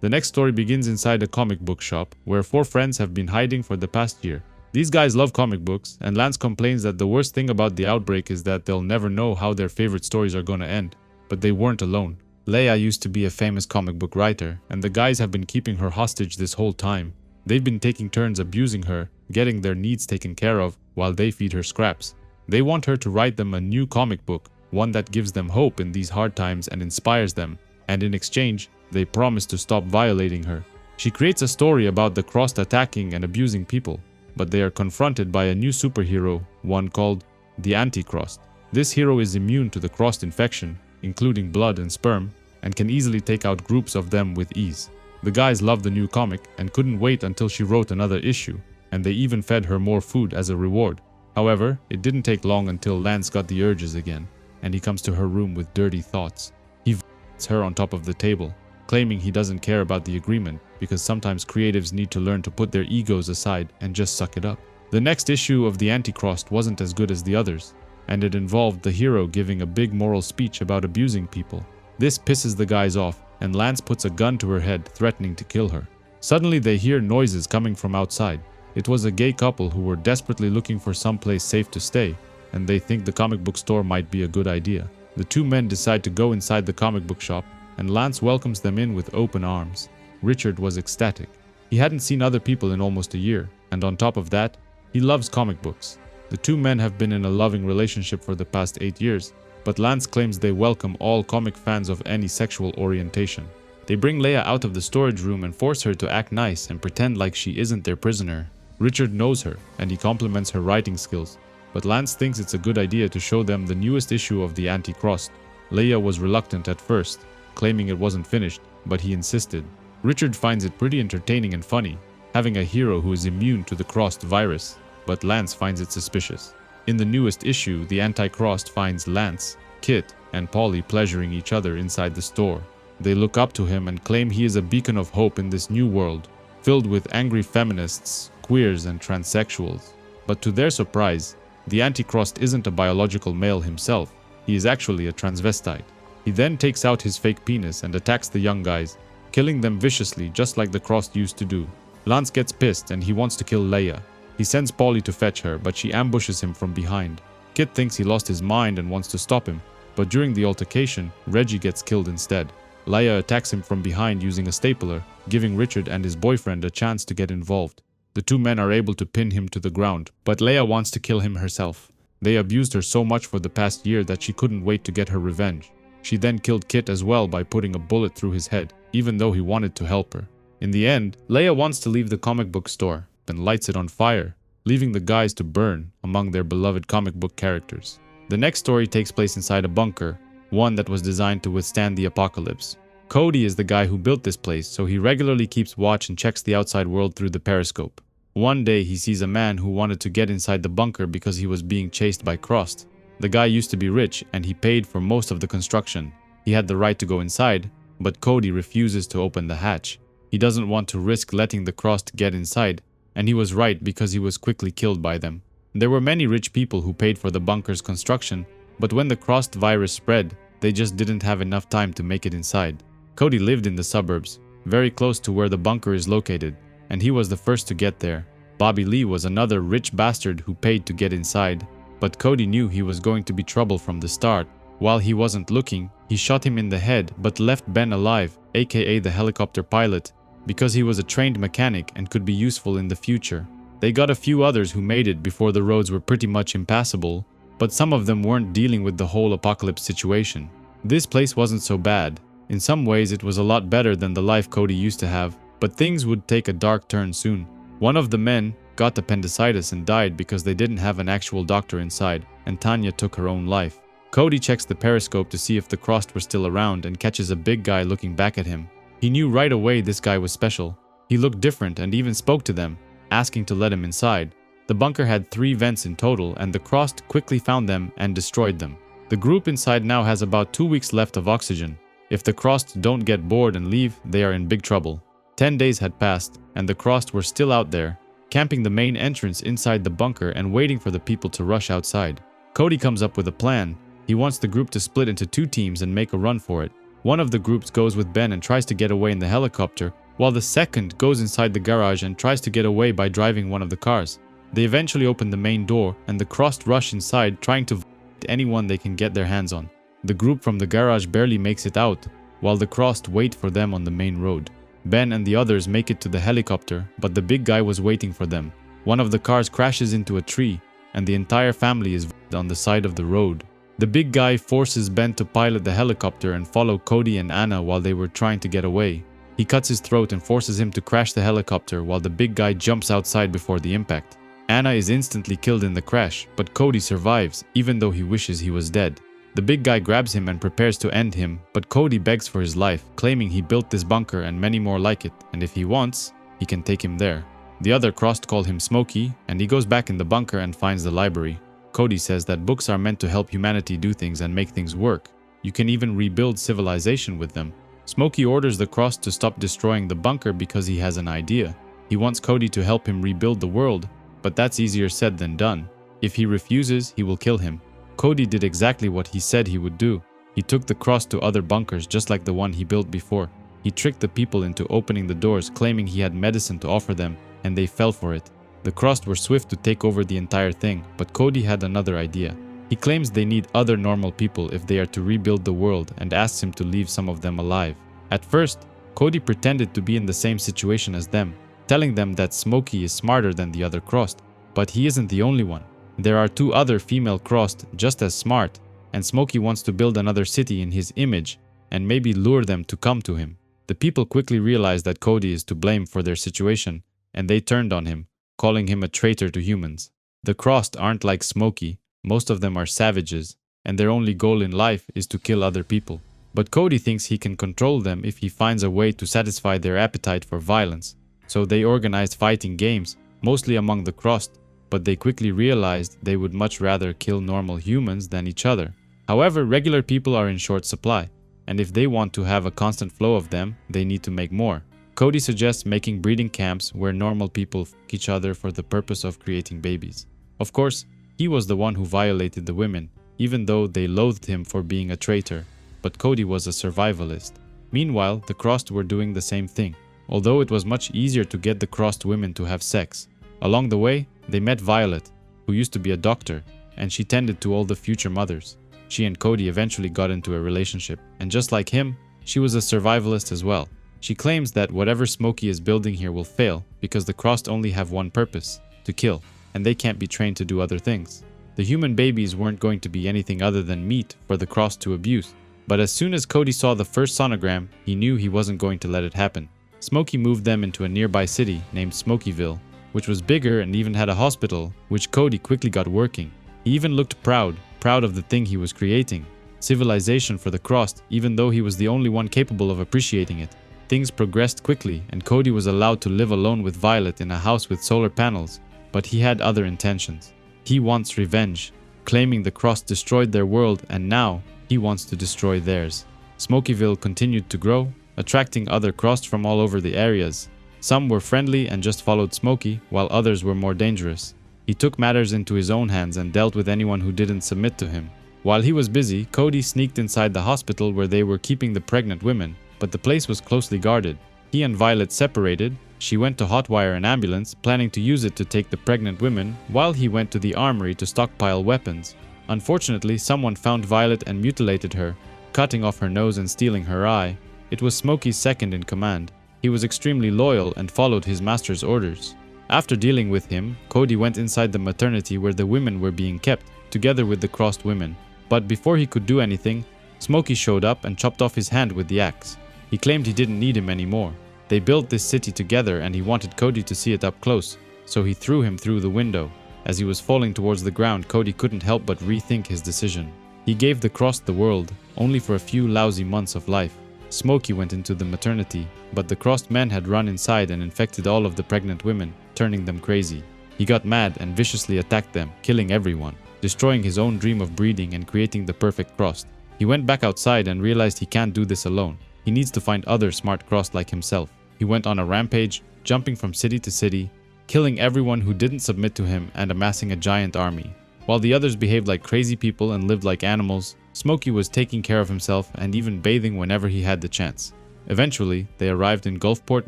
The next story begins inside a comic book shop, where 4 friends have been hiding for the past year. These guys love comic books, and Lance complains that the worst thing about the outbreak is that they'll never know how their favorite stories are gonna end. But they weren't alone. Leia used to be a famous comic book writer, and the guys have been keeping her hostage this whole time. They've been taking turns abusing her, getting their needs taken care of, while they feed her scraps. They want her to write them a new comic book, one that gives them hope in these hard times and inspires them, and in exchange, they promise to stop violating her. She creates a story about the Crossed attacking and abusing people, but they are confronted by a new superhero, one called the Anti-Crossed. This hero is immune to the Crossed infection, including blood and sperm, and can easily take out groups of them with ease. The guys loved the new comic and couldn't wait until she wrote another issue, and they even fed her more food as a reward. However, it didn't take long until Lance got the urges again, and he comes to her room with dirty thoughts. He vomits her on top of the table, claiming he doesn't care about the agreement because sometimes creatives need to learn to put their egos aside and just suck it up. The next issue of the Anti-Crossed wasn't as good as the others, and it involved the hero giving a big moral speech about abusing people. This pisses the guys off, and Lance puts a gun to her head, threatening to kill her. Suddenly they hear noises coming from outside. It was a gay couple who were desperately looking for someplace safe to stay, and they think the comic book store might be a good idea. The 2 men decide to go inside the comic book shop, and Lance welcomes them in with open arms. Richard was ecstatic. He hadn't seen other people in almost a year, and on top of that, he loves comic books. The 2 men have been in a loving relationship for the past 8 years, but Lance claims they welcome all comic fans of any sexual orientation. They bring Leia out of the storage room and force her to act nice and pretend like she isn't their prisoner. Richard knows her, and he compliments her writing skills, but Lance thinks it's a good idea to show them the newest issue of the Anti-Crossed. Leia was reluctant at first, claiming it wasn't finished, but he insisted. Richard finds it pretty entertaining and funny, having a hero who is immune to the Crossed virus, but Lance finds it suspicious. In the newest issue, the Anti-Crossed finds Lance, Kit, and Polly pleasuring each other inside the store. They look up to him and claim he is a beacon of hope in this new world, filled with angry feminists, queers, and transsexuals. But to their surprise, the Anti-Crossed isn't a biological male himself. He is actually a transvestite. He then takes out his fake penis and attacks the young guys, killing them viciously just like the Crossed used to do. Lance gets pissed and he wants to kill Leia. He sends Polly to fetch her, but she ambushes him from behind. Kit thinks he lost his mind and wants to stop him, but during the altercation, Reggie gets killed instead. Leia attacks him from behind using a stapler, giving Richard and his boyfriend a chance to get involved. The 2 men are able to pin him to the ground, but Leia wants to kill him herself. They abused her so much for the past year that she couldn't wait to get her revenge. She then killed Kit as well by putting a bullet through his head, even though he wanted to help her. In the end, Leia wants to leave the comic book store, then lights it on fire, leaving the guys to burn among their beloved comic book characters. The next story takes place inside a bunker, one that was designed to withstand the apocalypse. Cody is the guy who built this place, so he regularly keeps watch and checks the outside world through the periscope. One day he sees a man who wanted to get inside the bunker because he was being chased by Crossed. The guy used to be rich and he paid for most of the construction. He had the right to go inside, but Cody refuses to open the hatch. He doesn't want to risk letting the Crossed get inside, and he was right because he was quickly killed by them. There were many rich people who paid for the bunker's construction, but when the Crossed virus spread, they just didn't have enough time to make it inside. Cody lived in the suburbs, very close to where the bunker is located, and he was the first to get there. Bobby Lee was another rich bastard who paid to get inside, but Cody knew he was going to be trouble from the start. While he wasn't looking, he shot him in the head but left Ben alive, aka the helicopter pilot, because he was a trained mechanic and could be useful in the future. They got a few others who made it before the roads were pretty much impassable, but some of them weren't dealing with the whole apocalypse situation. This place wasn't so bad. In some ways, it was a lot better than the life Cody used to have, but things would take a dark turn soon. One of the men got appendicitis and died because they didn't have an actual doctor inside, and Tanya took her own life. Cody checks the periscope to see if the Crossed were still around and catches a big guy looking back at him. He knew right away this guy was special. He looked different and even spoke to them, asking to let him inside. The bunker had 3 vents in total, and the Crossed quickly found them and destroyed them. The group inside now has about 2 weeks left of oxygen. If the Crossed don't get bored and leave, they are in big trouble. 10 days had passed, and the Crossed were still out there, camping the main entrance inside the bunker and waiting for the people to rush outside. Cody comes up with a plan. He wants the group to split into 2 teams and make a run for it. One of the groups goes with Ben and tries to get away in the helicopter, while the second goes inside the garage and tries to get away by driving one of the cars. They eventually open the main door, and the Crossed rush inside, trying to anyone they can get their hands on. The group from the garage barely makes it out, while the Crossed wait for them on the main road. Ben and the others make it to the helicopter, but the big guy was waiting for them. One of the cars crashes into a tree, and the entire family is on the side of the road. The big guy forces Ben to pilot the helicopter and follow Cody and Anna while they were trying to get away. He cuts his throat and forces him to crash the helicopter while the big guy jumps outside before the impact. Anna is instantly killed in the crash, but Cody survives, even though he wishes he was dead. The big guy grabs him and prepares to end him, but Cody begs for his life, claiming he built this bunker and many more like it, and if he wants, he can take him there. The other Crossed call him Smokey, and he goes back in the bunker and finds the library. Cody says that books are meant to help humanity do things and make things work. You can even rebuild civilization with them. Smokey orders the Crossed to stop destroying the bunker because he has an idea. He wants Cody to help him rebuild the world, but that's easier said than done. If he refuses, he will kill him. Cody did exactly what he said he would do. He took the Crossed to other bunkers just like the one he built before. He tricked the people into opening the doors, claiming he had medicine to offer them, and they fell for it. The Crossed were swift to take over the entire thing, but Cody had another idea. He claims they need other normal people if they are to rebuild the world and asks him to leave some of them alive. At first, Cody pretended to be in the same situation as them, telling them that Smokey is smarter than the other Crossed, but he isn't the only one. There are 2 other female Crossed just as smart, and Smokey wants to build another city in his image and maybe lure them to come to him. The people quickly realize that Cody is to blame for their situation, and they turned on him, calling him a traitor to humans. The Crossed aren't like Smokey. Most of them are savages, and their only goal in life is to kill other people. But Cody thinks he can control them if he finds a way to satisfy their appetite for violence. So they organized fighting games, mostly among the Crossed, but they quickly realized they would much rather kill normal humans than each other. However, regular people are in short supply, and if they want to have a constant flow of them, they need to make more. Cody suggests making breeding camps where normal people f each other for the purpose of creating babies. Of course, he was the one who violated the women, even though they loathed him for being a traitor, but Cody was a survivalist. Meanwhile, the Crossed were doing the same thing, although it was much easier to get the Crossed women to have sex. Along the way, they met Violet, who used to be a doctor, and she tended to all the future mothers. She and Cody eventually got into a relationship, and just like him, she was a survivalist as well. She claims that whatever Smokey is building here will fail because the Crossed only have one purpose, to kill, and they can't be trained to do other things. The human babies weren't going to be anything other than meat for the Crossed to abuse, but as soon as Cody saw the first sonogram, he knew he wasn't going to let it happen. Smokey moved them into a nearby city named Smokeyville, which was bigger and even had a hospital, which Cody quickly got working. He even looked proud of the thing he was creating. Civilization for the Crossed, even though he was the only one capable of appreciating it. Things progressed quickly, and Cody was allowed to live alone with Violet in a house with solar panels, but he had other intentions. He wants revenge, claiming the Crossed destroyed their world and now he wants to destroy theirs. Smokeyville continued to grow, attracting other Crossed from all over the areas. Some were friendly and just followed Smokey, while others were more dangerous. He took matters into his own hands and dealt with anyone who didn't submit to him. While he was busy, Cody sneaked inside the hospital where they were keeping the pregnant women, but the place was closely guarded. He and Violet separated. She went to hotwire an ambulance, planning to use it to take the pregnant women, while he went to the armory to stockpile weapons. Unfortunately, someone found Violet and mutilated her, cutting off her nose and stealing her eye. It was Smokey's second in command. He was extremely loyal and followed his master's orders. After dealing with him, Cody went inside the maternity where the women were being kept, together with the Crossed women. But before he could do anything, Smokey showed up and chopped off his hand with the axe. He claimed he didn't need him anymore. They built this city together and he wanted Cody to see it up close, so he threw him through the window. As he was falling towards the ground, Cody couldn't help but rethink his decision. He gave the Crossed the world, only for a few lousy months of life. Smokey went into the maternity, but the Crossed men had run inside and infected all of the pregnant women, turning them crazy. He got mad and viciously attacked them, killing everyone, destroying his own dream of breeding and creating the perfect Crossed. He went back outside and realized he can't do this alone. He needs to find other smart Crossed like himself. He went on a rampage, jumping from city to city, killing everyone who didn't submit to him and amassing a giant army. While the others behaved like crazy people and lived like animals, Smokey was taking care of himself and even bathing whenever he had the chance. Eventually, they arrived in Gulfport,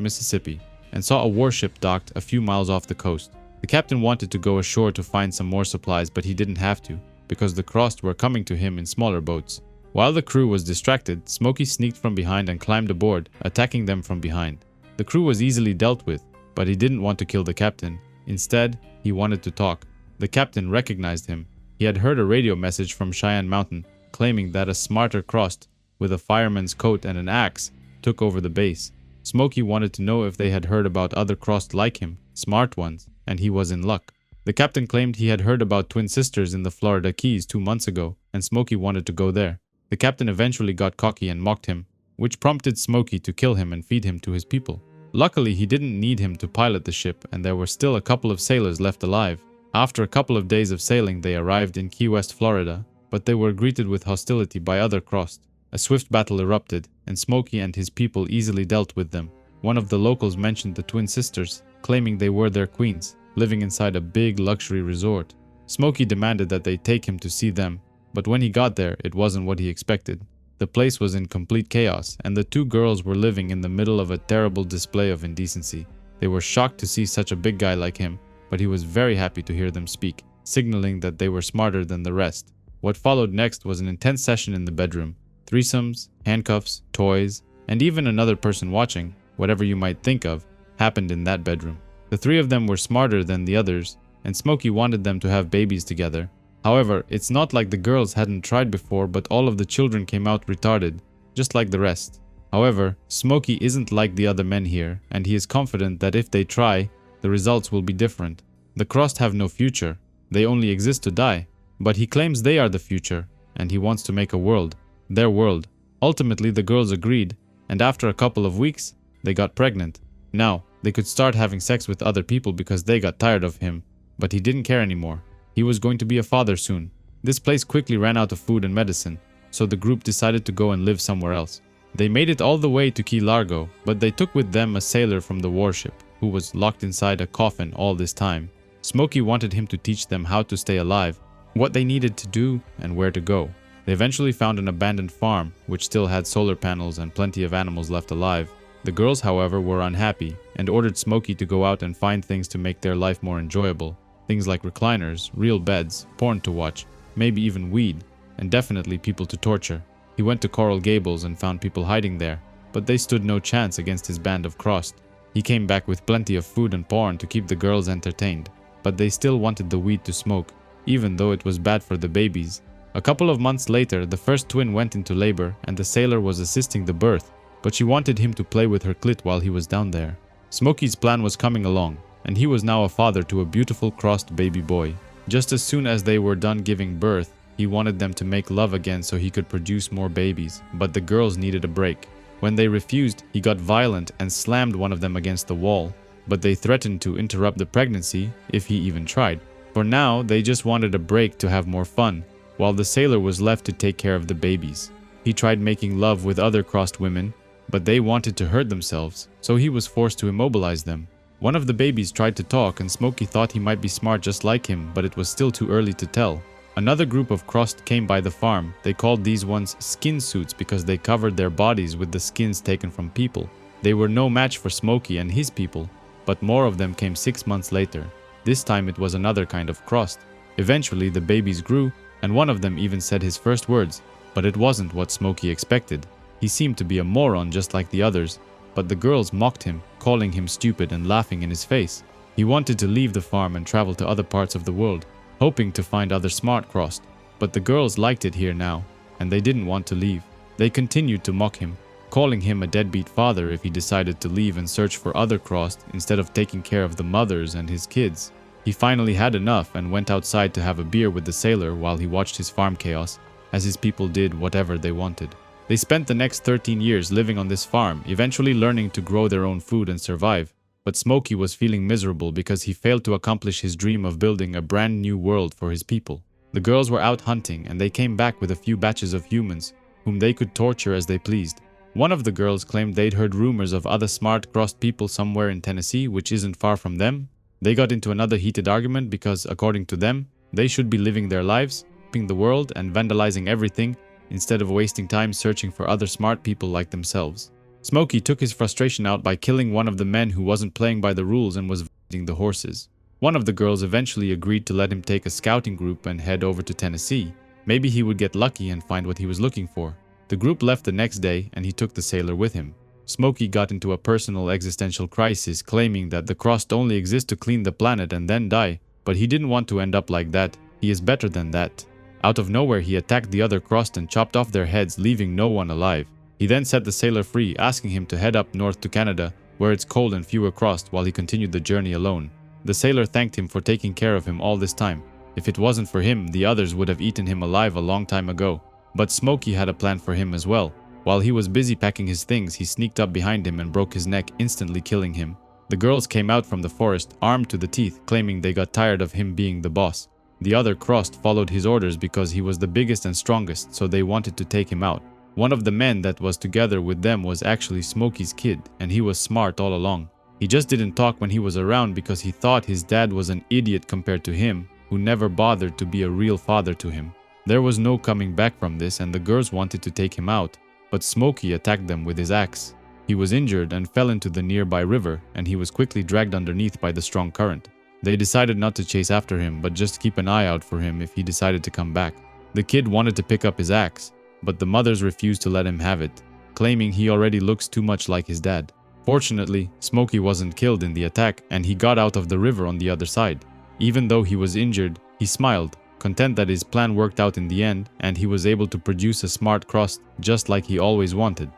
Mississippi, and saw a warship docked a few miles off the coast. The captain wanted to go ashore to find some more supplies, but he didn't have to, because the Crossed were coming to him in smaller boats. While the crew was distracted, Smokey sneaked from behind and climbed aboard, attacking them from behind. The crew was easily dealt with, but he didn't want to kill the captain. Instead, he wanted to talk. The captain recognized him. He had heard a radio message from Cheyenne Mountain, claiming that a smarter Crossed, with a fireman's coat and an axe, took over the base. Smokey wanted to know if they had heard about other Crossed like him, smart ones, and he was in luck. The captain claimed he had heard about twin sisters in the Florida Keys 2 months ago, and Smokey wanted to go there. The captain eventually got cocky and mocked him, which prompted Smokey to kill him and feed him to his people. Luckily, he didn't need him to pilot the ship, and there were still a couple of sailors left alive. After a couple of days of sailing, they arrived in Key West, Florida, but they were greeted with hostility by other Crossed. A swift battle erupted, and Smokey and his people easily dealt with them. One of the locals mentioned the twin sisters, claiming they were their queens, living inside a big luxury resort. Smokey demanded that they take him to see them, but when he got there, it wasn't what he expected. The place was in complete chaos, and the two girls were living in the middle of a terrible display of indecency. They were shocked to see such a big guy like him, but he was very happy to hear them speak, signaling that they were smarter than the rest. What followed next was an intense session in the bedroom. Threesomes, handcuffs, toys, and even another person watching, whatever you might think of, happened in that bedroom. The three of them were smarter than the others, and Smokey wanted them to have babies together. However, it's not like the girls hadn't tried before, but all of the children came out retarded, just like the rest. However, Smokey isn't like the other men here, and he is confident that if they try, the results will be different. The Crossed have no future, they only exist to die. But he claims they are the future, and he wants to make a world, their world. Ultimately, the girls agreed, and after a couple of weeks, they got pregnant. Now, they could start having sex with other people because they got tired of him, but he didn't care anymore. He was going to be a father soon. This place quickly ran out of food and medicine, so the group decided to go and live somewhere else. They made it all the way to Key Largo, but they took with them a sailor from the warship, who was locked inside a coffin all this time. Smokey wanted him to teach them how to stay alive, what they needed to do, and where to go. They eventually found an abandoned farm, which still had solar panels and plenty of animals left alive. The girls, however, were unhappy, and ordered Smokey to go out and find things to make their life more enjoyable. Things like recliners, real beds, porn to watch, maybe even weed, and definitely people to torture. He went to Coral Gables and found people hiding there, but they stood no chance against his band of Crossed. He came back with plenty of food and porn to keep the girls entertained, but they still wanted the weed to smoke, even though it was bad for the babies. A couple of months later, the first twin went into labor and the sailor was assisting the birth, but she wanted him to play with her clit while he was down there. Smokey's plan was coming along, and he was now a father to a beautiful Crossed baby boy. Just as soon as they were done giving birth, he wanted them to make love again so he could produce more babies, but the girls needed a break. When they refused, he got violent and slammed one of them against the wall, but they threatened to interrupt the pregnancy if he even tried. For now, they just wanted a break to have more fun, while the sailor was left to take care of the babies. He tried making love with other Crossed women, but they wanted to hurt themselves, so he was forced to immobilize them. One of the babies tried to talk, and Smokey thought he might be smart just like him, but it was still too early to tell. Another group of Crossed came by the farm. They called these ones skin suits because they covered their bodies with the skins taken from people. They were no match for Smokey and his people, but more of them came 6 months later. This time it was another kind of Crossed. Eventually the babies grew, and one of them even said his first words, but it wasn't what Smokey expected. He seemed to be a moron just like the others, but the girls mocked him, calling him stupid and laughing in his face. He wanted to leave the farm and travel to other parts of the world, hoping to find other smart Crossed, but the girls liked it here now. and they didn't want to leave. They continued to mock him, calling him a deadbeat father if he decided to leave and search for other Crossed instead of taking care of the mothers and his kids. He finally had enough and went outside to have a beer with the sailor while he watched his farm chaos, as his people did whatever they wanted. They spent the next 13 years living on this farm, eventually learning to grow their own food and survive. But Smokey was feeling miserable because he failed to accomplish his dream of building a brand new world for his people. The girls were out hunting and they came back with a few batches of humans, whom they could torture as they pleased. One of the girls claimed they'd heard rumors of other smart Crossed people somewhere in Tennessee, which isn't far from them. They got into another heated argument because, according to them, they should be living their lives, the world and vandalizing everything instead of wasting time searching for other smart people like themselves. Smokey took his frustration out by killing one of the men who wasn't playing by the rules and was violating the horses. One of the girls eventually agreed to let him take a scouting group and head over to Tennessee. Maybe he would get lucky and find what he was looking for. The group left the next day and he took the sailor with him. Smokey got into a personal existential crisis, claiming that the Crossed only exist to clean the planet and then die, but he didn't want to end up like that. He is better than that. Out of nowhere, he attacked the other Crossed and chopped off their heads, leaving no one alive. He then set the sailor free, asking him to head up north to Canada, where it's cold and fewer Crossed, while he continued the journey alone. The sailor thanked him for taking care of him all this time. If it wasn't for him, the others would have eaten him alive a long time ago. But Smokey had a plan for him as well. While he was busy packing his things, he sneaked up behind him and broke his neck, instantly killing him. The girls came out from the forest, armed to the teeth, claiming they got tired of him being the boss. The other Crossed followed his orders because he was the biggest and strongest, so they wanted to take him out. One of the men that was together with them was actually Smokey's kid, and he was smart all along. He just didn't talk when he was around because he thought his dad was an idiot compared to him, who never bothered to be a real father to him. There was no coming back from this, and the girls wanted to take him out, but Smokey attacked them with his axe. He was injured and fell into the nearby river, and he was quickly dragged underneath by the strong current. They decided not to chase after him, but just keep an eye out for him if he decided to come back. The kid wanted to pick up his axe, but the mothers refused to let him have it, claiming he already looks too much like his dad. Fortunately, Smokey wasn't killed in the attack, and he got out of the river on the other side. Even though he was injured, he smiled, content that his plan worked out in the end, and he was able to produce a smart Crossed just like he always wanted.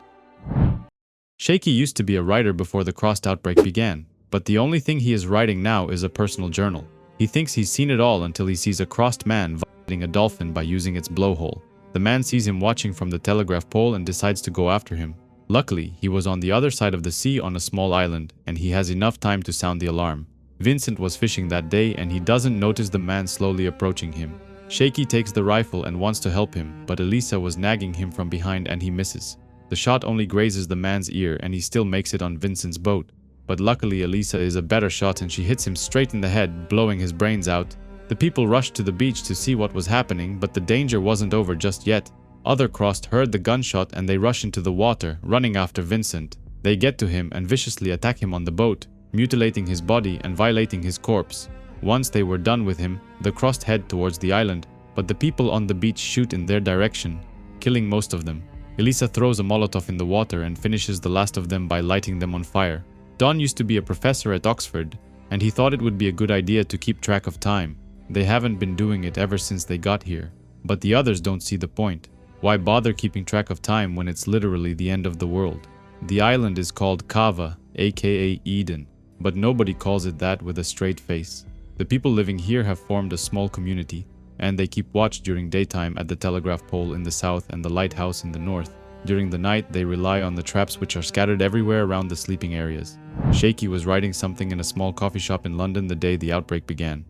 Shaky used to be a writer before the Crossed outbreak began, but the only thing he is writing now is a personal journal. He thinks he's seen it all until he sees a Crossed man violating a dolphin by using its blowhole. The man sees him watching from the telegraph pole and decides to go after him. Luckily, he was on the other side of the sea on a small island, and he has enough time to sound the alarm. Vincent was fishing that day and he doesn't notice the man slowly approaching him. Shaky takes the rifle and wants to help him, but Elisa was nagging him from behind and he misses. The shot only grazes the man's ear and he still makes it on Vincent's boat. But luckily Elisa is a better shot and she hits him straight in the head, blowing his brains out. The people rushed to the beach to see what was happening, but the danger wasn't over just yet. Other Crossed heard the gunshot and they rush into the water, running after Vincent. They get to him and viciously attack him on the boat, mutilating his body and violating his corpse. Once they were done with him, the Crossed head towards the island, but the people on the beach shoot in their direction, killing most of them. Elisa throws a Molotov in the water and finishes the last of them by lighting them on fire. Don used to be a professor at Oxford, and he thought it would be a good idea to keep track of time. They haven't been doing it ever since they got here. But the others don't see the point. Why bother keeping track of time when it's literally the end of the world? The island is called Kava, aka Eden, but nobody calls it that with a straight face. The people living here have formed a small community, and they keep watch during daytime at the telegraph pole in the south and the lighthouse in the north. During the night, they rely on the traps which are scattered everywhere around the sleeping areas. Shaky was writing something in a small coffee shop in London the day the outbreak began.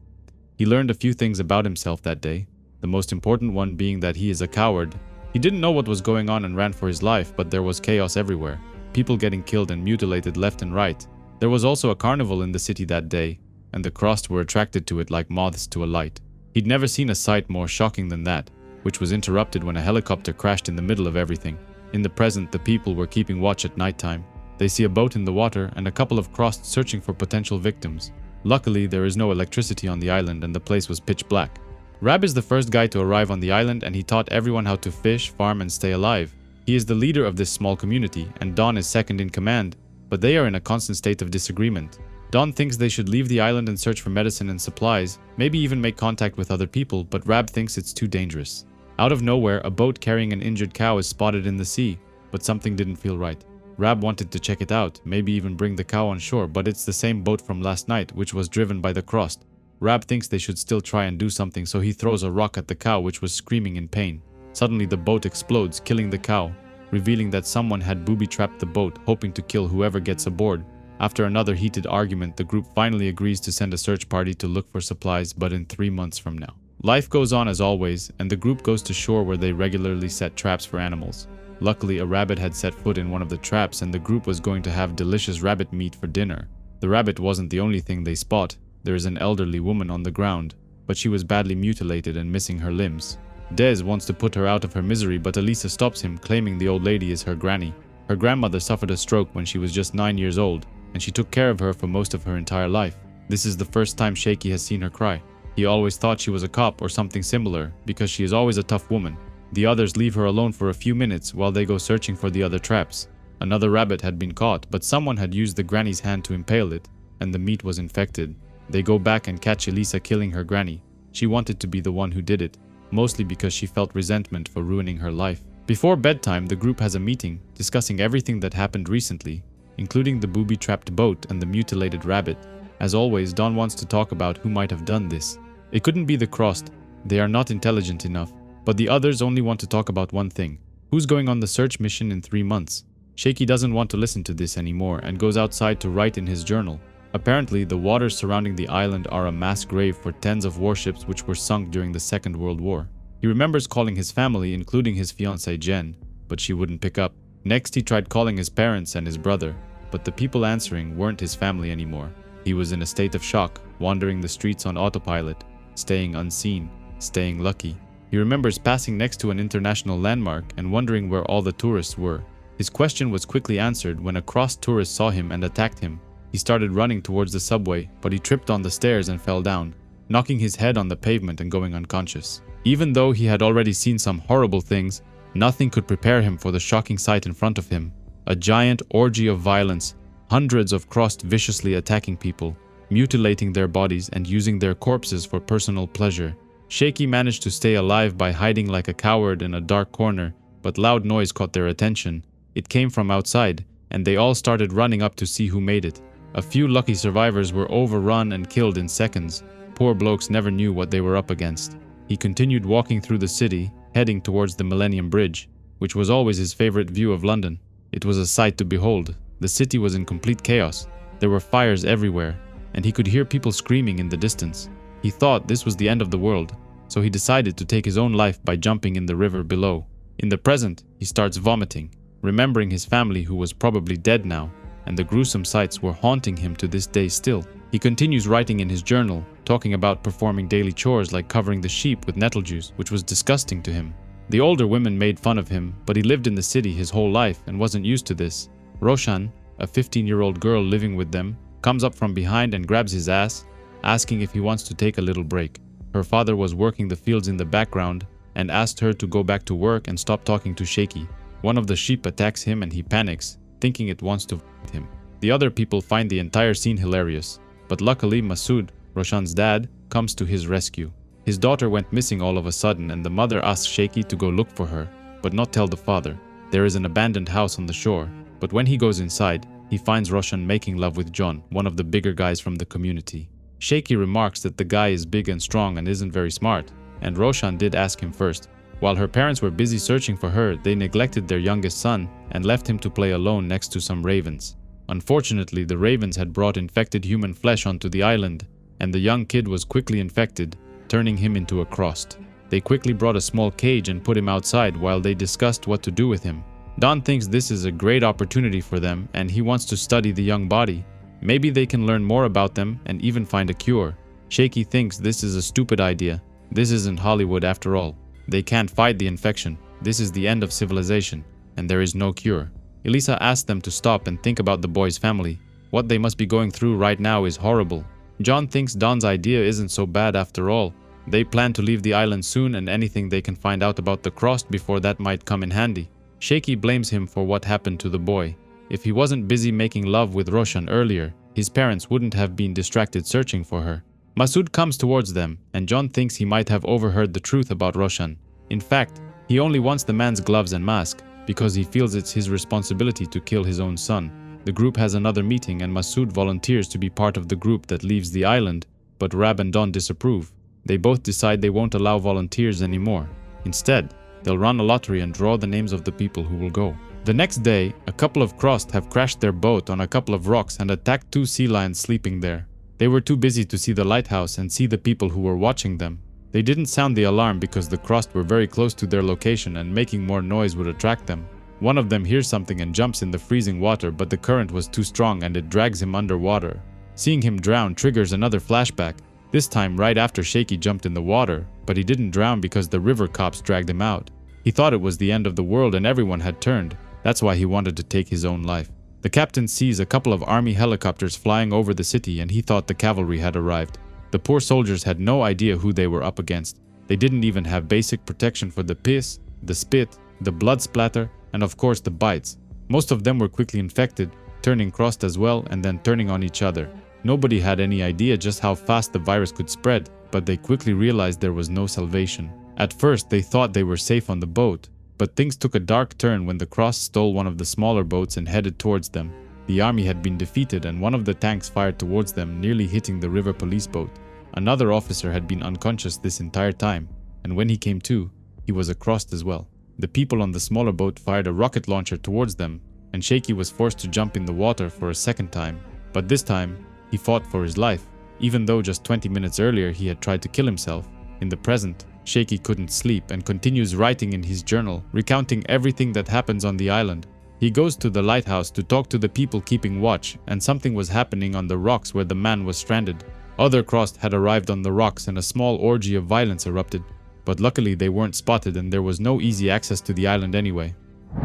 He learned a few things about himself that day, the most important one being that he is a coward. He didn't know what was going on and ran for his life, but there was chaos everywhere. People getting killed and mutilated left and right. There was also a carnival in the city that day, and the Crossed were attracted to it like moths to a light. He'd never seen a sight more shocking than that, which was interrupted when a helicopter crashed in the middle of everything. In the present, the people were keeping watch at nighttime. They see a boat in the water and a couple of Crossed searching for potential victims. Luckily, there is no electricity on the island and the place was pitch black. Rab is the first guy to arrive on the island and he taught everyone how to fish, farm and stay alive. He is the leader of this small community and Don is second in command, but they are in a constant state of disagreement. Don thinks they should leave the island and search for medicine and supplies, maybe even make contact with other people, but Rab thinks it's too dangerous. Out of nowhere, a boat carrying an injured cow is spotted in the sea, but something didn't feel right. Rab wanted to check it out, maybe even bring the cow on shore, but it's the same boat from last night, which was driven by the Crossed. Rab thinks they should still try and do something, so he throws a rock at the cow, which was screaming in pain. Suddenly the boat explodes, killing the cow, revealing that someone had booby-trapped the boat, hoping to kill whoever gets aboard. After another heated argument, the group finally agrees to send a search party to look for supplies, but in 3 months from now. Life goes on as always, and the group goes to shore where they regularly set traps for animals. Luckily, a rabbit had set foot in one of the traps, and the group was going to have delicious rabbit meat for dinner. The rabbit wasn't the only thing they spot. There is an elderly woman on the ground, but she was badly mutilated and missing her limbs. Des wants to put her out of her misery, but Elisa stops him, claiming the old lady is her granny. Her grandmother suffered a stroke when she was just 9 years old, and she took care of her for most of her entire life. This is the first time Shaky has seen her cry. He always thought she was a cop or something similar, because she is always a tough woman. The others leave her alone for a few minutes while they go searching for the other traps. Another rabbit had been caught, but someone had used the granny's hand to impale it, and the meat was infected. They go back and catch Elisa killing her granny. She wanted to be the one who did it, mostly because she felt resentment for ruining her life. Before bedtime, the group has a meeting, discussing everything that happened recently, including the booby-trapped boat and the mutilated rabbit. As always, Don wants to talk about who might have done this. It couldn't be the Crossed. They are not intelligent enough. But the others only want to talk about one thing. Who's going on the search mission in 3 months? Shaky doesn't want to listen to this anymore and goes outside to write in his journal. Apparently, the waters surrounding the island are a mass grave for tens of warships which were sunk during the Second World War. He remembers calling his family, including his fiancée Jen, but she wouldn't pick up. Next, he tried calling his parents and his brother, but the people answering weren't his family anymore. He was in a state of shock, wandering the streets on autopilot, staying unseen, staying lucky. He remembers passing next to an international landmark and wondering where all the tourists were. His question was quickly answered when a Crossed tourist saw him and attacked him. He started running towards the subway, but he tripped on the stairs and fell down, knocking his head on the pavement and going unconscious. Even though he had already seen some horrible things, nothing could prepare him for the shocking sight in front of him. A giant orgy of violence, hundreds of Crossed viciously attacking people, mutilating their bodies and using their corpses for personal pleasure. Shaky managed to stay alive by hiding like a coward in a dark corner, but loud noise caught their attention. It came from outside, and they all started running up to see who made it. A few lucky survivors were overrun and killed in seconds. Poor blokes never knew what they were up against. He continued walking through the city, heading towards the Millennium Bridge, which was always his favorite view of London. It was a sight to behold. The city was in complete chaos. There were fires everywhere, and he could hear people screaming in the distance. He thought this was the end of the world, so he decided to take his own life by jumping in the river below. In the present, he starts vomiting, remembering his family who was probably dead now, and the gruesome sights were haunting him to this day still. He continues writing in his journal, talking about performing daily chores like covering the sheep with nettle juice, which was disgusting to him. The older women made fun of him, but he lived in the city his whole life and wasn't used to this. Roshan, a 15-year-old girl living with them, comes up from behind and grabs his ass, asking if he wants to take a little break. Her father was working the fields in the background and asked her to go back to work and stop talking to Shaky. One of the sheep attacks him and he panics, thinking it wants to fight him. The other people find the entire scene hilarious, but luckily Masood, Roshan's dad, comes to his rescue. His daughter went missing all of a sudden and the mother asks Shaky to go look for her, but not tell the father. There is an abandoned house on the shore, but when he goes inside, he finds Roshan making love with John, one of the bigger guys from the community. Shaky remarks that the guy is big and strong and isn't very smart, and Roshan did ask him first. While her parents were busy searching for her, they neglected their youngest son and left him to play alone next to some ravens. Unfortunately, the ravens had brought infected human flesh onto the island, and the young kid was quickly infected, turning him into a Crossed. They quickly brought a small cage and put him outside while they discussed what to do with him. Don thinks this is a great opportunity for them and he wants to study the young body. Maybe they can learn more about them and even find a cure. Shaky thinks this is a stupid idea. This isn't Hollywood after all. They can't fight the infection. This is the end of civilization, and there is no cure. Elisa asks them to stop and think about the boy's family. What they must be going through right now is horrible. John thinks Don's idea isn't so bad after all. They plan to leave the island soon and anything they can find out about the Crossed before that might come in handy. Shaky blames him for what happened to the boy. If he wasn't busy making love with Roshan earlier, his parents wouldn't have been distracted searching for her. Masood comes towards them, and John thinks he might have overheard the truth about Roshan. In fact, he only wants the man's gloves and mask because he feels it's his responsibility to kill his own son. The group has another meeting and Masood volunteers to be part of the group that leaves the island, but Rab and Don disapprove. They both decide they won't allow volunteers anymore. Instead, they'll run a lottery and draw the names of the people who will go. The next day, a couple of Crossed have crashed their boat on a couple of rocks and attacked 2 sea lions sleeping there. They were too busy to see the lighthouse and see the people who were watching them. They didn't sound the alarm because the Crossed were very close to their location and making more noise would attract them. One of them hears something and jumps in the freezing water, but the current was too strong and it drags him underwater. Seeing him drown triggers another flashback, this time right after Shaky jumped in the water, but he didn't drown because the river cops dragged him out. He thought it was the end of the world and everyone had turned. That's why he wanted to take his own life. The captain sees a couple of army helicopters flying over the city and he thought the cavalry had arrived. The poor soldiers had no idea who they were up against. They didn't even have basic protection for the piss, the spit, the blood splatter, and of course the bites. Most of them were quickly infected, turning Crossed as well and then turning on each other. Nobody had any idea just how fast the virus could spread, but they quickly realized there was no salvation. At first they thought they were safe on the boat, but things took a dark turn when the Crossed stole one of the smaller boats and headed towards them. The army had been defeated and one of the tanks fired towards them, nearly hitting the river police boat. Another officer had been unconscious this entire time, and when he came to, he was a Crossed as well. The people on the smaller boat fired a rocket launcher towards them, and Shaky was forced to jump in the water for a second time. But this time, he fought for his life, even though just 20 minutes earlier he had tried to kill himself. In the present, Shaky couldn't sleep and continues writing in his journal, recounting everything that happens on the island. He goes to the lighthouse to talk to the people keeping watch, and something was happening on the rocks where the man was stranded. Other Crossed had arrived on the rocks and a small orgy of violence erupted, but luckily they weren't spotted and there was no easy access to the island anyway.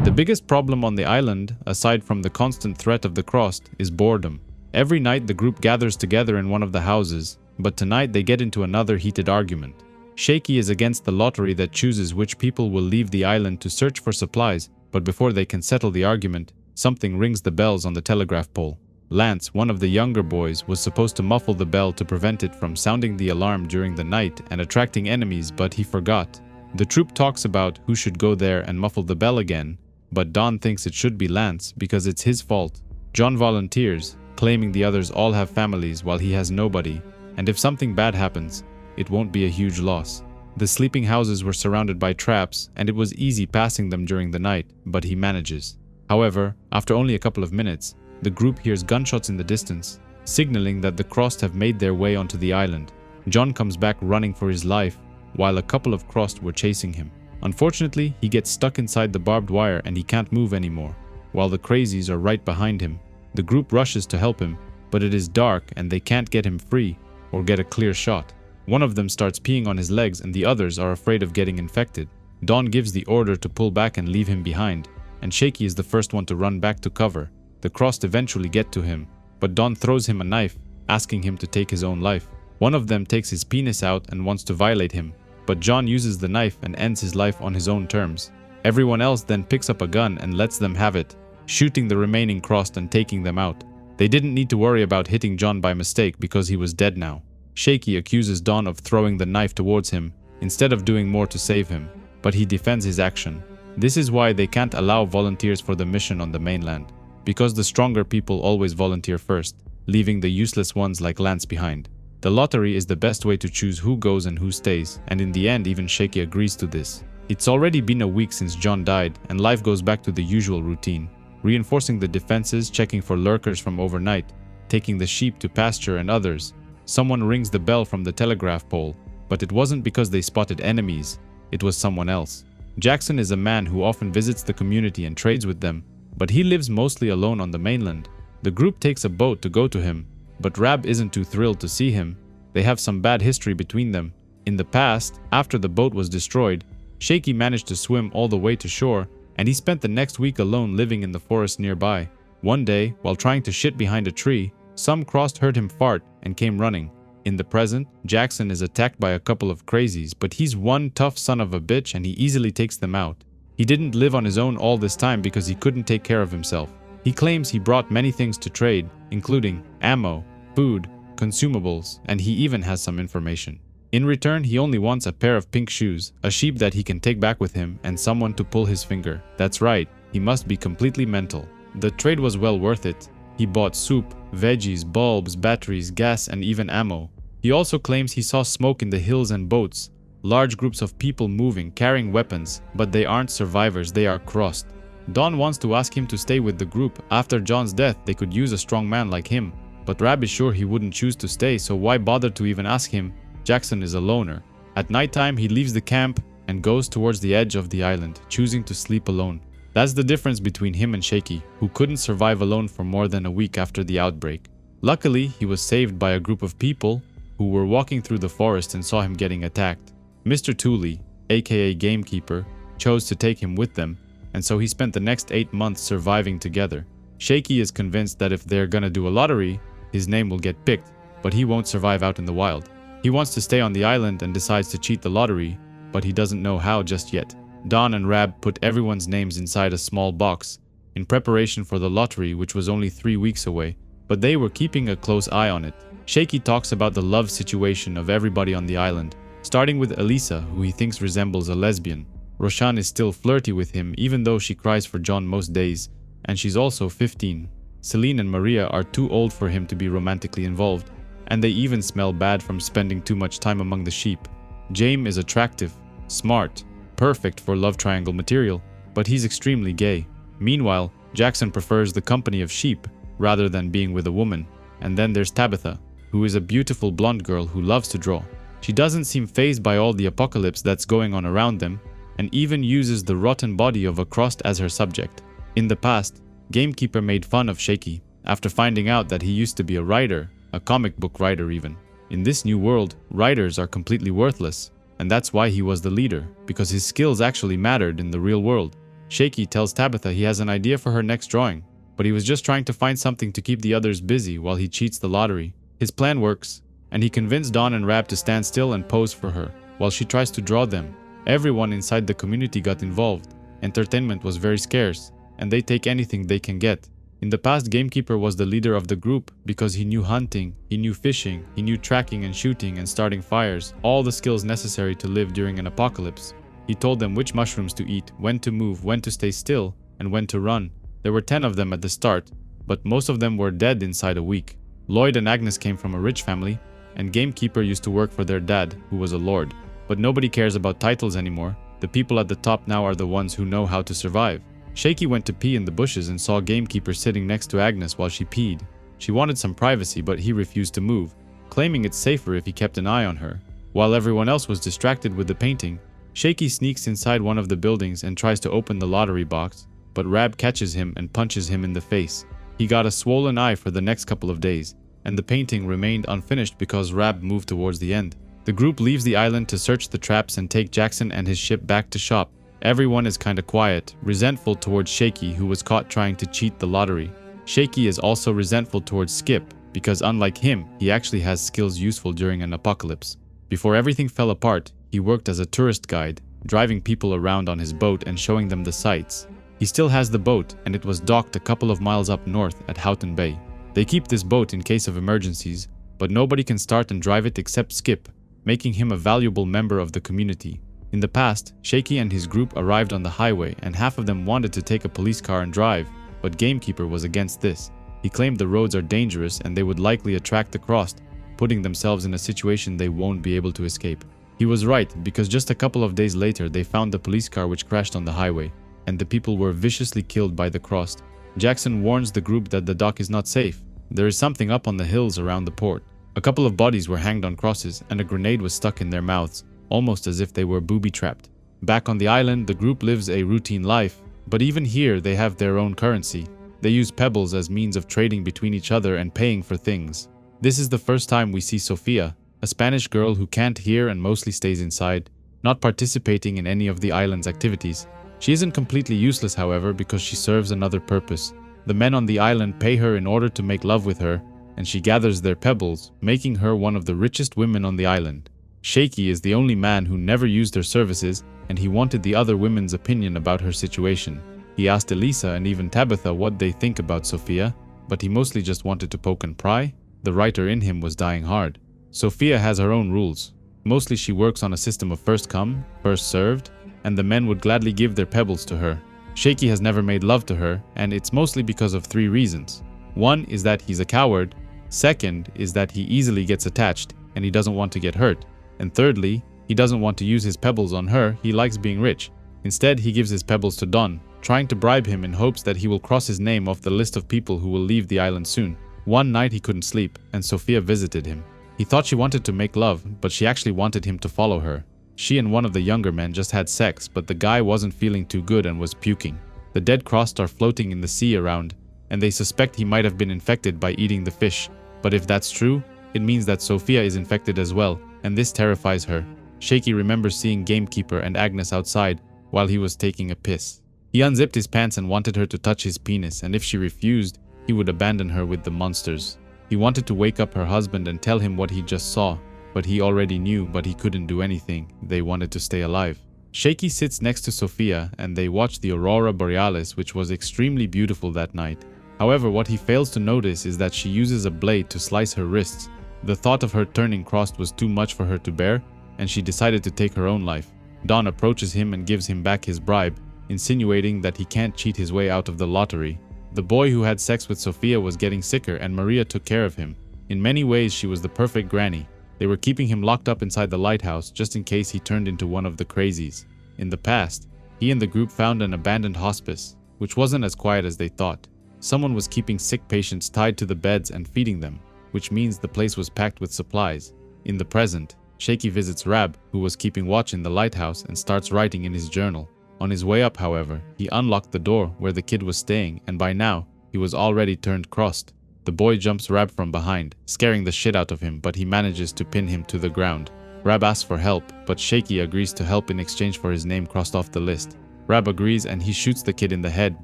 The biggest problem on the island, aside from the constant threat of the Crossed, is boredom. Every night the group gathers together in one of the houses, but tonight they get into another heated argument. Shaky is against the lottery that chooses which people will leave the island to search for supplies, but before they can settle the argument, something rings the bells on the telegraph pole. Lance, one of the younger boys, was supposed to muffle the bell to prevent it from sounding the alarm during the night and attracting enemies, but he forgot. The troop talks about who should go there and muffle the bell again, but Don thinks it should be Lance because it's his fault. John volunteers, claiming the others all have families while he has nobody, and if something bad happens, it won't be a huge loss. The sleeping houses were surrounded by traps, and it was easy passing them during the night, but he manages. However, after only a couple of minutes, the group hears gunshots in the distance, signaling that the Crossed have made their way onto the island. John comes back running for his life, while a couple of Crossed were chasing him. Unfortunately, he gets stuck inside the barbed wire and he can't move anymore, while the crazies are right behind him. The group rushes to help him, but it is dark and they can't get him free or get a clear shot. One of them starts peeing on his legs and the others are afraid of getting infected. Don gives the order to pull back and leave him behind, and Shaky is the first one to run back to cover. The Crossed eventually get to him, but Don throws him a knife, asking him to take his own life. One of them takes his penis out and wants to violate him, but John uses the knife and ends his life on his own terms. Everyone else then picks up a gun and lets them have it, shooting the remaining Crossed and taking them out. They didn't need to worry about hitting John by mistake because he was dead now. Shaky accuses Don of throwing the knife towards him, instead of doing more to save him, but he defends his action. This is why they can't allow volunteers for the mission on the mainland, because the stronger people always volunteer first, leaving the useless ones like Lance behind. The lottery is the best way to choose who goes and who stays, and in the end even Shaky agrees to this. It's already been a week since John died, and life goes back to the usual routine, reinforcing the defenses, checking for lurkers from overnight, taking the sheep to pasture and others. Someone rings the bell from the telegraph pole, but it wasn't because they spotted enemies, it was someone else. Jackson is a man who often visits the community and trades with them, but he lives mostly alone on the mainland. The group takes a boat to go to him, but Rab isn't too thrilled to see him. They have some bad history between them. In the past, after the boat was destroyed, Shaky managed to swim all the way to shore, and he spent the next week alone living in the forest nearby. One day, while trying to shit behind a tree, some Crossed heard him fart and came running. In the present, Jackson is attacked by a couple of crazies, but he's one tough son of a bitch and he easily takes them out. He didn't live on his own all this time because he couldn't take care of himself. He claims he brought many things to trade, including ammo, food, consumables, and he even has some information. In return, he only wants a pair of pink shoes, a sheep that he can take back with him, and someone to pull his finger. That's right, he must be completely mental. The trade was well worth it. He bought soup, veggies, bulbs, batteries, gas, and even ammo. He also claims he saw smoke in the hills and boats, large groups of people moving, carrying weapons, but they aren't survivors, they are crossed. Don wants to ask him to stay with the group. After John's death, they could use a strong man like him. But Rab is sure he wouldn't choose to stay, so why bother to even ask him? Jackson is a loner. At nighttime, he leaves the camp and goes towards the edge of the island, choosing to sleep alone. That's the difference between him and Shaky, who couldn't survive alone for more than a week after the outbreak. Luckily, he was saved by a group of people who were walking through the forest and saw him getting attacked. Mr. Tooley, aka Gamekeeper, chose to take him with them, and so he spent the next 8 months surviving together. Shaky is convinced that if they're gonna do a lottery, his name will get picked, but he won't survive out in the wild. He wants to stay on the island and decides to cheat the lottery, but he doesn't know how just yet. Don and Rab put everyone's names inside a small box, in preparation for the lottery, which was only 3 weeks away, but they were keeping a close eye on it. Shaky talks about the love situation of everybody on the island, starting with Elisa, who he thinks resembles a lesbian. Roshan is still flirty with him, even though she cries for John most days, and she's also 15. Celine and Maria are too old for him to be romantically involved, and they even smell bad from spending too much time among the sheep. James is attractive, smart, perfect for love triangle material, but he's extremely gay. Meanwhile, Jackson prefers the company of sheep rather than being with a woman. And then there's Tabitha, who is a beautiful blonde girl who loves to draw. She doesn't seem fazed by all the apocalypse that's going on around them, and even uses the rotten body of a crossed as her subject. In the past, Gamekeeper made fun of Shaky after finding out that he used to be a writer, a comic book writer even. In this new world, writers are completely worthless, and that's why he was the leader, because his skills actually mattered in the real world. Shaky tells Tabitha he has an idea for her next drawing, but he was just trying to find something to keep the others busy while he cheats the lottery. His plan works, and he convinced Don and Rab to stand still and pose for her, while she tries to draw them. Everyone inside the community got involved. Entertainment was very scarce, and they take anything they can get. In the past, Gamekeeper was the leader of the group because he knew hunting, he knew fishing, he knew tracking and shooting and starting fires, all the skills necessary to live during an apocalypse. He told them which mushrooms to eat, when to move, when to stay still, and when to run. There were 10 of them at the start, but most of them were dead inside a week. Lloyd and Agnes came from a rich family, and Gamekeeper used to work for their dad, who was a lord. But nobody cares about titles anymore. The people at the top now are the ones who know how to survive. Shaky went to pee in the bushes and saw Gamekeeper sitting next to Agnes while she peed. She wanted some privacy, but he refused to move, claiming it's safer if he kept an eye on her. While everyone else was distracted with the painting, Shaky sneaks inside one of the buildings and tries to open the lottery box, but Rab catches him and punches him in the face. He got a swollen eye for the next couple of days, and the painting remained unfinished because Rab moved towards the end. The group leaves the island to search the traps and take Jackson and his ship back to shop. Everyone is kinda quiet, resentful towards Shaky, who was caught trying to cheat the lottery. Shaky is also resentful towards Skip, because unlike him, he actually has skills useful during an apocalypse. Before everything fell apart, he worked as a tourist guide, driving people around on his boat and showing them the sights. He still has the boat, and it was docked a couple of miles up north at Houghton Bay. They keep this boat in case of emergencies, but nobody can start and drive it except Skip, making him a valuable member of the community. In the past, Shaky and his group arrived on the highway, and half of them wanted to take a police car and drive, but Gamekeeper was against this. He claimed the roads are dangerous and they would likely attract the crossed, putting themselves in a situation they won't be able to escape. He was right, because just a couple of days later they found the police car which crashed on the highway, and the people were viciously killed by the crossed. Jackson warns the group that the dock is not safe. There is something up on the hills around the port. A couple of bodies were hanged on crosses, and a grenade was stuck in their mouths, almost as if they were booby-trapped. Back on the island, the group lives a routine life, but even here they have their own currency. They use pebbles as means of trading between each other and paying for things. This is the first time we see Sofia, a Spanish girl who can't hear and mostly stays inside, not participating in any of the island's activities. She isn't completely useless, however, because she serves another purpose. The men on the island pay her in order to make love with her, and she gathers their pebbles, making her one of the richest women on the island. Shaky is the only man who never used her services, and he wanted the other women's opinion about her situation. He asked Elisa and even Tabitha what they think about Sofia, but he mostly just wanted to poke and pry. The writer in him was dying hard. Sofia has her own rules. Mostly she works on a system of first come, first served, and the men would gladly give their pebbles to her. Shaky has never made love to her, and it's mostly because of 3 reasons. One is that he's a coward. Second is that he easily gets attached, and he doesn't want to get hurt. And thirdly, he doesn't want to use his pebbles on her, he likes being rich. Instead, he gives his pebbles to Don, trying to bribe him in hopes that he will cross his name off the list of people who will leave the island soon. One night he couldn't sleep, and Sophia visited him. He thought she wanted to make love, but she actually wanted him to follow her. She and one of the younger men just had sex, but the guy wasn't feeling too good and was puking. The dead crossed are floating in the sea around, and they suspect he might have been infected by eating the fish. But if that's true, it means that Sophia is infected as well, and this terrifies her. Shaky remembers seeing Gamekeeper and Agnes outside while he was taking a piss. He unzipped his pants and wanted her to touch his penis, and if she refused, he would abandon her with the monsters. He wanted to wake up her husband and tell him what he just saw, but he already knew, but he couldn't do anything. They wanted to stay alive. Shaky sits next to Sophia and they watch the Aurora Borealis, which was extremely beautiful that night. However, what he fails to notice is that she uses a blade to slice her wrists. The thought of her turning crossed was too much for her to bear, and she decided to take her own life. Don approaches him and gives him back his bribe, insinuating that he can't cheat his way out of the lottery. The boy who had sex with Sophia was getting sicker and Maria took care of him. In many ways, she was the perfect granny. They were keeping him locked up inside the lighthouse just in case he turned into one of the crazies. In the past, he and the group found an abandoned hospice, which wasn't as quiet as they thought. Someone was keeping sick patients tied to the beds and feeding them, which means the place was packed with supplies. In the present, Shaky visits Rab, who was keeping watch in the lighthouse, and starts writing in his journal. On his way up, however, he unlocked the door where the kid was staying, and by now, he was already turned crossed. The boy jumps Rab from behind, scaring the shit out of him, but he manages to pin him to the ground. Rab asks for help, but Shaky agrees to help in exchange for his name crossed off the list. Rab agrees and he shoots the kid in the head,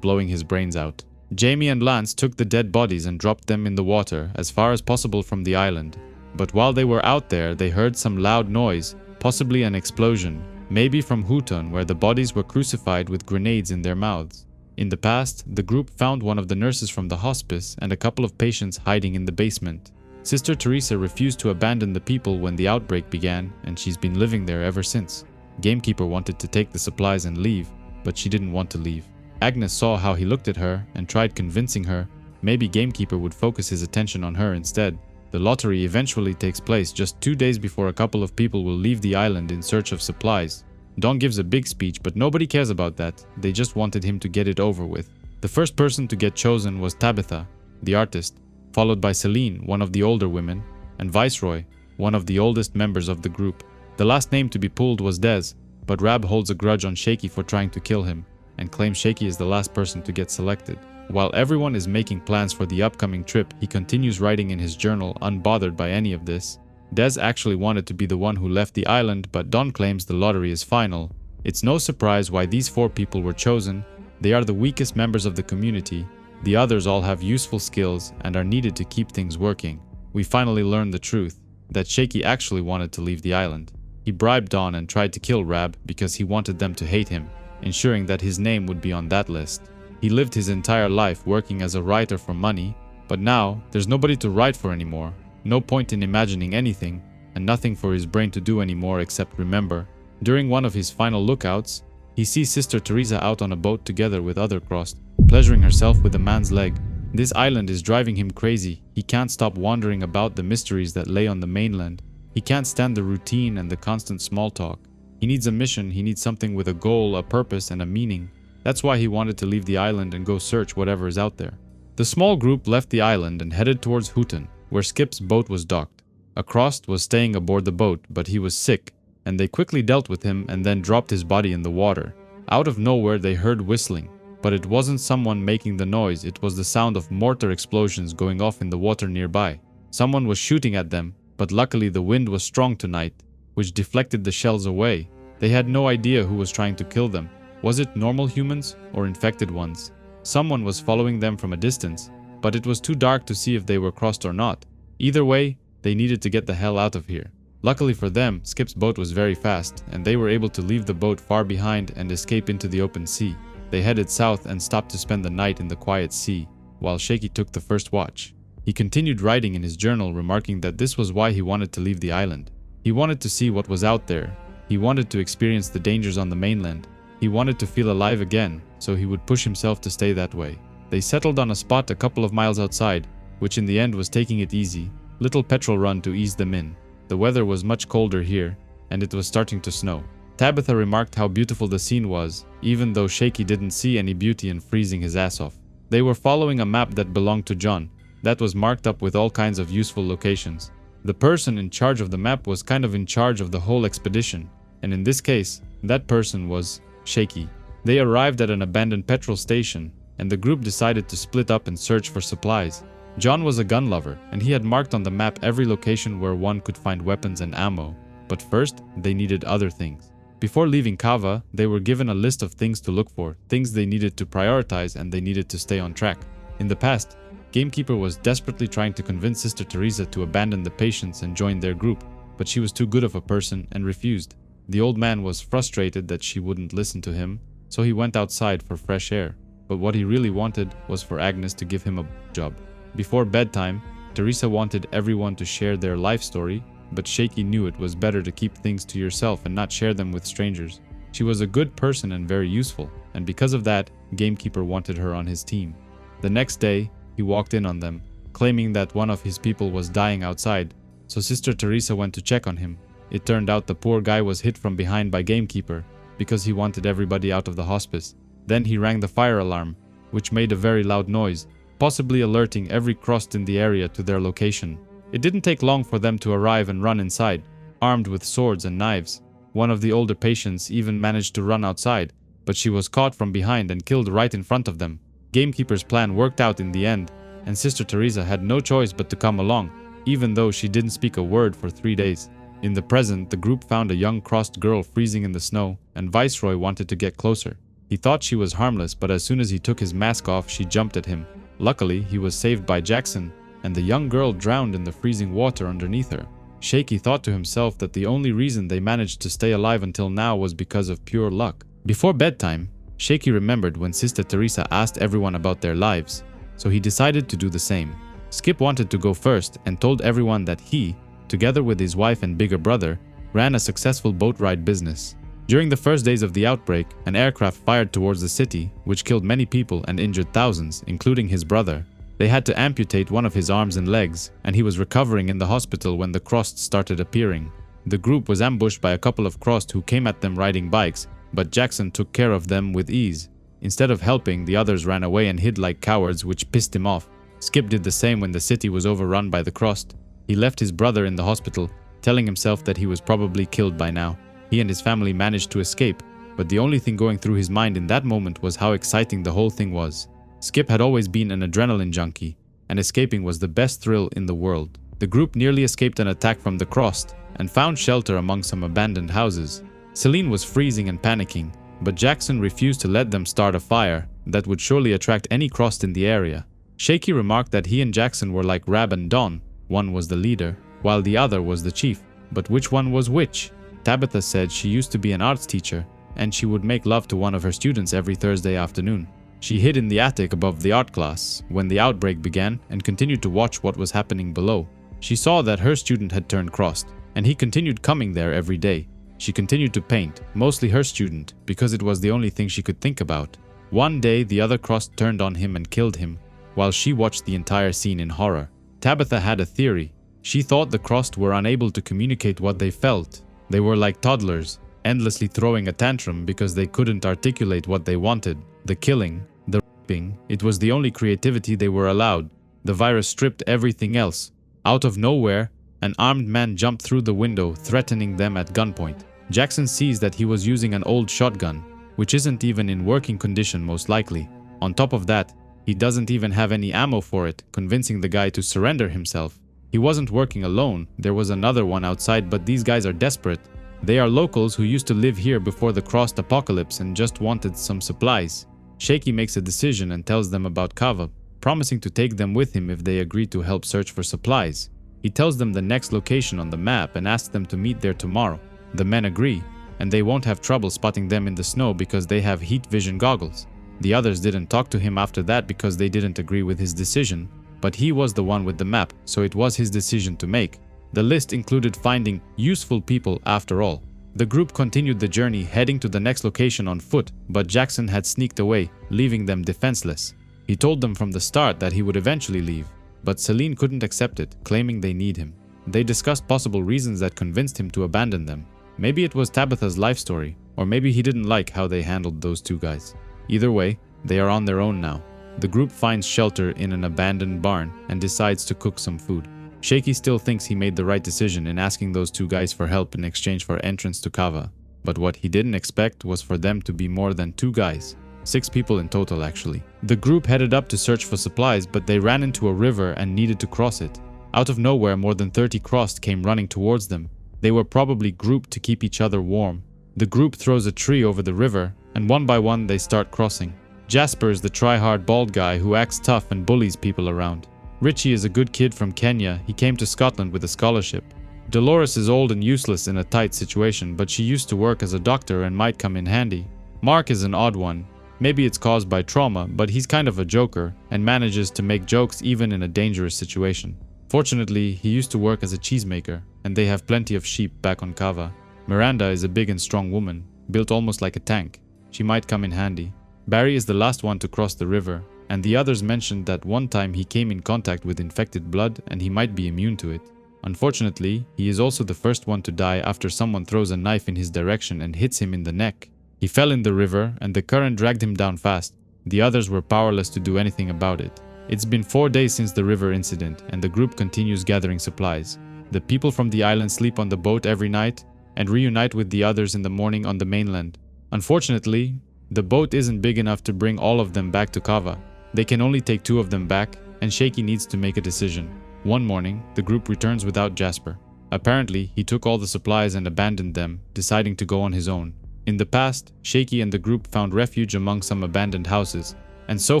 blowing his brains out. Jamie and Lance took the dead bodies and dropped them in the water as far as possible from the island. But while they were out there, they heard some loud noise, possibly an explosion, maybe from Houghton, where the bodies were crucified with grenades in their mouths. In the past, the group found one of the nurses from the hospice and a couple of patients hiding in the basement. Sister Teresa refused to abandon the people when the outbreak began, and she's been living there ever since. Gamekeeper wanted to take the supplies and leave, but she didn't want to leave. Agnes saw how he looked at her and tried convincing her maybe Gamekeeper would focus his attention on her instead. The lottery eventually takes place just 2 days before a couple of people will leave the island in search of supplies. Don gives a big speech, but nobody cares about that. They just wanted him to get it over with. The first person to get chosen was Tabitha, the artist, followed by Celine, one of the older women, and Viceroy, one of the oldest members of the group. The last name to be pulled was Des, but Rab holds a grudge on Shaky for trying to kill him, and claims Shaky is the last person to get selected. While everyone is making plans for the upcoming trip, he continues writing in his journal, unbothered by any of this. Des actually wanted to be the one who left the island, but Don claims the lottery is final. It's no surprise why these 4 people were chosen. They are the weakest members of the community. The others all have useful skills and are needed to keep things working. We finally learn the truth, that Shaky actually wanted to leave the island. He bribed Don and tried to kill Rab because he wanted them to hate him, ensuring that his name would be on that list. He lived his entire life working as a writer for money, but now there's nobody to write for anymore. No point in imagining anything, and nothing for his brain to do anymore except remember. During one of his final lookouts, he sees Sister Teresa out on a boat together with other crossed, pleasuring herself with a man's leg. This island is driving him crazy. He can't stop wondering about the mysteries that lay on the mainland. He can't stand the routine and the constant small talk. He needs a mission, he needs something with a goal, a purpose, and a meaning. That's why he wanted to leave the island and go search whatever is out there. The small group left the island and headed towards Houghton, where Skip's boat was docked. Acrost was staying aboard the boat, but he was sick, and they quickly dealt with him and then dropped his body in the water. Out of nowhere they heard whistling, but it wasn't someone making the noise, it was the sound of mortar explosions going off in the water nearby. Someone was shooting at them, but luckily the wind was strong tonight, which deflected the shells away. They had no idea who was trying to kill them. Was it normal humans or infected ones? Someone was following them from a distance, but it was too dark to see if they were crossed or not. Either way, they needed to get the hell out of here. Luckily for them, Skip's boat was very fast, and they were able to leave the boat far behind and escape into the open sea. They headed south and stopped to spend the night in the quiet sea, while Shaky took the first watch. He continued writing in his journal, remarking that this was why he wanted to leave the island. He wanted to see what was out there. He wanted to experience the dangers on the mainland. He wanted to feel alive again, so he would push himself to stay that way. They settled on a spot a couple of miles outside, which in the end was taking it easy. Little petrol run to ease them in. The weather was much colder here, and it was starting to snow. Tabitha remarked how beautiful the scene was, even though Shaky didn't see any beauty in freezing his ass off. They were following a map that belonged to John, that was marked up with all kinds of useful locations. The person in charge of the map was kind of in charge of the whole expedition, and in this case, that person was Shaky. They arrived at an abandoned petrol station, and the group decided to split up and search for supplies. John was a gun lover, and he had marked on the map every location where one could find weapons and ammo. But first, they needed other things. Before leaving Kava, they were given a list of things to look for, things they needed to prioritize and they needed to stay on track. In the past, Gamekeeper was desperately trying to convince Sister Teresa to abandon the patients and join their group, but she was too good of a person and refused. The old man was frustrated that she wouldn't listen to him, so he went outside for fresh air. But what he really wanted was for Agnes to give him a job. Before bedtime, Teresa wanted everyone to share their life story, but Shaky knew it was better to keep things to yourself and not share them with strangers. She was a good person and very useful, and because of that, Gamekeeper wanted her on his team. The next day, he walked in on them, claiming that one of his people was dying outside, so Sister Teresa went to check on him. It turned out the poor guy was hit from behind by Gamekeeper, because he wanted everybody out of the hospice. Then he rang the fire alarm, which made a very loud noise, possibly alerting every crossed in the area to their location. It didn't take long for them to arrive and run inside, armed with swords and knives. One of the older patients even managed to run outside, but she was caught from behind and killed right in front of them. Gamekeeper's plan worked out in the end, and Sister Teresa had no choice but to come along, even though she didn't speak a word for 3 days. In the present, the group found a young crossed girl freezing in the snow, and Viceroy wanted to get closer. He thought she was harmless, but as soon as he took his mask off, she jumped at him. Luckily, he was saved by Jackson, and the young girl drowned in the freezing water underneath her. Shaky thought to himself that the only reason they managed to stay alive until now was because of pure luck. Before bedtime, Shaky remembered when Sister Teresa asked everyone about their lives, so he decided to do the same. Skip wanted to go first and told everyone that he, together with his wife and bigger brother, ran a successful boat ride business. During the first days of the outbreak, an aircraft fired towards the city, which killed many people and injured thousands, including his brother. They had to amputate one of his arms and legs, and he was recovering in the hospital when the Crossed started appearing. The group was ambushed by a couple of Crossed who came at them riding bikes, but Jackson took care of them with ease. Instead of helping, the others ran away and hid like cowards, which pissed him off. Skip did the same when the city was overrun by the Crossed. He left his brother in the hospital, telling himself that he was probably killed by now. He and his family managed to escape, but the only thing going through his mind in that moment was how exciting the whole thing was. Skip had always been an adrenaline junkie, and escaping was the best thrill in the world. The group nearly escaped an attack from the Crossed and found shelter among some abandoned houses. Celine was freezing and panicking, but Jackson refused to let them start a fire that would surely attract any Crossed in the area. Shaky remarked that he and Jackson were like Rab and Don. One was the leader, while the other was the chief. But which one was which? Tabitha said she used to be an arts teacher, and she would make love to one of her students every Thursday afternoon. She hid in the attic above the art class when the outbreak began and continued to watch what was happening below. She saw that her student had turned Crossed, and he continued coming there every day. She continued to paint, mostly her student, because it was the only thing she could think about. One day, the other Crossed turned on him and killed him, while she watched the entire scene in horror. Tabitha had a theory. She thought the Crossed were unable to communicate what they felt. They were like toddlers, endlessly throwing a tantrum because they couldn't articulate what they wanted. The killing, the raping, it was the only creativity they were allowed. The virus stripped everything else. Out of nowhere, an armed man jumped through the window, threatening them at gunpoint. Jackson sees that he was using an old shotgun, which isn't even in working condition most likely. On top of that, he doesn't even have any ammo for it, convincing the guy to surrender himself. He wasn't working alone, there was another one outside, but these guys are desperate. They are locals who used to live here before the Crossed apocalypse and just wanted some supplies. Shaky makes a decision and tells them about Kava, promising to take them with him if they agree to help search for supplies. He tells them the next location on the map and asks them to meet there tomorrow. The men agree, and they won't have trouble spotting them in the snow because they have heat vision goggles. The others didn't talk to him after that because they didn't agree with his decision, but he was the one with the map, so it was his decision to make. The list included finding useful people after all. The group continued the journey, heading to the next location on foot, but Jackson had sneaked away, leaving them defenseless. He told them from the start that he would eventually leave, but Celine couldn't accept it, claiming they need him. They discussed possible reasons that convinced him to abandon them. Maybe it was Tabitha's life story, or maybe he didn't like how they handled those two guys. Either way, they are on their own now. The group finds shelter in an abandoned barn and decides to cook some food. Shaky still thinks he made the right decision in asking those two guys for help in exchange for entrance to Kava. But what he didn't expect was for them to be more than two guys. 6 people in total, actually. The group headed up to search for supplies, but they ran into a river and needed to cross it. Out of nowhere, more than 30 Crossed came running towards them. They were probably grouped to keep each other warm. The group throws a tree over the river, and one by one they start crossing. Jasper is the try-hard bald guy who acts tough and bullies people around. Richie is a good kid from Kenya. He came to Scotland with a scholarship. Dolores is old and useless in a tight situation, but she used to work as a doctor and might come in handy. Mark is an odd one. Maybe it's caused by trauma, but he's kind of a joker and manages to make jokes even in a dangerous situation. Fortunately, he used to work as a cheesemaker, and they have plenty of sheep back on Kava. Miranda is a big and strong woman, built almost like a tank. She might come in handy. Barry is the last one to cross the river, and the others mentioned that one time he came in contact with infected blood and he might be immune to it. Unfortunately, he is also the first one to die after someone throws a knife in his direction and hits him in the neck. He fell in the river and the current dragged him down fast. The others were powerless to do anything about it. It's been 4 days since the river incident, and the group continues gathering supplies. The people from the island sleep on the boat every night and reunite with the others in the morning on the mainland. Unfortunately, the boat isn't big enough to bring all of them back to Kava. They can only take 2 of them back, and Shaky needs to make a decision. One morning, the group returns without Jasper. Apparently, he took all the supplies and abandoned them, deciding to go on his own. In the past, Shaky and the group found refuge among some abandoned houses, and so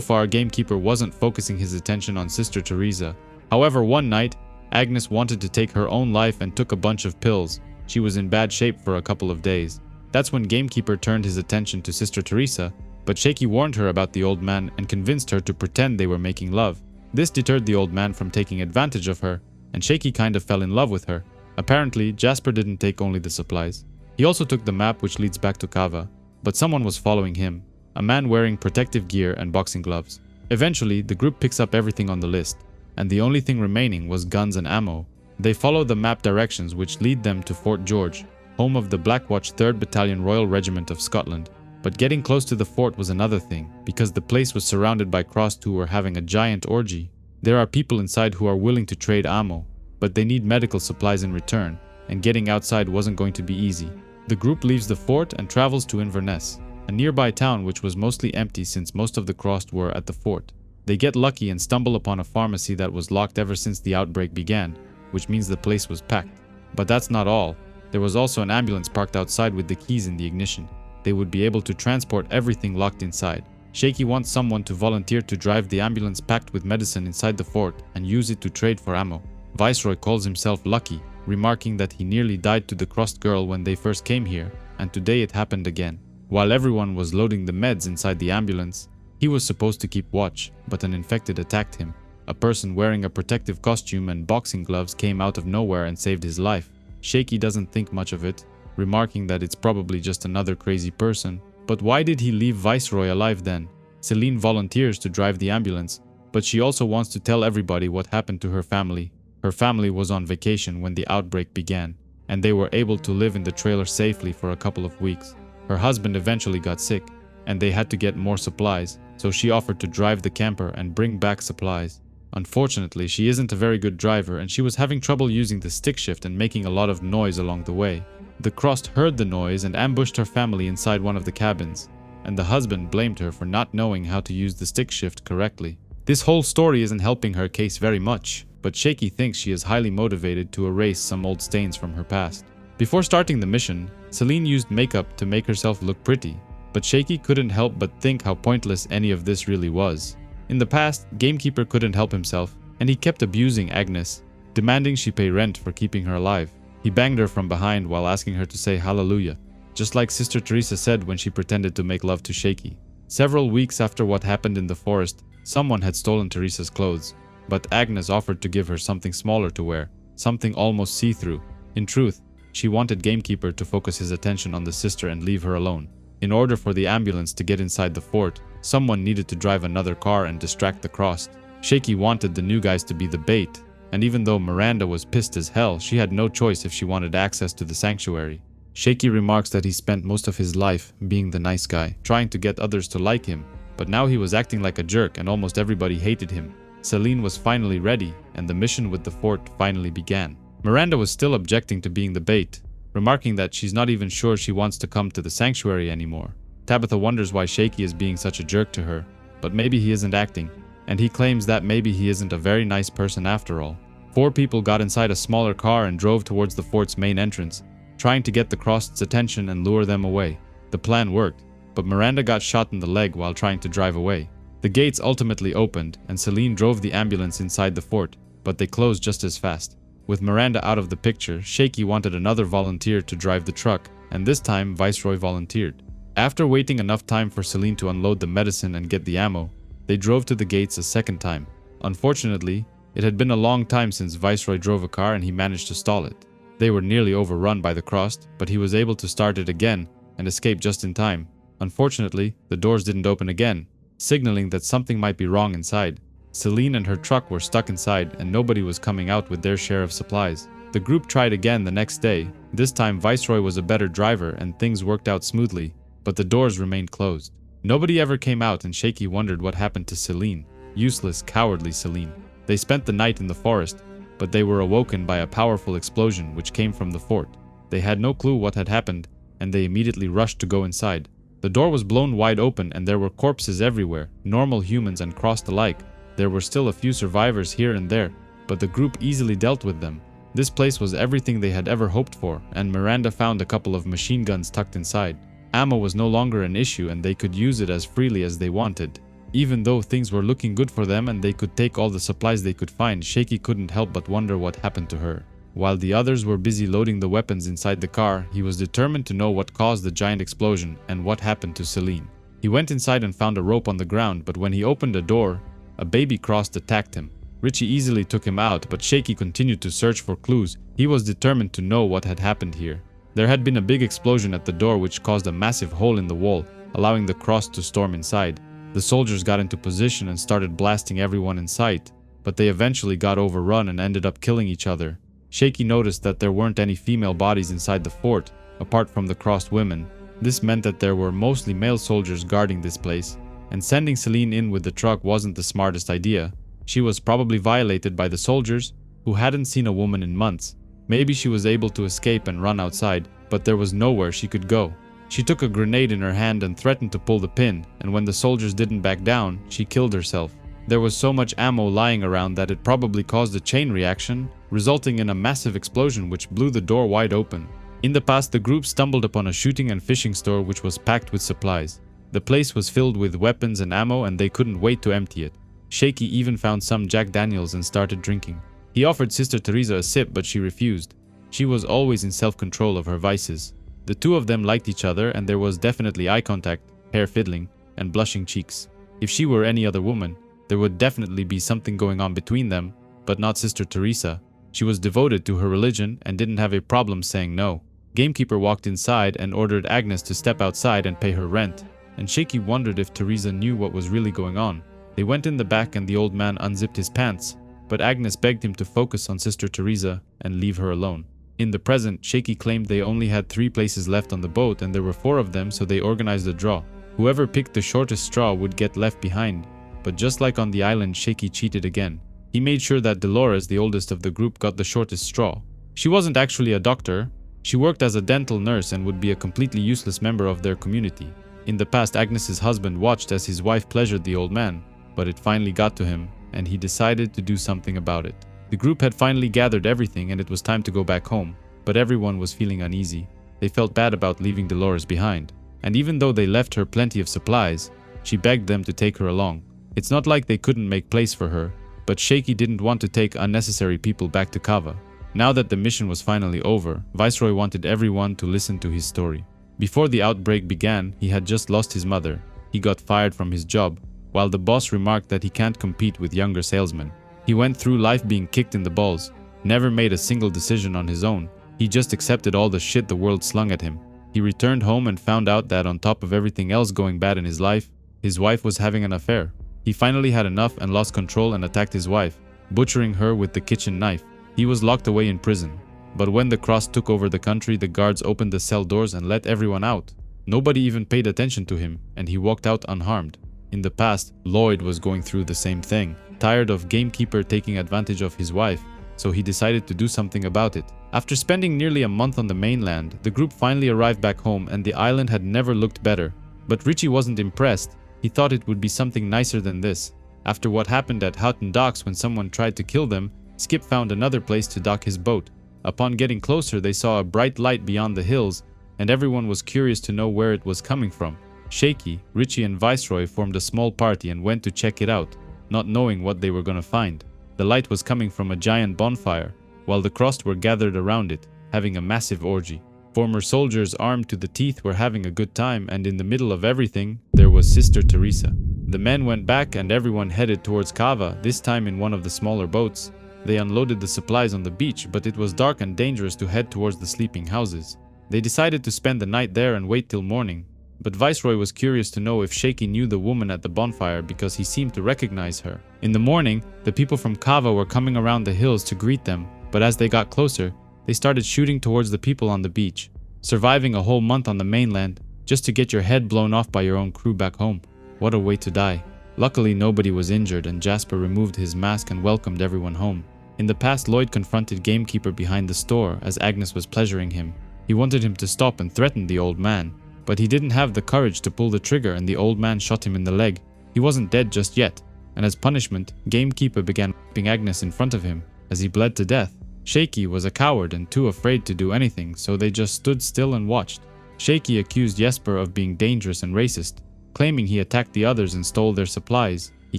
far Gamekeeper wasn't focusing his attention on Sister Teresa. However, one night, Agnes wanted to take her own life and took a bunch of pills. She was in bad shape for a couple of days. That's when Gamekeeper turned his attention to Sister Teresa, but Shaky warned her about the old man and convinced her to pretend they were making love. This deterred the old man from taking advantage of her, and Shaky kind of fell in love with her. Apparently, Jasper didn't take only the supplies. He also took the map which leads back to Kava, but someone was following him, a man wearing protective gear and boxing gloves. Eventually, the group picks up everything on the list, and the only thing remaining was guns and ammo. They follow the map directions which lead them to Fort George, home of the Blackwatch 3rd Battalion Royal Regiment of Scotland. But getting close to the fort was another thing, because the place was surrounded by Crossed who were having a giant orgy. There are people inside who are willing to trade ammo, but they need medical supplies in return, and getting outside wasn't going to be easy. The group leaves the fort and travels to Inverness, a nearby town which was mostly empty since most of the Crossed were at the fort. They get lucky and stumble upon a pharmacy that was locked ever since the outbreak began, which means the place was packed. But that's not all. There was also an ambulance parked outside with the keys in the ignition. They would be able to transport everything locked inside. Shaky wants someone to volunteer to drive the ambulance packed with medicine inside the fort and use it to trade for ammo. Viceroy calls himself lucky, remarking that he nearly died to the Crossed girl when they first came here, and today it happened again. While everyone was loading the meds inside the ambulance, he was supposed to keep watch, but an infected attacked him. A person wearing a protective costume and boxing gloves came out of nowhere and saved his life. Shaky doesn't think much of it, remarking that it's probably just another crazy person. But why did he leave Viceroy alive then? Celine volunteers to drive the ambulance, but she also wants to tell everybody what happened to her family. Her family was on vacation when the outbreak began, and they were able to live in the trailer safely for a couple of weeks. Her husband eventually got sick, and they had to get more supplies, so she offered to drive the camper and bring back supplies. Unfortunately, she isn't a very good driver, and she was having trouble using the stick shift and making a lot of noise along the way. The Crossed heard the noise and ambushed her family inside one of the cabins, and the husband blamed her for not knowing how to use the stick shift correctly. This whole story isn't helping her case very much, but Shaky thinks she is highly motivated to erase some old stains from her past. Before starting the mission, Celine used makeup to make herself look pretty, but Shaky couldn't help but think how pointless any of this really was. In the past, Gamekeeper couldn't help himself, and he kept abusing Agnes, demanding she pay rent for keeping her alive. He banged her from behind while asking her to say hallelujah, just like Sister Teresa said when she pretended to make love to Shaky. Several weeks after what happened in the forest, someone had stolen Teresa's clothes, but Agnes offered to give her something smaller to wear. something almost see-through. In truth, she wanted Gamekeeper to focus his attention on the sister and leave her alone. In order for the ambulance to get inside the fort, someone needed to drive another car and distract the Crossed. Shaky wanted the new guys to be the bait, and even though Miranda was pissed as hell, she had no choice if she wanted access to the sanctuary. Shaky remarks that he spent most of his life being the nice guy, trying to get others to like him, but now he was acting like a jerk and almost everybody hated him. Celine was finally ready, and the mission with the fort finally began. Miranda was still objecting to being the bait, remarking that she's not even sure she wants to come to the sanctuary anymore. Tabitha wonders why Shaky is being such a jerk to her, but maybe he isn't acting, and he claims that maybe he isn't a very nice person after all. 4 people got inside a smaller car and drove towards the fort's main entrance, trying to get the Crossed's attention and lure them away. The plan worked, but Miranda got shot in the leg while trying to drive away. The gates ultimately opened, and Celine drove the ambulance inside the fort, but they closed just as fast. With Miranda out of the picture, Shaky wanted another volunteer to drive the truck, and this time Viceroy volunteered. After waiting enough time for Celine to unload the medicine and get the ammo, they drove to the gates a second time. Unfortunately, it had been a long time since Viceroy drove a car and he managed to stall it. They were nearly overrun by the Crossed, but he was able to start it again and escape just in time. Unfortunately, the doors didn't open again, signaling that something might be wrong inside. Celine and her truck were stuck inside and nobody was coming out with their share of supplies. The group tried again the next day. This time Viceroy was a better driver and things worked out smoothly, but the doors remained closed. Nobody ever came out and Shaky wondered what happened to Celine. Useless, cowardly Celine. They spent the night in the forest, but they were awoken by a powerful explosion which came from the fort. They had no clue what had happened, and they immediately rushed to go inside. The door was blown wide open and there were corpses everywhere, normal humans and Crossed alike. There were still a few survivors here and there, but the group easily dealt with them. This place was everything they had ever hoped for, and Miranda found a couple of machine guns tucked inside. Ammo was no longer an issue and they could use it as freely as they wanted. Even though things were looking good for them and they could take all the supplies they could find, Shaky couldn't help but wonder what happened to her. While the others were busy loading the weapons inside the car, he was determined to know what caused the giant explosion and what happened to Celine. He went inside and found a rope on the ground, but when he opened a door, a baby Crossed attacked him. Richie easily took him out, but Shaky continued to search for clues. He was determined to know what had happened here. There had been a big explosion at the door which caused a massive hole in the wall, allowing the Crossed to storm inside. The soldiers got into position and started blasting everyone in sight, but they eventually got overrun and ended up killing each other. Shaky noticed that there weren't any female bodies inside the fort, apart from the Crossed women. This meant that there were mostly male soldiers guarding this place, and sending Celine in with the truck wasn't the smartest idea. She was probably violated by the soldiers, who hadn't seen a woman in months. Maybe she was able to escape and run outside, but there was nowhere she could go. She took a grenade in her hand and threatened to pull the pin, and when the soldiers didn't back down, she killed herself. There was so much ammo lying around that it probably caused a chain reaction, resulting in a massive explosion which blew the door wide open. In the past, the group stumbled upon a shooting and fishing store which was packed with supplies. The place was filled with weapons and ammo and they couldn't wait to empty it. Shaky even found some Jack Daniels and started drinking. He offered Sister Teresa a sip, but she refused. She was always in self-control of her vices. The two of them liked each other and there was definitely eye contact, hair fiddling, and blushing cheeks. If she were any other woman, there would definitely be something going on between them, but not Sister Teresa. She was devoted to her religion and didn't have a problem saying no. Gamekeeper walked inside and ordered Agnes to step outside and pay her rent, and Shaky wondered if Teresa knew what was really going on. They went in the back and the old man unzipped his pants, but Agnes begged him to focus on Sister Teresa and leave her alone. In the present, Shaky claimed they only had 3 places left on the boat and there were 4 of them, so they organized a draw. Whoever picked the shortest straw would get left behind, but just like on the island, Shaky cheated again. He made sure that Dolores, the oldest of the group, got the shortest straw. She wasn't actually a doctor. She worked as a dental nurse and would be a completely useless member of their community. In the past, Agnes's husband watched as his wife pleasured the old man, but it finally got to him, and he decided to do something about it. The group had finally gathered everything and it was time to go back home, but everyone was feeling uneasy. They felt bad about leaving Dolores behind, and even though they left her plenty of supplies, she begged them to take her along. It's not like they couldn't make place for her, but Shaky didn't want to take unnecessary people back to Kava. Now that the mission was finally over, Viceroy wanted everyone to listen to his story. Before the outbreak began, he had just lost his mother. He got fired from his job, while the boss remarked that he can't compete with younger salesmen. He went through life being kicked in the balls. never made a single decision on his own. He just accepted all the shit the world slung at him. He returned home and found out that on top of everything else going bad in his life, his wife was having an affair. He finally had enough and lost control and attacked his wife, butchering her with the kitchen knife. He was locked away in prison. But when the Cross took over the country, the guards opened the cell doors and let everyone out. Nobody even paid attention to him, and he walked out unharmed. In the past, Lloyd was going through the same thing, tired of Gamekeeper taking advantage of his wife, so he decided to do something about it. After spending nearly a month on the mainland, the group finally arrived back home and the island had never looked better. But Richie wasn't impressed. He thought it would be something nicer than this. After what happened at Houghton Docks when someone tried to kill them, Skip found another place to dock his boat. Upon getting closer, they saw a bright light beyond the hills, and everyone was curious to know where it was coming from. Shaky, Richie and Viceroy formed a small party and went to check it out, not knowing what they were gonna find. The light was coming from a giant bonfire, while the Crossed were gathered around it, having a massive orgy. Former soldiers armed to the teeth were having a good time, and in the middle of everything, there was Sister Teresa. The men went back and everyone headed towards Cava, this time in one of the smaller boats. They unloaded the supplies on the beach, but it was dark and dangerous to head towards the sleeping houses. They decided to spend the night there and wait till morning. But Viceroy was curious to know if Shaky knew the woman at the bonfire because he seemed to recognize her. In the morning, the people from Cava were coming around the hills to greet them, but as they got closer, they started shooting towards the people on the beach. Surviving a whole month on the mainland, just to get your head blown off by your own crew back home. What a way to die. Luckily, nobody was injured and Jasper removed his mask and welcomed everyone home. In the past, Lloyd confronted Gamekeeper behind the store as Agnes was pleasuring him. He wanted him to stop and threatened the old man, but he didn't have the courage to pull the trigger and the old man shot him in the leg. He wasn't dead just yet, and as punishment, Gamekeeper began whipping Agnes in front of him as he bled to death. Shaky was a coward and too afraid to do anything, so they just stood still and watched. Shaky accused Jesper of being dangerous and racist, claiming he attacked the others and stole their supplies. He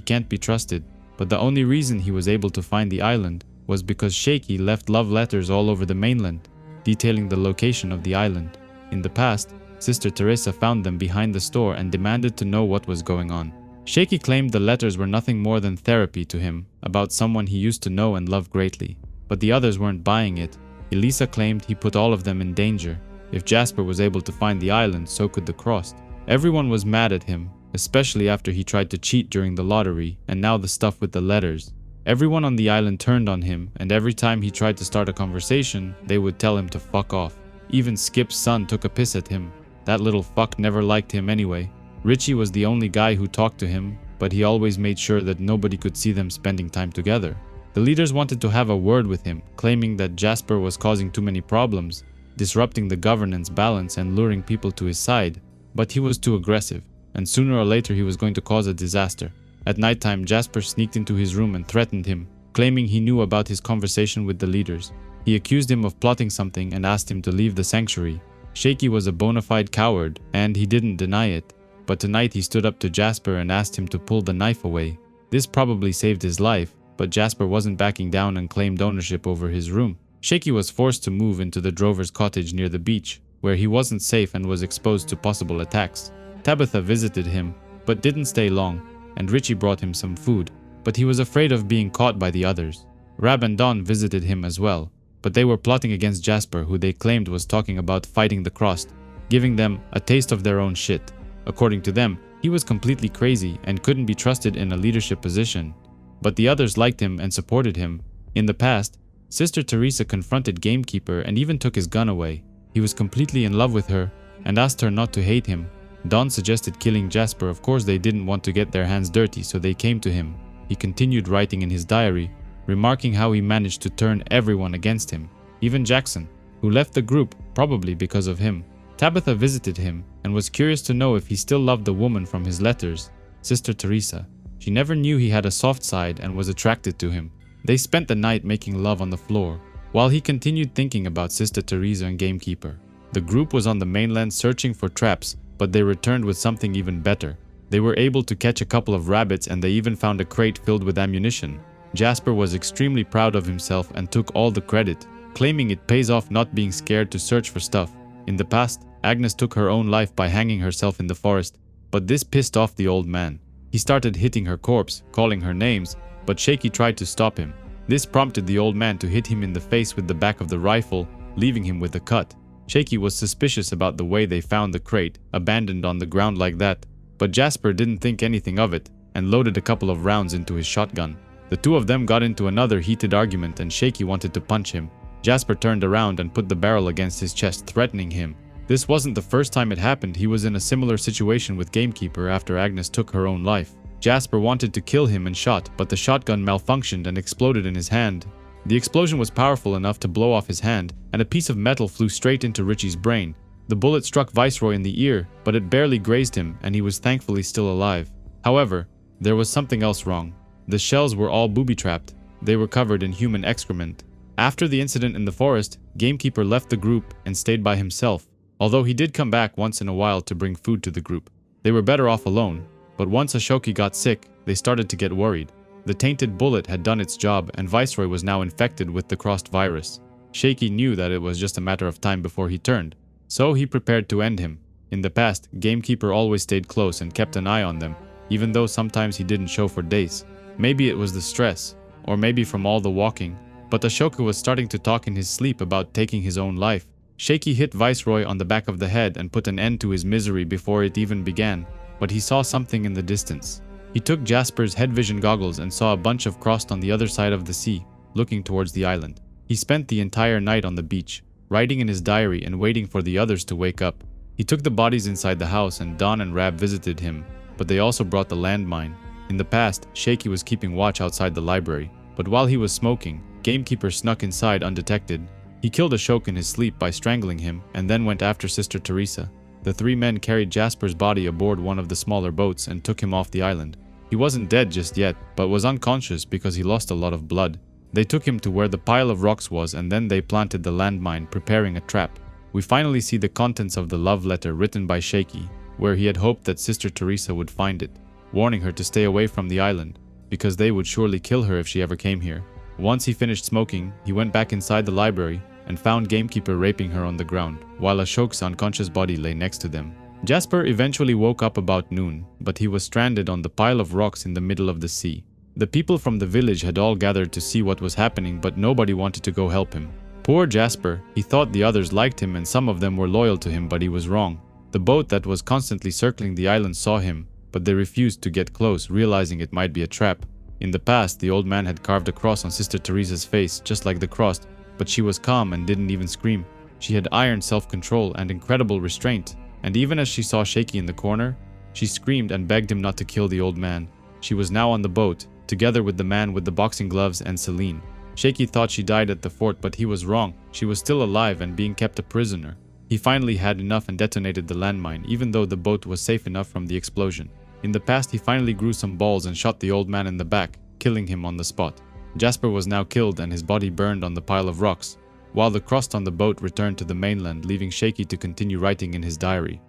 can't be trusted, but the only reason he was able to find the island was because Shaky left love letters all over the mainland, detailing the location of the island. In the past, Sister Teresa found them behind the store and demanded to know what was going on. Shaky claimed the letters were nothing more than therapy to him, about someone he used to know and love greatly. But the others weren't buying it. Elisa claimed he put all of them in danger. If Jasper was able to find the island, so could the Crossed. Everyone was mad at him, especially after he tried to cheat during the lottery, and now the stuff with the letters. Everyone on the island turned on him, and every time he tried to start a conversation, they would tell him to fuck off. Even Skip's son took a piss at him. That little fuck never liked him anyway. Richie was the only guy who talked to him, but he always made sure that nobody could see them spending time together. The leaders wanted to have a word with him, claiming that Jasper was causing too many problems, disrupting the governance balance and luring people to his side, but he was too aggressive, and sooner or later he was going to cause a disaster. At nighttime, Jasper sneaked into his room and threatened him, claiming he knew about his conversation with the leaders. He accused him of plotting something and asked him to leave the sanctuary. Shaky was a bona fide coward, and he didn't deny it, but tonight he stood up to Jasper and asked him to pull the knife away. This probably saved his life, but Jasper wasn't backing down and claimed ownership over his room. Shaky was forced to move into the drover's cottage near the beach, where he wasn't safe and was exposed to possible attacks. Tabitha visited him, but didn't stay long, and Richie brought him some food, but he was afraid of being caught by the others. Rab and Don visited him as well, but they were plotting against Jasper, who they claimed was talking about fighting the Crossed, giving them a taste of their own shit. According to them, he was completely crazy and couldn't be trusted in a leadership position. But the others liked him and supported him. In the past, Sister Teresa confronted Gamekeeper and even took his gun away. He was completely in love with her and asked her not to hate him. Don suggested killing Jasper. Of course, they didn't want to get their hands dirty, so they came to him. He continued writing in his diary, remarking how he managed to turn everyone against him, even Jackson, who left the group probably because of him. Tabitha visited him and was curious to know if he still loved the woman from his letters, Sister Teresa. She never knew he had a soft side and was attracted to him. They spent the night making love on the floor, while he continued thinking about Sister Teresa and Gamekeeper. The group was on the mainland searching for traps, but they returned with something even better. They were able to catch a couple of rabbits and they even found a crate filled with ammunition. Jasper was extremely proud of himself and took all the credit, claiming it pays off not being scared to search for stuff. In the past, Agnes took her own life by hanging herself in the forest, but this pissed off the old man. He started hitting her corpse, calling her names, but Shaky tried to stop him. This prompted the old man to hit him in the face with the back of the rifle, leaving him with a cut. Shaky was suspicious about the way they found the crate, abandoned on the ground like that, but Jasper didn't think anything of it and loaded a couple of rounds into his shotgun. The two of them got into another heated argument and Shaky wanted to punch him. Jasper turned around and put the barrel against his chest, threatening him. This wasn't the first time it happened. He was in a similar situation with Gamekeeper after Agnes took her own life. Jasper wanted to kill him and shot, but the shotgun malfunctioned and exploded in his hand. The explosion was powerful enough to blow off his hand, and a piece of metal flew straight into Richie's brain. The bullet struck Viceroy in the ear, but it barely grazed him, and he was thankfully still alive. However, there was something else wrong. The shells were all booby-trapped. They were covered in human excrement. After the incident in the forest, Gamekeeper left the group and stayed by himself, although he did come back once in a while to bring food to the group. They were better off alone, but once Ashoki got sick, they started to get worried. The tainted bullet had done its job and Viceroy was now infected with the crossed virus. Shaky knew that it was just a matter of time before he turned, so he prepared to end him. In the past, Gamekeeper always stayed close and kept an eye on them, even though sometimes he didn't show for days. Maybe it was the stress, or maybe from all the walking, but Ashoka was starting to talk in his sleep about taking his own life. Shaky hit Viceroy on the back of the head and put an end to his misery before it even began, but he saw something in the distance. He took Jasper's head vision goggles and saw a bunch of crossed on the other side of the sea, looking towards the island. He spent the entire night on the beach, writing in his diary and waiting for the others to wake up. He took the bodies inside the house and Don and Rab visited him, but they also brought the landmine. In the past, Shaky was keeping watch outside the library, but while he was smoking, Gamekeeper snuck inside undetected. He killed Ashok in his sleep by strangling him and then went after Sister Teresa. The three men carried Jasper's body aboard one of the smaller boats and took him off the island. He wasn't dead just yet, but was unconscious because he lost a lot of blood. They took him to where the pile of rocks was and then they planted the landmine, preparing a trap. We finally see the contents of the love letter written by Shaky, where he had hoped that Sister Teresa would find it, warning her to stay away from the island, because they would surely kill her if she ever came here. Once he finished smoking, he went back inside the library and found Gamekeeper raping her on the ground, while Ashok's unconscious body lay next to them. Jasper eventually woke up about noon, but he was stranded on the pile of rocks in the middle of the sea. The people from the village had all gathered to see what was happening, but nobody wanted to go help him. Poor Jasper, he thought the others liked him and some of them were loyal to him, but he was wrong. The boat that was constantly circling the island saw him, but they refused to get close, realizing it might be a trap. In the past, the old man had carved a cross on Sister Teresa's face, just like the cross, but she was calm and didn't even scream. She had iron self-control and incredible restraint, and even as she saw Shaky in the corner, she screamed and begged him not to kill the old man. She was now on the boat, together with the man with the boxing gloves and Celine. Shaky thought she died at the fort, but he was wrong. She was still alive and being kept a prisoner. He finally had enough and detonated the landmine, even though the boat was safe enough from the explosion. In the past, he finally grew some balls and shot the old man in the back, killing him on the spot. Jasper was now killed and his body burned on the pile of rocks, while the crust on the boat returned to the mainland, leaving Shaky to continue writing in his diary.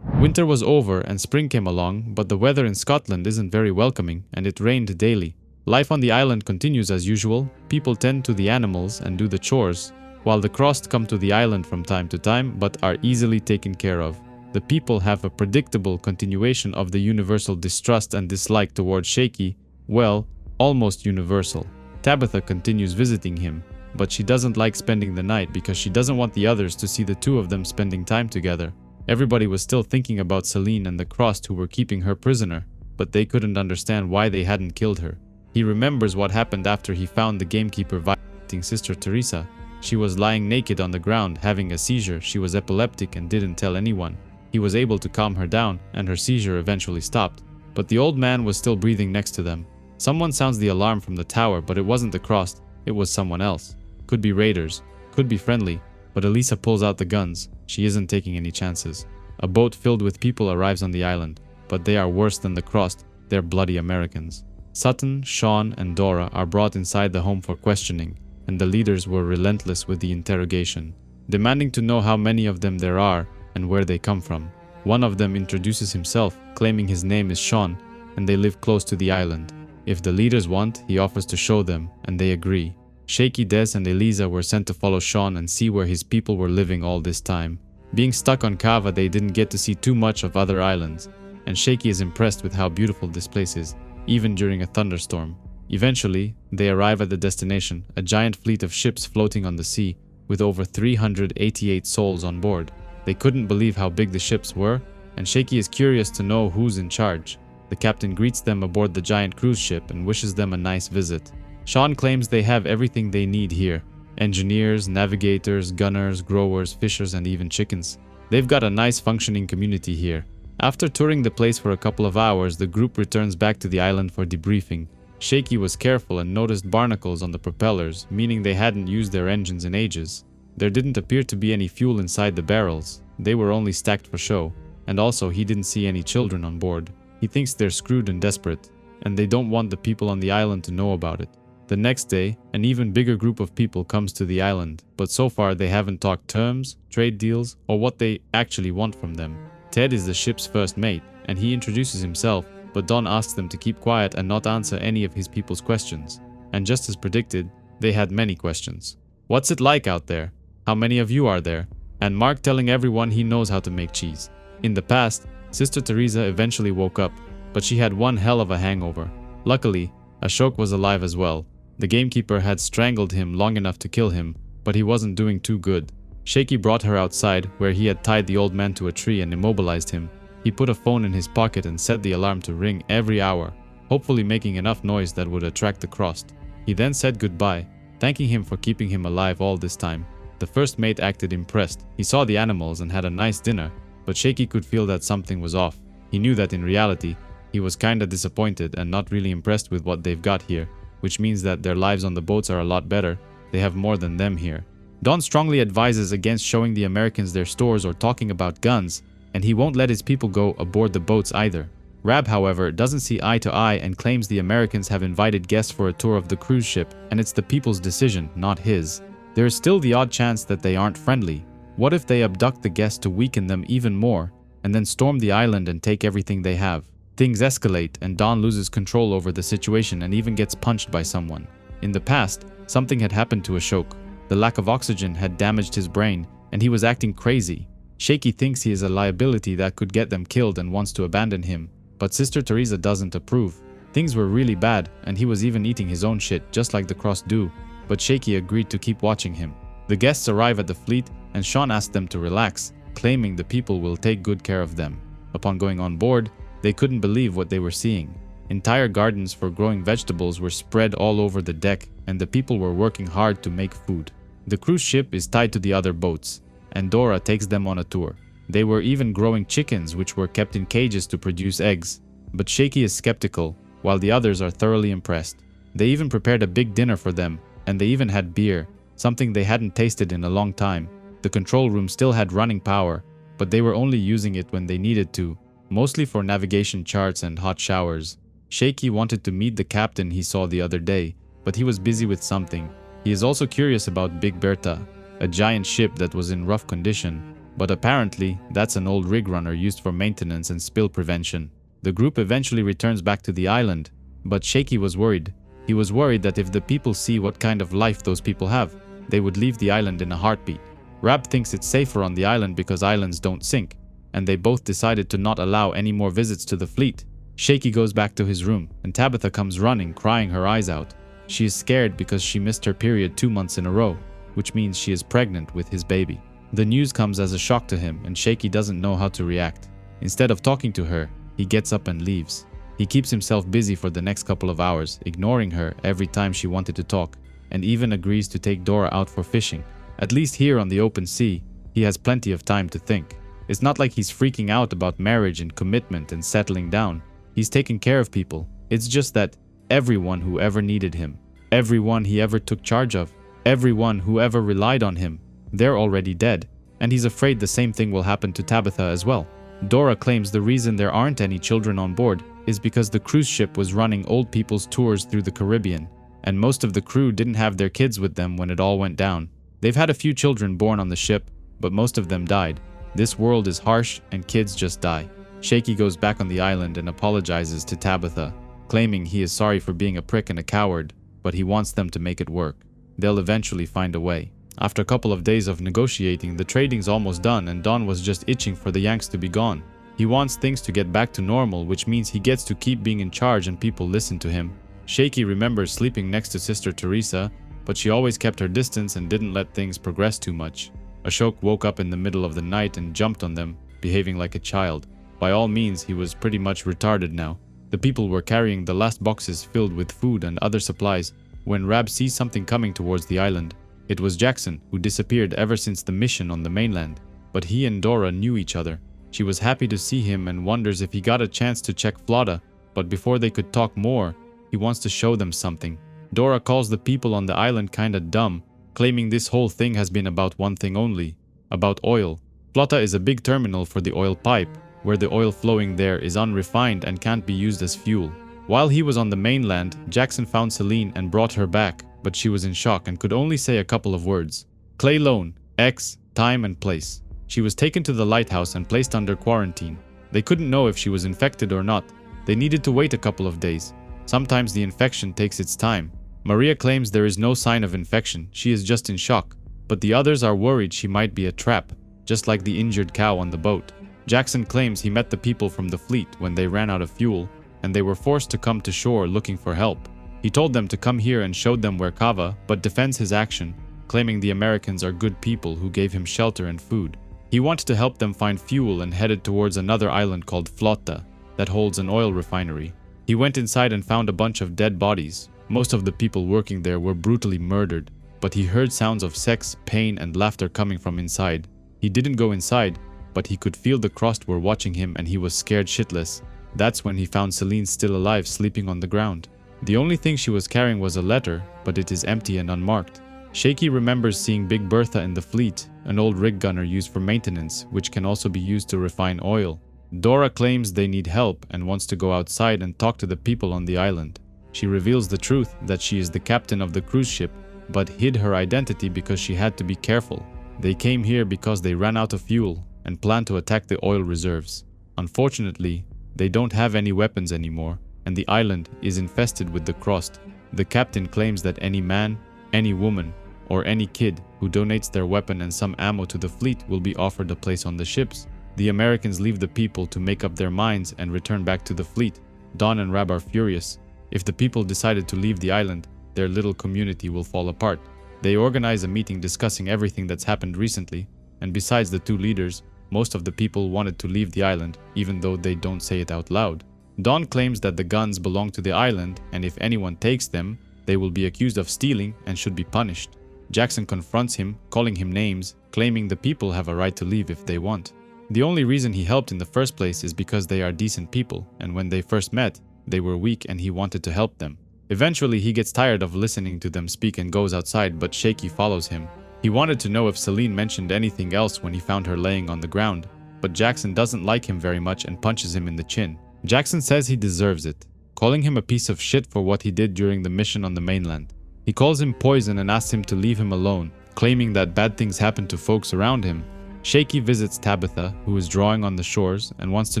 Winter was over and spring came along, but the weather in Scotland isn't very welcoming and it rained daily. Life on the island continues as usual. People tend to the animals and do the chores, while the crossed come to the island from time to time but are easily taken care of. The people have a predictable continuation of the universal distrust and dislike towards Shaky, well, almost universal. Tabitha continues visiting him, but she doesn't like spending the night because she doesn't want the others to see the two of them spending time together. Everybody was still thinking about Celine and the crossed who were keeping her prisoner, but they couldn't understand why they hadn't killed her. He remembers what happened after he found the gamekeeper violating Sister Teresa. She was lying naked on the ground, having a seizure. She was epileptic and didn't tell anyone. He was able to calm her down, and her seizure eventually stopped. But the old man was still breathing next to them. Someone sounds the alarm from the tower, but it wasn't the crossed, it was someone else. Could be raiders, could be friendly, but Elisa pulls out the guns. She isn't taking any chances. A boat filled with people arrives on the island, but they are worse than the crossed. They're bloody Americans. Sutton, Sean, and Dora are brought inside the home for questioning, and the leaders were relentless with the interrogation, demanding to know how many of them there are and where they come from. One of them introduces himself, claiming his name is Sean, and they live close to the island. If the leaders want, he offers to show them, and they agree. Shaky, Des, and Elisa were sent to follow Sean and see where his people were living all this time. Being stuck on Kava, they didn't get to see too much of other islands, and Shaky is impressed with how beautiful this place is, even during a thunderstorm. Eventually, they arrive at the destination, a giant fleet of ships floating on the sea, with over 388 souls on board. They couldn't believe how big the ships were, and Shaky is curious to know who's in charge. The captain greets them aboard the giant cruise ship and wishes them a nice visit. Sean claims they have everything they need here: engineers, navigators, gunners, growers, fishers, and even chickens. They've got a nice functioning community here. After touring the place for a couple of hours, the group returns back to the island for debriefing. Shaky was careful and noticed barnacles on the propellers, meaning they hadn't used their engines in ages. There didn't appear to be any fuel inside the barrels. They were only stacked for show. And also, he didn't see any children on board. He thinks they're screwed and desperate, and they don't want the people on the island to know about it. The next day, an even bigger group of people comes to the island, but so far they haven't talked terms, trade deals, or what they actually want from them. Ted is the ship's first mate, and he introduces himself, but Don asks them to keep quiet and not answer any of his people's questions. And just as predicted, they had many questions. What's it like out there? How many of you are there? And Mark telling everyone he knows how to make cheese. In the past, Sister Teresa eventually woke up, but she had one hell of a hangover. Luckily, Ashok was alive as well. The gamekeeper had strangled him long enough to kill him, but he wasn't doing too good. Shaky brought her outside, where he had tied the old man to a tree and immobilized him. He put a phone in his pocket and set the alarm to ring every hour, hopefully making enough noise that would attract the Crossed. He then said goodbye, thanking him for keeping him alive all this time. The first mate acted impressed. He saw the animals and had a nice dinner, but Shaky could feel that something was off. He knew that in reality, he was kinda disappointed and not really impressed with what they've got here, which means that their lives on the boats are a lot better. They have more than them here. Don strongly advises against showing the Americans their stores or talking about guns, and he won't let his people go aboard the boats either. Rab, however, doesn't see eye to eye and claims the Americans have invited guests for a tour of the cruise ship, and it's the people's decision, not his. There is still the odd chance that they aren't friendly. What if they abduct the guests to weaken them even more, and then storm the island and take everything they have? Things escalate, and Don loses control over the situation and even gets punched by someone. In the past, something had happened to Ashok. The lack of oxygen had damaged his brain, and he was acting crazy. Shaky thinks he is a liability that could get them killed and wants to abandon him, but Sister Teresa doesn't approve. Things were really bad, and he was even eating his own shit just like the Cross do, but Shaky agreed to keep watching him. The guests arrive at the fleet, and Sean asked them to relax, claiming the people will take good care of them. Upon going on board, they couldn't believe what they were seeing. Entire gardens for growing vegetables were spread all over the deck, and the people were working hard to make food. The cruise ship is tied to the other boats, and Dora takes them on a tour. They were even growing chickens, which were kept in cages to produce eggs. But Shaky is skeptical, while the others are thoroughly impressed. They even prepared a big dinner for them, and they even had beer, something they hadn't tasted in a long time. The control room still had running power, but they were only using it when they needed to, mostly for navigation charts and hot showers. Shaky wanted to meet the captain he saw the other day, but he was busy with something. He is also curious about Big Bertha, a giant ship that was in rough condition, but apparently that's an old rig runner used for maintenance and spill prevention. The group eventually returns back to the island, but Shaky was worried. He was worried that if the people see what kind of life those people have, they would leave the island in a heartbeat. Rab thinks it's safer on the island because islands don't sink, and they both decided to not allow any more visits to the fleet. Shaky goes back to his room, and Tabitha comes running, crying her eyes out. She is scared because she missed her period 2 months in a row, which means she is pregnant with his baby. The news comes as a shock to him, and Shaky doesn't know how to react. Instead of talking to her, he gets up and leaves. He keeps himself busy for the next couple of hours, ignoring her every time she wanted to talk, and even agrees to take Dora out for fishing. At least here on the open sea, he has plenty of time to think. It's not like he's freaking out about marriage and commitment and settling down. He's taking care of people. It's just that everyone who ever needed him, everyone he ever took charge of, everyone who ever relied on him, they're already dead, and he's afraid the same thing will happen to Tabitha as well. Dora claims the reason there aren't any children on board is because the cruise ship was running old people's tours through the Caribbean, and most of the crew didn't have their kids with them when it all went down. They've had a few children born on the ship, but most of them died. This world is harsh and kids just die. Shaky goes back on the island and apologizes to Tabitha, claiming he is sorry for being a prick and a coward, but he wants them to make it work. They'll eventually find a way. After a couple of days of negotiating, the trading's almost done and Don was just itching for the Yanks to be gone. He wants things to get back to normal, which means he gets to keep being in charge and people listen to him. Shaky remembers sleeping next to Sister Teresa, but she always kept her distance and didn't let things progress too much. Ashok woke up in the middle of the night and jumped on them, behaving like a child. By all means, he was pretty much retarded now. The people were carrying the last boxes filled with food and other supplies when Rab sees something coming towards the island. It was Jackson, who disappeared ever since the mission on the mainland. But he and Dora knew each other. She was happy to see him and wonders if he got a chance to check Flauta, but before they could talk more, he wants to show them something. Dora calls the people on the island kinda dumb, claiming this whole thing has been about one thing only, about oil. Flauta is a big terminal for the oil pipe, where the oil flowing there is unrefined and can't be used as fuel. While he was on the mainland, Jackson found Celine and brought her back, but she was in shock and could only say a couple of words. Clay loan, X, time and place. She was taken to the lighthouse and placed under quarantine. They couldn't know if she was infected or not. They needed to wait a couple of days. Sometimes the infection takes its time. Maria claims there is no sign of infection, she is just in shock. But the others are worried she might be a trap, just like the injured cow on the boat. Jackson claims he met the people from the fleet when they ran out of fuel, and they were forced to come to shore looking for help. He told them to come here and showed them where Kava, but defends his action, claiming the Americans are good people who gave him shelter and food. He wanted to help them find fuel and headed towards another island called Flauta that holds an oil refinery. He went inside and found a bunch of dead bodies. Most of the people working there were brutally murdered, but he heard sounds of sex, pain, and laughter coming from inside. He didn't go inside, but he could feel the crust were watching him and he was scared shitless. That's when he found Celine still alive, sleeping on the ground. The only thing she was carrying was a letter, but it is empty and unmarked. Shaky remembers seeing Big Bertha in the fleet, an old rig gunner used for maintenance, which can also be used to refine oil. Dora claims they need help and wants to go outside and talk to the people on the island. She reveals the truth that she is the captain of the cruise ship, but hid her identity because she had to be careful. They came here because they ran out of fuel and planned to attack the oil reserves. Unfortunately, they don't have any weapons anymore, and the island is infested with the crust. The captain claims that any man, any woman, or any kid who donates their weapon and some ammo to the fleet will be offered a place on the ships. The Americans leave the people to make up their minds and return back to the fleet. Don and Rab are furious. If the people decided to leave the island, their little community will fall apart. They organize a meeting discussing everything that's happened recently, and besides the two leaders, most of the people wanted to leave the island, even though they don't say it out loud. Don claims that the guns belong to the island, and if anyone takes them, they will be accused of stealing and should be punished. Jackson confronts him, calling him names, claiming the people have a right to leave if they want. The only reason he helped in the first place is because they are decent people, and when they first met, they were weak and he wanted to help them. Eventually, he gets tired of listening to them speak and goes outside, but Shaky follows him. He wanted to know if Celine mentioned anything else when he found her laying on the ground, but Jackson doesn't like him very much and punches him in the chin. Jackson says he deserves it, calling him a piece of shit for what he did during the mission on the mainland. He calls him poison and asks him to leave him alone, claiming that bad things happen to folks around him. Shaky visits Tabitha, who is drawing on the shores, and wants to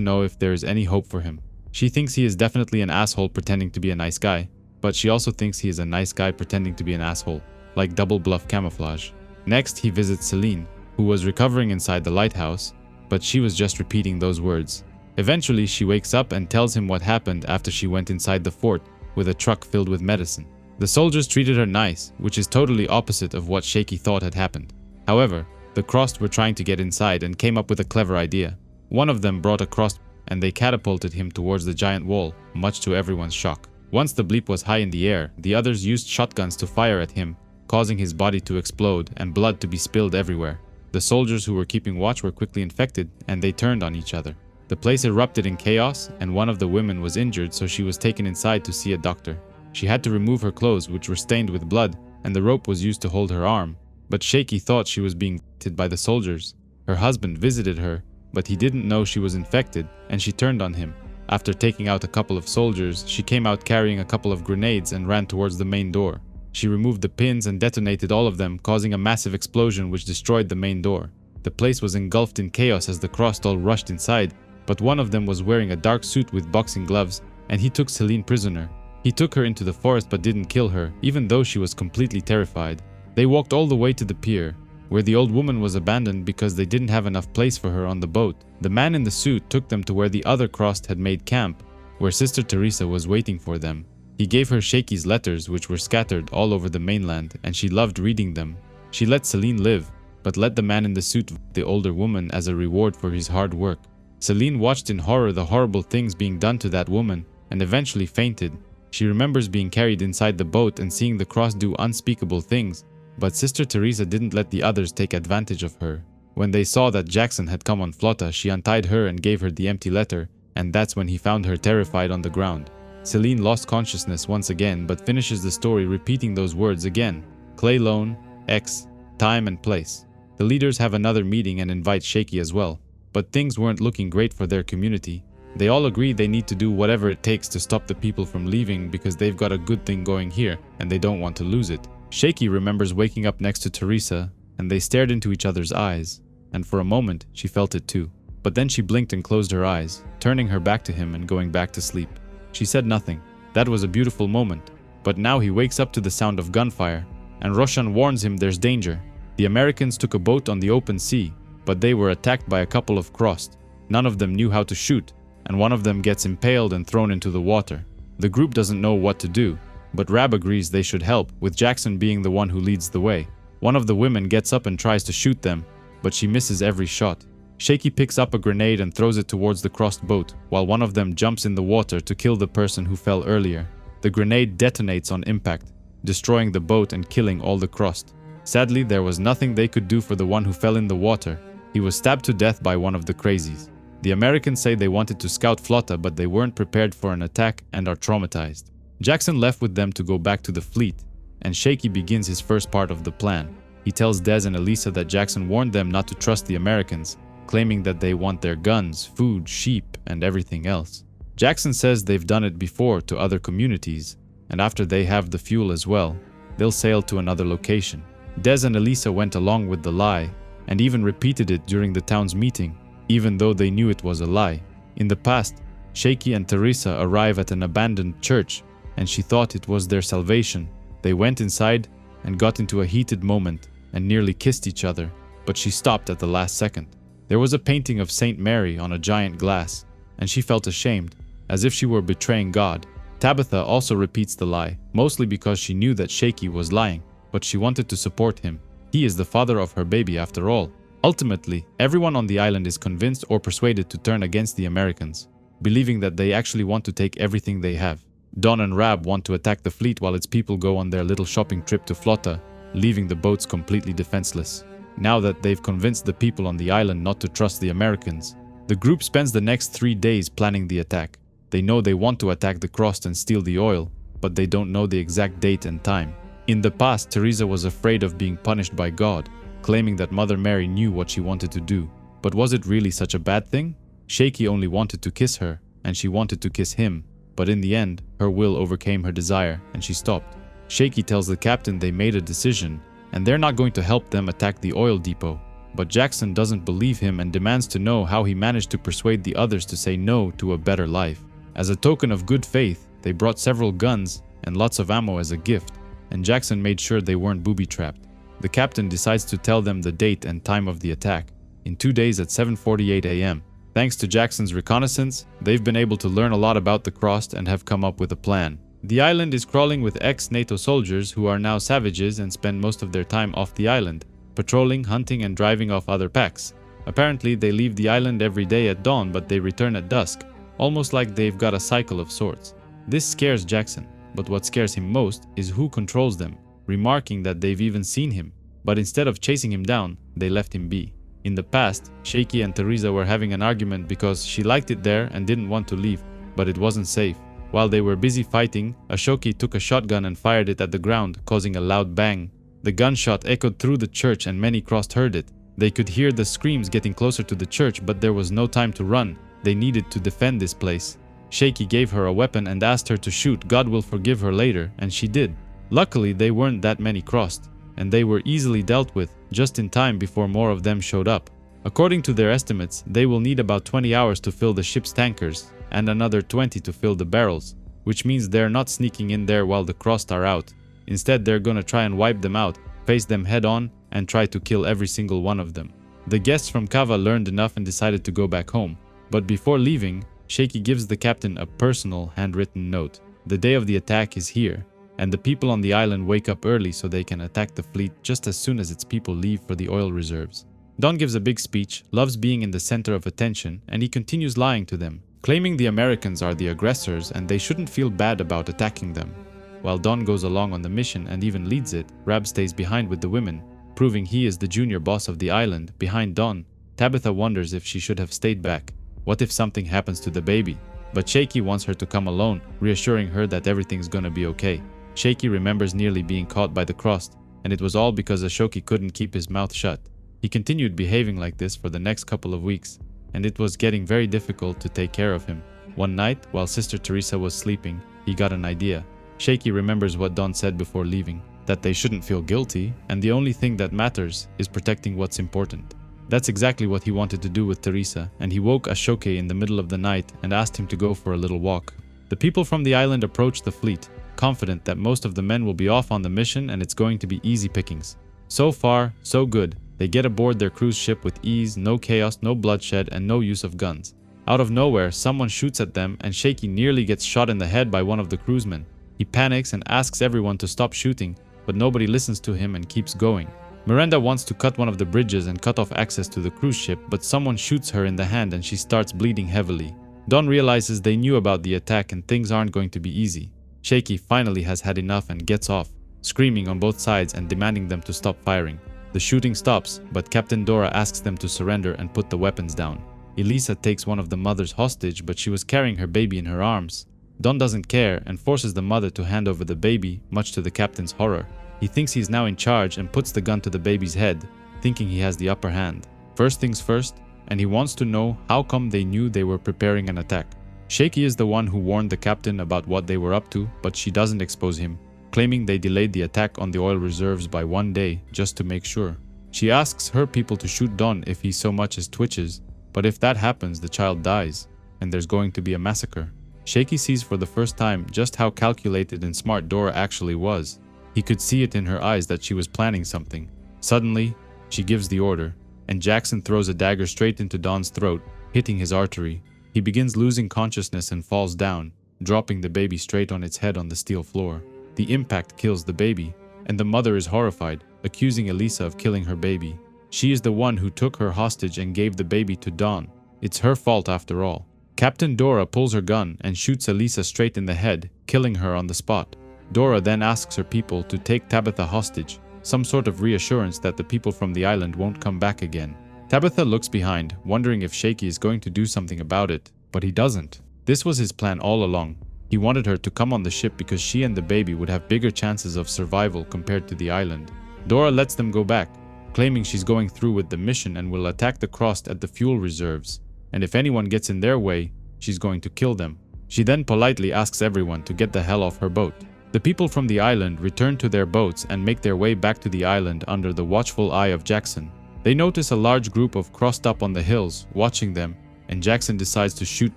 know if there is any hope for him. She thinks he is definitely an asshole pretending to be a nice guy, but she also thinks he is a nice guy pretending to be an asshole, like double bluff camouflage. Next, he visits Celine, who was recovering inside the lighthouse, but she was just repeating those words. Eventually, she wakes up and tells him what happened after she went inside the fort with a truck filled with medicine. The soldiers treated her nice, which is totally opposite of what Shaky thought had happened. However, the Crossed were trying to get inside and came up with a clever idea. One of them brought a cross and they catapulted him towards the giant wall, much to everyone's shock. Once the bleep was high in the air, the others used shotguns to fire at him, causing his body to explode and blood to be spilled everywhere. The soldiers who were keeping watch were quickly infected and they turned on each other. The place erupted in chaos and one of the women was injured, so she was taken inside to see a doctor. She had to remove her clothes, which were stained with blood, and the rope was used to hold her arm. But Shaky thought she was being infected by the soldiers. Her husband visited her, but he didn't know she was infected, and she turned on him. After taking out a couple of soldiers, she came out carrying a couple of grenades and ran towards the main door. She removed the pins and detonated all of them, causing a massive explosion which destroyed the main door. The place was engulfed in chaos as the Crossed all rushed inside, but one of them was wearing a dark suit with boxing gloves, and he took Celine prisoner. He took her into the forest but didn't kill her, even though she was completely terrified. They walked all the way to the pier, where the old woman was abandoned because they didn't have enough place for her on the boat. The man in the suit took them to where the other Crossed had made camp, where Sister Teresa was waiting for them. He gave her Shaky's letters, which were scattered all over the mainland, and she loved reading them. She let Celine live, but let the man in the suit the older woman as a reward for his hard work. Celine watched in horror the horrible things being done to that woman, and eventually fainted. She remembers being carried inside the boat and seeing the cross do unspeakable things, but Sister Teresa didn't let the others take advantage of her. When they saw that Jackson had come on Flotta, she untied her and gave her the empty letter, and that's when he found her terrified on the ground. Celine lost consciousness once again, but finishes the story repeating those words again: Clay Loan, X, time and place. The leaders have another meeting and invite Shaky as well, but things weren't looking great for their community. They all agree they need to do whatever it takes to stop the people from leaving because they've got a good thing going here and they don't want to lose it. Shaky remembers waking up next to Teresa, and they stared into each other's eyes, and for a moment she felt it too. But then she blinked and closed her eyes, turning her back to him and going back to sleep. She said nothing. That was a beautiful moment. But now he wakes up to the sound of gunfire, and Roshan warns him there's danger. The Americans took a boat on the open sea, but they were attacked by a couple of crossed. None of them knew how to shoot, and one of them gets impaled and thrown into the water. The group doesn't know what to do, but Rab agrees they should help, with Jackson being the one who leads the way. One of the women gets up and tries to shoot them, but she misses every shot. Shaky picks up a grenade and throws it towards the crossed boat, while one of them jumps in the water to kill the person who fell earlier. The grenade detonates on impact, destroying the boat and killing all the crossed. Sadly, there was nothing they could do for the one who fell in the water. He was stabbed to death by one of the crazies. The Americans say they wanted to scout Flotta, but they weren't prepared for an attack and are traumatized. Jackson left with them to go back to the fleet, and Shaky begins his first part of the plan. He tells Des and Elisa that Jackson warned them not to trust the Americans, claiming that they want their guns, food, sheep, and everything else. Jackson says they've done it before to other communities, and after they have the fuel as well, they'll sail to another location. Des and Elisa went along with the lie, and even repeated it during the town's meeting, even though they knew it was a lie. In the past, Shaky and Teresa arrive at an abandoned church, and she thought it was their salvation. They went inside and got into a heated moment and nearly kissed each other, but she stopped at the last second. There was a painting of Saint Mary on a giant glass, and she felt ashamed, as if she were betraying God. Tabitha also repeats the lie, mostly because she knew that Shaky was lying, but she wanted to support him. He is the father of her baby after all. Ultimately, everyone on the island is convinced or persuaded to turn against the Americans, believing that they actually want to take everything they have. Don and Rab want to attack the fleet while its people go on their little shopping trip to Flotta, leaving the boats completely defenseless. Now that they've convinced the people on the island not to trust the Americans, the group spends the next 3 days planning the attack. They know they want to attack the crossed and steal the oil, but they don't know the exact date and time. In the past, Teresa was afraid of being punished by God, claiming that Mother Mary knew what she wanted to do. But was it really such a bad thing? Shaky only wanted to kiss her, and she wanted to kiss him, but in the end, her will overcame her desire, and she stopped. Shaky tells the captain they made a decision, and they're not going to help them attack the oil depot. But Jackson doesn't believe him and demands to know how he managed to persuade the others to say no to a better life. As a token of good faith, they brought several guns and lots of ammo as a gift, and Jackson made sure they weren't booby-trapped. The captain decides to tell them the date and time of the attack, in 2 days at 7:48 a.m. Thanks to Jackson's reconnaissance, they've been able to learn a lot about the crossed and have come up with a plan. The island is crawling with ex-NATO soldiers who are now savages and spend most of their time off the island, patrolling, hunting, and driving off other packs. Apparently, they leave the island every day at dawn, but they return at dusk, almost like they've got a cycle of sorts. This scares Jackson, but what scares him most is who controls them, remarking that they've even seen him, but instead of chasing him down, they left him be. In the past, Shaky and Teresa were having an argument because she liked it there and didn't want to leave, but it wasn't safe. While they were busy fighting, Ashoki took a shotgun and fired it at the ground, causing a loud bang. The gunshot echoed through the church and many crossed heard it. They could hear the screams getting closer to the church, but there was no time to run. They needed to defend this place. Shaky gave her a weapon and asked her to shoot. God will forgive her later, and she did. Luckily, they weren't that many crossed, and they were easily dealt with, just in time before more of them showed up. According to their estimates, they will need about 20 hours to fill the ship's tankers, and another 20 to fill the barrels, which means they're not sneaking in there while the crossed are out. Instead, they're gonna try and wipe them out, face them head on, and try to kill every single one of them. The guests from Kava learned enough and decided to go back home, but before leaving, Shaky gives the captain a personal handwritten note. The day of the attack is here, and the people on the island wake up early so they can attack the fleet just as soon as its people leave for the oil reserves. Don gives a big speech, loves being in the center of attention, and he continues lying to them, claiming the Americans are the aggressors and they shouldn't feel bad about attacking them. While Don goes along on the mission and even leads it, Rab stays behind with the women, proving he is the junior boss of the island. Behind Don, Tabitha wonders if she should have stayed back. What if something happens to the baby? But Shaky wants her to come alone, reassuring her that everything's gonna be okay. Shaky remembers nearly being caught by the Crost, and it was all because Ashoki couldn't keep his mouth shut. He continued behaving like this for the next couple of weeks, and it was getting very difficult to take care of him. One night, while Sister Teresa was sleeping, he got an idea. Shaky remembers what Don said before leaving, that they shouldn't feel guilty, and the only thing that matters is protecting what's important. That's exactly what he wanted to do with Teresa, and he woke Ashoki in the middle of the night and asked him to go for a little walk. The people from the island approach the fleet, confident that most of the men will be off on the mission and it's going to be easy pickings. So far, so good. They get aboard their cruise ship with ease, no chaos, no bloodshed, and no use of guns. Out of nowhere, someone shoots at them and Shaky nearly gets shot in the head by one of the crewsmen. He panics and asks everyone to stop shooting, but nobody listens to him and keeps going. Miranda wants to cut one of the bridges and cut off access to the cruise ship, but someone shoots her in the hand and she starts bleeding heavily. Don realizes they knew about the attack and things aren't going to be easy. Shaky finally has had enough and gets off, screaming on both sides and demanding them to stop firing. The shooting stops, but Captain Dora asks them to surrender and put the weapons down. Elisa takes one of the mothers hostage, but she was carrying her baby in her arms. Don doesn't care and forces the mother to hand over the baby, much to the captain's horror. He thinks he's now in charge and puts the gun to the baby's head, thinking he has the upper hand. First things first, and he wants to know how come they knew they were preparing an attack. Shaky is the one who warned the captain about what they were up to, but she doesn't expose him, claiming they delayed the attack on the oil reserves by 1 day just to make sure. She asks her people to shoot Don if he so much as twitches, but if that happens the child dies, and there's going to be a massacre. Shaky sees for the first time just how calculated and smart Dora actually was. He could see it in her eyes that she was planning something. Suddenly, she gives the order, and Jackson throws a dagger straight into Don's throat, hitting his artery. He begins losing consciousness and falls down, dropping the baby straight on its head on the steel floor. The impact kills the baby, and the mother is horrified, accusing Elisa of killing her baby. She is the one who took her hostage and gave the baby to Don. It's her fault after all. Captain Dora pulls her gun and shoots Elisa straight in the head, killing her on the spot. Dora then asks her people to take Tabitha hostage, some sort of reassurance that the people from the island won't come back again. Tabitha looks behind, wondering if Shaky is going to do something about it, but he doesn't. This was his plan all along. He wanted her to come on the ship because she and the baby would have bigger chances of survival compared to the island. Dora lets them go back, claiming she's going through with the mission and will attack the Crost at the fuel reserves, and if anyone gets in their way, she's going to kill them. She then politely asks everyone to get the hell off her boat. The people from the island return to their boats and make their way back to the island under the watchful eye of Jackson. They notice a large group of crossed up on the hills, watching them, and Jackson decides to shoot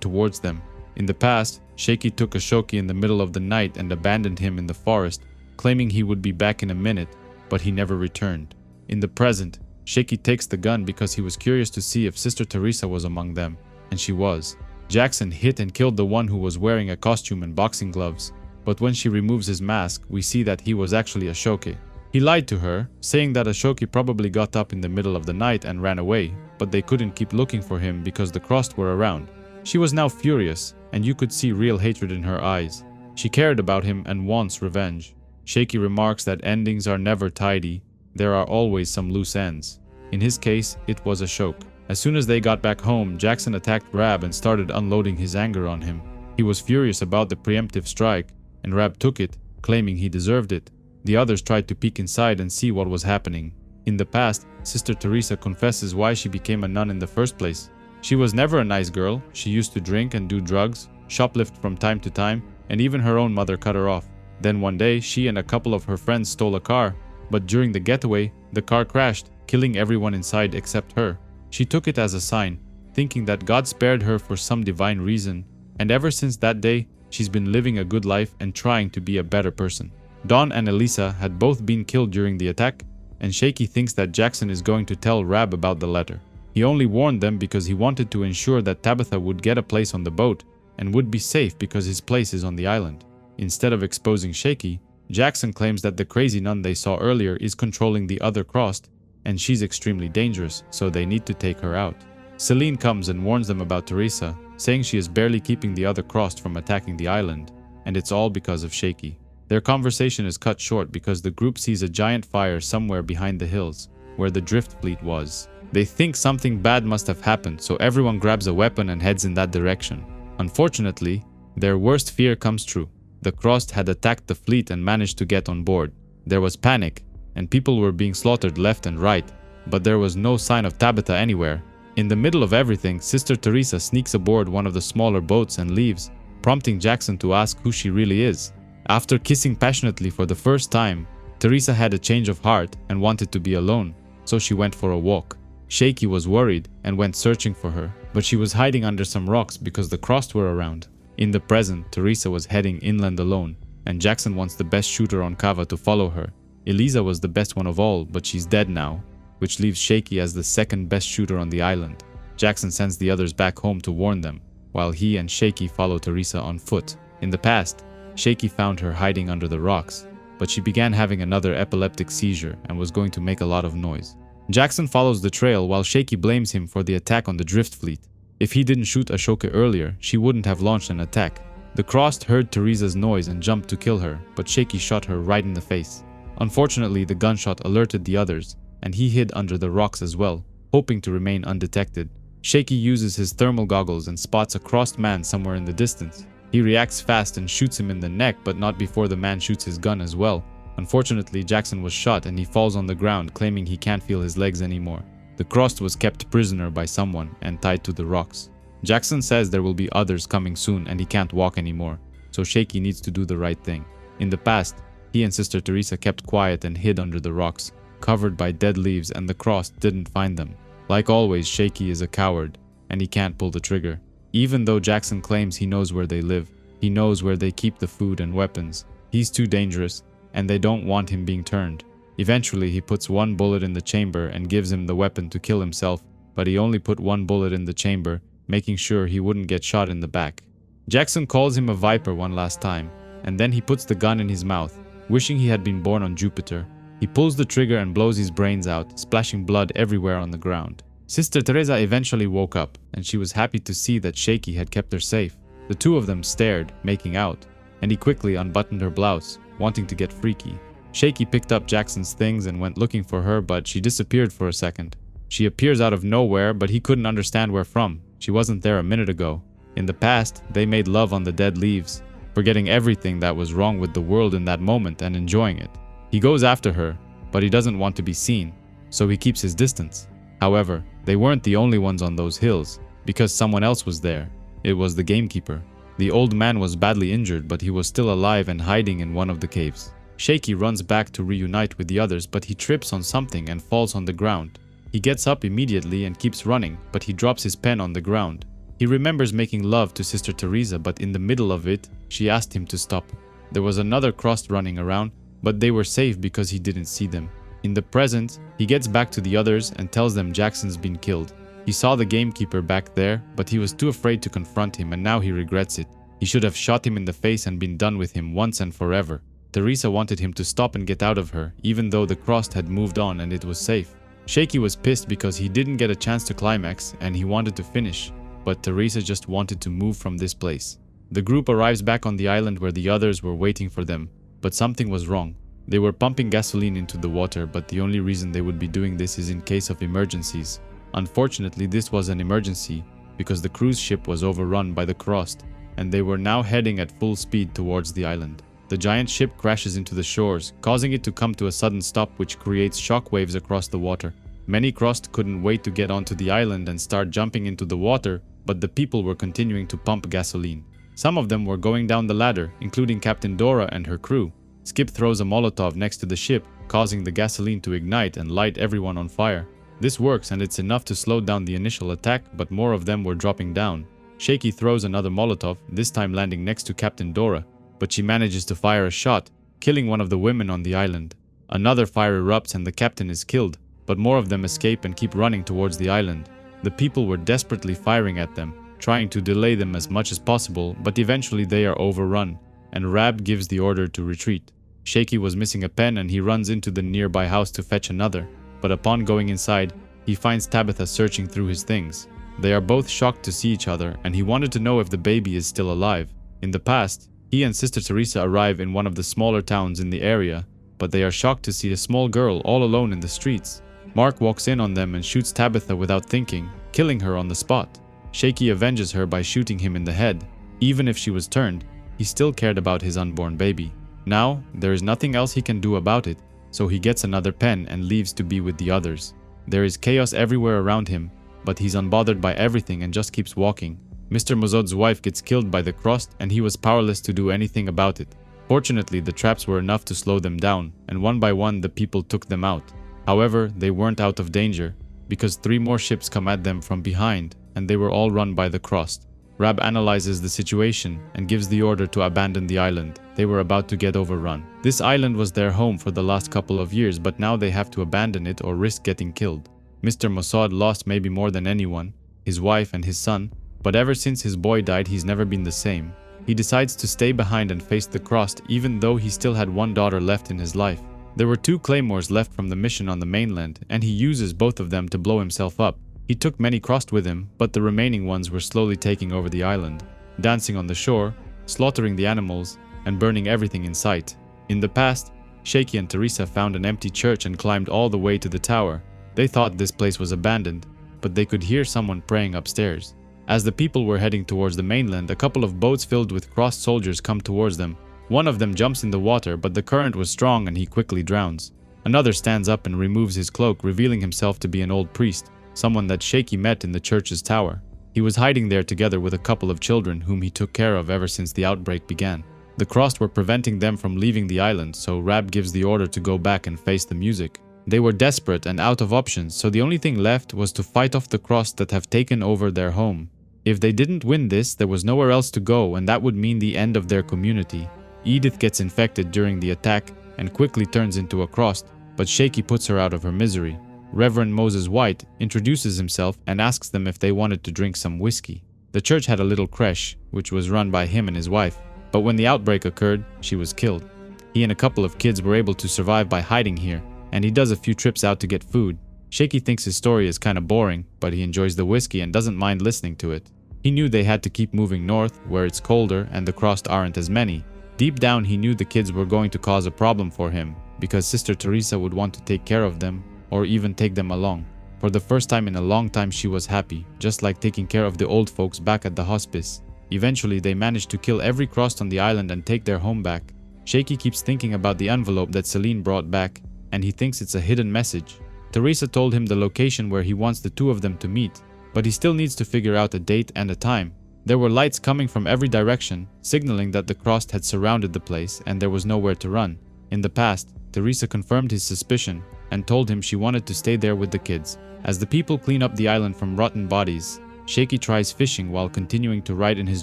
towards them. In the past, Shaky took Ashoki in the middle of the night and abandoned him in the forest, claiming he would be back in a minute, but he never returned. In the present, Shaky takes the gun because he was curious to see if Sister Teresa was among them, and she was. Jackson hit and killed the one who was wearing a costume and boxing gloves, but when she removes his mask, we see that he was actually Ashoki. He lied to her, saying that Ashoki probably got up in the middle of the night and ran away, but they couldn't keep looking for him because the Crost were around. She was now furious, and you could see real hatred in her eyes. She cared about him and wants revenge. Shaky remarks that endings are never tidy, there are always some loose ends. In his case, it was Ashoki. As soon as they got back home, Jackson attacked Rab and started unloading his anger on him. He was furious about the preemptive strike, and Rab took it, claiming he deserved it. The others tried to peek inside and see what was happening. In the past, Sister Teresa confesses why she became a nun in the first place. She was never a nice girl. She used to drink and do drugs, shoplift from time to time, and even her own mother cut her off. Then one day, she and a couple of her friends stole a car, but during the getaway, the car crashed, killing everyone inside except her. She took it as a sign, thinking that God spared her for some divine reason, and ever since that day, she's been living a good life and trying to be a better person. Don and Elisa had both been killed during the attack, and Shaky thinks that Jackson is going to tell Rab about the letter. He only warned them because he wanted to ensure that Tabitha would get a place on the boat and would be safe because his place is on the island. Instead of exposing Shaky, Jackson claims that the crazy nun they saw earlier is controlling the other Crossed, and she's extremely dangerous, so they need to take her out. Celine comes and warns them about Teresa, saying she is barely keeping the other Crossed from attacking the island, and it's all because of Shaky. Their conversation is cut short because the group sees a giant fire somewhere behind the hills, where the drift fleet was. They think something bad must have happened, so everyone grabs a weapon and heads in that direction. Unfortunately, their worst fear comes true. The Crossed had attacked the fleet and managed to get on board. There was panic, and people were being slaughtered left and right, but there was no sign of Tabitha anywhere. In the middle of everything, Sister Teresa sneaks aboard one of the smaller boats and leaves, prompting Jackson to ask who she really is. After kissing passionately for the first time, Teresa had a change of heart and wanted to be alone, so she went for a walk. Shaky was worried and went searching for her, but she was hiding under some rocks because the Crossed were around. In the present, Teresa was heading inland alone, and Jackson wants the best shooter on Cava to follow her. Eliza was the best one of all, but she's dead now, which leaves Shaky as the second best shooter on the island. Jackson sends the others back home to warn them, while he and Shaky follow Teresa on foot. In the past, Shaky found her hiding under the rocks, but she began having another epileptic seizure and was going to make a lot of noise. Jackson follows the trail while Shaky blames him for the attack on the drift fleet. If he didn't shoot Ashoka earlier, she wouldn't have launched an attack. The Crossed heard Teresa's noise and jumped to kill her, but Shaky shot her right in the face. Unfortunately, the gunshot alerted the others, and he hid under the rocks as well, hoping to remain undetected. Shaky uses his thermal goggles and spots a Crossed man somewhere in the distance. He reacts fast and shoots him in the neck, but not before the man shoots his gun as well. Unfortunately, Jackson was shot and he falls on the ground, claiming he can't feel his legs anymore. The Crossed was kept prisoner by someone and tied to the rocks. Jackson says there will be others coming soon and he can't walk anymore, so Shaky needs to do the right thing. In the past, he and Sister Teresa kept quiet and hid under the rocks, covered by dead leaves, and the Crossed didn't find them. Like always, Shaky is a coward, and he can't pull the trigger. Even though Jackson claims he knows where they live, he knows where they keep the food and weapons. He's too dangerous, and they don't want him being turned. Eventually, he puts one bullet in the chamber and gives him the weapon to kill himself, but he only put one bullet in the chamber, making sure he wouldn't get shot in the back. Jackson calls him a viper one last time, and then he puts the gun in his mouth, wishing he had been born on Jupiter. He pulls the trigger and blows his brains out, splashing blood everywhere on the ground. Sister Teresa eventually woke up, and she was happy to see that Shaky had kept her safe. The two of them stared, making out, and he quickly unbuttoned her blouse, wanting to get freaky. Shaky picked up Jackson's things and went looking for her, but she disappeared for a second. She appears out of nowhere, but he couldn't understand where from. She wasn't there a minute ago. In the past, they made love on the dead leaves, forgetting everything that was wrong with the world in that moment and enjoying it. He goes after her, but he doesn't want to be seen, so he keeps his distance. However, they weren't the only ones on those hills, because someone else was there. It was the gamekeeper. The old man was badly injured, but he was still alive and hiding in one of the caves. Shaky runs back to reunite with the others, but he trips on something and falls on the ground. He gets up immediately and keeps running, but he drops his pen on the ground. He remembers making love to Sister Teresa, but in the middle of it, she asked him to stop. There was another Crossed running around, but they were safe because he didn't see them. In the present, he gets back to the others and tells them Jackson's been killed. He saw the gamekeeper back there, but he was too afraid to confront him, and now he regrets it. He should have shot him in the face and been done with him once and forever. Teresa wanted him to stop and get out of her, even though the Crossed had moved on and it was safe. Shaky was pissed because he didn't get a chance to climax and he wanted to finish, but Teresa just wanted to move from this place. The group arrives back on the island where the others were waiting for them, but something was wrong. They were pumping gasoline into the water, but the only reason they would be doing this is in case of emergencies. Unfortunately, this was an emergency because the cruise ship was overrun by the Crossed, and they were now heading at full speed towards the island. The giant ship crashes into the shores, causing it to come to a sudden stop, which creates shockwaves across the water. Many Crossed couldn't wait to get onto the island and start jumping into the water, but the people were continuing to pump gasoline. Some of them were going down the ladder, including Captain Dora and her crew. Skip throws a Molotov next to the ship, causing the gasoline to ignite and light everyone on fire. This works and it's enough to slow down the initial attack, but more of them were dropping down. Shaky throws another Molotov, this time landing next to Captain Dora, but she manages to fire a shot, killing one of the women on the island. Another fire erupts and the captain is killed, but more of them escape and keep running towards the island. The people were desperately firing at them, trying to delay them as much as possible, but eventually they are overrun, and Rab gives the order to retreat. Shaky was missing a pen and he runs into the nearby house to fetch another, but upon going inside, he finds Tabitha searching through his things. They are both shocked to see each other, and he wanted to know if the baby is still alive. In the past, he and Sister Teresa arrive in one of the smaller towns in the area, but they are shocked to see a small girl all alone in the streets. Mark walks in on them and shoots Tabitha without thinking, killing her on the spot. Shaky avenges her by shooting him in the head. Even if she was turned, he still cared about his unborn baby. Now, there is nothing else he can do about it, so he gets another pen and leaves to be with the others. There is chaos everywhere around him, but he's unbothered by everything and just keeps walking. Mr. Mozod's wife gets killed by the crust and he was powerless to do anything about it. Fortunately, the traps were enough to slow them down, and one by one the people took them out. However, they weren't out of danger, because 3 more ships come at them from behind, and they were all run by the crust. Rab analyzes the situation and gives the order to abandon the island. They were about to get overrun. This island was their home for the last couple of years, but now they have to abandon it or risk getting killed. Mr. Mossad lost maybe more than anyone, his wife and his son, but ever since his boy died he's never been the same. He decides to stay behind and face the crust even though he still had one daughter left in his life. There were 2 claymores left from the mission on the mainland, and he uses both of them to blow himself up. He took many crust with him, but the remaining ones were slowly taking over the island, dancing on the shore, slaughtering the animals, and burning everything in sight. In the past, Shaky and Teresa found an empty church and climbed all the way to the tower. They thought this place was abandoned, but they could hear someone praying upstairs. As the people were heading towards the mainland, a couple of boats filled with crossed soldiers come towards them. One of them jumps in the water, but the current was strong and he quickly drowns. Another stands up and removes his cloak, revealing himself to be an old priest, someone that Shaky met in the church's tower. He was hiding there together with a couple of children whom he took care of ever since the outbreak began. The crust were preventing them from leaving the island, so Rab gives the order to go back and face the music. They were desperate and out of options, so the only thing left was to fight off the crust that have taken over their home. If they didn't win this, there was nowhere else to go, and that would mean the end of their community. Edith gets infected during the attack and quickly turns into a crust, but Shaky puts her out of her misery. Reverend Moses White introduces himself and asks them if they wanted to drink some whiskey. The church had a little creche, which was run by him and his wife, but when the outbreak occurred, she was killed. He and a couple of kids were able to survive by hiding here, and he does a few trips out to get food. Shaky thinks his story is kinda boring, but he enjoys the whiskey and doesn't mind listening to it. He knew they had to keep moving north, where it's colder and the crust aren't as many. Deep down he knew the kids were going to cause a problem for him, because Sister Teresa would want to take care of them, or even take them along. For the first time in a long time she was happy, just like taking care of the old folks back at the hospice. Eventually they managed to kill every crust on the island and take their home back. Shaky keeps thinking about the envelope that Celine brought back, and he thinks it's a hidden message. Teresa told him the location where he wants the 2 of them to meet, but he still needs to figure out a date and a time. There were lights coming from every direction, signaling that the crust had surrounded the place and there was nowhere to run. In the past, Teresa confirmed his suspicion and told him she wanted to stay there with the kids. As the people clean up the island from rotten bodies, Shaky tries fishing while continuing to write in his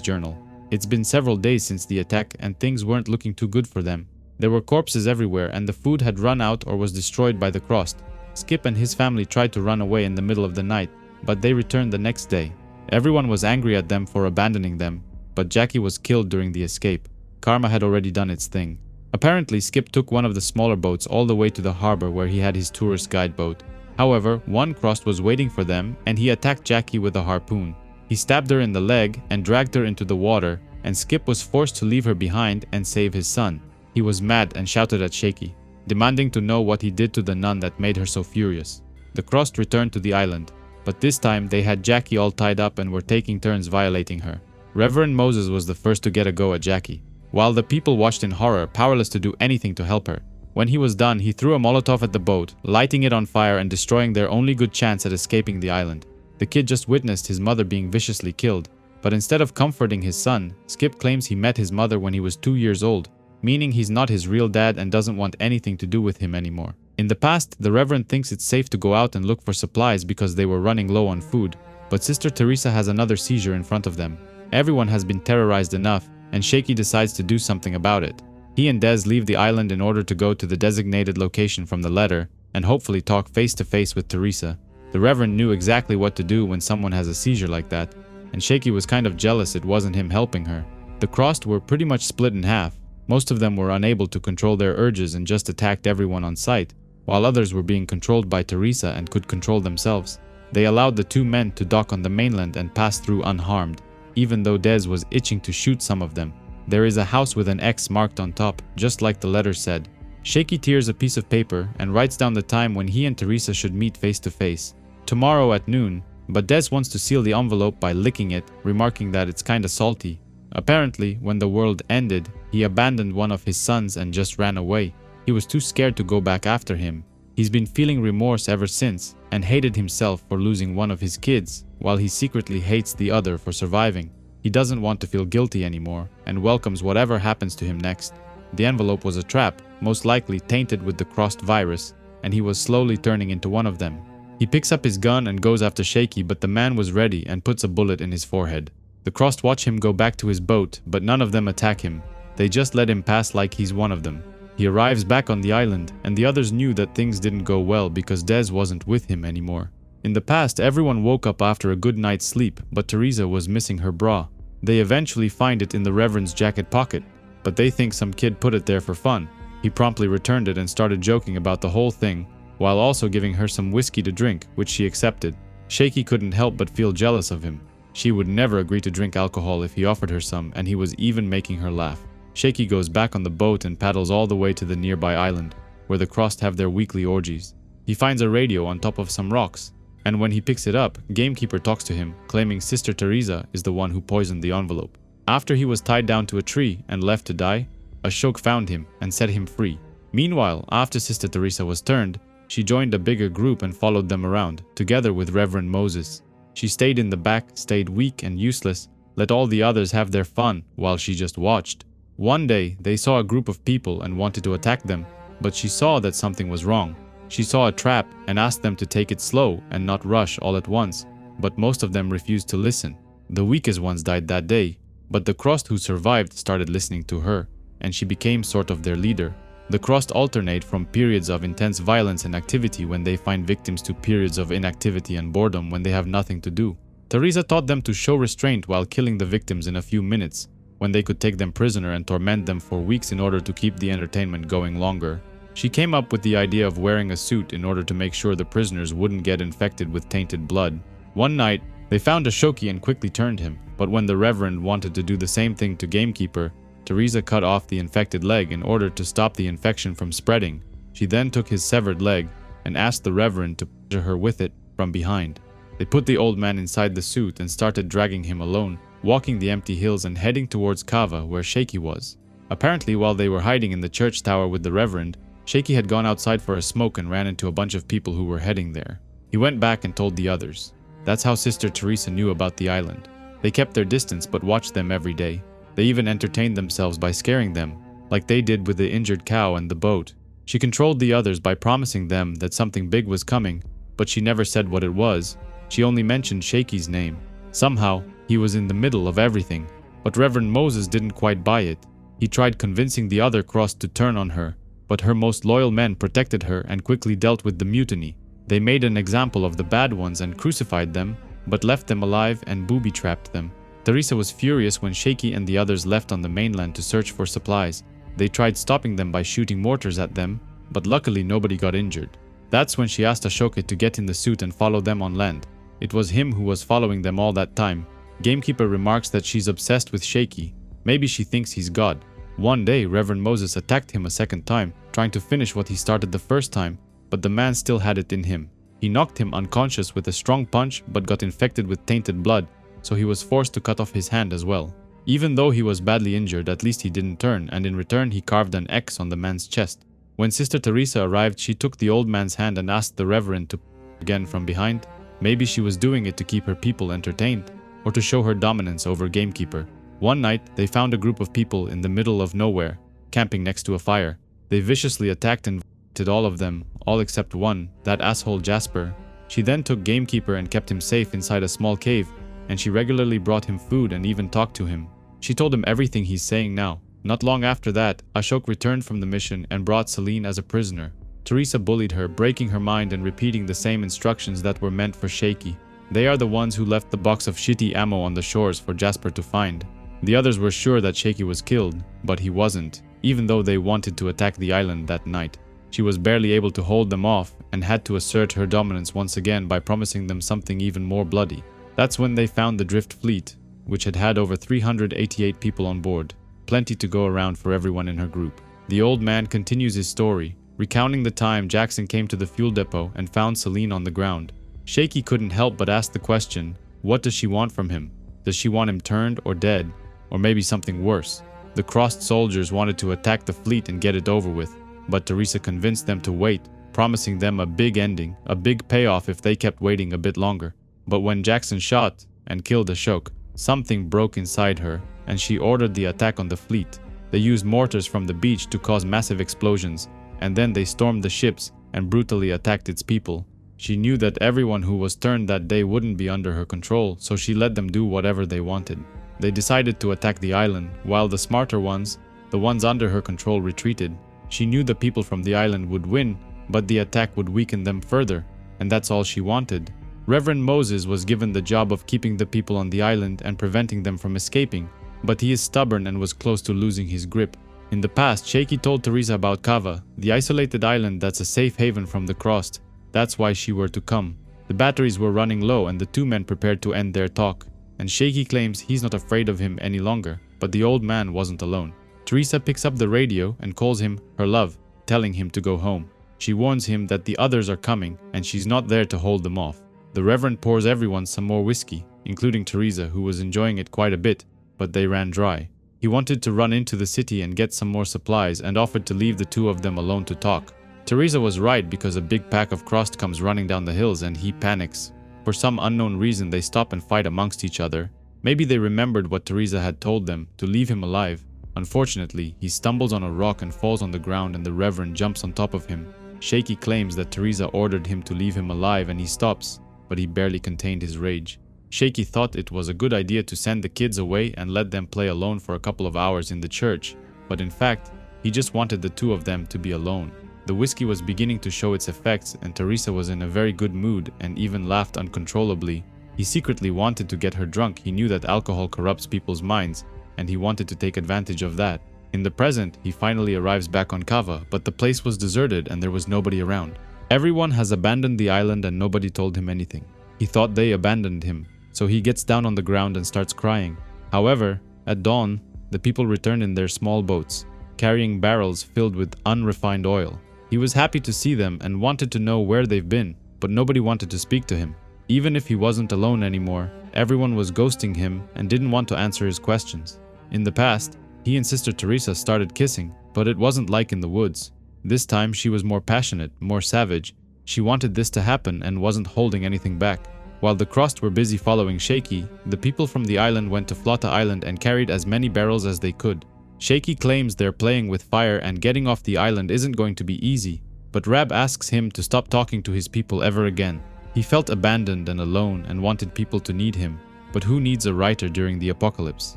journal. It's been several days since the attack and things weren't looking too good for them. There were corpses everywhere and the food had run out or was destroyed by the crust. Skip and his family tried to run away in the middle of the night, but they returned the next day. Everyone was angry at them for abandoning them, but Jackie was killed during the escape. Karma had already done its thing. Apparently, Skip took one of the smaller boats all the way to the harbor where he had his tourist guide boat. However, one crust was waiting for them and he attacked Jackie with a harpoon. He stabbed her in the leg and dragged her into the water, and Skip was forced to leave her behind and save his son. He was mad and shouted at Shaky, demanding to know what he did to the nun that made her so furious. The crust returned to the island, but this time they had Jackie all tied up and were taking turns violating her. Reverend Moses was the first to get a go at Jackie, while the people watched in horror, powerless to do anything to help her. When he was done, he threw a Molotov at the boat, lighting it on fire and destroying their only good chance at escaping the island. The kid just witnessed his mother being viciously killed, but instead of comforting his son, Skip claims he met his mother when he was 2 years old, meaning he's not his real dad and doesn't want anything to do with him anymore. In the past, the Reverend thinks it's safe to go out and look for supplies because they were running low on food, but Sister Teresa has another seizure in front of them. Everyone has been terrorized enough, and Shaky decides to do something about it. He and Des leave the island in order to go to the designated location from the letter and hopefully talk face to face with Teresa. The Reverend knew exactly what to do when someone has a seizure like that, and Shaky was kind of jealous it wasn't him helping her. The crust were pretty much split in half, Most of them were unable to control their urges and just attacked everyone on sight, while others were being controlled by Teresa and could control themselves. They allowed the two men to dock on the mainland and pass through unharmed, even though Des was itching to shoot some of them. There is a house with an X marked on top, just like the letter said. Shaky tears a piece of paper and writes down the time when he and Teresa should meet face to face. Tomorrow at noon, but Des wants to seal the envelope by licking it, remarking that it's kinda salty. Apparently, when the world ended, he abandoned one of his sons and just ran away. He was too scared to go back after him. He's been feeling remorse ever since and hated himself for losing one of his kids, while he secretly hates the other for surviving. He doesn't want to feel guilty anymore and welcomes whatever happens to him next. The envelope was a trap, most likely tainted with the crossed virus, and he was slowly turning into one of them. He picks up his gun and goes after Shaky, but the man was ready and puts a bullet in his forehead. The crossed watch him go back to his boat, but none of them attack him. They just let him pass like he's one of them. He arrives back on the island, and the others knew that things didn't go well because Des wasn't with him anymore. In the past, everyone woke up after a good night's sleep, but Teresa was missing her bra. They eventually find it in the Reverend's jacket pocket, but they think some kid put it there for fun. He promptly returned it and started joking about the whole thing, while also giving her some whiskey to drink, which she accepted. Shaky couldn't help but feel jealous of him. She would never agree to drink alcohol if he offered her some, and he was even making her laugh. Shaky goes back on the boat and paddles all the way to the nearby island, where the crossed have their weekly orgies. He finds a radio on top of some rocks, and when he picks it up, Gamekeeper talks to him, claiming Sister Teresa is the one who poisoned the envelope. After he was tied down to a tree and left to die, Ashok found him and set him free. Meanwhile, after Sister Teresa was turned, she joined a bigger group and followed them around, together with Reverend Moses. She stayed in the back, stayed weak and useless, let all the others have their fun while she just watched. One day, they saw a group of people and wanted to attack them, but she saw that something was wrong. She saw a trap and asked them to take it slow and not rush all at once, but most of them refused to listen. The weakest ones died that day, but the crossed who survived started listening to her, and she became sort of their leader. The crossed alternate from periods of intense violence and activity when they find victims to periods of inactivity and boredom when they have nothing to do. Teresa taught them to show restraint while killing the victims in a few minutes, when they could take them prisoner and torment them for weeks in order to keep the entertainment going longer. She came up with the idea of wearing a suit in order to make sure the prisoners wouldn't get infected with tainted blood. One night, they found Ashoki and quickly turned him, but when the Reverend wanted to do the same thing to Gamekeeper, Teresa cut off the infected leg in order to stop the infection from spreading. She then took his severed leg and asked the Reverend to push her with it from behind. They put the old man inside the suit and started dragging him alone, walking the empty hills and heading towards Kava where Shaky was. Apparently, while they were hiding in the church tower with the Reverend, Shaky had gone outside for a smoke and ran into a bunch of people who were heading there. He went back and told the others. That's how Sister Teresa knew about the island. They kept their distance but watched them every day. They even entertained themselves by scaring them, like they did with the injured cow and the boat. She controlled the others by promising them that something big was coming, but she never said what it was. She only mentioned Shaky's name. Somehow, he was in the middle of everything, but Reverend Moses didn't quite buy it. He tried convincing the other crossed to turn on her, but her most loyal men protected her and quickly dealt with the mutiny. They made an example of the bad ones and crucified them, but left them alive and booby-trapped them. Teresa was furious when Shaky and the others left on the mainland to search for supplies. They tried stopping them by shooting mortars at them, but luckily nobody got injured. That's when she asked Ashoka to get in the suit and follow them on land. It was him who was following them all that time. Gamekeeper remarks that she's obsessed with Shaky. Maybe she thinks he's God. One day, Reverend Moses attacked him a second time, trying to finish what he started the first time, but the man still had it in him. He knocked him unconscious with a strong punch but got infected with tainted blood, so he was forced to cut off his hand as well. Even though he was badly injured, at least he didn't turn, and in return he carved an X on the man's chest. When Sister Teresa arrived, she took the old man's hand and asked the Reverend to again from behind. Maybe she was doing it to keep her people entertained, or to show her dominance over Gamekeeper. One night, they found a group of people in the middle of nowhere, camping next to a fire. They viciously attacked and did all of them, all except one, that asshole Jasper. She then took Gamekeeper and kept him safe inside a small cave, and she regularly brought him food and even talked to him. She told him everything he's saying now. Not long after that, Ashok returned from the mission and brought Celine as a prisoner. Teresa bullied her, breaking her mind and repeating the same instructions that were meant for Shaky. They are the ones who left the box of shitty ammo on the shores for Jasper to find. The others were sure that Shaky was killed, but he wasn't. even though they wanted to attack the island that night. She was barely able to hold them off and had to assert her dominance once again by promising them something even more bloody. That's when they found the Drift fleet, which had over 388 people on board, plenty to go around for everyone in her group. The old man continues his story, recounting the time Jackson came to the fuel depot and found Celine on the ground. Shaky couldn't help but ask the question, what does she want from him? Does she want him turned or dead? Or maybe something worse? The crossed soldiers wanted to attack the fleet and get it over with, but Teresa convinced them to wait, promising them a big ending, a big payoff if they kept waiting a bit longer. But when Jackson shot and killed Ashok, something broke inside her, and she ordered the attack on the fleet. They used mortars from the beach to cause massive explosions, and then they stormed the ships and brutally attacked its people. She knew that everyone who was turned that day wouldn't be under her control, so she let them do whatever they wanted. They decided to attack the island, while the smarter ones, the ones under her control, retreated. She knew the people from the island would win, but the attack would weaken them further, and that's all she wanted. Reverend Moses was given the job of keeping the people on the island and preventing them from escaping, but he is stubborn and was close to losing his grip. In the past, Shaky told Teresa about Kava, the isolated island that's a safe haven from the crossed. That's why she were to come. The batteries were running low and the two men prepared to end their talk, and Shaky claims he's not afraid of him any longer, but the old man wasn't alone. Teresa picks up the radio and calls him her love, telling him to go home. She warns him that the others are coming and she's not there to hold them off. The Reverend pours everyone some more whiskey, including Teresa, who was enjoying it quite a bit, but they ran dry. He wanted to run into the city and get some more supplies and offered to leave the two of them alone to talk. Teresa was right because a big pack of crossed comes running down the hills and he panics. For some unknown reason they stop and fight amongst each other. Maybe they remembered what Teresa had told them, to leave him alive. Unfortunately, he stumbles on a rock and falls on the ground and the Reverend jumps on top of him. Shaky claims that Teresa ordered him to leave him alive and he stops, but he barely contained his rage. Shaky thought it was a good idea to send the kids away and let them play alone for a couple of hours in the church, but in fact, he just wanted the two of them to be alone. The whiskey was beginning to show its effects and Teresa was in a very good mood and even laughed uncontrollably. He secretly wanted to get her drunk. He knew that alcohol corrupts people's minds and he wanted to take advantage of that. In the present, he finally arrives back on Kava, but the place was deserted and there was nobody around. Everyone has abandoned the island and nobody told him anything. He thought they abandoned him, so he gets down on the ground and starts crying. However, at dawn, the people return in their small boats, carrying barrels filled with unrefined oil. He was happy to see them and wanted to know where they've been, but nobody wanted to speak to him. Even if he wasn't alone anymore, everyone was ghosting him and didn't want to answer his questions. In the past, he and Sister Teresa started kissing, but it wasn't like in the woods. This time she was more passionate, more savage. She wanted this to happen and wasn't holding anything back. While the crossed were busy following Shaky, the people from the island went to Flotta Island and carried as many barrels as they could. Shaky claims they're playing with fire and getting off the island isn't going to be easy, but Rab asks him to stop talking to his people ever again. He felt abandoned and alone and wanted people to need him, but who needs a writer during the apocalypse?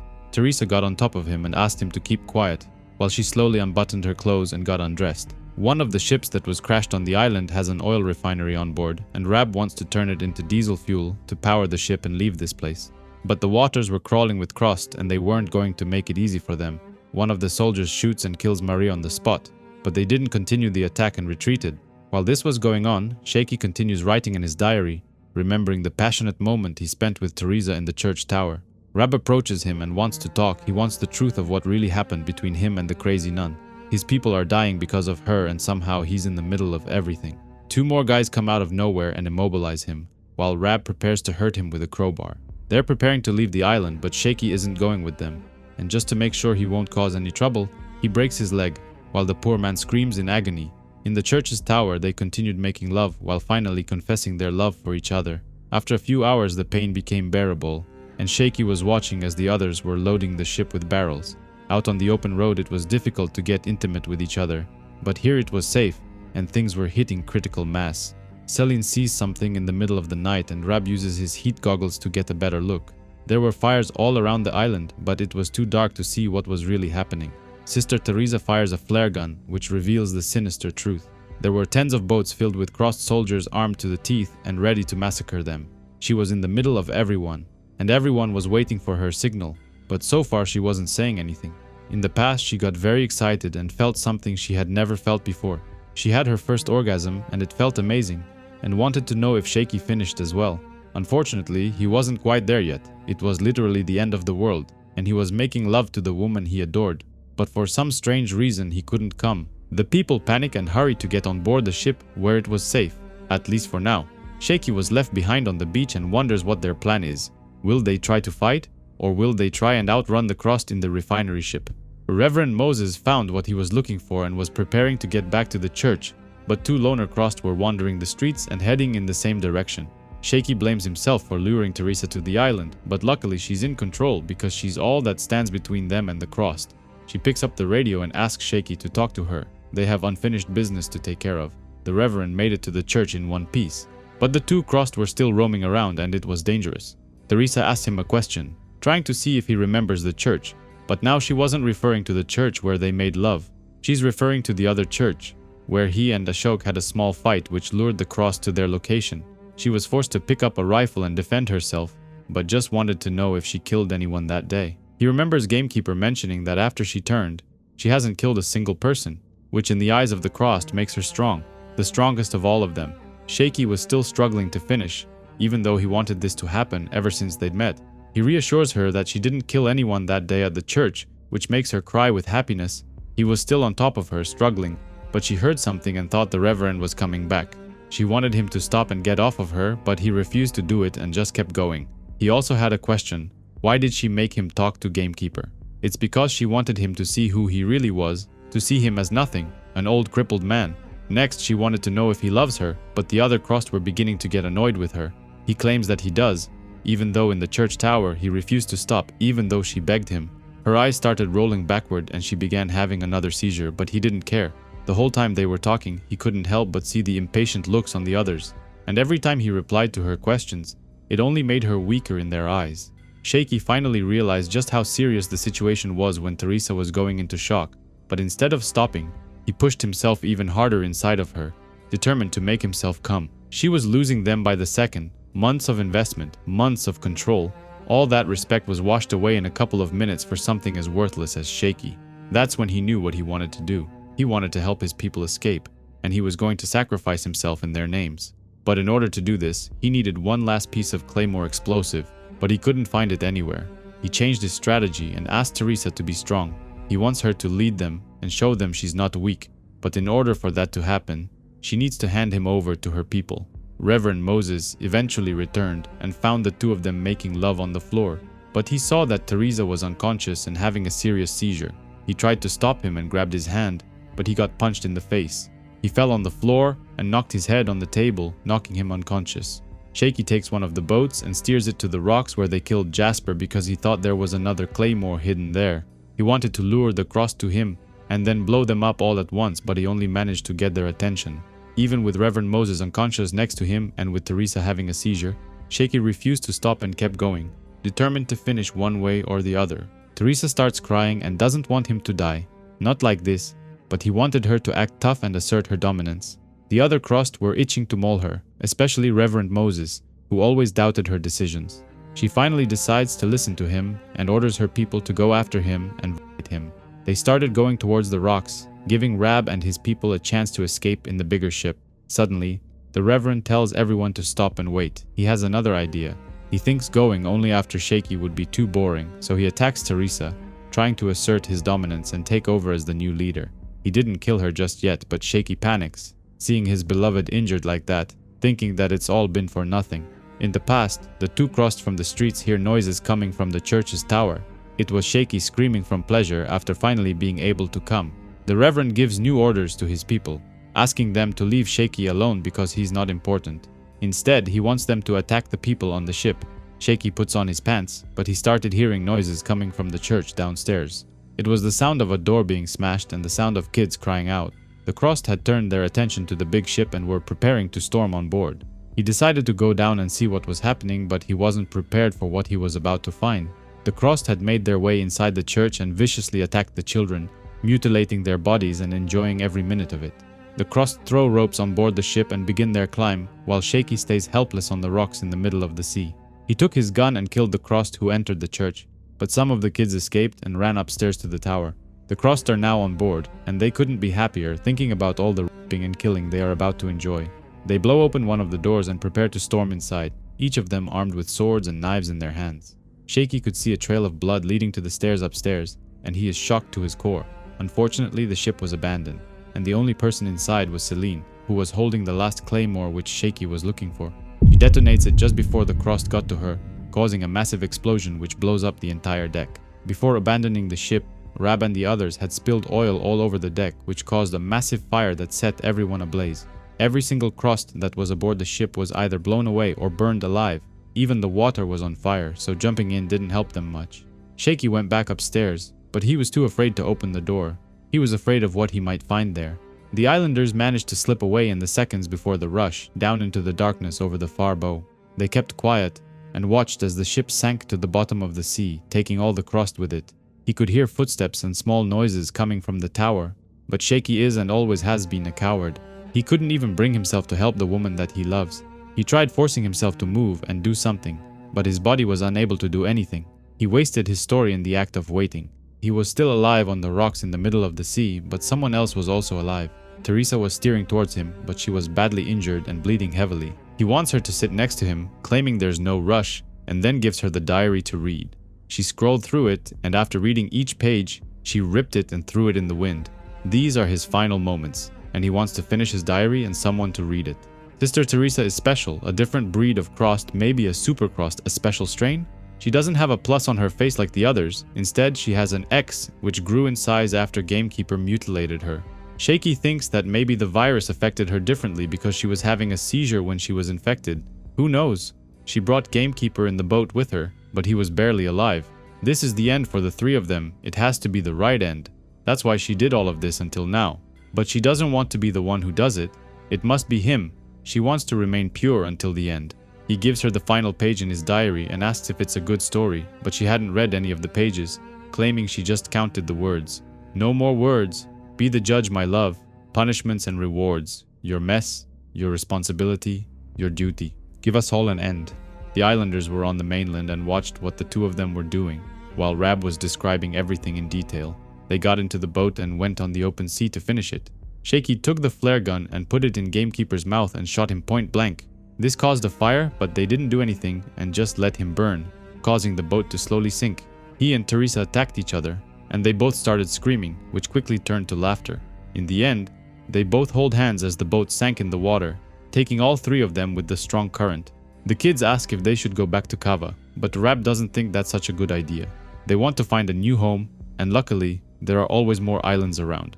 Teresa got on top of him and asked him to keep quiet, while she slowly unbuttoned her clothes and got undressed. One of the ships that was crashed on the island has an oil refinery on board, and Rab wants to turn it into diesel fuel to power the ship and leave this place. But the waters were crawling with crust and they weren't going to make it easy for them. One of the soldiers shoots and kills Marie on the spot, but they didn't continue the attack and retreated. While this was going on, Shaky continues writing in his diary, remembering the passionate moment he spent with Teresa in the church tower. Rab approaches him and wants to talk. He wants the truth of what really happened between him and the crazy nun. His people are dying because of her and somehow he's in the middle of everything. Two more guys come out of nowhere and immobilize him, while Rab prepares to hurt him with a crowbar. They're preparing to leave the island, but Shaky isn't going with them. And just to make sure he won't cause any trouble, he breaks his leg, while the poor man screams in agony. In the church's tower, they continued making love, while finally confessing their love for each other. After a few hours, the pain became bearable, and Shaky was watching as the others were loading the ship with barrels. Out on the open road, it was difficult to get intimate with each other, but here it was safe, and things were hitting critical mass. Celine sees something in the middle of the night, and Rab uses his heat goggles to get a better look. There were fires all around the island, but it was too dark to see what was really happening. Sister Teresa fires a flare gun, which reveals the sinister truth. There were tens of boats filled with crossed soldiers armed to the teeth and ready to massacre them. She was in the middle of everyone, and everyone was waiting for her signal, but so far she wasn't saying anything. In the past, she got very excited and felt something she had never felt before. She had her first orgasm and it felt amazing, and wanted to know if Shaky finished as well. Unfortunately, he wasn't quite there yet. It was literally the end of the world, and he was making love to the woman he adored. But for some strange reason, he couldn't come. The people panic and hurry to get on board the ship where it was safe, at least for now. Shaky was left behind on the beach and wonders what their plan is. Will they try to fight, or will they try and outrun the Crossed in the refinery ship? Reverend Moses found what he was looking for and was preparing to get back to the church, but two loner Crossed were wandering the streets and heading in the same direction. Shaky blames himself for luring Teresa to the island, but luckily she's in control because she's all that stands between them and the Crossed. She picks up the radio and asks Shaky to talk to her. They have unfinished business to take care of. The Reverend made it to the church in one piece, but the two Crossed were still roaming around and it was dangerous. Teresa asked him a question, trying to see if he remembers the church, but now she wasn't referring to the church where they made love. She's referring to the other church, where he and Ashok had a small fight which lured the Crossed to their location. She was forced to pick up a rifle and defend herself, but just wanted to know if she killed anyone that day. He remembers Gamekeeper mentioning that after she turned, she hasn't killed a single person, which in the eyes of the Crossed makes her strong, the strongest of all of them. Shaky was still struggling to finish, even though he wanted this to happen ever since they'd met. He reassures her that she didn't kill anyone that day at the church, which makes her cry with happiness. He was still on top of her, struggling, but she heard something and thought the Reverend was coming back. She wanted him to stop and get off of her, but he refused to do it and just kept going. He also had a question. Why did she make him talk to Gamekeeper? It's because she wanted him to see who he really was, to see him as nothing, an old crippled man. Next, she wanted to know if he loves her, but the other Crossed were beginning to get annoyed with her. He claims that he does, even though in the church tower he refused to stop even though she begged him. Her eyes started rolling backward and she began having another seizure, but he didn't care. The whole time they were talking, he couldn't help but see the impatient looks on the others, and every time he replied to her questions, it only made her weaker in their eyes. Shaky finally realized just how serious the situation was when Teresa was going into shock, but instead of stopping, he pushed himself even harder inside of her, determined to make himself come. She was losing them by the second. Months of investment, months of control, all that respect was washed away in a couple of minutes for something as worthless as Shaky. That's when he knew what he wanted to do. He wanted to help his people escape, and he was going to sacrifice himself in their names. But in order to do this, he needed one last piece of Claymore explosive, but he couldn't find it anywhere. He changed his strategy and asked Teresa to be strong. He wants her to lead them and show them she's not weak, but in order for that to happen, she needs to hand him over to her people. Reverend Moses eventually returned and found the two of them making love on the floor, but he saw that Teresa was unconscious and having a serious seizure. He tried to stop him and grabbed his hand, but he got punched in the face. He fell on the floor and knocked his head on the table, knocking him unconscious. Shaky takes one of the boats and steers it to the rocks where they killed Jasper because he thought there was another Claymore hidden there. He wanted to lure the Crossed to him and then blow them up all at once, but he only managed to get their attention. Even with Reverend Moses unconscious next to him and with Teresa having a seizure, Shaky refused to stop and kept going, determined to finish one way or the other. Teresa starts crying and doesn't want him to die. Not like this, but he wanted her to act tough and assert her dominance. The other Crossed were itching to maul her, especially Reverend Moses, who always doubted her decisions. She finally decides to listen to him and orders her people to go after him and fight him. They started going towards the rocks, giving Rab and his people a chance to escape in the bigger ship. Suddenly, the Reverend tells everyone to stop and wait. He has another idea. He thinks going only after Shaky would be too boring, so he attacks Teresa, trying to assert his dominance and take over as the new leader. He didn't kill her just yet, but Shaky panics, seeing his beloved injured like that, thinking that it's all been for nothing. In the past, the two Crossed from the streets hear noises coming from the church's tower. It was Shaky screaming from pleasure after finally being able to come. The Reverend gives new orders to his people, asking them to leave Shaky alone because he's not important. Instead, he wants them to attack the people on the ship. Shaky puts on his pants, but he started hearing noises coming from the church downstairs. It was the sound of a door being smashed and the sound of kids crying out. The Crossed had turned their attention to the big ship and were preparing to storm on board. He decided to go down and see what was happening, but he wasn't prepared for what he was about to find. The Crossed had made their way inside the church and viciously attacked the children, mutilating their bodies and enjoying every minute of it. The Crossed throw ropes on board the ship and begin their climb, while Shaky stays helpless on the rocks in the middle of the sea. He took his gun and killed the Crossed who entered the church. but some of the kids escaped and ran upstairs to the tower. The Crossed are now on board, and they couldn't be happier thinking about all the raping and killing they are about to enjoy. They blow open one of the doors and prepare to storm inside, each of them armed with swords and knives in their hands. Shaky could see a trail of blood leading to the stairs upstairs, and he is shocked to his core. Unfortunately, the ship was abandoned, and the only person inside was Celine, who was holding the last claymore which Shaky was looking for. She detonates it just before the Crossed got to her, causing a massive explosion which blows up the entire deck. Before abandoning the ship, Rab and the others had spilled oil all over the deck, which caused a massive fire that set everyone ablaze. Every single Crossed that was aboard the ship was either blown away or burned alive. Even the water was on fire, so jumping in didn't help them much. Shaky went back upstairs, but he was too afraid to open the door. He was afraid of what he might find there. The islanders managed to slip away in the seconds before the rush, down into the darkness over the far bow. They kept quiet and watched as the ship sank to the bottom of the sea, taking all the Crossed with it. He could hear footsteps and small noises coming from the tower, but Shaky is and always has been a coward. He couldn't even bring himself to help the woman that he loves. He tried forcing himself to move and do something, but his body was unable to do anything. He wasted his story in the act of waiting. He was still alive on the rocks in the middle of the sea, but someone else was also alive. Teresa was steering towards him, but she was badly injured and bleeding heavily. He wants her to sit next to him, claiming there's no rush, and then gives her the diary to read. She scrolled through it, and after reading each page, she ripped it and threw it in the wind. These are his final moments, and he wants to finish his diary and someone to read it. Sister Teresa is special, a different breed of Crossed, maybe a super Crossed, a special strain? She doesn't have a plus on her face like the others. Instead, she has an X, which grew in size after Gamekeeper mutilated her. Shaky thinks that maybe the virus affected her differently because she was having a seizure when she was infected. Who knows? She brought Gamekeeper in the boat with her, but he was barely alive. This is the end for the three of them. It has to be the right end. That's why she did all of this until now. But she doesn't want to be the one who does it. It must be him. She wants to remain pure until the end. He gives her the final page in his diary and asks if it's a good story, but she hadn't read any of the pages, claiming she just counted the words. No more words. Be the judge, my love. Punishments and rewards. Your mess, your responsibility, your duty. Give us all an end. The islanders were on the mainland and watched what the two of them were doing, while Rab was describing everything in detail. They got into the boat and went on the open sea to finish it. Shaky took the flare gun and put it in Gamekeeper's mouth and shot him point blank. This caused a fire, but they didn't do anything and just let him burn, causing the boat to slowly sink. He and Teresa attacked each other, and they both started screaming, which quickly turned to laughter. In the end, they both hold hands as the boat sank in the water, taking all three of them with the strong current. The kids ask if they should go back to Kava, but Rab doesn't think that's such a good idea. They want to find a new home, and luckily, there are always more islands around.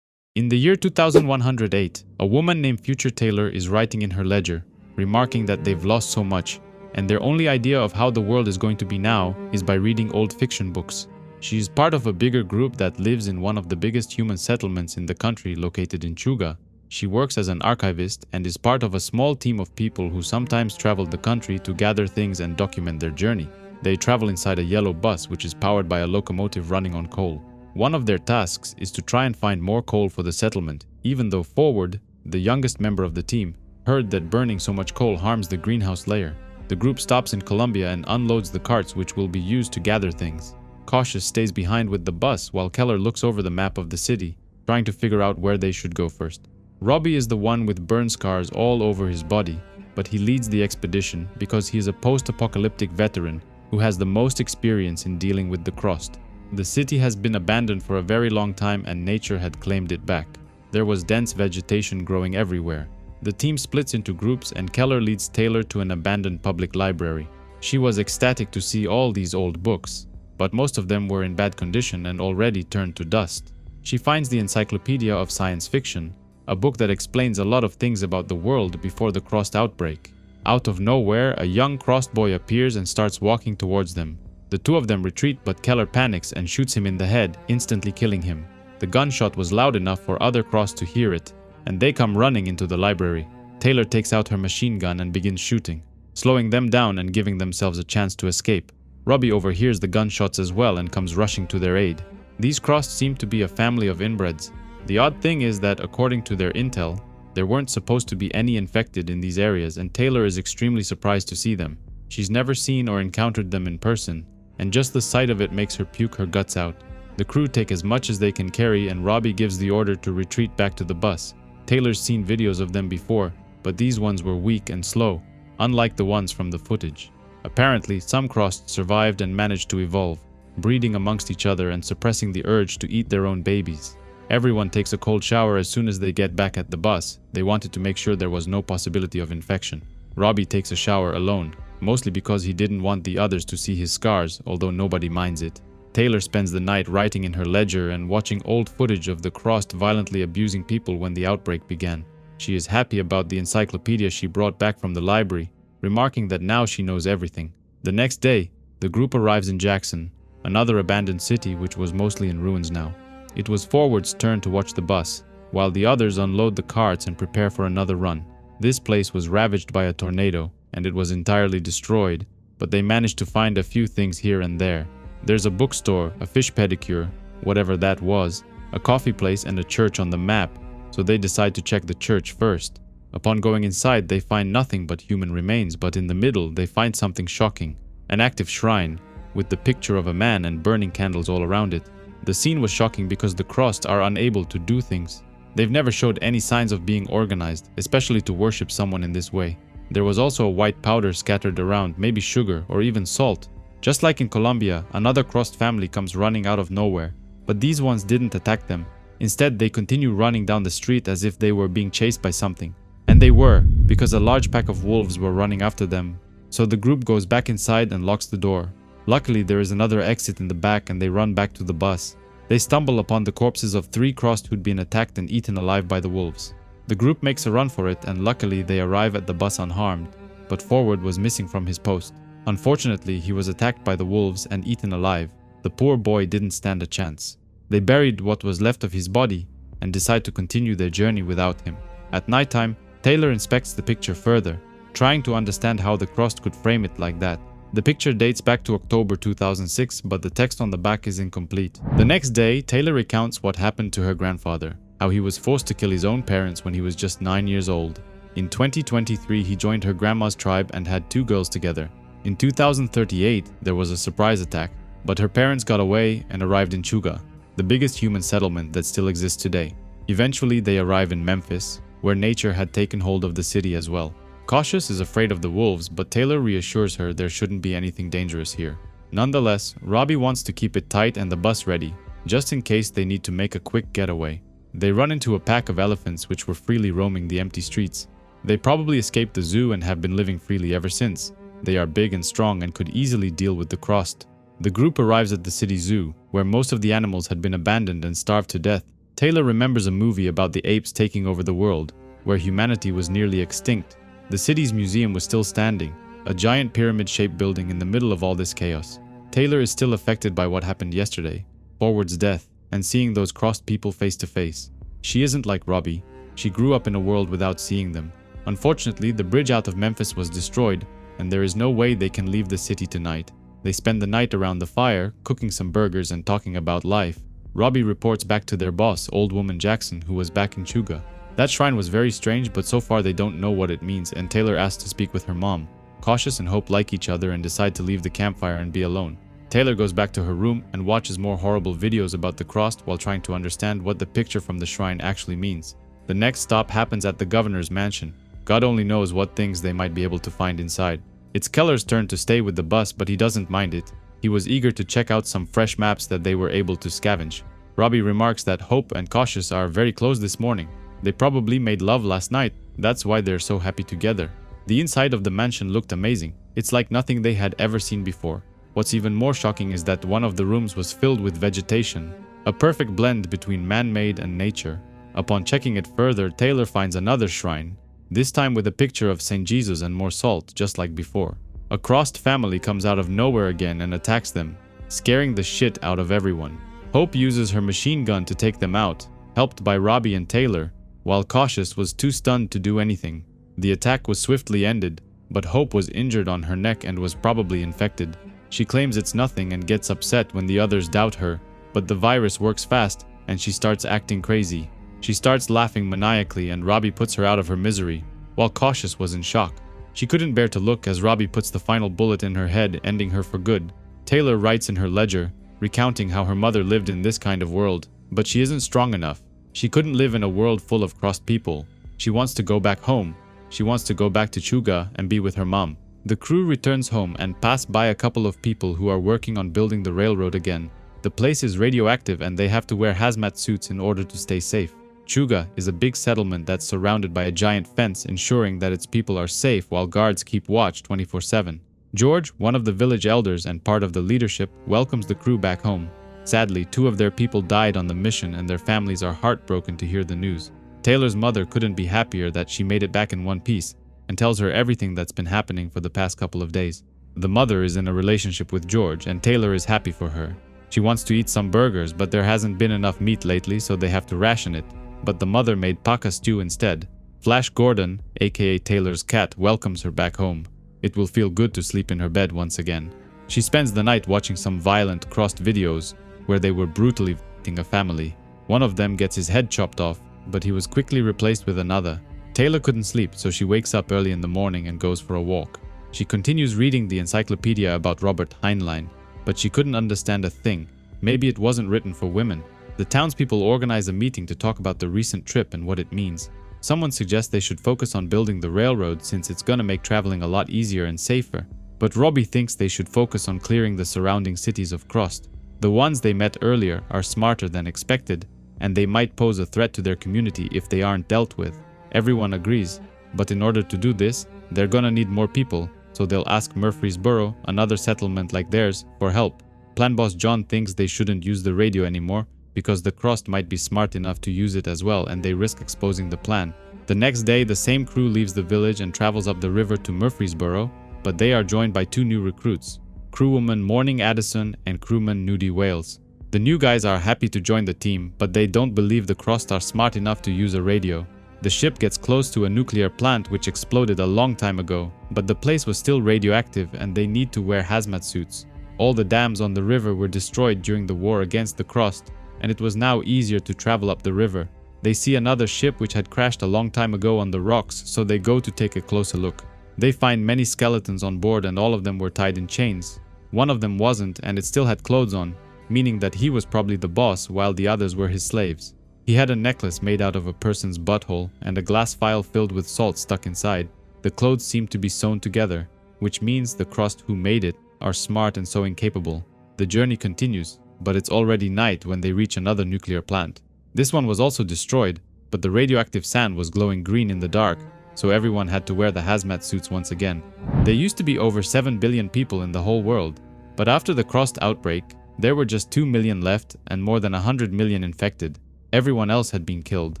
In the year 2108, a woman named Future Taylor is writing in her ledger, remarking that they've lost so much, and their only idea of how the world is going to be now is by reading old fiction books. She is part of a bigger group that lives in one of the biggest human settlements in the country located in Chuga. She works as an archivist and is part of a small team of people who sometimes travel the country to gather things and document their journey. They travel inside a yellow bus which is powered by a locomotive running on coal. One of their tasks is to try and find more coal for the settlement, even though Forward, the youngest member of the team, heard that burning so much coal harms the greenhouse layer. The group stops in Columbia and unloads the carts which will be used to gather things. Cautious stays behind with the bus while Keller looks over the map of the city, trying to figure out where they should go first. Robbie is the one with burn scars all over his body, but he leads the expedition because he is a post-apocalyptic veteran who has the most experience in dealing with the Crossed. The city has been abandoned for a very long time and nature had claimed it back. There was dense vegetation growing everywhere. The team splits into groups and Keller leads Taylor to an abandoned public library. She was ecstatic to see all these old books, but most of them were in bad condition and already turned to dust. She finds the Encyclopedia of Science Fiction, a book that explains a lot of things about the world before the Crossed outbreak. Out of nowhere, a young Crossed boy appears and starts walking towards them. The two of them retreat, but Keller panics and shoots him in the head, instantly killing him. The gunshot was loud enough for other Crossed to hear it, and they come running into the library. Taylor takes out her machine gun and begins shooting, slowing them down and giving themselves a chance to escape. Robbie overhears the gunshots as well and comes rushing to their aid. These Crossed seem to be a family of inbreds. The odd thing is that according to their intel, there weren't supposed to be any infected in these areas, and Taylor is extremely surprised to see them. She's never seen or encountered them in person, and just the sight of it makes her puke her guts out. The crew take as much as they can carry, and Robbie gives the order to retreat back to the bus. Taylor's seen videos of them before, but these ones were weak and slow, unlike the ones from the footage. Apparently, some crossed survived and managed to evolve, breeding amongst each other and suppressing the urge to eat their own babies. Everyone takes a cold shower as soon as they get back at the bus. They wanted to make sure there was no possibility of infection. Robbie takes a shower alone, mostly because he didn't want the others to see his scars, although nobody minds it. Taylor spends the night writing in her ledger and watching old footage of the Crossed violently abusing people when the outbreak began. She is happy about the encyclopedia she brought back from the library, remarking that now she knows everything. The next day, the group arrives in Jackson, another abandoned city which was mostly in ruins now. It was Forward's turn to watch the bus, while the others unload the carts and prepare for another run. This place was ravaged by a tornado, and it was entirely destroyed, but they managed to find a few things here and there. There's a bookstore, a fish pedicure, whatever that was, a coffee place and a church on the map, so they decide to check the church first. Upon going inside, they find nothing but human remains, but in the middle they find something shocking, an active shrine, with the picture of a man and burning candles all around it. The scene was shocking because the Crossed are unable to do things. They've never showed any signs of being organized, especially to worship someone in this way. There was also a white powder scattered around, maybe sugar or even salt. Just like in Colombia, another Crossed family comes running out of nowhere, but these ones didn't attack them. Instead, they continue running down the street as if they were being chased by something. And they were, because a large pack of wolves were running after them. So the group goes back inside and locks the door. Luckily, there is another exit in the back and they run back to the bus. They stumble upon the corpses of 3 Crossed who'd been attacked and eaten alive by the wolves. The group makes a run for it, and luckily they arrive at the bus unharmed, but Forward was missing from his post. Unfortunately, he was attacked by the wolves and eaten alive. The poor boy didn't stand a chance. They buried what was left of his body and decide to continue their journey without him. At nighttime, Taylor inspects the picture further, trying to understand how the Crossed could frame it like that. The picture dates back to October 2006, but the text on the back is incomplete. The next day, Taylor recounts what happened to her grandfather, how he was forced to kill his own parents when he was just 9 years old. In 2023, he joined her grandma's tribe and had 2 girls together. In 2038, there was a surprise attack, but her parents got away and arrived in Chuga, the biggest human settlement that still exists today. Eventually, they arrive in Memphis, where nature had taken hold of the city as well. Cautious is afraid of the wolves, but Taylor reassures her there shouldn't be anything dangerous here. Nonetheless, Robbie wants to keep it tight and the bus ready, just in case they need to make a quick getaway. They run into a pack of elephants which were freely roaming the empty streets. They probably escaped the zoo and have been living freely ever since. They are big and strong and could easily deal with the Crossed. The group arrives at the city zoo, where most of the animals had been abandoned and starved to death. Taylor remembers a movie about the apes taking over the world, where humanity was nearly extinct. The city's museum was still standing, a giant pyramid-shaped building in the middle of all this chaos. Taylor is still affected by what happened yesterday, Forward's death, and seeing those Crossed people face to face. She isn't like Robbie. She grew up in a world without seeing them. Unfortunately, the bridge out of Memphis was destroyed, and there is no way they can leave the city tonight. They spend the night around the fire, cooking some burgers and talking about life. Robbie reports back to their boss, old woman Jackson, who was back in Chuga. That shrine was very strange, but so far they don't know what it means, and Taylor asks to speak with her mom. Cautious and Hope like each other and decide to leave the campfire and be alone. Taylor goes back to her room and watches more horrible videos about the Crossed while trying to understand what the picture from the shrine actually means. The next stop happens at the governor's mansion. God only knows what things they might be able to find inside. It's Keller's turn to stay with the bus, but he doesn't mind it. He was eager to check out some fresh maps that they were able to scavenge. Robbie remarks that Hope and Cautious are very close this morning. They probably made love last night. That's why they're so happy together. The inside of the mansion looked amazing. It's like nothing they had ever seen before. What's even more shocking is that one of the rooms was filled with vegetation, a perfect blend between man-made and nature. Upon checking it further, Taylor finds another shrine, this time with a picture of St. Jesus and more salt, just like before. A Crossed family comes out of nowhere again and attacks them, scaring the shit out of everyone. Hope uses her machine gun to take them out, helped by Robbie and Taylor, while Cautious was too stunned to do anything. The attack was swiftly ended, but Hope was injured on her neck and was probably infected. She claims it's nothing and gets upset when the others doubt her, but the virus works fast and she starts acting crazy. She starts laughing maniacally and Robbie puts her out of her misery, while Cautious was in shock. She couldn't bear to look as Robbie puts the final bullet in her head, ending her for good. Taylor writes in her ledger, recounting how her mother lived in this kind of world, but she isn't strong enough. She couldn't live in a world full of crossed people. She wants to go back home. She wants to go back to Chuga and be with her mom. The crew returns home and pass by a couple of people who are working on building the railroad again. The place is radioactive and they have to wear hazmat suits in order to stay safe. Chuga is a big settlement that's surrounded by a giant fence, ensuring that its people are safe while guards keep watch 24/7. George, one of the village elders and part of the leadership, welcomes the crew back home. Sadly, 2 of their people died on the mission and their families are heartbroken to hear the news. Taylor's mother couldn't be happier that she made it back in one piece and tells her everything that's been happening for the past couple of days. The mother is in a relationship with George and Taylor is happy for her. She wants to eat some burgers, but there hasn't been enough meat lately, so they have to ration it. But the mother made paka stew instead. Flash Gordon, aka Taylor's cat, welcomes her back home. It will feel good to sleep in her bed once again. She spends the night watching some violent crossed videos where they were brutally fighting a family. One of them gets his head chopped off, but he was quickly replaced with another. Taylor couldn't sleep, so she wakes up early in the morning and goes for a walk. She continues reading the encyclopedia about Robert Heinlein, but she couldn't understand a thing. Maybe it wasn't written for women. The townspeople organize a meeting to talk about the recent trip and what it means. Someone suggests they should focus on building the railroad since it's gonna make traveling a lot easier and safer. But Robbie thinks they should focus on clearing the surrounding cities of crust. The ones they met earlier are smarter than expected, and they might pose a threat to their community if they aren't dealt with. Everyone agrees, but in order to do this, they're gonna need more people, so they'll ask Murfreesboro, another settlement like theirs, for help. Plan boss John thinks they shouldn't use the radio anymore, because the crust might be smart enough to use it as well and they risk exposing the plan. The next day, the same crew leaves the village and travels up the river to Murfreesboro, but they are joined by 2 new recruits, crewwoman Morning Addison and crewman Nudie Wales. The new guys are happy to join the team, but they don't believe the crust are smart enough to use a radio. The ship gets close to a nuclear plant which exploded a long time ago, but the place was still radioactive and they need to wear hazmat suits. All the dams on the river were destroyed during the war against the crust, and it was now easier to travel up the river. They see another ship which had crashed a long time ago on the rocks, so they go to take a closer look. They find many skeletons on board and all of them were tied in chains. One of them wasn't, and it still had clothes on, meaning that he was probably the boss while the others were his slaves. He had a necklace made out of a person's butthole and a glass vial filled with salt stuck inside. The clothes seemed to be sewn together, which means the crust who made it are smart and so incapable. The journey continues, but it's already night when they reach another nuclear plant. This one was also destroyed, but the radioactive sand was glowing green in the dark, so everyone had to wear the hazmat suits once again. There used to be over 7 billion people in the whole world, but after the crust outbreak, there were just 2 million left and more than 100 million infected. Everyone else had been killed.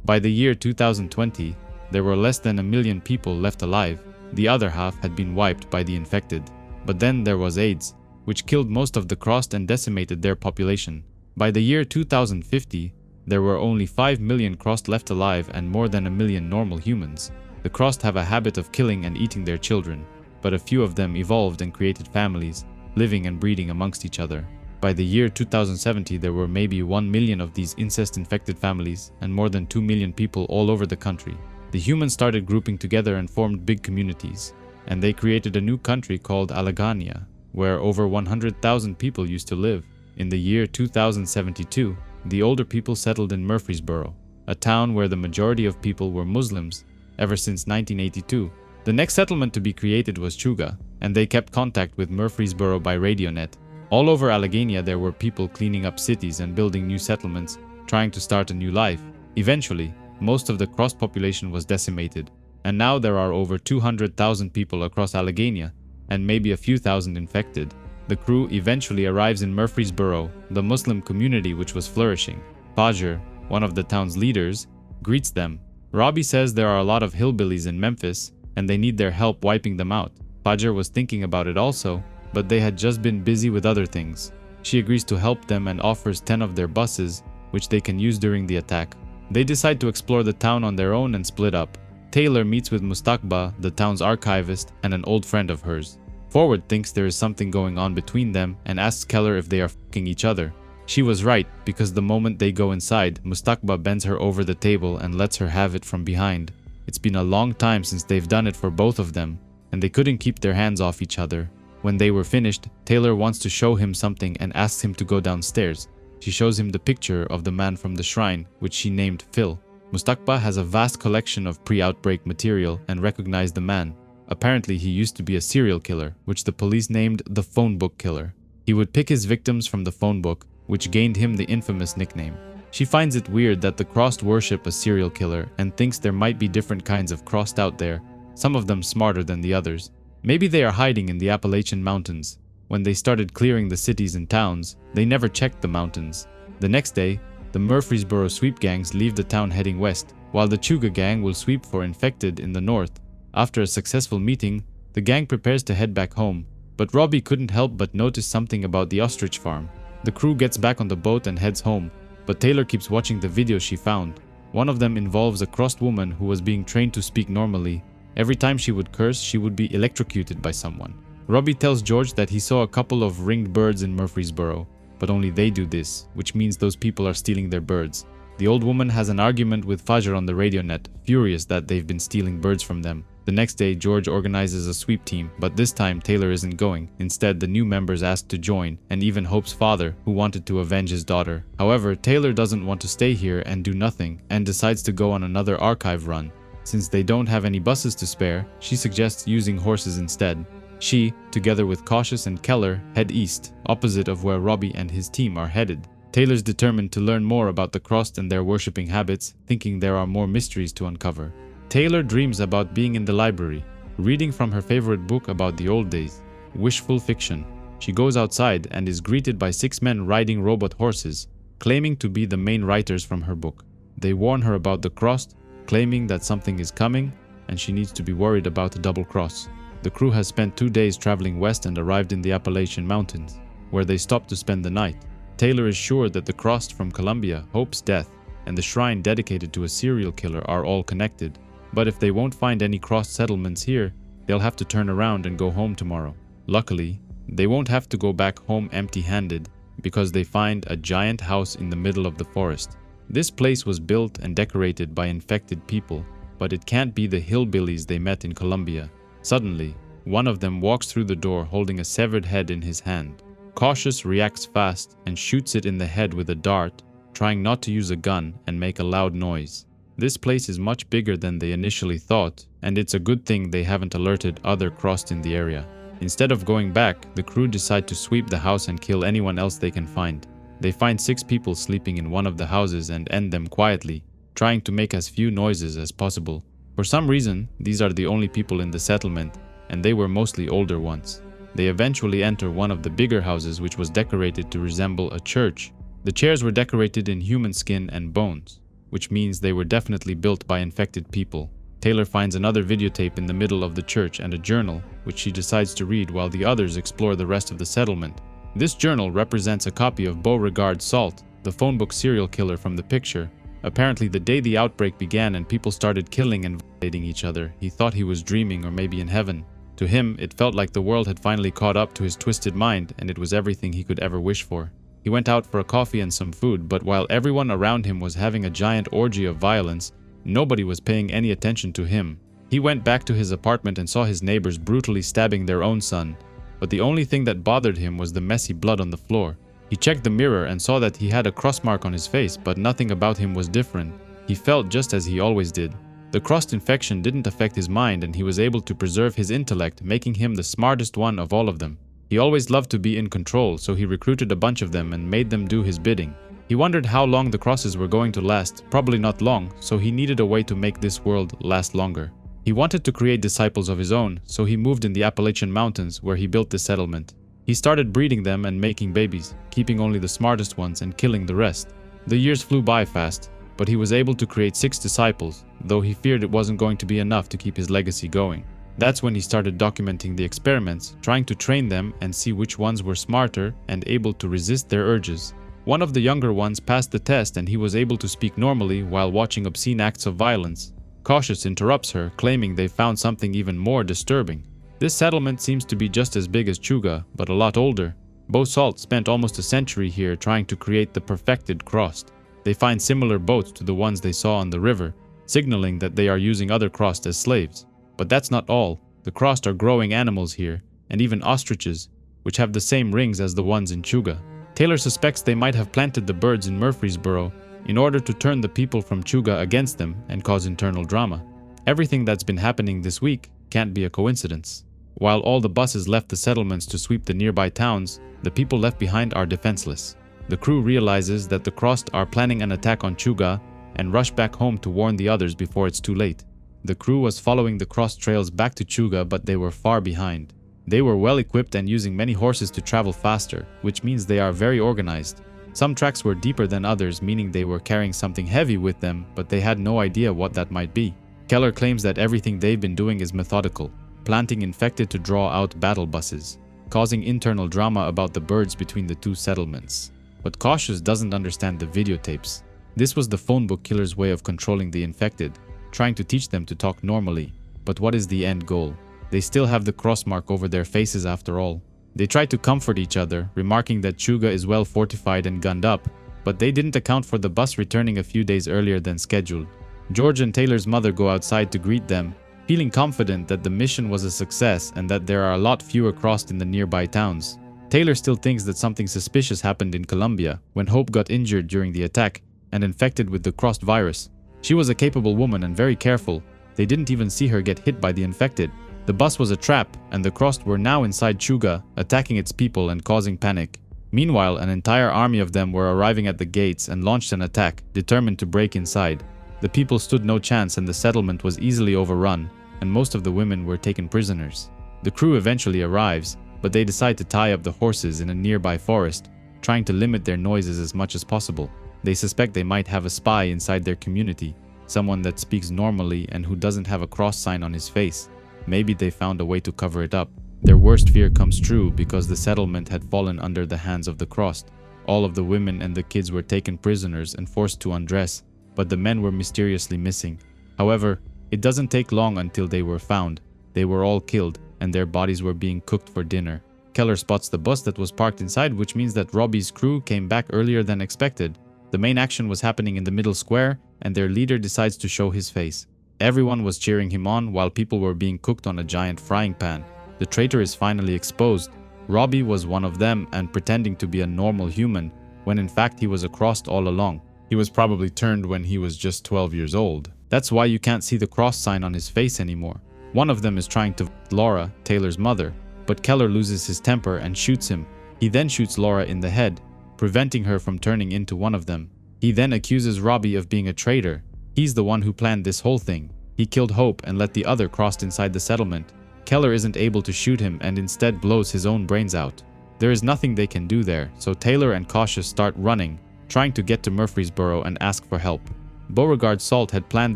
By the year 2020, there were less than 1 million people left alive. The other half had been wiped by the infected. But then there was AIDS, which killed most of the crust and decimated their population. By the year 2050, there were only 5 million crust left alive and more than 1 million normal humans. The crust have a habit of killing and eating their children, but a few of them evolved and created families, living and breeding amongst each other. By the year 2070, there were maybe 1 million of these incest-infected families and more than 2 million people all over the country. The humans started grouping together and formed big communities, and they created a new country called Alleghania, where over 100,000 people used to live. In the year 2072, the older people settled in Murfreesboro, a town where the majority of people were Muslims ever since 1982. The next settlement to be created was Chuga, and they kept contact with Murfreesboro by radionet. All over Alleghania there were people cleaning up cities and building new settlements, trying to start a new life. Eventually, most of the crust population was decimated, and now there are over 200,000 people across Alleghania, and maybe a few thousand infected. The crew eventually arrives in Murfreesboro, the Muslim community which was flourishing. Fajr, one of the town's leaders, greets them. Robbie says there are a lot of hillbillies in Memphis, and they need their help wiping them out. Fajr was thinking about it also, but they had just been busy with other things. She agrees to help them and offers 10 of their buses, which they can use during the attack. They decide to explore the town on their own and split up. Taylor meets with Mustakba, the town's archivist, and an old friend of hers. Forward thinks there is something going on between them and asks Keller if they are fucking each other. She was right, because the moment they go inside, Mustakba bends her over the table and lets her have it from behind. It's been a long time since they've done it for both of them, and they couldn't keep their hands off each other. When they were finished, Taylor wants to show him something and asks him to go downstairs. She shows him the picture of the man from the shrine, which she named Phil. Mustakba has a vast collection of pre-outbreak material and recognized the man. Apparently, he used to be a serial killer, which the police named the phone book killer. He would pick his victims from the phone book, which gained him the infamous nickname. She finds it weird that the Crossed worship a serial killer and thinks there might be different kinds of Crossed out there, some of them smarter than the others. Maybe they are hiding in the Appalachian Mountains. When they started clearing the cities and towns, they never checked the mountains. The next day, the Murfreesboro sweep gangs leave the town heading west, while the Chuga gang will sweep for infected in the north. After a successful meeting, the gang prepares to head back home, but Robbie couldn't help but notice something about the ostrich farm. The crew gets back on the boat and heads home, but Taylor keeps watching the videos she found. One of them involves a crossed woman who was being trained to speak normally. Every time she would curse, she would be electrocuted by someone. Robbie tells George that he saw a couple of ringed birds in Murfreesboro, but only they do this, which means those people are stealing their birds. The old woman has an argument with Fajr on the radio net, furious that they've been stealing birds from them. The next day, George organizes a sweep team, but this time Taylor isn't going. Instead, the new members ask to join, and even Hope's father, who wanted to avenge his daughter. However, Taylor doesn't want to stay here and do nothing, and decides to go on another archive run. Since they don't have any buses to spare, she suggests using horses instead. She, together with Cautious and Keller, head east, opposite of where Robbie and his team are headed. Taylor's determined to learn more about the Crossed and their worshipping habits, thinking there are more mysteries to uncover. Taylor dreams about being in the library, reading from her favorite book about the old days, Wishful Fiction. She goes outside and is greeted by 6 men riding robot horses, claiming to be the main writers from her book. They warn her about the Crossed, claiming that something is coming and she needs to be worried about a double cross. The crew has spent 2 days traveling west and arrived in the Appalachian Mountains, where they stopped to spend the night. Taylor is sure that the Crossed from Columbia, Hope's death, and the shrine dedicated to a serial killer are all connected. But if they won't find any Crossed settlements here, they'll have to turn around and go home tomorrow. Luckily, they won't have to go back home empty-handed, because they find a giant house in the middle of the forest. This place was built and decorated by infected people, but it can't be the hillbillies they met in Columbia. Suddenly, one of them walks through the door holding a severed head in his hand. Cautious reacts fast and shoots it in the head with a dart, trying not to use a gun and make a loud noise. This place is much bigger than they initially thought, and it's a good thing they haven't alerted other Crossed in the area. Instead of going back, the crew decide to sweep the house and kill anyone else they can find. They find 6 people sleeping in one of the houses and end them quietly, trying to make as few noises as possible. For some reason, these are the only people in the settlement, and they were mostly older ones. They eventually enter one of the bigger houses, which was decorated to resemble a church. The chairs were decorated in human skin and bones, which means they were definitely built by infected people. Taylor finds another videotape in the middle of the church and a journal, which she decides to read while the others explore the rest of the settlement. This journal represents a copy of Beauregard Salt, the phone book serial killer from the picture. Apparently, the day the outbreak began and people started killing and violating each other, he thought he was dreaming or maybe in heaven. To him, it felt like the world had finally caught up to his twisted mind, and it was everything he could ever wish for. He went out for a coffee and some food, but while everyone around him was having a giant orgy of violence, nobody was paying any attention to him. He went back to his apartment and saw his neighbors brutally stabbing their own son, but the only thing that bothered him was the messy blood on the floor. He checked the mirror and saw that he had a cross mark on his face, but nothing about him was different. He felt just as he always did. The Crossed infection didn't affect his mind, and he was able to preserve his intellect, making him the smartest one of all of them. He always loved to be in control, so he recruited a bunch of them and made them do his bidding. He wondered how long the crosses were going to last, probably not long, so he needed a way to make this world last longer. He wanted to create disciples of his own, so he moved in the Appalachian Mountains where he built this settlement. He started breeding them and making babies, keeping only the smartest ones and killing the rest. The years flew by fast, but he was able to create 6 disciples, though he feared it wasn't going to be enough to keep his legacy going. That's when he started documenting the experiments, trying to train them and see which ones were smarter and able to resist their urges. One of the younger ones passed the test and he was able to speak normally while watching obscene acts of violence. Cautious interrupts her, claiming they found something even more disturbing. This settlement seems to be just as big as Chuga, but a lot older. Beau Salt spent almost a century here trying to create the perfected Crossed. They find similar boats to the ones they saw on the river, signaling that they are using other Crossed as slaves. But that's not all. The Crossed are growing animals here, and even ostriches, which have the same rings as the ones in Chuga. Taylor suspects they might have planted the birds in Murfreesboro in order to turn the people from Chuga against them and cause internal drama. Everything that's been happening this week can't be a coincidence. While all the buses left the settlements to sweep the nearby towns, the people left behind are defenseless. The crew realizes that the Crossed are planning an attack on Chuga and rush back home to warn the others before it's too late. The crew was following the Crossed trails back to Chuga, but they were far behind. They were well equipped and using many horses to travel faster, which means they are very organized. Some tracks were deeper than others, meaning they were carrying something heavy with them, but they had no idea what that might be. Keller claims that everything they've been doing is methodical, planting infected to draw out battle buses, causing internal drama about the birds between the two settlements. But Cautious doesn't understand the videotapes. This was the phone book killer's way of controlling the infected, trying to teach them to talk normally. But what is the end goal? They still have the cross mark over their faces after all. They try to comfort each other, remarking that Chuga is well fortified and gunned up, but they didn't account for the bus returning a few days earlier than scheduled. George and Taylor's mother go outside to greet them, feeling confident that the mission was a success and that there are a lot fewer Crossed in the nearby towns. Taylor still thinks that something suspicious happened in Colombia when Hope got injured during the attack and infected with the Crossed virus. She was a capable woman and very careful. They didn't even see her get hit by the infected. The bus was a trap, and the Crossed were now inside Chuga, attacking its people and causing panic. Meanwhile, an entire army of them were arriving at the gates and launched an attack, determined to break inside. The people stood no chance and the settlement was easily overrun, and most of the women were taken prisoners. The crew eventually arrives, but they decide to tie up the horses in a nearby forest, trying to limit their noises as much as possible. They suspect they might have a spy inside their community, someone that speaks normally and who doesn't have a cross sign on his face. Maybe they found a way to cover it up. Their worst fear comes true because the settlement had fallen under the hands of the Crossed. All of the women and the kids were taken prisoners and forced to undress, but the men were mysteriously missing. However, it doesn't take long until they were found. They were all killed, and their bodies were being cooked for dinner. Keller spots the bus that was parked inside, which means that Robbie's crew came back earlier than expected. The main action was happening in the middle square, and their leader decides to show his face. Everyone was cheering him on while people were being cooked on a giant frying pan. The traitor is finally exposed. Robbie was one of them and pretending to be a normal human, when in fact he was a Crossed all along. He was probably turned when he was just 12 years old. That's why you can't see the cross sign on his face anymore. One of them is trying to Laura, Taylor's mother, but Keller loses his temper and shoots him. He then shoots Laura in the head, preventing her from turning into one of them. He then accuses Robbie of being a traitor. He's the one who planned this whole thing. He killed Hope and let the other Crossed inside the settlement. Keller isn't able to shoot him and instead blows his own brains out. There is nothing they can do there, so Taylor and Cautious start running, trying to get to Murfreesboro and ask for help. Beauregard Salt had planned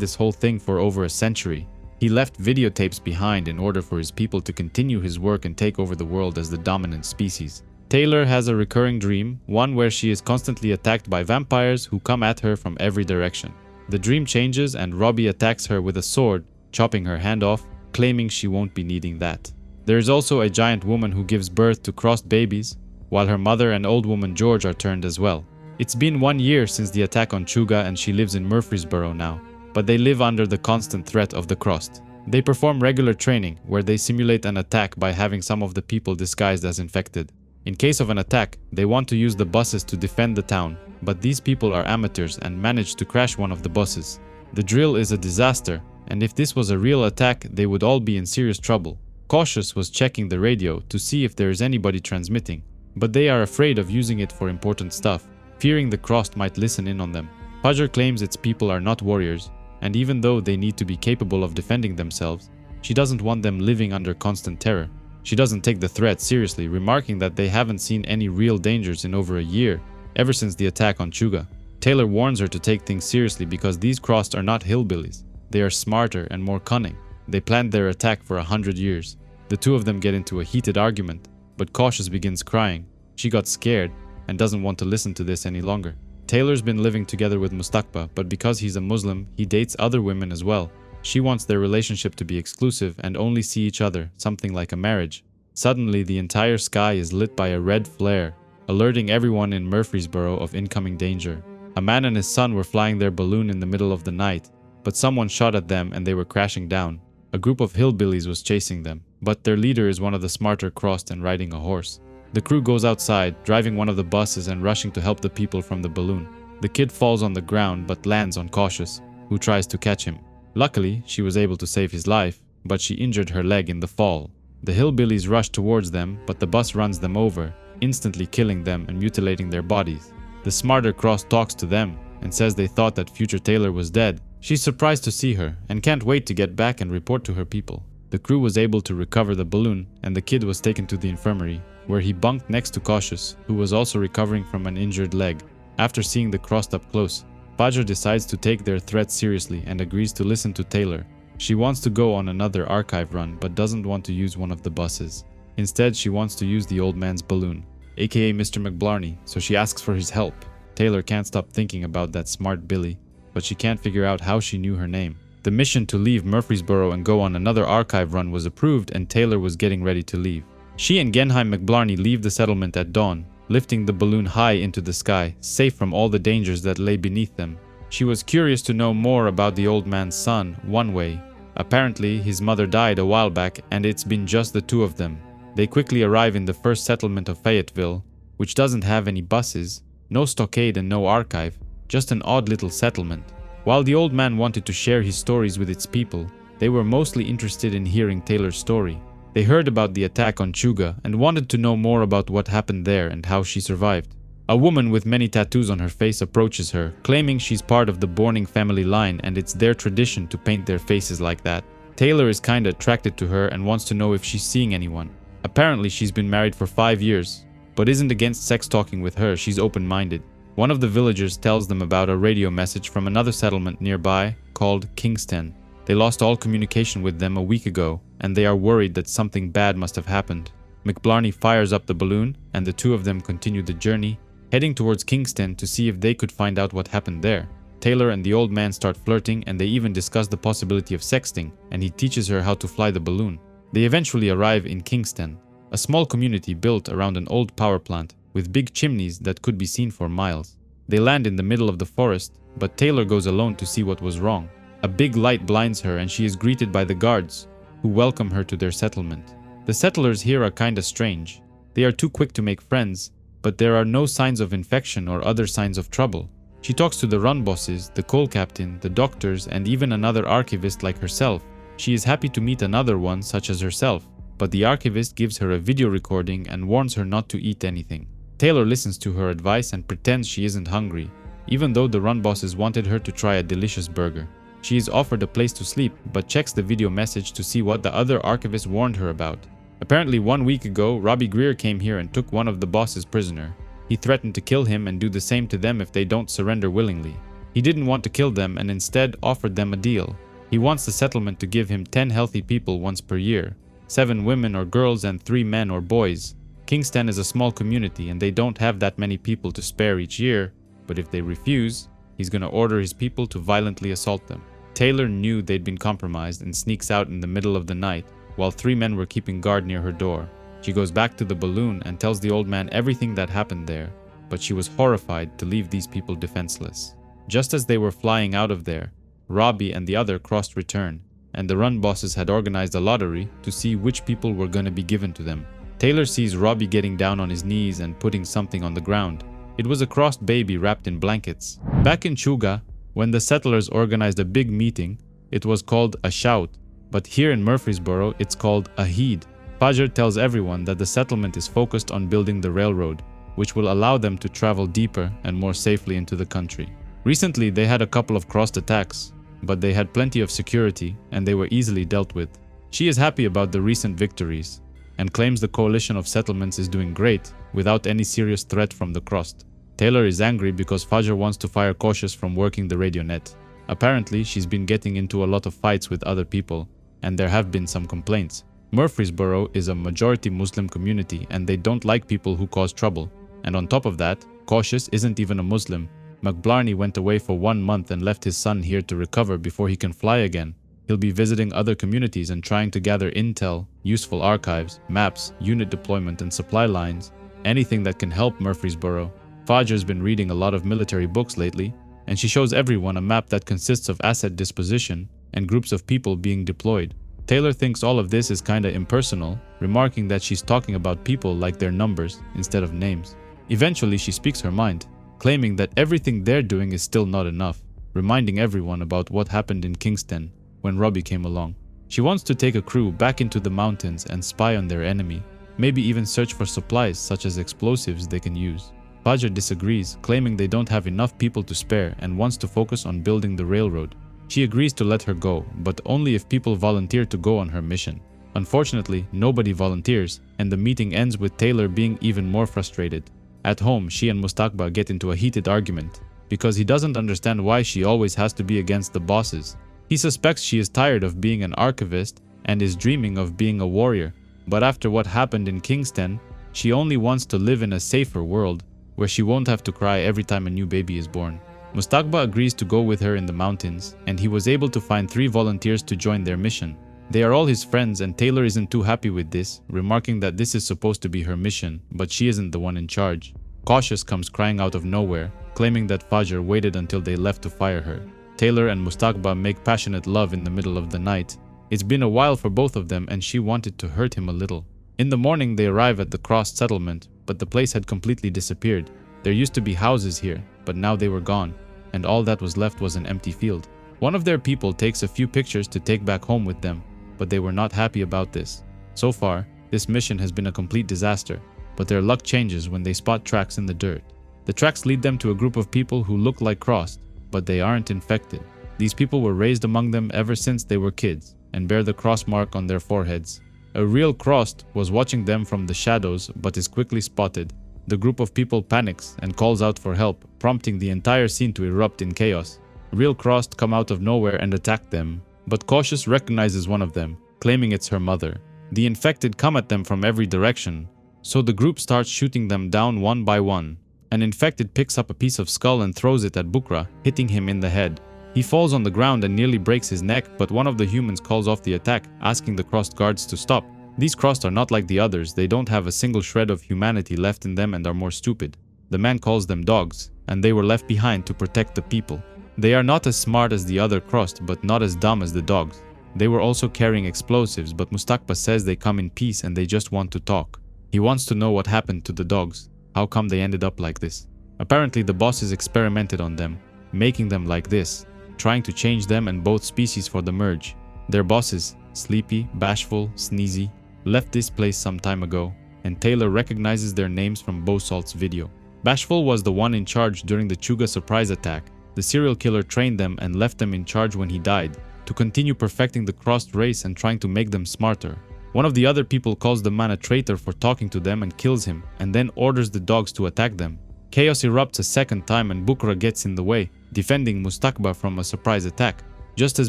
this whole thing for over a century. He left videotapes behind in order for his people to continue his work and take over the world as the dominant species. Taylor has a recurring dream, one where she is constantly attacked by vampires who come at her from every direction. The dream changes and Robbie attacks her with a sword, chopping her hand off, claiming she won't be needing that. There is also a giant woman who gives birth to Crossed babies, while her mother and old woman George are turned as well. It's been 1 year since the attack on Chuga and she lives in Murfreesboro now, but they live under the constant threat of the Crossed. They perform regular training, where they simulate an attack by having some of the people disguised as infected. In case of an attack, they want to use the buses to defend the town, but these people are amateurs and manage to crash one of the buses. The drill is a disaster, and if this was a real attack, they would all be in serious trouble. Cautious was checking the radio to see if there is anybody transmitting, but they are afraid of using it for important stuff, fearing the Crossed might listen in on them. Pudger claims its people are not warriors, and even though they need to be capable of defending themselves, she doesn't want them living under constant terror. She doesn't take the threat seriously, remarking that they haven't seen any real dangers in over a year, ever since the attack on Chuga. Taylor warns her to take things seriously because these Crossed are not hillbillies. They are smarter and more cunning. They planned their attack for 100 years. The two of them get into a heated argument, but Cautious begins crying. She got scared and doesn't want to listen to this any longer. Taylor's been living together with Mustakba, but because he's a Muslim, he dates other women as well. She wants their relationship to be exclusive and only see each other, something like a marriage. Suddenly, the entire sky is lit by a red flare, alerting everyone in Murfreesboro of incoming danger. A man and his son were flying their balloon in the middle of the night, but someone shot at them and they were crashing down. A group of hillbillies was chasing them, but their leader is one of the smarter crossed and riding a horse. The crew goes outside, driving one of the buses and rushing to help the people from the balloon. The kid falls on the ground but lands on Cautious, who tries to catch him. Luckily, she was able to save his life, but she injured her leg in the fall. The hillbillies rush towards them, but the bus runs them over, instantly killing them and mutilating their bodies. The smarter cross talks to them and says they thought that future Taylor was dead. She's surprised to see her and can't wait to get back and report to her people. The crew was able to recover the balloon and the kid was taken to the infirmary, where he bunked next to Cautious, who was also recovering from an injured leg. After seeing the crossed up close, Fajr decides to take their threat seriously and agrees to listen to Taylor. She wants to go on another archive run but doesn't want to use one of the buses. Instead, she wants to use the old man's balloon, aka Mr. McBlarney, so she asks for his help. Taylor can't stop thinking about that smart Billy, but she can't figure out how she knew her name. The mission to leave Murfreesboro and go on another archive run was approved and Taylor was getting ready to leave. She and Genheim McBlarney leave the settlement at dawn, lifting the balloon high into the sky, safe from all the dangers that lay beneath them. She was curious to know more about the old man's son, One Way. Apparently, his mother died a while back and it's been just the two of them. They quickly arrive in the first settlement of Fayetteville, which doesn't have any buses, no stockade and no archive, just an odd little settlement. While the old man wanted to share his stories with its people, they were mostly interested in hearing Taylor's story. They heard about the attack on Chuga and wanted to know more about what happened there and how she survived. A woman with many tattoos on her face approaches her, claiming she's part of the Borning family line and it's their tradition to paint their faces like that. Taylor is kinda attracted to her and wants to know if she's seeing anyone. Apparently she's been married for 5 years, but isn't against sex talking with her, she's open-minded. One of the villagers tells them about a radio message from another settlement nearby called Kingston. They lost all communication with them a week ago, and they are worried that something bad must have happened. McBlarney fires up the balloon, and the two of them continue the journey, heading towards Kingston to see if they could find out what happened there. Taylor and the old man start flirting, and they even discuss the possibility of sexting, and he teaches her how to fly the balloon. They eventually arrive in Kingston, a small community built around an old power plant with big chimneys that could be seen for miles. They land in the middle of the forest, but Taylor goes alone to see what was wrong. A big light blinds her and she is greeted by the guards, who welcome her to their settlement. The settlers here are kinda strange. They are too quick to make friends, but there are no signs of infection or other signs of trouble. She talks to the run bosses, the coal captain, the doctors, and even another archivist like herself. She is happy to meet another one such as herself, but the archivist gives her a video recording and warns her not to eat anything. Taylor listens to her advice and pretends she isn't hungry, even though the run bosses wanted her to try a delicious burger. She is offered a place to sleep, but checks the video message to see what the other archivist warned her about. Apparently 1 week ago, Robbie Greer came here and took one of the bosses prisoner. He threatened to kill him and do the same to them if they don't surrender willingly. He didn't want to kill them and instead offered them a deal. He wants the settlement to give him 10 healthy people once per year, 7 women or girls and 3 men or boys. Kingston is a small community and they don't have that many people to spare each year, but if they refuse, he's gonna order his people to violently assault them. Taylor knew they'd been compromised and sneaks out in the middle of the night while 3 men were keeping guard near her door. She goes back to the balloon and tells the old man everything that happened there, but she was horrified to leave these people defenseless. Just as they were flying out of there, Robbie and the other crossed return, and the run bosses had organized a lottery to see which people were gonna be given to them. Taylor sees Robbie getting down on his knees and putting something on the ground. It was a crossed baby wrapped in blankets. Back in Chuga, when the settlers organized a big meeting, it was called a shout, but here in Murfreesboro it's called a heed. Fajr tells everyone that the settlement is focused on building the railroad, which will allow them to travel deeper and more safely into the country. Recently they had a couple of crossed attacks, but they had plenty of security and they were easily dealt with. She is happy about the recent victories and claims the coalition of settlements is doing great without any serious threat from the crossed. Taylor is angry because Fajr wants to fire Cautious from working the radio net. Apparently, she's been getting into a lot of fights with other people, and there have been some complaints. Murfreesboro is a majority Muslim community and they don't like people who cause trouble. And on top of that, Cautious isn't even a Muslim. McBlarney went away for 1 month and left his son here to recover before he can fly again. He'll be visiting other communities and trying to gather intel, useful archives, maps, unit deployment and supply lines, anything that can help Murfreesboro. Fajr's been reading a lot of military books lately, and she shows everyone a map that consists of asset disposition and groups of people being deployed. Taylor thinks all of this is kinda impersonal, remarking that she's talking about people like their numbers instead of names. Eventually she speaks her mind, claiming that everything they're doing is still not enough, reminding everyone about what happened in Kingston when Robbie came along. She wants to take a crew back into the mountains and spy on their enemy, maybe even search for supplies such as explosives they can use. Fajar disagrees, claiming they don't have enough people to spare and wants to focus on building the railroad. She agrees to let her go, but only if people volunteer to go on her mission. Unfortunately, nobody volunteers, and the meeting ends with Taylor being even more frustrated. At home, she and Mustaqba get into a heated argument, because he doesn't understand why she always has to be against the bosses. He suspects she is tired of being an archivist and is dreaming of being a warrior, but after what happened in Kingston, she only wants to live in a safer world, where she won't have to cry every time a new baby is born. Mustaqba agrees to go with her in the mountains, and he was able to find 3 volunteers to join their mission. They are all his friends, and Taylor isn't too happy with this, remarking that this is supposed to be her mission, but she isn't the one in charge. Cautious comes crying out of nowhere, claiming that Fajar waited until they left to fire her. Taylor and Mustaqba make passionate love in the middle of the night. It's been a while for both of them, and she wanted to hurt him a little. In the morning they arrive at the crossed settlement, but the place had completely disappeared. There used to be houses here, but now they were gone, and all that was left was an empty field. One of their people takes a few pictures to take back home with them, but they were not happy about this. So far, this mission has been a complete disaster, but their luck changes when they spot tracks in the dirt. The tracks lead them to a group of people who look like crossed, but they aren't infected. These people were raised among them ever since they were kids, and bear the cross mark on their foreheads. A real crossed was watching them from the shadows, but is quickly spotted. The group of people panics and calls out for help, prompting the entire scene to erupt in chaos. Real crossed come out of nowhere and attack them, but Cautious recognizes one of them, claiming it's her mother. The infected come at them from every direction, so the group starts shooting them down one by one. An infected picks up a piece of skull and throws it at Bukra, hitting him in the head. He falls on the ground and nearly breaks his neck, but one of the humans calls off the attack, asking the crossed guards to stop. These crossed are not like the others, they don't have a single shred of humanity left in them and are more stupid. The man calls them dogs, and they were left behind to protect the people. They are not as smart as the other crossed, but not as dumb as the dogs. They were also carrying explosives, but Mustaqba says they come in peace and they just want to talk. He wants to know what happened to the dogs, how come they ended up like this. Apparently the bosses experimented on them, making them like this, trying to change them and both species for the merge. Their bosses, Sleepy, Bashful, Sneezy, left this place some time ago, and Taylor recognizes their names from Bosalt's video. Bashful was the one in charge during the Chuga surprise attack. The serial killer trained them and left them in charge when he died, to continue perfecting the crossed race and trying to make them smarter. One of the other people calls the man a traitor for talking to them and kills him, and then orders the dogs to attack them. Chaos erupts a second time and Bukra gets in the way, defending Mustaqba from a surprise attack. Just as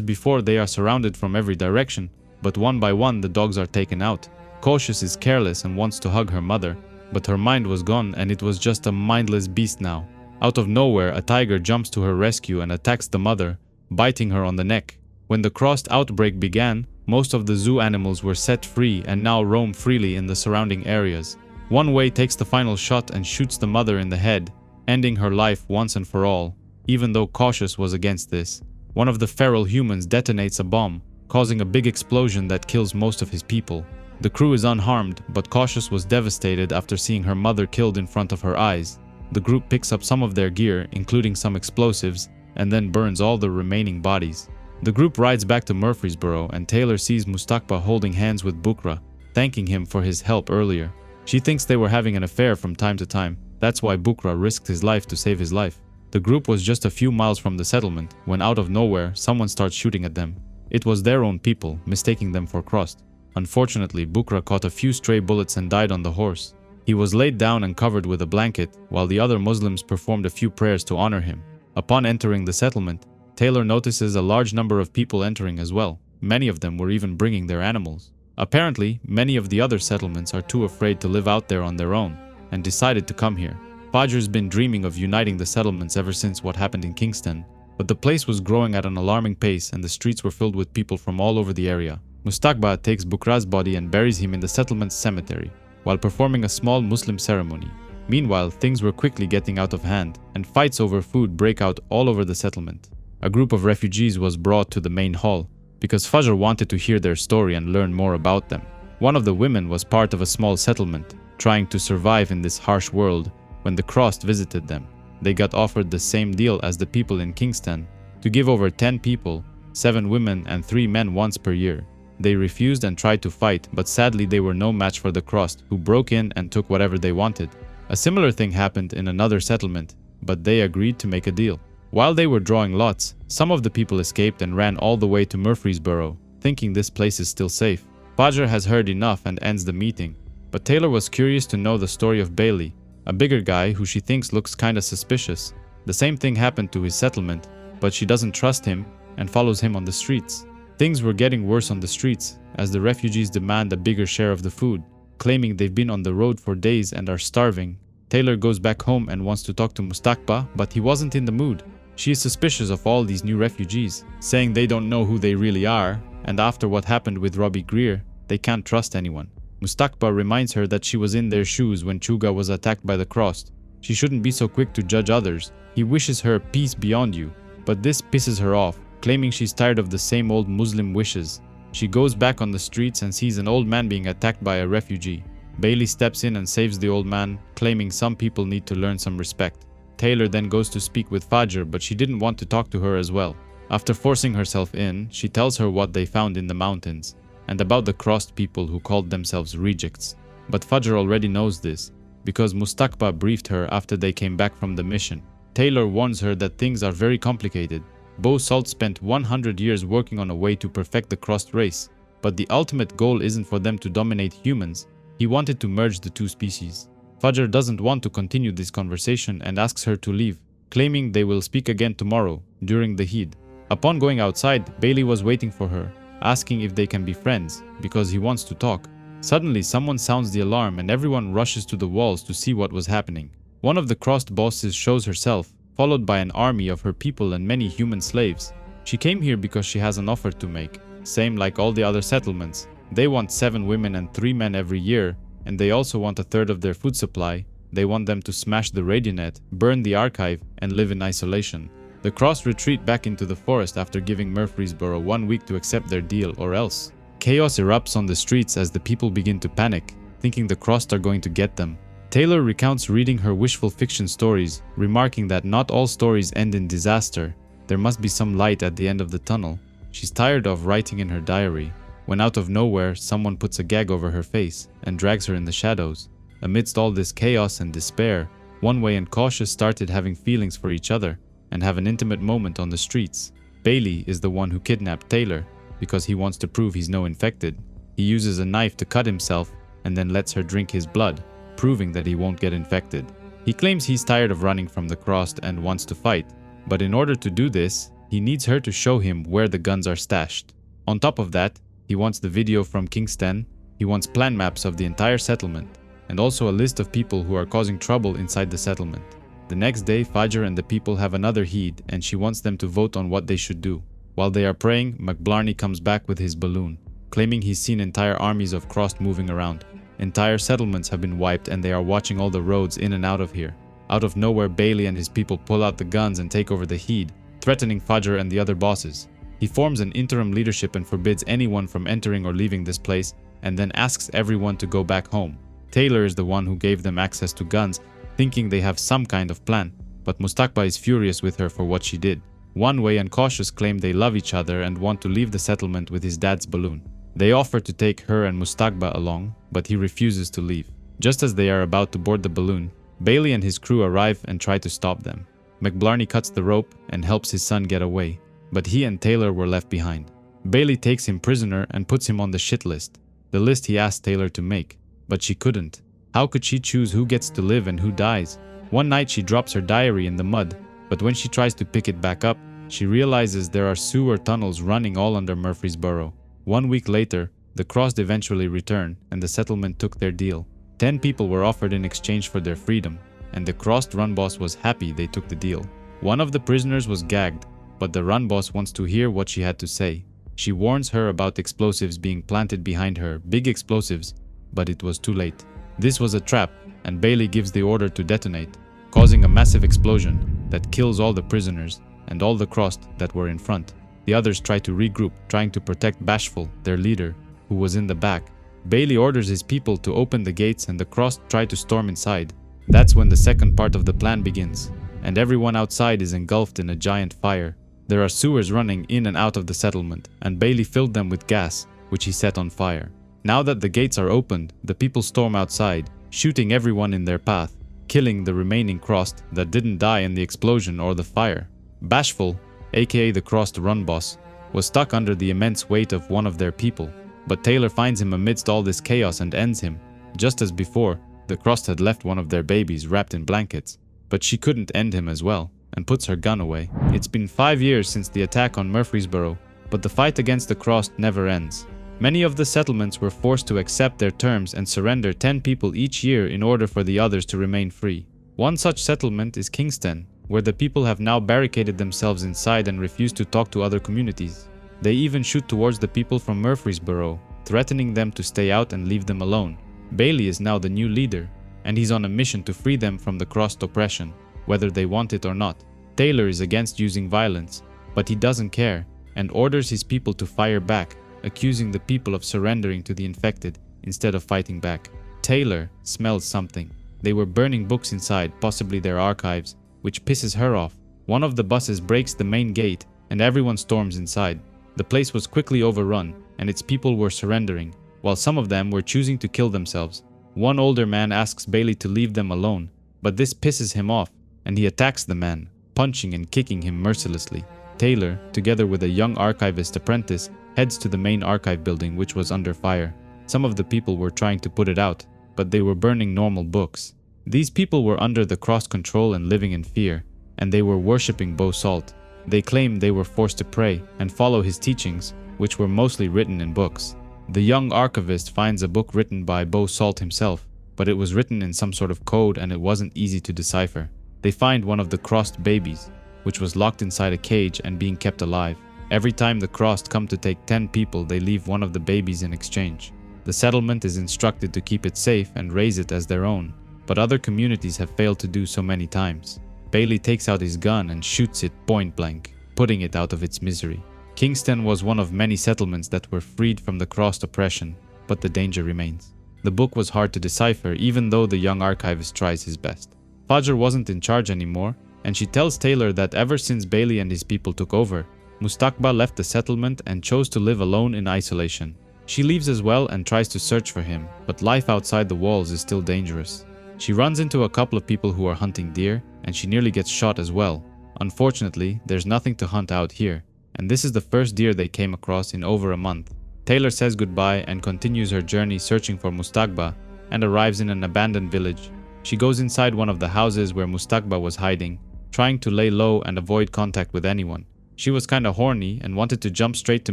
before, they are surrounded from every direction, but one by one the dogs are taken out. Cautious is careless and wants to hug her mother, but her mind was gone and it was just a mindless beast now. Out of nowhere, a tiger jumps to her rescue and attacks the mother, biting her on the neck. When the crossed outbreak began, most of the zoo animals were set free and now roam freely in the surrounding areas. One Way takes the final shot and shoots the mother in the head, ending her life once and for all, even though Cautious was against this. One of the feral humans detonates a bomb, causing a big explosion that kills most of his people. The crew is unharmed, but Cautious was devastated after seeing her mother killed in front of her eyes. The group picks up some of their gear, including some explosives, and then burns all the remaining bodies. The group rides back to Murfreesboro, and Taylor sees Mustaqba holding hands with Bukra, thanking him for his help earlier. She thinks they were having an affair from time to time. That's why Bukra risked his life to save his life. The group was just a few miles from the settlement when out of nowhere someone starts shooting at them. It was their own people, mistaking them for crossed. Unfortunately, Bukra caught a few stray bullets and died on the horse. He was laid down and covered with a blanket, while the other Muslims performed a few prayers to honor him. Upon entering the settlement, Taylor notices a large number of people entering as well. Many of them were even bringing their animals. Apparently, many of the other settlements are too afraid to live out there on their own, and decided to come here. Fajar's been dreaming of uniting the settlements ever since what happened in Kingston, but the place was growing at an alarming pace and the streets were filled with people from all over the area. Mustaqba takes Bukra's body and buries him in the settlement's cemetery, while performing a small Muslim ceremony. Meanwhile, things were quickly getting out of hand, and fights over food break out all over the settlement. A group of refugees was brought to the main hall, because Fajr wanted to hear their story and learn more about them. One of the women was part of a small settlement, trying to survive in this harsh world. When the Crossed visited them, they got offered the same deal as the people in Kingston, to give over 10 people, 7 women and 3 men once per year. They refused and tried to fight, but sadly they were no match for the Crossed, who broke in and took whatever they wanted. A similar thing happened in another settlement, but they agreed to make a deal. While they were drawing lots, some of the people escaped and ran all the way to Murfreesboro, thinking this place is still safe. Fajr has heard enough and ends the meeting, but Taylor was curious to know the story of Bailey, a bigger guy who she thinks looks kinda suspicious. The same thing happened to his settlement, but she doesn't trust him and follows him on the streets. Things were getting worse on the streets, as the refugees demand a bigger share of the food, claiming they've been on the road for days and are starving. Taylor goes back home and wants to talk to Mustaqba, but he wasn't in the mood. She is suspicious of all these new refugees, saying they don't know who they really are, and after what happened with Robbie Greer, they can't trust anyone. Mustaqba reminds her that she was in their shoes when Chuga was attacked by the Crossed. She shouldn't be so quick to judge others. He wishes her peace beyond you, but this pisses her off, claiming she's tired of the same old Muslim wishes. She goes back on the streets and sees an old man being attacked by a refugee. Bailey steps in and saves the old man, claiming some people need to learn some respect. Taylor then goes to speak with Fajr, but she didn't want to talk to her as well. After forcing herself in, she tells her what they found in the mountains, and about the Crossed people who called themselves rejects. But Fajr already knows this, because Mustaqba briefed her after they came back from the mission. Taylor warns her that things are very complicated. Bo Salt spent 100 years working on a way to perfect the Crossed race, but the ultimate goal isn't for them to dominate humans. He wanted to merge the two species. Fajr doesn't want to continue this conversation and asks her to leave, claiming they will speak again tomorrow, during the Eid. Upon going outside, Bailey was waiting for her, asking if they can be friends, because he wants to talk. Suddenly, someone sounds the alarm and everyone rushes to the walls to see what was happening. One of the Crossed bosses shows herself, followed by an army of her people and many human slaves. She came here because she has an offer to make, same like all the other settlements. They want 7 women and 3 men every year, and they also want a third of their food supply. They want them to smash the Radionet, burn the archive, and live in isolation. The Crossed retreat back into the forest after giving Murfreesboro 1 week to accept their deal or else. Chaos erupts on the streets as the people begin to panic, thinking the Crossed are going to get them. Taylor recounts reading her wishful fiction stories, remarking that not all stories end in disaster. There must be some light at the end of the tunnel. She's tired of writing in her diary, when out of nowhere someone puts a gag over her face and drags her in the shadows. Amidst all this chaos and despair, One-Way and Cautious started having feelings for each other and have an intimate moment on the streets. Bailey is the one who kidnapped Taylor because he wants to prove he's no infected. He uses a knife to cut himself and then lets her drink his blood, proving that he won't get infected. He claims he's tired of running from the Crossed and wants to fight, but in order to do this, he needs her to show him where the guns are stashed. On top of that, he wants the video from Kingston, he wants plan maps of the entire settlement, and also a list of people who are causing trouble inside the settlement. The next day, Fajr and the people have another Eid, and she wants them to vote on what they should do. While they are praying, McBlarney comes back with his balloon, claiming he's seen entire armies of Crossed moving around. Entire settlements have been wiped and they are watching all the roads in and out of here. Out of nowhere, Bailey and his people pull out the guns and take over the Eid, threatening Fajr and the other bosses. He forms an interim leadership and forbids anyone from entering or leaving this place, and then asks everyone to go back home. Taylor is the one who gave them access to guns, thinking they have some kind of plan, but Mustaqba is furious with her for what she did. One-Way and Cautious claim they love each other and want to leave the settlement with his dad's balloon. They offer to take her and Mustaqba along, but he refuses to leave. Just as they are about to board the balloon, Bailey and his crew arrive and try to stop them. McBlarney cuts the rope and helps his son get away, but he and Taylor were left behind. Bailey takes him prisoner and puts him on the shit list, the list he asked Taylor to make, but she couldn't. How could she choose who gets to live and who dies? One night she drops her diary in the mud, but when she tries to pick it back up, she realizes there are sewer tunnels running all under Murfreesboro. 1 week later, the Crossed eventually returned and the settlement took their deal. 10 people were offered in exchange for their freedom, and the Crossed run boss was happy they took the deal. One of the prisoners was gagged, but the run boss wants to hear what she had to say. She warns her about explosives being planted behind her, big explosives, but it was too late. This was a trap, and Bailey gives the order to detonate, causing a massive explosion that kills all the prisoners and all the Crossed that were in front. The others try to regroup, trying to protect Bashful, their leader, who was in the back. Bailey orders his people to open the gates and the crossed try to storm inside. That's when the second part of the plan begins, and everyone outside is engulfed in a giant fire. There are sewers running in and out of the settlement, and Bailey filled them with gas, which he set on fire. Now that the gates are opened, the people storm outside, shooting everyone in their path, killing the remaining crossed that didn't die in the explosion or the fire. Bashful, aka the crossed run boss, was stuck under the immense weight of one of their people, but Taylor finds him amidst all this chaos and ends him. Just as before, the crossed had left one of their babies wrapped in blankets, but she couldn't end him as well, and puts her gun away. It's been 5 years since the attack on Murfreesboro, but the fight against the crossed never ends. Many of the settlements were forced to accept their terms and surrender 10 people each year in order for the others to remain free. One such settlement is Kingston, where the people have now barricaded themselves inside and refuse to talk to other communities. They even shoot towards the people from Murfreesboro, threatening them to stay out and leave them alone. Bailey is now the new leader, and he's on a mission to free them from the crossed oppression, whether they want it or not. Taylor is against using violence, but he doesn't care, and orders his people to fire back, accusing the people of surrendering to the infected instead of fighting back. Taylor smells something. They were burning books inside, possibly their archives, which pisses her off. One of the buses breaks the main gate, and everyone storms inside. The place was quickly overrun, and its people were surrendering, while some of them were choosing to kill themselves. One older man asks Bailey to leave them alone, but this pisses him off, and he attacks the man, punching and kicking him mercilessly. Taylor, together with a young archivist apprentice, heads to the main archive building, which was under fire. Some of the people were trying to put it out, but they were burning normal books. These people were under the cross control and living in fear, and they were worshipping Beau Salt. They claimed they were forced to pray and follow his teachings, which were mostly written in books. The young archivist finds a book written by Beau Salt himself, but it was written in some sort of code and it wasn't easy to decipher. They find one of the crossed babies, which was locked inside a cage and being kept alive. Every time the crossed come to take 10 people, they leave one of the babies in exchange. The settlement is instructed to keep it safe and raise it as their own, but other communities have failed to do so many times. Bailey takes out his gun and shoots it point blank, putting it out of its misery. Kingston was one of many settlements that were freed from the crossed oppression, but the danger remains. The book was hard to decipher, even though the young archivist tries his best. Fajr wasn't in charge anymore, and she tells Taylor that ever since Bailey and his people took over, Mustakba left the settlement and chose to live alone in isolation. She leaves as well and tries to search for him, but life outside the walls is still dangerous. She runs into a couple of people who are hunting deer, and she nearly gets shot as well. Unfortunately, there's nothing to hunt out here, and this is the first deer they came across in over a month. Taylor says goodbye and continues her journey searching for Mustakba, and arrives in an abandoned village. She goes inside one of the houses where Mustakba was hiding, trying to lay low and avoid contact with anyone. She was kinda horny and wanted to jump straight to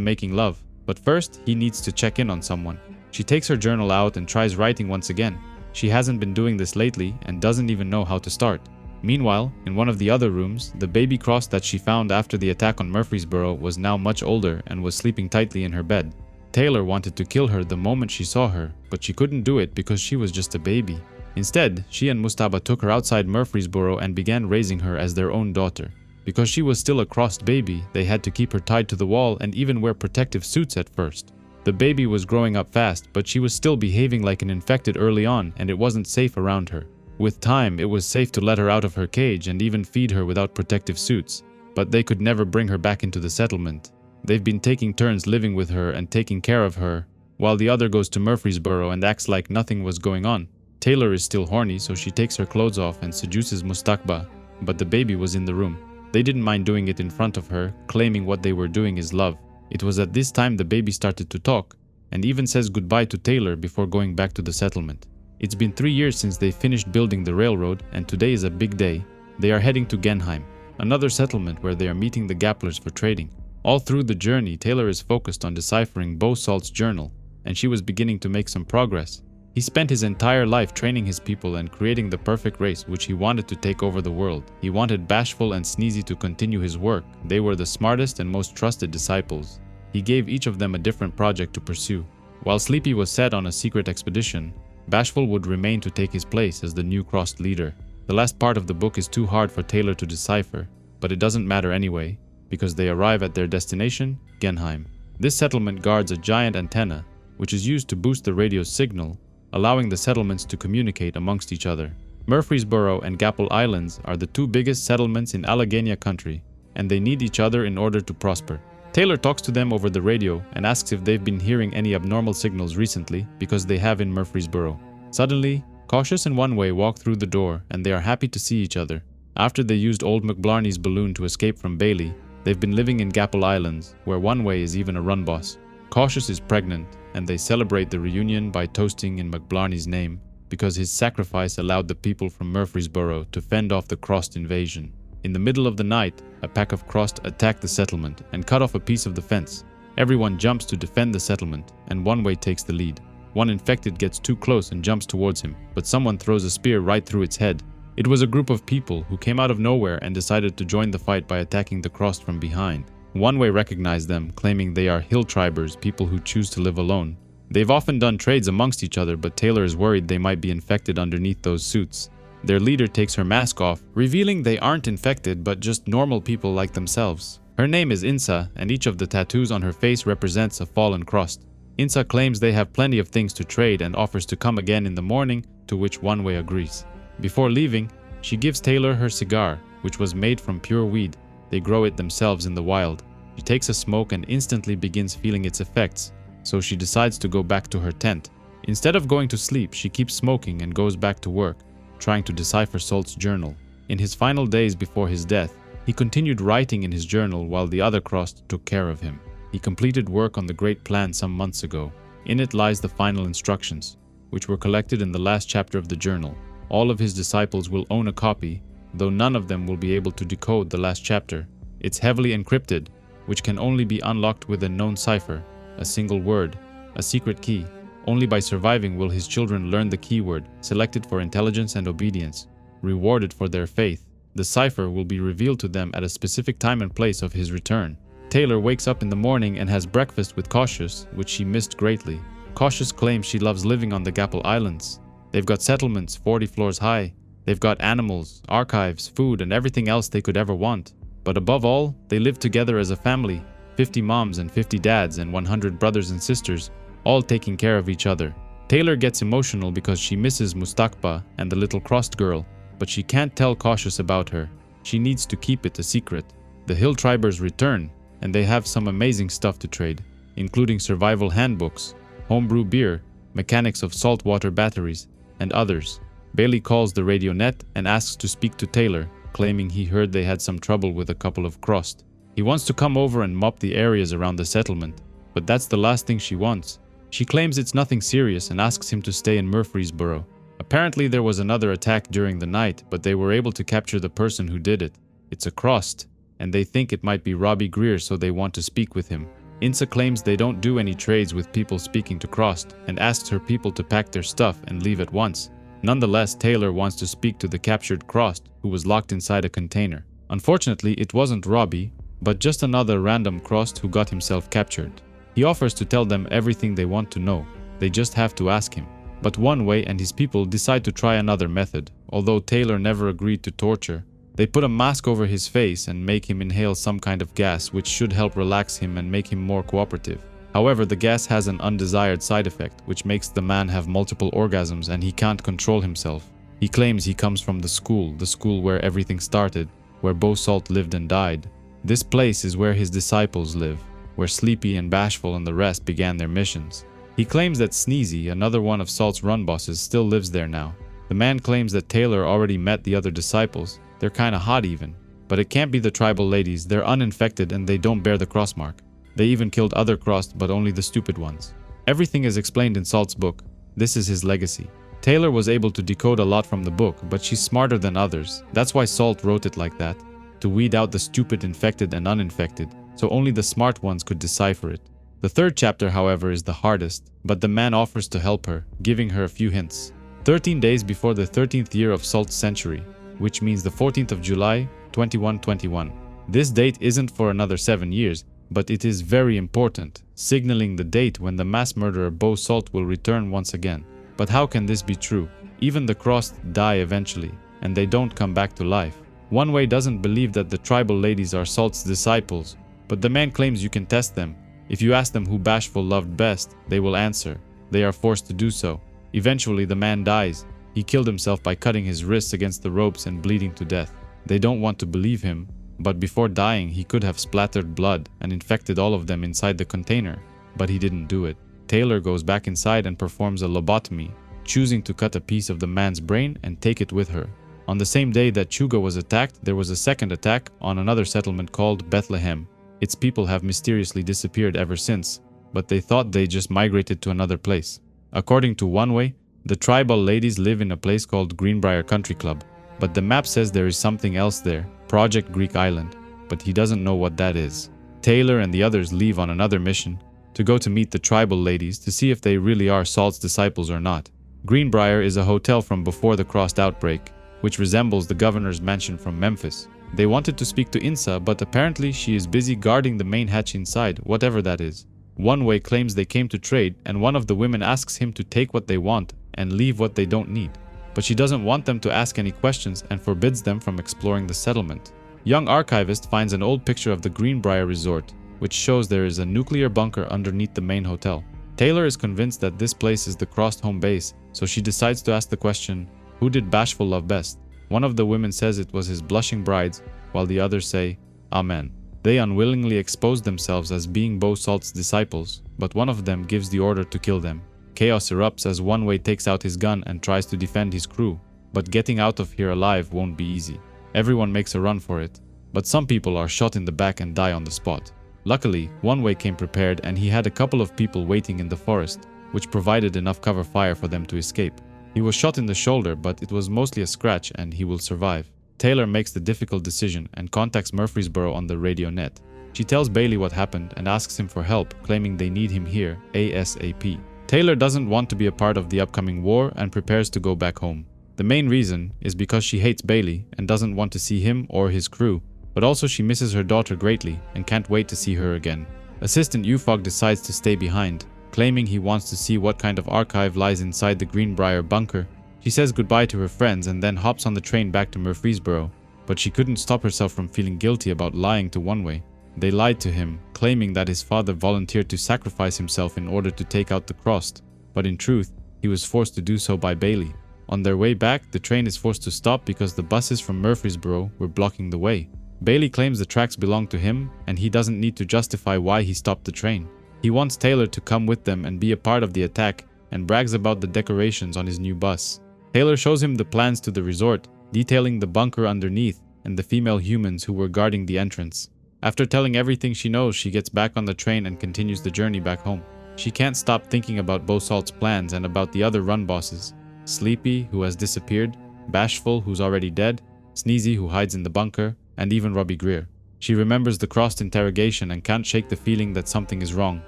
making love, but first he needs to check in on someone. She takes her journal out and tries writing once again. She hasn't been doing this lately and doesn't even know how to start. Meanwhile, in one of the other rooms, the baby cross that she found after the attack on Murfreesboro was now much older and was sleeping tightly in her bed. Taylor wanted to kill her the moment she saw her, but she couldn't do it because she was just a baby. Instead, she and Mustakba took her outside Murfreesboro and began raising her as their own daughter. Because she was still a crossed baby, they had to keep her tied to the wall and even wear protective suits at first. The baby was growing up fast, but she was still behaving like an infected early on, and it wasn't safe around her. With time, it was safe to let her out of her cage and even feed her without protective suits, but they could never bring her back into the settlement. They've been taking turns living with her and taking care of her, while the other goes to Murfreesboro and acts like nothing was going on. Taylor is still horny, so she takes her clothes off and seduces Mustakba, but the baby was in the room. They didn't mind doing it in front of her, claiming what they were doing is love. It was at this time the baby started to talk, and even says goodbye to Taylor before going back to the settlement. It's been 3 years since they finished building the railroad, and today is a big day. They are heading to Genheim, another settlement where they are meeting the Gapplers for trading. All through the journey, Taylor is focused on deciphering Beau Salt's journal, and she was beginning to make some progress. He spent his entire life training his people and creating the perfect race which he wanted to take over the world. He wanted Bashful and Sneezy to continue his work. They were the smartest and most trusted disciples. He gave each of them a different project to pursue. While Sleepy was set on a secret expedition, Bashful would remain to take his place as the new crossed leader. The last part of the book is too hard for Taylor to decipher, but it doesn't matter anyway. because they arrive at their destination, Genheim. This settlement guards a giant antenna, which is used to boost the radio's signal, allowing the settlements to communicate amongst each other. Murfreesboro and Gapple Islands are the two biggest settlements in Allegheny country, and they need each other in order to prosper. Taylor talks to them over the radio and asks if they've been hearing any abnormal signals recently, because they have in Murfreesboro. Suddenly, Cautious and One Way walk through the door, and they are happy to see each other. After they used old McBlarney's balloon to escape from Bailey, they've been living in Gapple Islands, where One Way is even a run boss. Cautious is pregnant, and they celebrate the reunion by toasting in McBlarney's name, because his sacrifice allowed the people from Murfreesboro to fend off the Crossed invasion. In the middle of the night, a pack of Crossed attack the settlement and cut off a piece of the fence. Everyone jumps to defend the settlement, and One Way takes the lead. One infected gets too close and jumps towards him, but someone throws a spear right through its head. It was a group of people who came out of nowhere and decided to join the fight by attacking the Crossed from behind. One Way recognized them, claiming they are hill tribers, people who choose to live alone. They've often done trades amongst each other, but Taylor is worried they might be infected underneath those suits. Their leader takes her mask off, revealing they aren't infected but just normal people like themselves. Her name is Insa, and each of the tattoos on her face represents a fallen Crossed. Insa claims they have plenty of things to trade and offers to come again in the morning, to which One Way agrees. Before leaving, she gives Taylor her cigar, which was made from pure weed. They grow it themselves in the wild. She takes a smoke and instantly begins feeling its effects, so she decides to go back to her tent. Instead of going to sleep, she keeps smoking and goes back to work, trying to decipher Salt's journal. In his final days before his death, he continued writing in his journal while the other Crossed took care of him. He completed work on the Great Plan some months ago. In it lies the final instructions, which were collected in the last chapter of the journal. All of his disciples will own a copy, though none of them will be able to decode the last chapter. It's heavily encrypted, which can only be unlocked with a known cipher, a single word, a secret key. Only by surviving will his children learn the keyword, selected for intelligence and obedience, rewarded for their faith. The cipher will be revealed to them at a specific time and place of his return. Taylor wakes up in the morning and has breakfast with Cautious, which she missed greatly. Cautious claims she loves living on the Gapple Islands. They've got settlements 40 floors high. They've got animals, archives, food, and everything else they could ever want. But above all, they live together as a family, 50 moms and 50 dads and 100 brothers and sisters, all taking care of each other. Taylor gets emotional because she misses Mustakba and the little Crossed girl, but she can't tell Cautious about her. She needs to keep it a secret. The Hill Tribers return, and they have some amazing stuff to trade, including survival handbooks, homebrew beer, mechanics of saltwater batteries, and others. Bailey calls the radio net and asks to speak to Taylor, claiming he heard they had some trouble with a couple of Crossed. He wants to come over and mop the areas around the settlement, but that's the last thing she wants. She claims it's nothing serious and asks him to stay in Murfreesboro. Apparently there was another attack during the night, but they were able to capture the person who did it. It's a Crossed, and they think it might be Robbie Greer, so they want to speak with him. Insa claims they don't do any trades with people speaking to Crossed and asks her people to pack their stuff and leave at once. Nonetheless, Taylor wants to speak to the captured Crossed, who was locked inside a container. Unfortunately, it wasn't Robbie, but just another random Crossed who got himself captured. He offers to tell them everything they want to know. They just have to ask him. But One Way and his people decide to try another method. Although Taylor never agreed to torture, they put a mask over his face and make him inhale some kind of gas which should help relax him and make him more cooperative. However, the gas has an undesired side effect, which makes the man have multiple orgasms and he can't control himself. He claims he comes from the school where everything started, where Bo Salt lived and died. This place is where his disciples live, where Sleepy and Bashful and the rest began their missions. He claims that Sneezy, another one of Salt's run bosses, still lives there now. The man claims that Taylor already met the other disciples. They're kinda hot even. But it can't be the tribal ladies, they're uninfected and they don't bear the crossmark. They even killed other Crossed, but only the stupid ones. Everything is explained in Salt's book. This is his legacy. Taylor was able to decode a lot from the book, but she's smarter than others. That's why Salt wrote it like that, to weed out the stupid infected and uninfected, so only the smart ones could decipher it. The third chapter, however, is the hardest, but the man offers to help her, giving her a few hints. 13 days before the 13th year of Salt's century, which means the 14th of July, 2121. This date isn't for another 7 years, but it is very important, signaling the date when the mass murderer Bo Salt will return once again. But how can this be true? Even the Crossed die eventually, and they don't come back to life. One Way doesn't believe that the tribal ladies are Salt's disciples, but the man claims you can test them. If you ask them who Bashful loved best, they will answer. They are forced to do so. Eventually, the man dies. He killed himself by cutting his wrists against the ropes and bleeding to death. They don't want to believe him, but before dying, he could have splattered blood and infected all of them inside the container, but he didn't do it. Taylor goes back inside and performs a lobotomy, choosing to cut a piece of the man's brain and take it with her. On the same day that Chuga was attacked, there was a second attack on another settlement called Bethlehem. Its people have mysteriously disappeared ever since, but they thought they just migrated to another place. According to One Way, the tribal ladies live in a place called Greenbrier Country Club, but the map says there is something else there, Project Greek Island, but he doesn't know what that is. Taylor and the others leave on another mission to go to meet the tribal ladies to see if they really are Salt's disciples or not. Greenbrier is a hotel from before the Crossed outbreak, which resembles the governor's mansion from Memphis. They wanted to speak to Insa, but apparently she is busy guarding the main hatch inside, whatever that is. One Way claims they came to trade, and one of the women asks him to take what they want and leave what they don't need. But she doesn't want them to ask any questions and forbids them from exploring the settlement. Young archivist finds an old picture of the Greenbrier Resort, which shows there is a nuclear bunker underneath the main hotel. Taylor is convinced that this place is the Crossed home base, so she decides to ask the question, who did Bashful love best? One of the women says it was his blushing brides, while the others say, Amen. They unwillingly expose themselves as being Bo Salt's disciples, but one of them gives the order to kill them. Chaos erupts as One Way takes out his gun and tries to defend his crew, but getting out of here alive won't be easy. Everyone makes a run for it, but some people are shot in the back and die on the spot. Luckily, One Way came prepared and he had a couple of people waiting in the forest, which provided enough cover fire for them to escape. He was shot in the shoulder, but it was mostly a scratch and he will survive. Taylor makes the difficult decision and contacts Murfreesboro on the radio net. She tells Bailey what happened and asks him for help, claiming they need him here, ASAP. Taylor doesn't want to be a part of the upcoming war and prepares to go back home. The main reason is because she hates Bailey and doesn't want to see him or his crew, but also she misses her daughter greatly and can't wait to see her again. Assistant Ufog decides to stay behind, claiming he wants to see what kind of archive lies inside the Greenbrier bunker. She says goodbye to her friends and then hops on the train back to Murfreesboro, but she couldn't stop herself from feeling guilty about lying to One Way. They lied to him, claiming that his father volunteered to sacrifice himself in order to take out the Crossed, but in truth, he was forced to do so by Bailey. On their way back, the train is forced to stop because the buses from Murfreesboro were blocking the way. Bailey claims the tracks belong to him, and he doesn't need to justify why he stopped the train. He wants Taylor to come with them and be a part of the attack, and brags about the decorations on his new bus. Taylor shows him the plans to the resort, detailing the bunker underneath and the female humans who were guarding the entrance. After telling everything she knows, she gets back on the train and continues the journey back home. She can't stop thinking about Bo Salt's plans and about the other run bosses. Sleepy, who has disappeared, Bashful, who's already dead, Sneezy, who hides in the bunker, and even Robbie Greer. She remembers the Crossed interrogation and can't shake the feeling that something is wrong.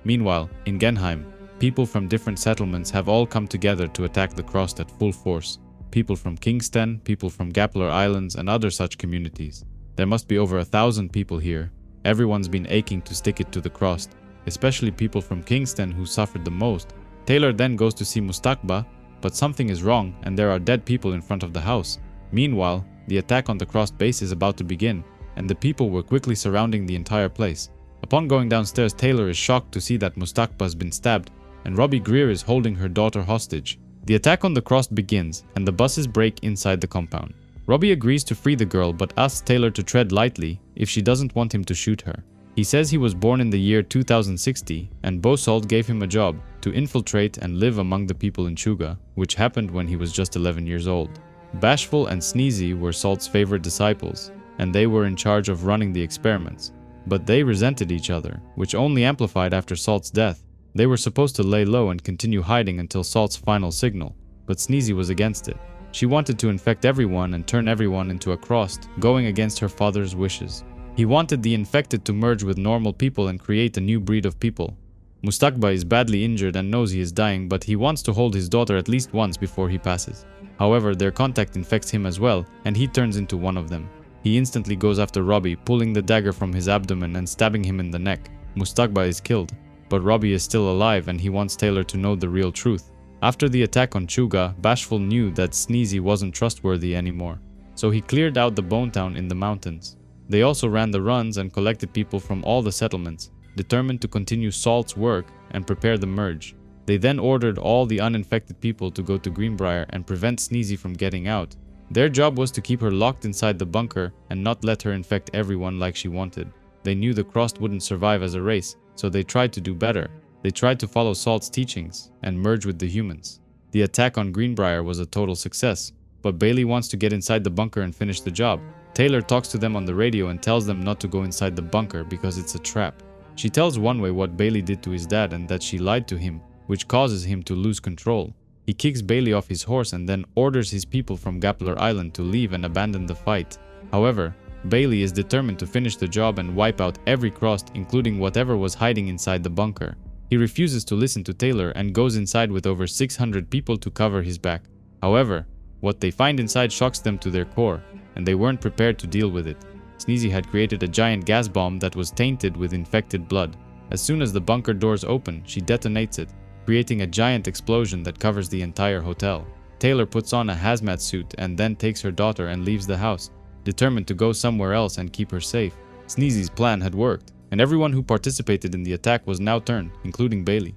Meanwhile, in Genheim, people from different settlements have all come together to attack the Crossed at full force. People from Kingston, people from Gapler Islands, and other such communities. There must be over 1,000 people here. Everyone's been aching to stick it to the Crossed, especially people from Kingston who suffered the most. Taylor then goes to see Mustakba, but something is wrong and there are dead people in front of the house. Meanwhile, the attack on the Crossed base is about to begin, and the people were quickly surrounding the entire place. Upon going downstairs, Taylor is shocked to see that Mustakba has been stabbed, and Robbie Greer is holding her daughter hostage. The attack on the Crossed begins, and the buses break inside the compound. Robbie agrees to free the girl, but asks Taylor to tread lightly if she doesn't want him to shoot her. He says he was born in the year 2060, and Bo Salt gave him a job to infiltrate and live among the people in Chuga, which happened when he was just 11 years old. Bashful and Sneezy were Salt's favorite disciples, and they were in charge of running the experiments. But they resented each other, which only amplified after Salt's death. They were supposed to lay low and continue hiding until Salt's final signal, but Sneezy was against it. She wanted to infect everyone and turn everyone into a Crossed, going against her father's wishes. He wanted the infected to merge with normal people and create a new breed of people. Mustakba is badly injured and knows he is dying, but he wants to hold his daughter at least once before he passes. However, their contact infects him as well, and he turns into one of them. He instantly goes after Robbie, pulling the dagger from his abdomen and stabbing him in the neck. Mustakba is killed, but Robbie is still alive and he wants Taylor to know the real truth. After the attack on Chuga, Bashful knew that Sneezy wasn't trustworthy anymore. so he cleared out the Bone Town in the mountains. They also ran the runs and collected people from all the settlements, determined to continue Salt's work and prepare the merge. They then ordered all the uninfected people to go to Greenbrier and prevent Sneezy from getting out. Their job was to keep her locked inside the bunker and not let her infect everyone like she wanted. They knew the Crossed wouldn't survive as a race, so they tried to do better. They tried to follow Salt's teachings and merge with the humans. The attack on Greenbrier was a total success, but Bailey wants to get inside the bunker and finish the job. Taylor talks to them on the radio and tells them not to go inside the bunker because it's a trap. She tells One-Way what Bailey did to his dad and that she lied to him, which causes him to lose control. He kicks Bailey off his horse and then orders his people from Gapler Island to leave and abandon the fight. However, Bailey is determined to finish the job and wipe out every Crossed, including whatever was hiding inside the bunker. He refuses to listen to Taylor and goes inside with over 600 people to cover his back. However, what they find inside shocks them to their core, and they weren't prepared to deal with it. Sneezy had created a giant gas bomb that was tainted with infected blood. As soon as the bunker doors open, she detonates it, creating a giant explosion that covers the entire hotel. Taylor puts on a hazmat suit and then takes her daughter and leaves the house, determined to go somewhere else and keep her safe. Sneezy's plan had worked, and everyone who participated in the attack was now turned, including Bailey.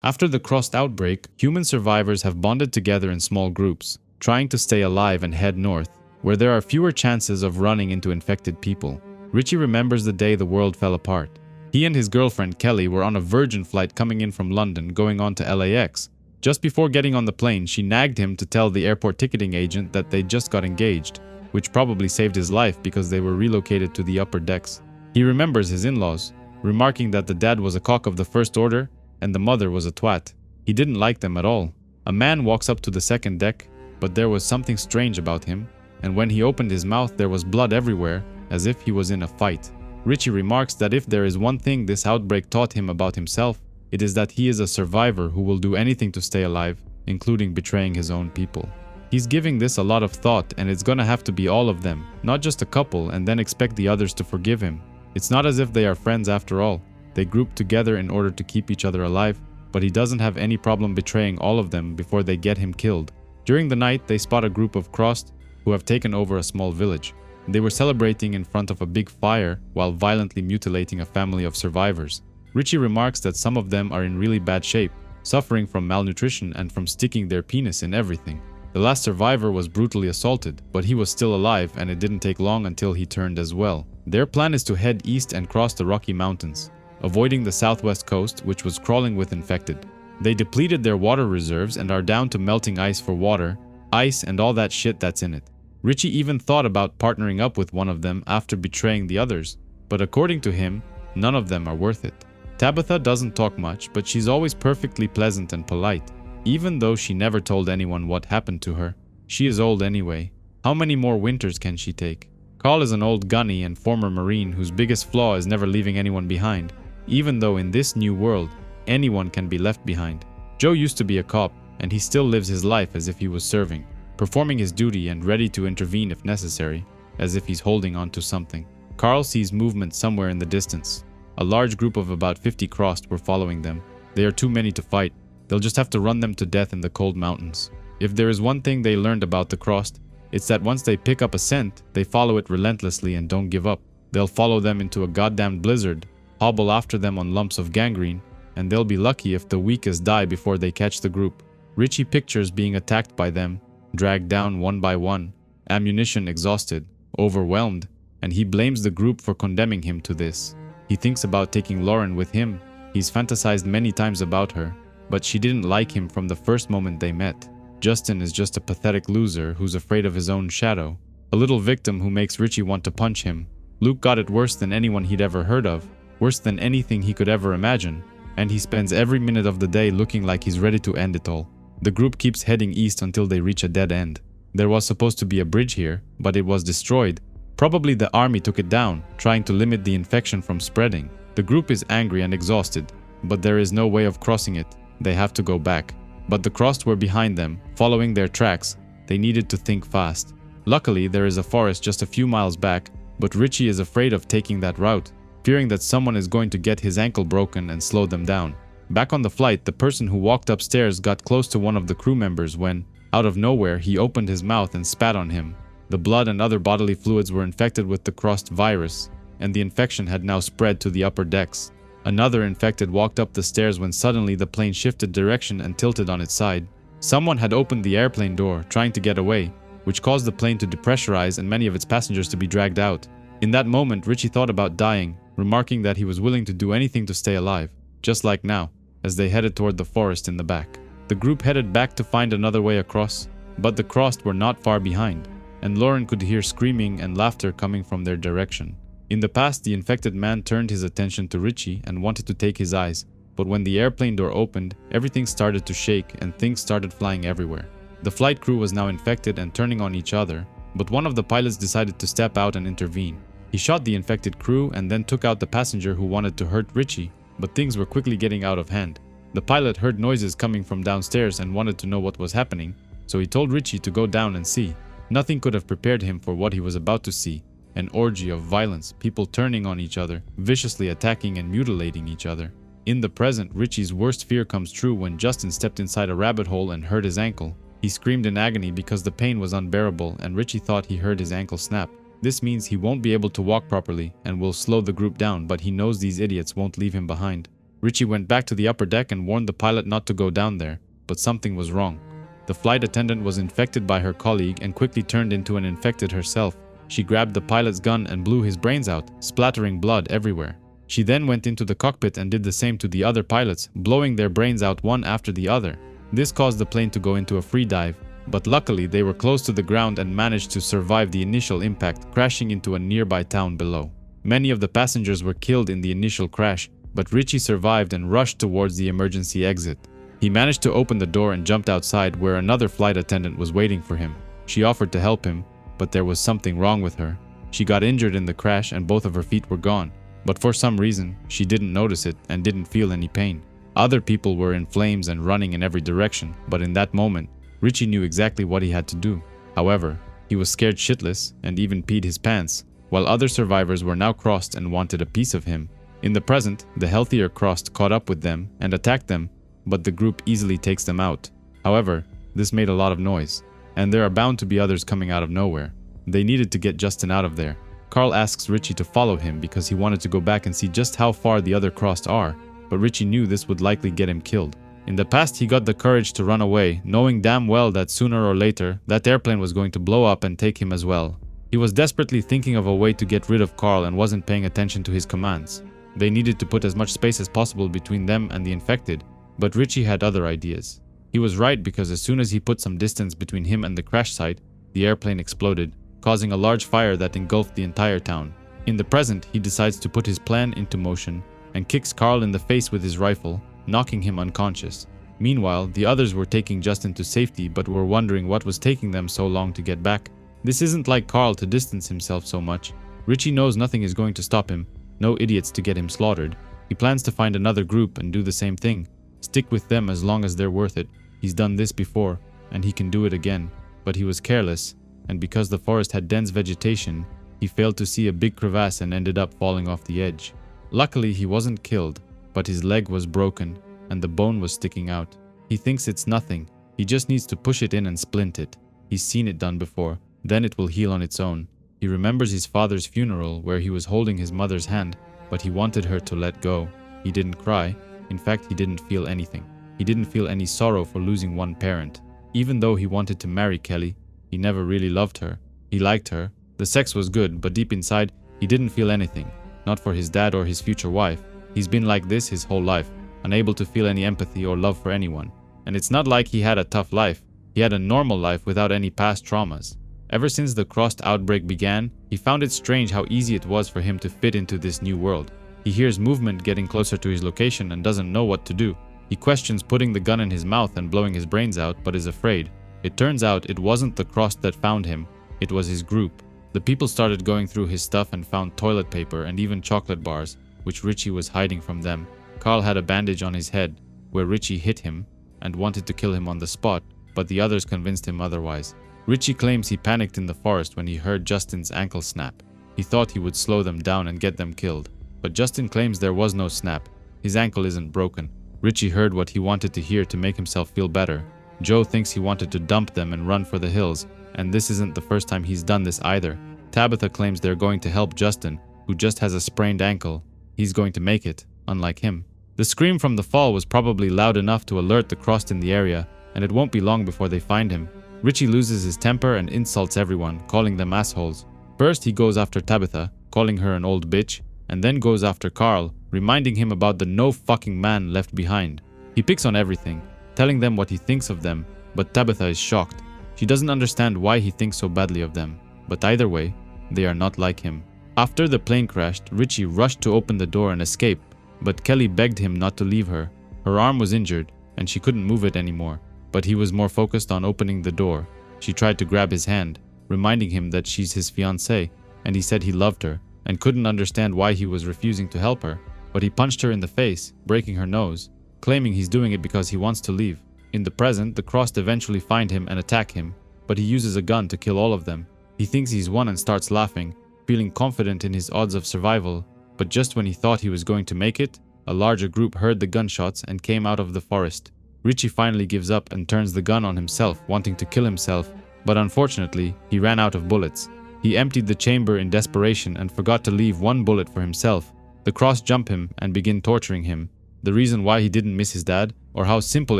After the Crossed outbreak, human survivors have bonded together in small groups, trying to stay alive and head north, where there are fewer chances of running into infected people. Richie remembers the day the world fell apart. He and his girlfriend Kelly were on a Virgin flight coming in from London going on to LAX. Just before getting on the plane, she nagged him to tell the airport ticketing agent that they just got engaged, which probably saved his life because they were relocated to the upper decks. He remembers his in-laws, remarking that the dad was a cock of the first order and the mother was a twat. He didn't like them at all. A man walks up to the second deck, but there was something strange about him, and when he opened his mouth there was blood everywhere, as if he was in a fight. Richie remarks that if there is one thing this outbreak taught him about himself, it is that he is a survivor who will do anything to stay alive, including betraying his own people. He's giving this a lot of thought, and it's gonna have to be all of them, not just a couple and then expect the others to forgive him. It's not as if they are friends after all. They group together in order to keep each other alive, but he doesn't have any problem betraying all of them before they get him killed. During the night, they spot a group of Crossed who have taken over a small village. They were celebrating in front of a big fire while violently mutilating a family of survivors. Richie remarks that some of them are in really bad shape, suffering from malnutrition and from sticking their penis in everything. The last survivor was brutally assaulted, but he was still alive and it didn't take long until he turned as well. Their plan is to head east and cross the Rocky Mountains, avoiding the southwest coast, which was crawling with infected. They depleted their water reserves and are down to melting ice for water, ice and all that shit that's in it. Richie even thought about partnering up with one of them after betraying the others, but according to him, none of them are worth it. Tabitha doesn't talk much, but she's always perfectly pleasant and polite, even though she never told anyone what happened to her. She is old anyway. How many more winters can she take? Carl is an old gunny and former Marine whose biggest flaw is never leaving anyone behind, even though in this new world, anyone can be left behind. Joe used to be a cop, and he still lives his life as if he was serving, performing his duty and ready to intervene if necessary, as if he's holding on to something. Carl sees movement somewhere in the distance. A large group of about 50 Crossed were following them. They are too many to fight. They'll just have to run them to death in the cold mountains. If there is one thing they learned about the Crossed, it's that once they pick up a scent, they follow it relentlessly and don't give up. They'll follow them into a goddamn blizzard, hobble after them on lumps of gangrene, and they'll be lucky if the weakest die before they catch the group. Richie pictures being attacked by them, dragged down one by one, ammunition exhausted, overwhelmed, and he blames the group for condemning him to this. He thinks about taking Lauren with him. He's fantasized many times about her, but she didn't like him from the first moment they met. Justin is just a pathetic loser who's afraid of his own shadow, a little victim who makes Richie want to punch him. Luke got it worse than anyone he'd ever heard of, worse than anything he could ever imagine, and he spends every minute of the day looking like he's ready to end it all. The group keeps heading east until they reach a dead end. There was supposed to be a bridge here, but it was destroyed. Probably the army took it down, trying to limit the infection from spreading. The group is angry and exhausted, but there is no way of crossing it. They have to go back. But the Crossed were behind them, following their tracks. They needed to think fast. Luckily, there is a forest just a few miles back, but Richie is afraid of taking that route, fearing that someone is going to get his ankle broken and slow them down. Back on the flight, the person who walked upstairs got close to one of the crew members when, out of nowhere, he opened his mouth and spat on him. The blood and other bodily fluids were infected with the crossed virus, and the infection had now spread to the upper decks. Another infected walked up the stairs when suddenly the plane shifted direction and tilted on its side. Someone had opened the airplane door, trying to get away, which caused the plane to depressurize and many of its passengers to be dragged out. In that moment, Richie thought about dying, remarking that he was willing to do anything to stay alive, just like now, as they headed toward the forest in the back. The group headed back to find another way across, but the crossed were not far behind, and Lauren could hear screaming and laughter coming from their direction. In the past, the infected man turned his attention to Richie and wanted to take his eyes, but when the airplane door opened, everything started to shake and things started flying everywhere. The flight crew was now infected and turning on each other, but one of the pilots decided to step out and intervene. He shot the infected crew and then took out the passenger who wanted to hurt Richie, but things were quickly getting out of hand. The pilot heard noises coming from downstairs and wanted to know what was happening, so he told Richie to go down and see. Nothing could have prepared him for what he was about to see. An orgy of violence, people turning on each other, viciously attacking and mutilating each other. In the present, Richie's worst fear comes true when Justin stepped inside a rabbit hole and hurt his ankle. He screamed in agony because the pain was unbearable and Richie thought he heard his ankle snap. This means he won't be able to walk properly and will slow the group down, but he knows these idiots won't leave him behind. Richie went back to the upper deck and warned the pilot not to go down there, but something was wrong. The flight attendant was infected by her colleague and quickly turned into an infected herself. She grabbed the pilot's gun and blew his brains out, splattering blood everywhere. She then went into the cockpit and did the same to the other pilots, blowing their brains out one after the other. This caused the plane to go into a free dive, but luckily they were close to the ground and managed to survive the initial impact, crashing into a nearby town below. Many of the passengers were killed in the initial crash, but Richie survived and rushed towards the emergency exit. He managed to open the door and jumped outside where another flight attendant was waiting for him. She offered to help him, but there was something wrong with her. She got injured in the crash and both of her feet were gone, but for some reason, she didn't notice it and didn't feel any pain. Other people were in flames and running in every direction, but in that moment, Richie knew exactly what he had to do. However, he was scared shitless and even peed his pants, while other survivors were now crossed and wanted a piece of him. In the present, the healthier crossed caught up with them and attacked them, but the group easily takes them out. However, this made a lot of noise, and there are bound to be others coming out of nowhere. They needed to get Justin out of there. Carl asks Richie to follow him because he wanted to go back and see just how far the other crossed are, but Richie knew this would likely get him killed. In the past, he got the courage to run away, knowing damn well that sooner or later, that airplane was going to blow up and take him as well. He was desperately thinking of a way to get rid of Carl and wasn't paying attention to his commands. They needed to put as much space as possible between them and the infected, but Richie had other ideas. He was right because as soon as he put some distance between him and the crash site, the airplane exploded, causing a large fire that engulfed the entire town. In the present, he decides to put his plan into motion and kicks Carl in the face with his rifle, knocking him unconscious. Meanwhile, the others were taking Justin to safety but were wondering what was taking them so long to get back. This isn't like Carl to distance himself so much. Richie knows nothing is going to stop him, no idiots to get him slaughtered. He plans to find another group and do the same thing. Stick with them as long as they're worth it. He's done this before, and he can do it again. But he was careless, and because the forest had dense vegetation, he failed to see a big crevasse and ended up falling off the edge. Luckily, he wasn't killed, but his leg was broken, and the bone was sticking out. He thinks it's nothing. He just needs to push it in and splint it. He's seen it done before. Then it will heal on its own. He remembers his father's funeral where he was holding his mother's hand, but he wanted her to let go. He didn't cry. In fact, he didn't feel anything. He didn't feel any sorrow for losing one parent. Even though he wanted to marry Kelly, he never really loved her. He liked her. The sex was good, but deep inside, he didn't feel anything. Not for his dad or his future wife. He's been like this his whole life, unable to feel any empathy or love for anyone. And it's not like he had a tough life. He had a normal life without any past traumas. Ever since the crossed outbreak began, he found it strange how easy it was for him to fit into this new world. He hears movement getting closer to his location and doesn't know what to do. He questions putting the gun in his mouth and blowing his brains out, but is afraid. It turns out it wasn't the crossed that found him, it was his group. The people started going through his stuff and found toilet paper and even chocolate bars, which Richie was hiding from them. Carl had a bandage on his head, where Richie hit him and wanted to kill him on the spot, but the others convinced him otherwise. Richie claims he panicked in the forest when he heard Justin's ankle snap. He thought he would slow them down and get them killed, but Justin claims there was no snap. His ankle isn't broken. Richie heard what he wanted to hear to make himself feel better. Joe thinks he wanted to dump them and run for the hills, and this isn't the first time he's done this either. Tabitha claims they're going to help Justin, who just has a sprained ankle. He's going to make it, unlike him. The scream from the fall was probably loud enough to alert the Crossed in the area, and it won't be long before they find him. Richie loses his temper and insults everyone, calling them assholes. First, he goes after Tabitha, calling her an old bitch, and then goes after Carl, reminding him about the no fucking man left behind. He picks on everything, telling them what he thinks of them, but Tabitha is shocked. She doesn't understand why he thinks so badly of them, but either way, they are not like him. After the plane crashed, Richie rushed to open the door and escape, but Kelly begged him not to leave her. Her arm was injured, and she couldn't move it anymore, but he was more focused on opening the door. She tried to grab his hand, reminding him that she's his fiancée, and he said he loved her, and couldn't understand why he was refusing to help her, but he punched her in the face, breaking her nose, claiming he's doing it because he wants to leave. In the present, the Crossed eventually find him and attack him, but he uses a gun to kill all of them. He thinks he's won and starts laughing, feeling confident in his odds of survival, but just when he thought he was going to make it, a larger group heard the gunshots and came out of the forest. Richie finally gives up and turns the gun on himself, wanting to kill himself, but unfortunately, he ran out of bullets. He emptied the chamber in desperation and forgot to leave one bullet for himself. The Crossed jump him and begin torturing him. The reason why he didn't miss his dad, or how simple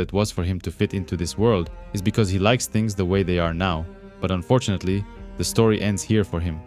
it was for him to fit into this world, is because he likes things the way they are now. But unfortunately, the story ends here for him.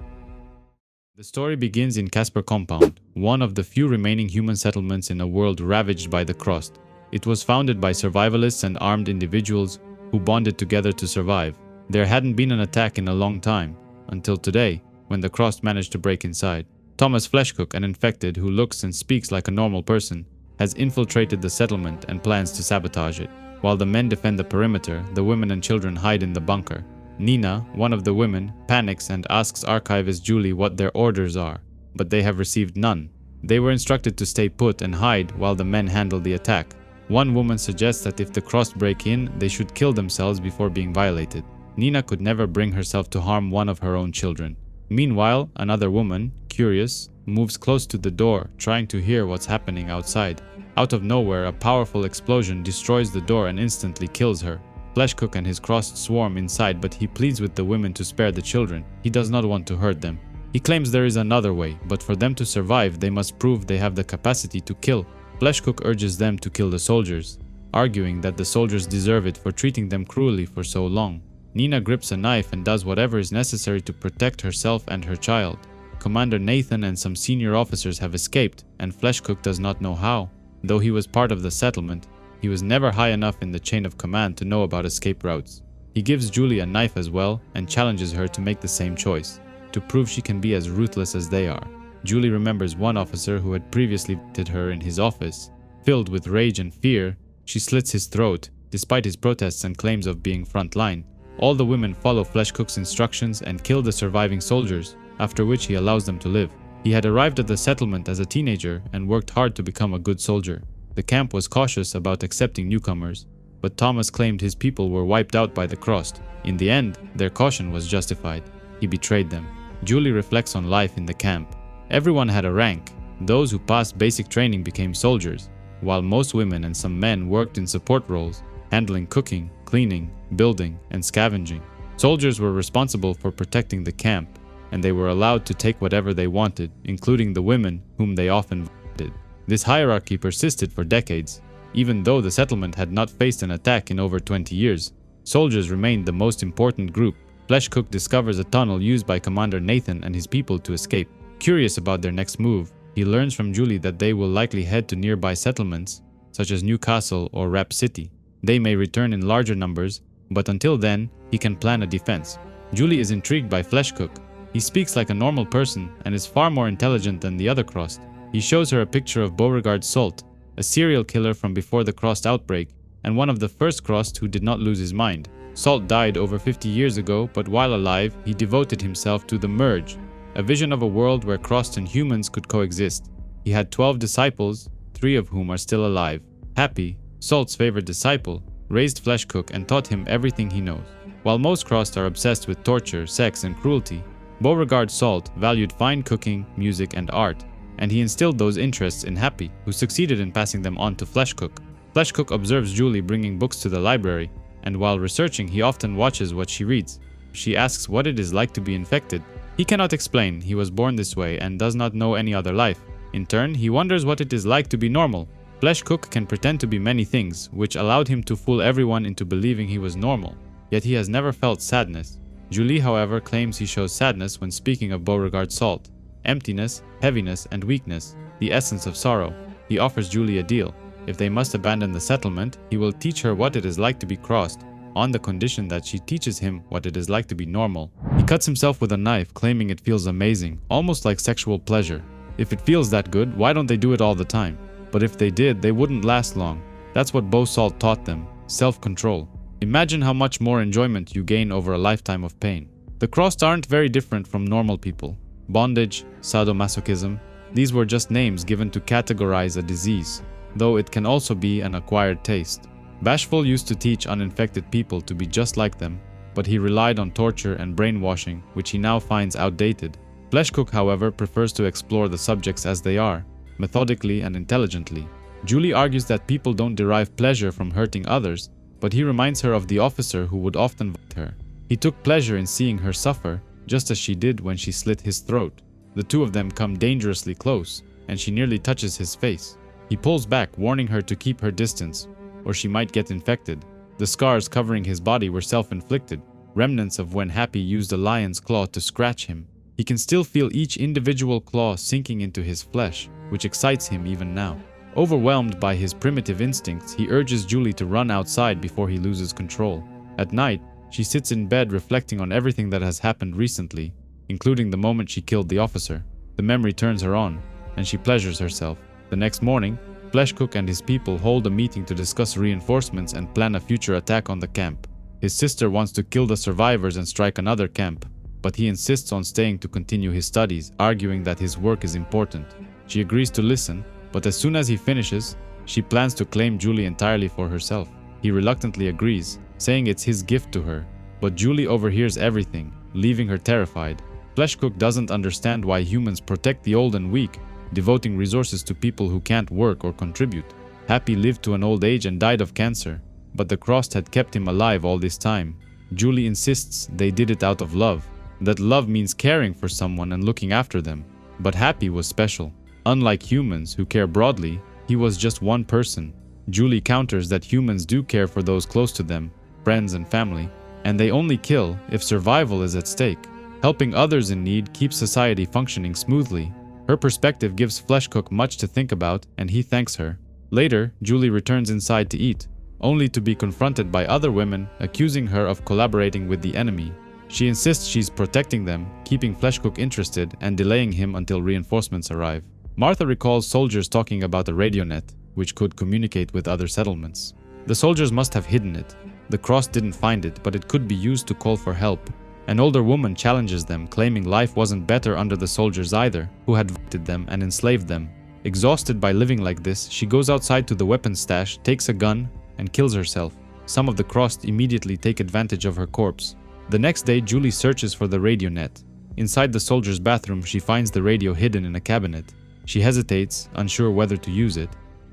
The story begins in Casper Compound, one of the few remaining human settlements in a world ravaged by the Crossed. It was founded by survivalists and armed individuals who bonded together to survive. There hadn't been an attack in a long time, until today, when the Crossed managed to break inside. Thomas Fleshcook, an infected who looks and speaks like a normal person, has infiltrated the settlement and plans to sabotage it. While the men defend the perimeter, the women and children hide in the bunker. Nina, one of the women, panics and asks archivist Julie what their orders are, but they have received none. They were instructed to stay put and hide while the men handle the attack. One woman suggests that if the Crossed break in, they should kill themselves before being violated. Nina could never bring herself to harm one of her own children. Meanwhile, another woman, curious, moves close to the door, trying to hear what's happening outside. Out of nowhere, a powerful explosion destroys the door and instantly kills her. Fleshcook and his Crossed swarm inside, but he pleads with the women to spare the children. He does not want to hurt them. He claims there is another way, but for them to survive, they must prove they have the capacity to kill. Fleshcook urges them to kill the soldiers, arguing that the soldiers deserve it for treating them cruelly for so long. Nina grips a knife and does whatever is necessary to protect herself and her child. Commander Nathan and some senior officers have escaped, and Fleshcook does not know how. Though he was part of the settlement, he was never high enough in the chain of command to know about escape routes. He gives Julie a knife as well and challenges her to make the same choice, to prove she can be as ruthless as they are. Julie remembers one officer who had previously beaten her in his office. Filled with rage and fear, she slits his throat, despite his protests and claims of being frontline. All the women follow Fleshcook's instructions and kill the surviving soldiers, after which he allows them to live. He had arrived at the settlement as a teenager and worked hard to become a good soldier. The camp was cautious about accepting newcomers, but Thomas claimed his people were wiped out by the Crossed. In the end, their caution was justified. He betrayed them. Julie reflects on life in the camp. Everyone had a rank. Those who passed basic training became soldiers, while most women and some men worked in support roles, handling cooking, cleaning, building, and scavenging. Soldiers were responsible for protecting the camp, and they were allowed to take whatever they wanted, including the women, whom they often violated. This hierarchy persisted for decades. Even though the settlement had not faced an attack in over 20 years, soldiers remained the most important group. Fleshcook discovers a tunnel used by Commander Nathan and his people to escape. Curious about their next move, he learns from Julie that they will likely head to nearby settlements, such as Newcastle or Rap City. They may return in larger numbers, but until then, he can plan a defense. Julie is intrigued by Fleshcook. He speaks like a normal person and is far more intelligent than the other Crossed. He shows her a picture of Beauregard Salt, a serial killer from before the Crossed outbreak, and one of the first Crossed who did not lose his mind. Salt died over 50 years ago, but while alive, he devoted himself to the Merge, a vision of a world where Crossed and humans could coexist. He had 12 disciples, 3 of whom are still alive. Happy, Salt's favorite disciple, raised Fleshcook and taught him everything he knows. While most Crossed are obsessed with torture, sex, and cruelty, Beauregard Salt valued fine cooking, music, and art, and he instilled those interests in Happy, who succeeded in passing them on to Fleshcook. Fleshcook observes Julie bringing books to the library, and while researching he often watches what she reads. She asks what it is like to be infected. He cannot explain, he was born this way and does not know any other life. In turn, he wonders what it is like to be normal. Flesh Cook can pretend to be many things, which allowed him to fool everyone into believing he was normal. Yet he has never felt sadness. Julie, however, claims he shows sadness when speaking of Beauregard's salt. Emptiness, heaviness, and weakness, the essence of sorrow. He offers Julie a deal. If they must abandon the settlement, he will teach her what it is like to be crossed, on the condition that she teaches him what it is like to be normal. He cuts himself with a knife, claiming it feels amazing, almost like sexual pleasure. If it feels that good, why don't they do it all the time? But if they did, they wouldn't last long. That's what Beau Salt taught them, self-control. Imagine how much more enjoyment you gain over a lifetime of pain. The crossed aren't very different from normal people. Bondage, sadomasochism, these were just names given to categorize a disease, though it can also be an acquired taste. Bashful used to teach uninfected people to be just like them, but he relied on torture and brainwashing, which he now finds outdated. Fleshcook, however, prefers to explore the subjects as they are, methodically and intelligently. Julie argues that people don't derive pleasure from hurting others, but he reminds her of the officer who would often fight her. He took pleasure in seeing her suffer, just as she did when she slit his throat. The two of them come dangerously close, and she nearly touches his face. He pulls back, warning her to keep her distance, or she might get infected. The scars covering his body were self-inflicted, remnants of when Happy used a lion's claw to scratch him. He can still feel each individual claw sinking into his flesh, which excites him even now. Overwhelmed by his primitive instincts, he urges Julie to run outside before he loses control. At night, she sits in bed reflecting on everything that has happened recently, including the moment she killed the officer. The memory turns her on, and she pleasures herself. The next morning, Fleshcook and his people hold a meeting to discuss reinforcements and plan a future attack on the camp. His sister wants to kill the survivors and strike another camp, but he insists on staying to continue his studies, arguing that his work is important. She agrees to listen, but as soon as he finishes, she plans to claim Julie entirely for herself. He reluctantly agrees, saying it's his gift to her, but Julie overhears everything, leaving her terrified. Fleshcook doesn't understand why humans protect the old and weak, devoting resources to people who can't work or contribute. Happy lived to an old age and died of cancer, but the crossed had kept him alive all this time. Julie insists they did it out of love, that love means caring for someone and looking after them. But Happy was special. Unlike humans who care broadly, he was just one person. Julie counters that humans do care for those close to them, friends and family, and they only kill if survival is at stake. Helping others in need keeps society functioning smoothly. Her perspective gives Fleshcook much to think about, and he thanks her. Later, Julie returns inside to eat, only to be confronted by other women accusing her of collaborating with the enemy. She insists she's protecting them, keeping Fleshcook interested and delaying him until reinforcements arrive. Martha recalls soldiers talking about a radio net, which could communicate with other settlements. The soldiers must have hidden it. The cross didn't find it, but it could be used to call for help. An older woman challenges them, claiming life wasn't better under the soldiers either, who had victed them and enslaved them. Exhausted by living like this, she goes outside to the weapons stash, takes a gun, and kills herself. Some of the crossed immediately take advantage of her corpse. The next day, Julie searches for the radio net. Inside the soldier's bathroom, she finds the radio hidden in a cabinet. She hesitates, unsure whether to use it.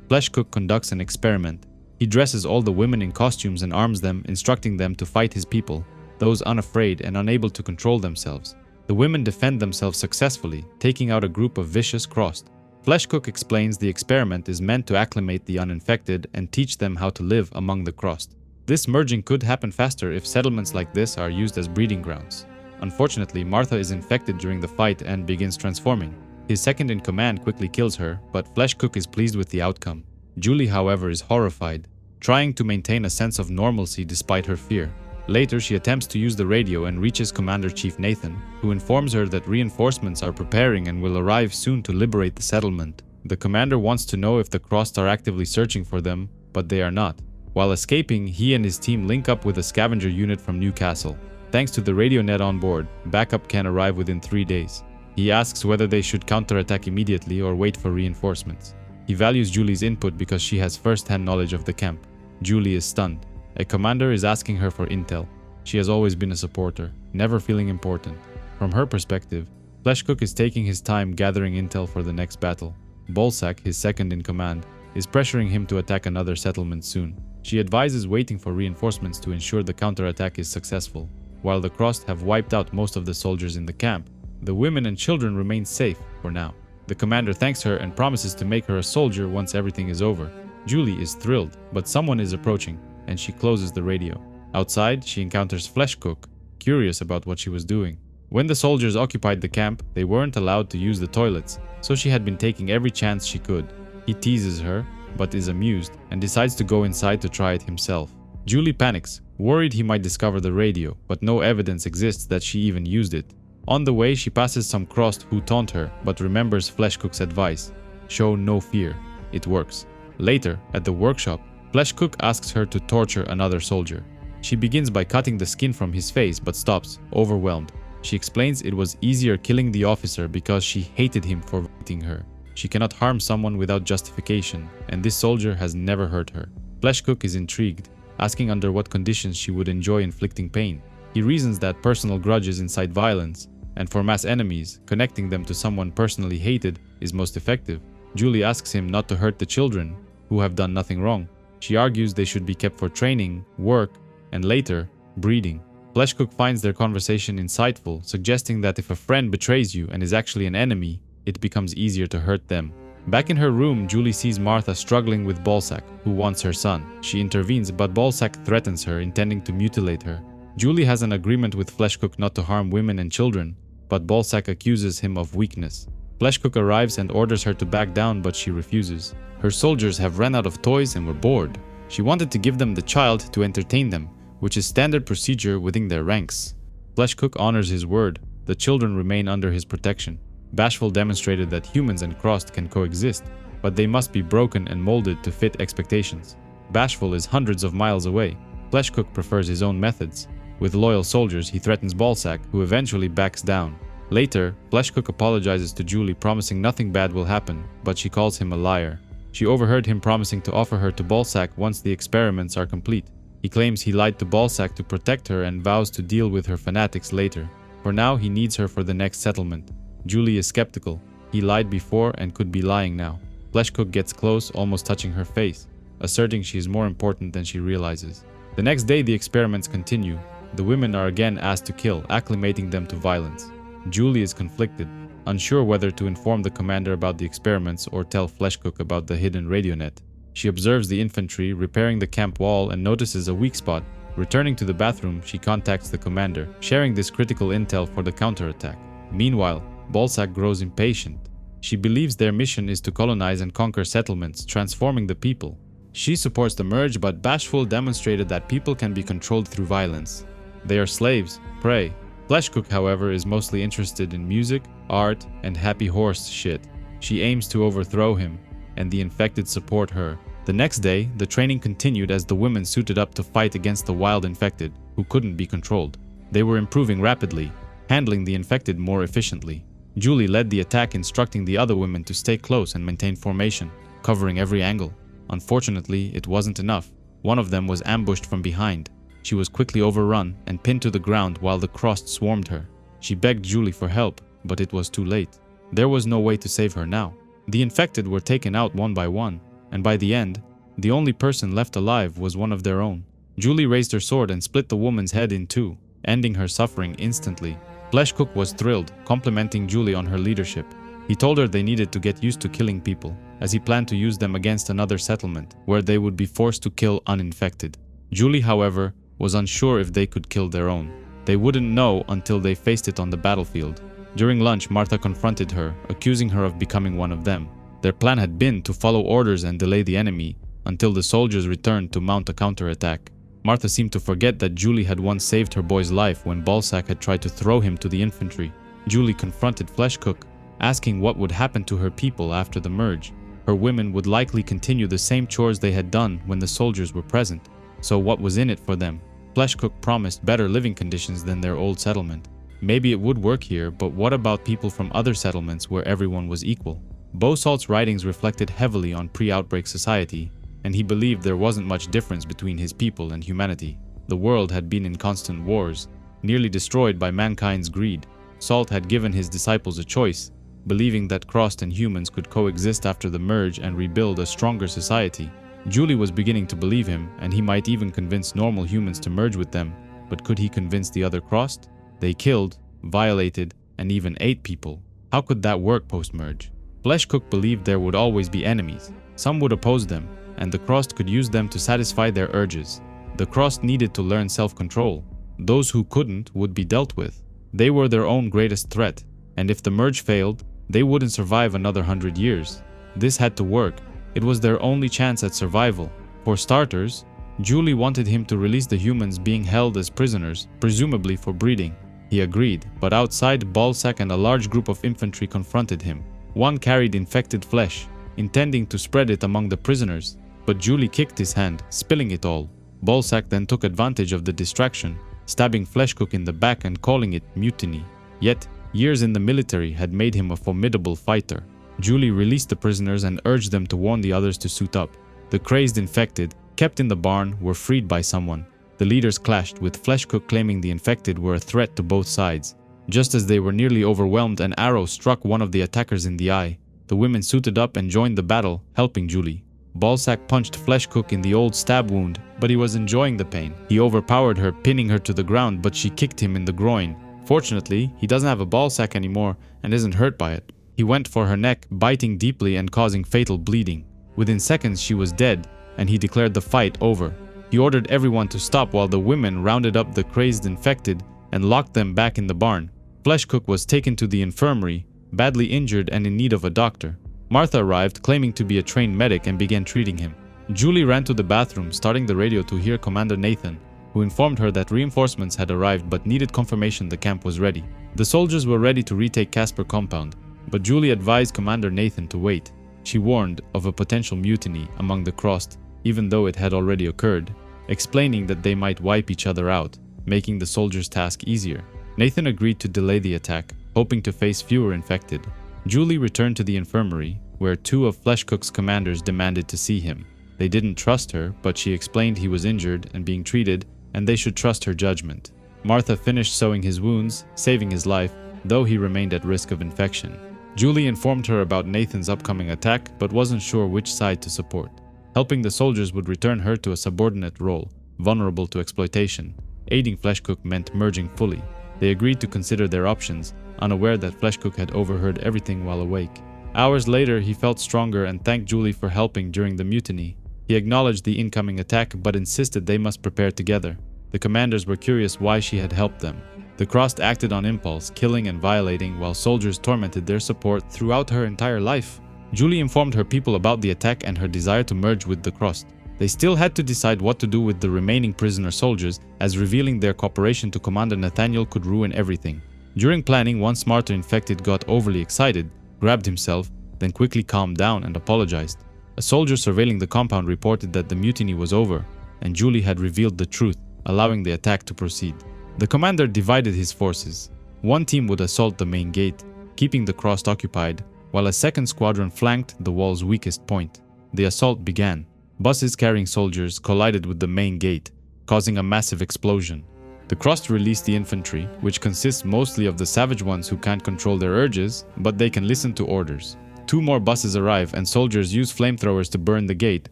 Fleshcook conducts an experiment. He dresses all the women in costumes and arms them, instructing them to fight his people, those unafraid and unable to control themselves. The women defend themselves successfully, taking out a group of vicious crossed. Fleshcook explains the experiment is meant to acclimate the uninfected and teach them how to live among the crossed. This merging could happen faster if settlements like this are used as breeding grounds. Unfortunately, Martha is infected during the fight and begins transforming. His second-in-command quickly kills her, but Fleshcook is pleased with the outcome. Julie, however, is horrified, trying to maintain a sense of normalcy despite her fear. Later, she attempts to use the radio and reaches Commander-Chief Nathan, who informs her that reinforcements are preparing and will arrive soon to liberate the settlement. The commander wants to know if the crossed are actively searching for them, but they are not. While escaping, he and his team link up with a scavenger unit from Newcastle. Thanks to the radio net on board, backup can arrive within 3 days. He asks whether they should counterattack immediately or wait for reinforcements. He values Julie's input because she has first-hand knowledge of the camp. Julie is stunned. A commander is asking her for intel. She has always been a supporter, never feeling important. From her perspective, Fleshcook is taking his time gathering intel for the next battle. Bolsack, his second-in-command, is pressuring him to attack another settlement soon. She advises waiting for reinforcements to ensure the counterattack is successful. while the Crossed have wiped out most of the soldiers in the camp. The women and children remain safe for now. The commander thanks her and promises to make her a soldier once everything is over. Julie is thrilled, but someone is approaching, and she closes the radio. Outside, she encounters Fleshcook, curious about what she was doing. When the soldiers occupied the camp, they weren't allowed to use the toilets, so she had been taking every chance she could. He teases her, but is amused, and decides to go inside to try it himself. Julie panics, worried he might discover the radio, but no evidence exists that she even used it. On the way, she passes some Crossed who taunt her, but remembers Fleshcook's advice. Show no fear. It works. Later, at the workshop, Fleshcook asks her to torture another soldier. She begins by cutting the skin from his face, but stops, overwhelmed. She explains it was easier killing the officer because she hated him for beating her. She cannot harm someone without justification, and this soldier has never hurt her. Fleshcook is intrigued, asking under what conditions she would enjoy inflicting pain. He reasons that personal grudges incite violence, and for mass enemies, connecting them to someone personally hated is most effective. Julie asks him not to hurt the children, who have done nothing wrong. She argues they should be kept for training, work, and later, breeding. Fleshcook finds their conversation insightful, suggesting that if a friend betrays you and is actually an enemy, it becomes easier to hurt them. Back in her room, Julie sees Martha struggling with Balzac, who wants her son. She intervenes, but Balzac threatens her, intending to mutilate her. Julie has an agreement with Fleshcook not to harm women and children, but Balzac accuses him of weakness. Fleshcook arrives and orders her to back down, but she refuses. Her soldiers have run out of toys and were bored. She wanted to give them the child to entertain them, which is standard procedure within their ranks. Fleshcook honors his word. The children remain under his protection. Bashful demonstrated that humans and Crossed can coexist, but they must be broken and molded to fit expectations. Bashful is hundreds of miles away. Fleshcook prefers his own methods. With loyal soldiers, he threatens Balzac, who eventually backs down. Later, Fleshcook apologizes to Julie, promising nothing bad will happen, but she calls him a liar. She overheard him promising to offer her to Balzac once the experiments are complete. He claims he lied to Balzac to protect her and vows to deal with her fanatics later. For now, he needs her for the next settlement. Julie is skeptical. He lied before and could be lying now. Fleshcook gets close, almost touching her face, asserting she is more important than she realizes. The next day, the experiments continue. The women are again asked to kill, acclimating them to violence. Julie is conflicted, unsure whether to inform the commander about the experiments or tell Fleshcook about the hidden radio net. She observes the infantry repairing the camp wall and notices a weak spot. Returning to the bathroom, she contacts the commander, sharing this critical intel for the counterattack. Meanwhile, Balzac grows impatient. She believes their mission is to colonize and conquer settlements, transforming the people. She supports the merge, but Bashful demonstrated that people can be controlled through violence. They are slaves, prey. Fleshcook, however, is mostly interested in music, art, and happy horse shit. She aims to overthrow him, and the infected support her. The next day, the training continued as the women suited up to fight against the wild infected, who couldn't be controlled. They were improving rapidly, handling the infected more efficiently. Julie led the attack, instructing the other women to stay close and maintain formation, covering every angle. Unfortunately, it wasn't enough. One of them was ambushed from behind. She was quickly overrun and pinned to the ground while the Crossed swarmed her. She begged Julie for help, but it was too late. There was no way to save her now. The infected were taken out one by one, and by the end, the only person left alive was one of their own. Julie raised her sword and split the woman's head in two, ending her suffering instantly. Fleshcook was thrilled, complimenting Julie on her leadership. He told her they needed to get used to killing people, as he planned to use them against another settlement, where they would be forced to kill uninfected. Julie, however, was unsure if they could kill their own. They wouldn't know until they faced it on the battlefield. During lunch, Martha confronted her, accusing her of becoming one of them. Their plan had been to follow orders and delay the enemy until the soldiers returned to mount a counterattack. Martha seemed to forget that Julie had once saved her boy's life when Balzac had tried to throw him to the infantry. Julie confronted Fleshcook, asking what would happen to her people after the merge. Her women would likely continue the same chores they had done when the soldiers were present. So what was in it for them? Fleshcook promised better living conditions than their old settlement. Maybe it would work here, but what about people from other settlements where everyone was equal? Bosalt's writings reflected heavily on pre-outbreak society, and he believed there wasn't much difference between his people and humanity. The world had been in constant wars, nearly destroyed by mankind's greed. Salt had given his disciples a choice, believing that Crossed and humans could coexist after the merge and rebuild a stronger society. Julie was beginning to believe him, and he might even convince normal humans to merge with them. but could he convince the other Crossed? They killed, violated, and even ate people. How could that work post-merge? Fleshcook believed there would always be enemies. Some would oppose them, and the Crossed could use them to satisfy their urges. The Crossed needed to learn self-control. Those who couldn't would be dealt with. They were their own greatest threat, and if the merge failed, they wouldn't survive another 100 years. This had to work. It was their only chance at survival. For starters, Julie wanted him to release the humans being held as prisoners, presumably for breeding. He agreed, but outside, Ballsack and a large group of infantry confronted him. One carried infected flesh, intending to spread it among the prisoners, but Julie kicked his hand, spilling it all. Ballsack then took advantage of the distraction, stabbing Fleshcook in the back and calling it mutiny. Yet, years in the military had made him a formidable fighter. Julie released the prisoners and urged them to warn the others to suit up. The crazed infected, kept in the barn, were freed by someone. The leaders clashed, with Fleshcook claiming the infected were a threat to both sides. Just as they were nearly overwhelmed, an arrow struck one of the attackers in the eye. The women suited up and joined the battle, helping Julie. Ballsack punched Fleshcook in the old stab wound, but he was enjoying the pain. He overpowered her, pinning her to the ground, but she kicked him in the groin. Fortunately, he doesn't have a ballsack anymore and isn't hurt by it. He went for her neck, biting deeply and causing fatal bleeding. Within seconds, she was dead, and he declared the fight over. He ordered everyone to stop while the women rounded up the crazed infected and locked them back in the barn. Fleshcook was taken to the infirmary, badly injured and in need of a doctor. Martha arrived, claiming to be a trained medic, and began treating him. Julie ran to the bathroom, starting the radio to hear Commander Nathan, who informed her that reinforcements had arrived but needed confirmation the camp was ready. The soldiers were ready to retake Casper compound, but Julie advised Commander Nathan to wait. She warned of a potential mutiny among the Crossed, even though it had already occurred, explaining that they might wipe each other out, making the soldiers' task easier. Nathan agreed to delay the attack, hoping to face fewer infected. Julie returned to the infirmary, where two of Fleshcook's commanders demanded to see him. They didn't trust her, but she explained he was injured and being treated, and they should trust her judgment. Martha finished sewing his wounds, saving his life, though he remained at risk of infection. Julie informed her about Nathan's upcoming attack, but wasn't sure which side to support. Helping the soldiers would return her to a subordinate role, vulnerable to exploitation. Aiding Fleshcook meant merging fully. They agreed to consider their options, unaware that Fleshcook had overheard everything while awake. Hours later, he felt stronger and thanked Julie for helping during the mutiny. He acknowledged the incoming attack but insisted they must prepare together. The commanders were curious why she had helped them. The Crossed acted on impulse, killing and violating, while soldiers tormented their support throughout her entire life. Julie informed her people about the attack and her desire to merge with the Crossed. They still had to decide what to do with the remaining prisoner soldiers, as revealing their cooperation to Commander Nathaniel could ruin everything. During planning, one smarter infected got overly excited, grabbed himself, then quickly calmed down and apologized. A soldier surveilling the compound reported that the mutiny was over, and Julie had revealed the truth, allowing the attack to proceed. The commander divided his forces. One team would assault the main gate, keeping the Crossed occupied, while a second squadron flanked the wall's weakest point. The assault began. Buses carrying soldiers collided with the main gate, causing a massive explosion. The Crossed released the infantry, which consists mostly of the savage ones who can't control their urges, but they can listen to orders. Two more buses arrive and soldiers use flamethrowers to burn the gate,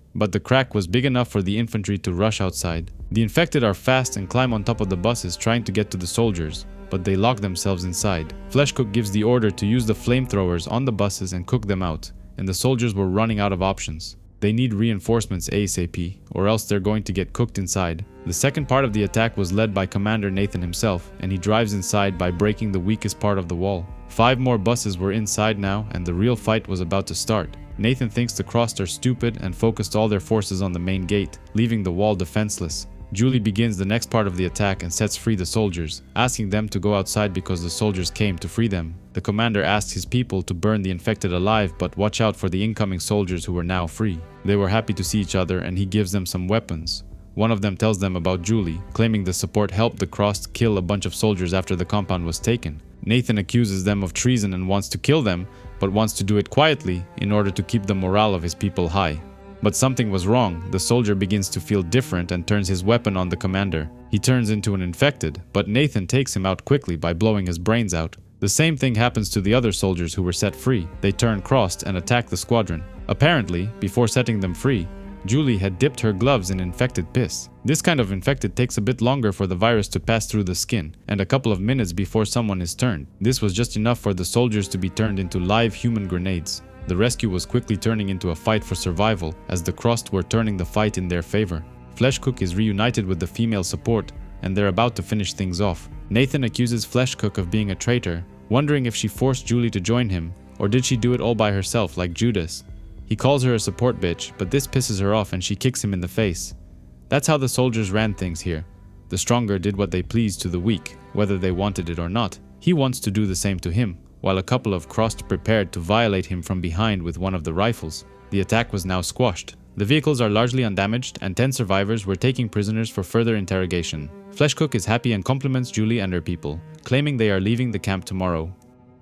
but the crack was big enough for the infantry to rush outside. The infected are fast and climb on top of the buses trying to get to the soldiers, but they lock themselves inside. Fleshcook gives the order to use the flamethrowers on the buses and cook them out, and the soldiers were running out of options. They need reinforcements ASAP, or else they're going to get cooked inside. The second part of the attack was led by Commander Nathan himself, and he drives inside by breaking the weakest part of the wall. 5 more buses were inside now, and the real fight was about to start. Nathan thinks the Crossed are stupid and focused all their forces on the main gate, leaving the wall defenseless. Julie begins the next part of the attack and sets free the soldiers, asking them to go outside because the soldiers came to free them. The commander asks his people to burn the infected alive, but watch out for the incoming soldiers who were now free. They were happy to see each other, and he gives them some weapons. One of them tells them about Julie, claiming the support helped the Crossed kill a bunch of soldiers after the compound was taken. Nathan accuses them of treason and wants to kill them, but wants to do it quietly in order to keep the morale of his people high. But something was wrong. The soldier begins to feel different and turns his weapon on the commander. He turns into an infected, but Nathan takes him out quickly by blowing his brains out. The same thing happens to the other soldiers who were set free. They turn Crossed and attack the squadron. Apparently, before setting them free, Julie had dipped her gloves in infected piss. This kind of infected takes a bit longer for the virus to pass through the skin, and a couple of minutes before someone is turned. This was just enough for the soldiers to be turned into live human grenades. The rescue was quickly turning into a fight for survival, as the Crossed were turning the fight in their favor. Fleshcook is reunited with the female support, and they're about to finish things off. Nathan accuses Fleshcook of being a traitor, wondering if she forced Julie to join him, or did she do it all by herself like Judas. He calls her a support bitch, but this pisses her off and she kicks him in the face. That's how the soldiers ran things here. The stronger did what they pleased to the weak, whether they wanted it or not. He wants to do the same to him, while a couple of Crossed prepared to violate him from behind with one of the rifles. The attack was now squashed. The vehicles are largely undamaged, and 10 survivors were taken prisoners for further interrogation. Fleshcook is happy and compliments Julie and her people, claiming they are leaving the camp tomorrow.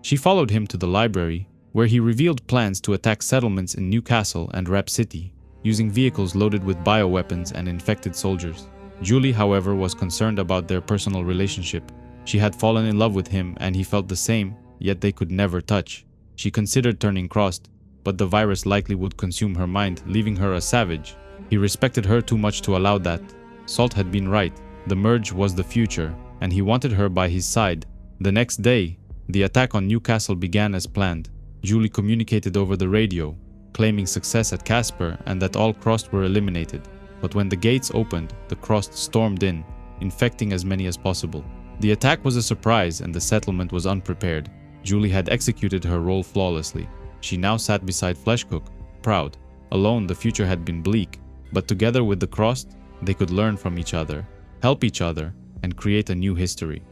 She followed him to the library, where he revealed plans to attack settlements in Newcastle and Rap City, using vehicles loaded with bioweapons and infected soldiers. Julie, however, was concerned about their personal relationship. She had fallen in love with him and he felt the same, yet they could never touch. She considered turning Crossed, but the virus likely would consume her mind, leaving her a savage. He respected her too much to allow that. Salt had been right. The merge was the future, and he wanted her by his side. The next day, the attack on Newcastle began as planned. Julie communicated over the radio, claiming success at Casper and that all Crossed were eliminated. But when the gates opened, the Crossed stormed in, infecting as many as possible. The attack was a surprise and the settlement was unprepared. Julie had executed her role flawlessly. She now sat beside Fleshcook, proud. Alone, the future had been bleak, but together with the Crossed, they could learn from each other, help each other, and create a new history.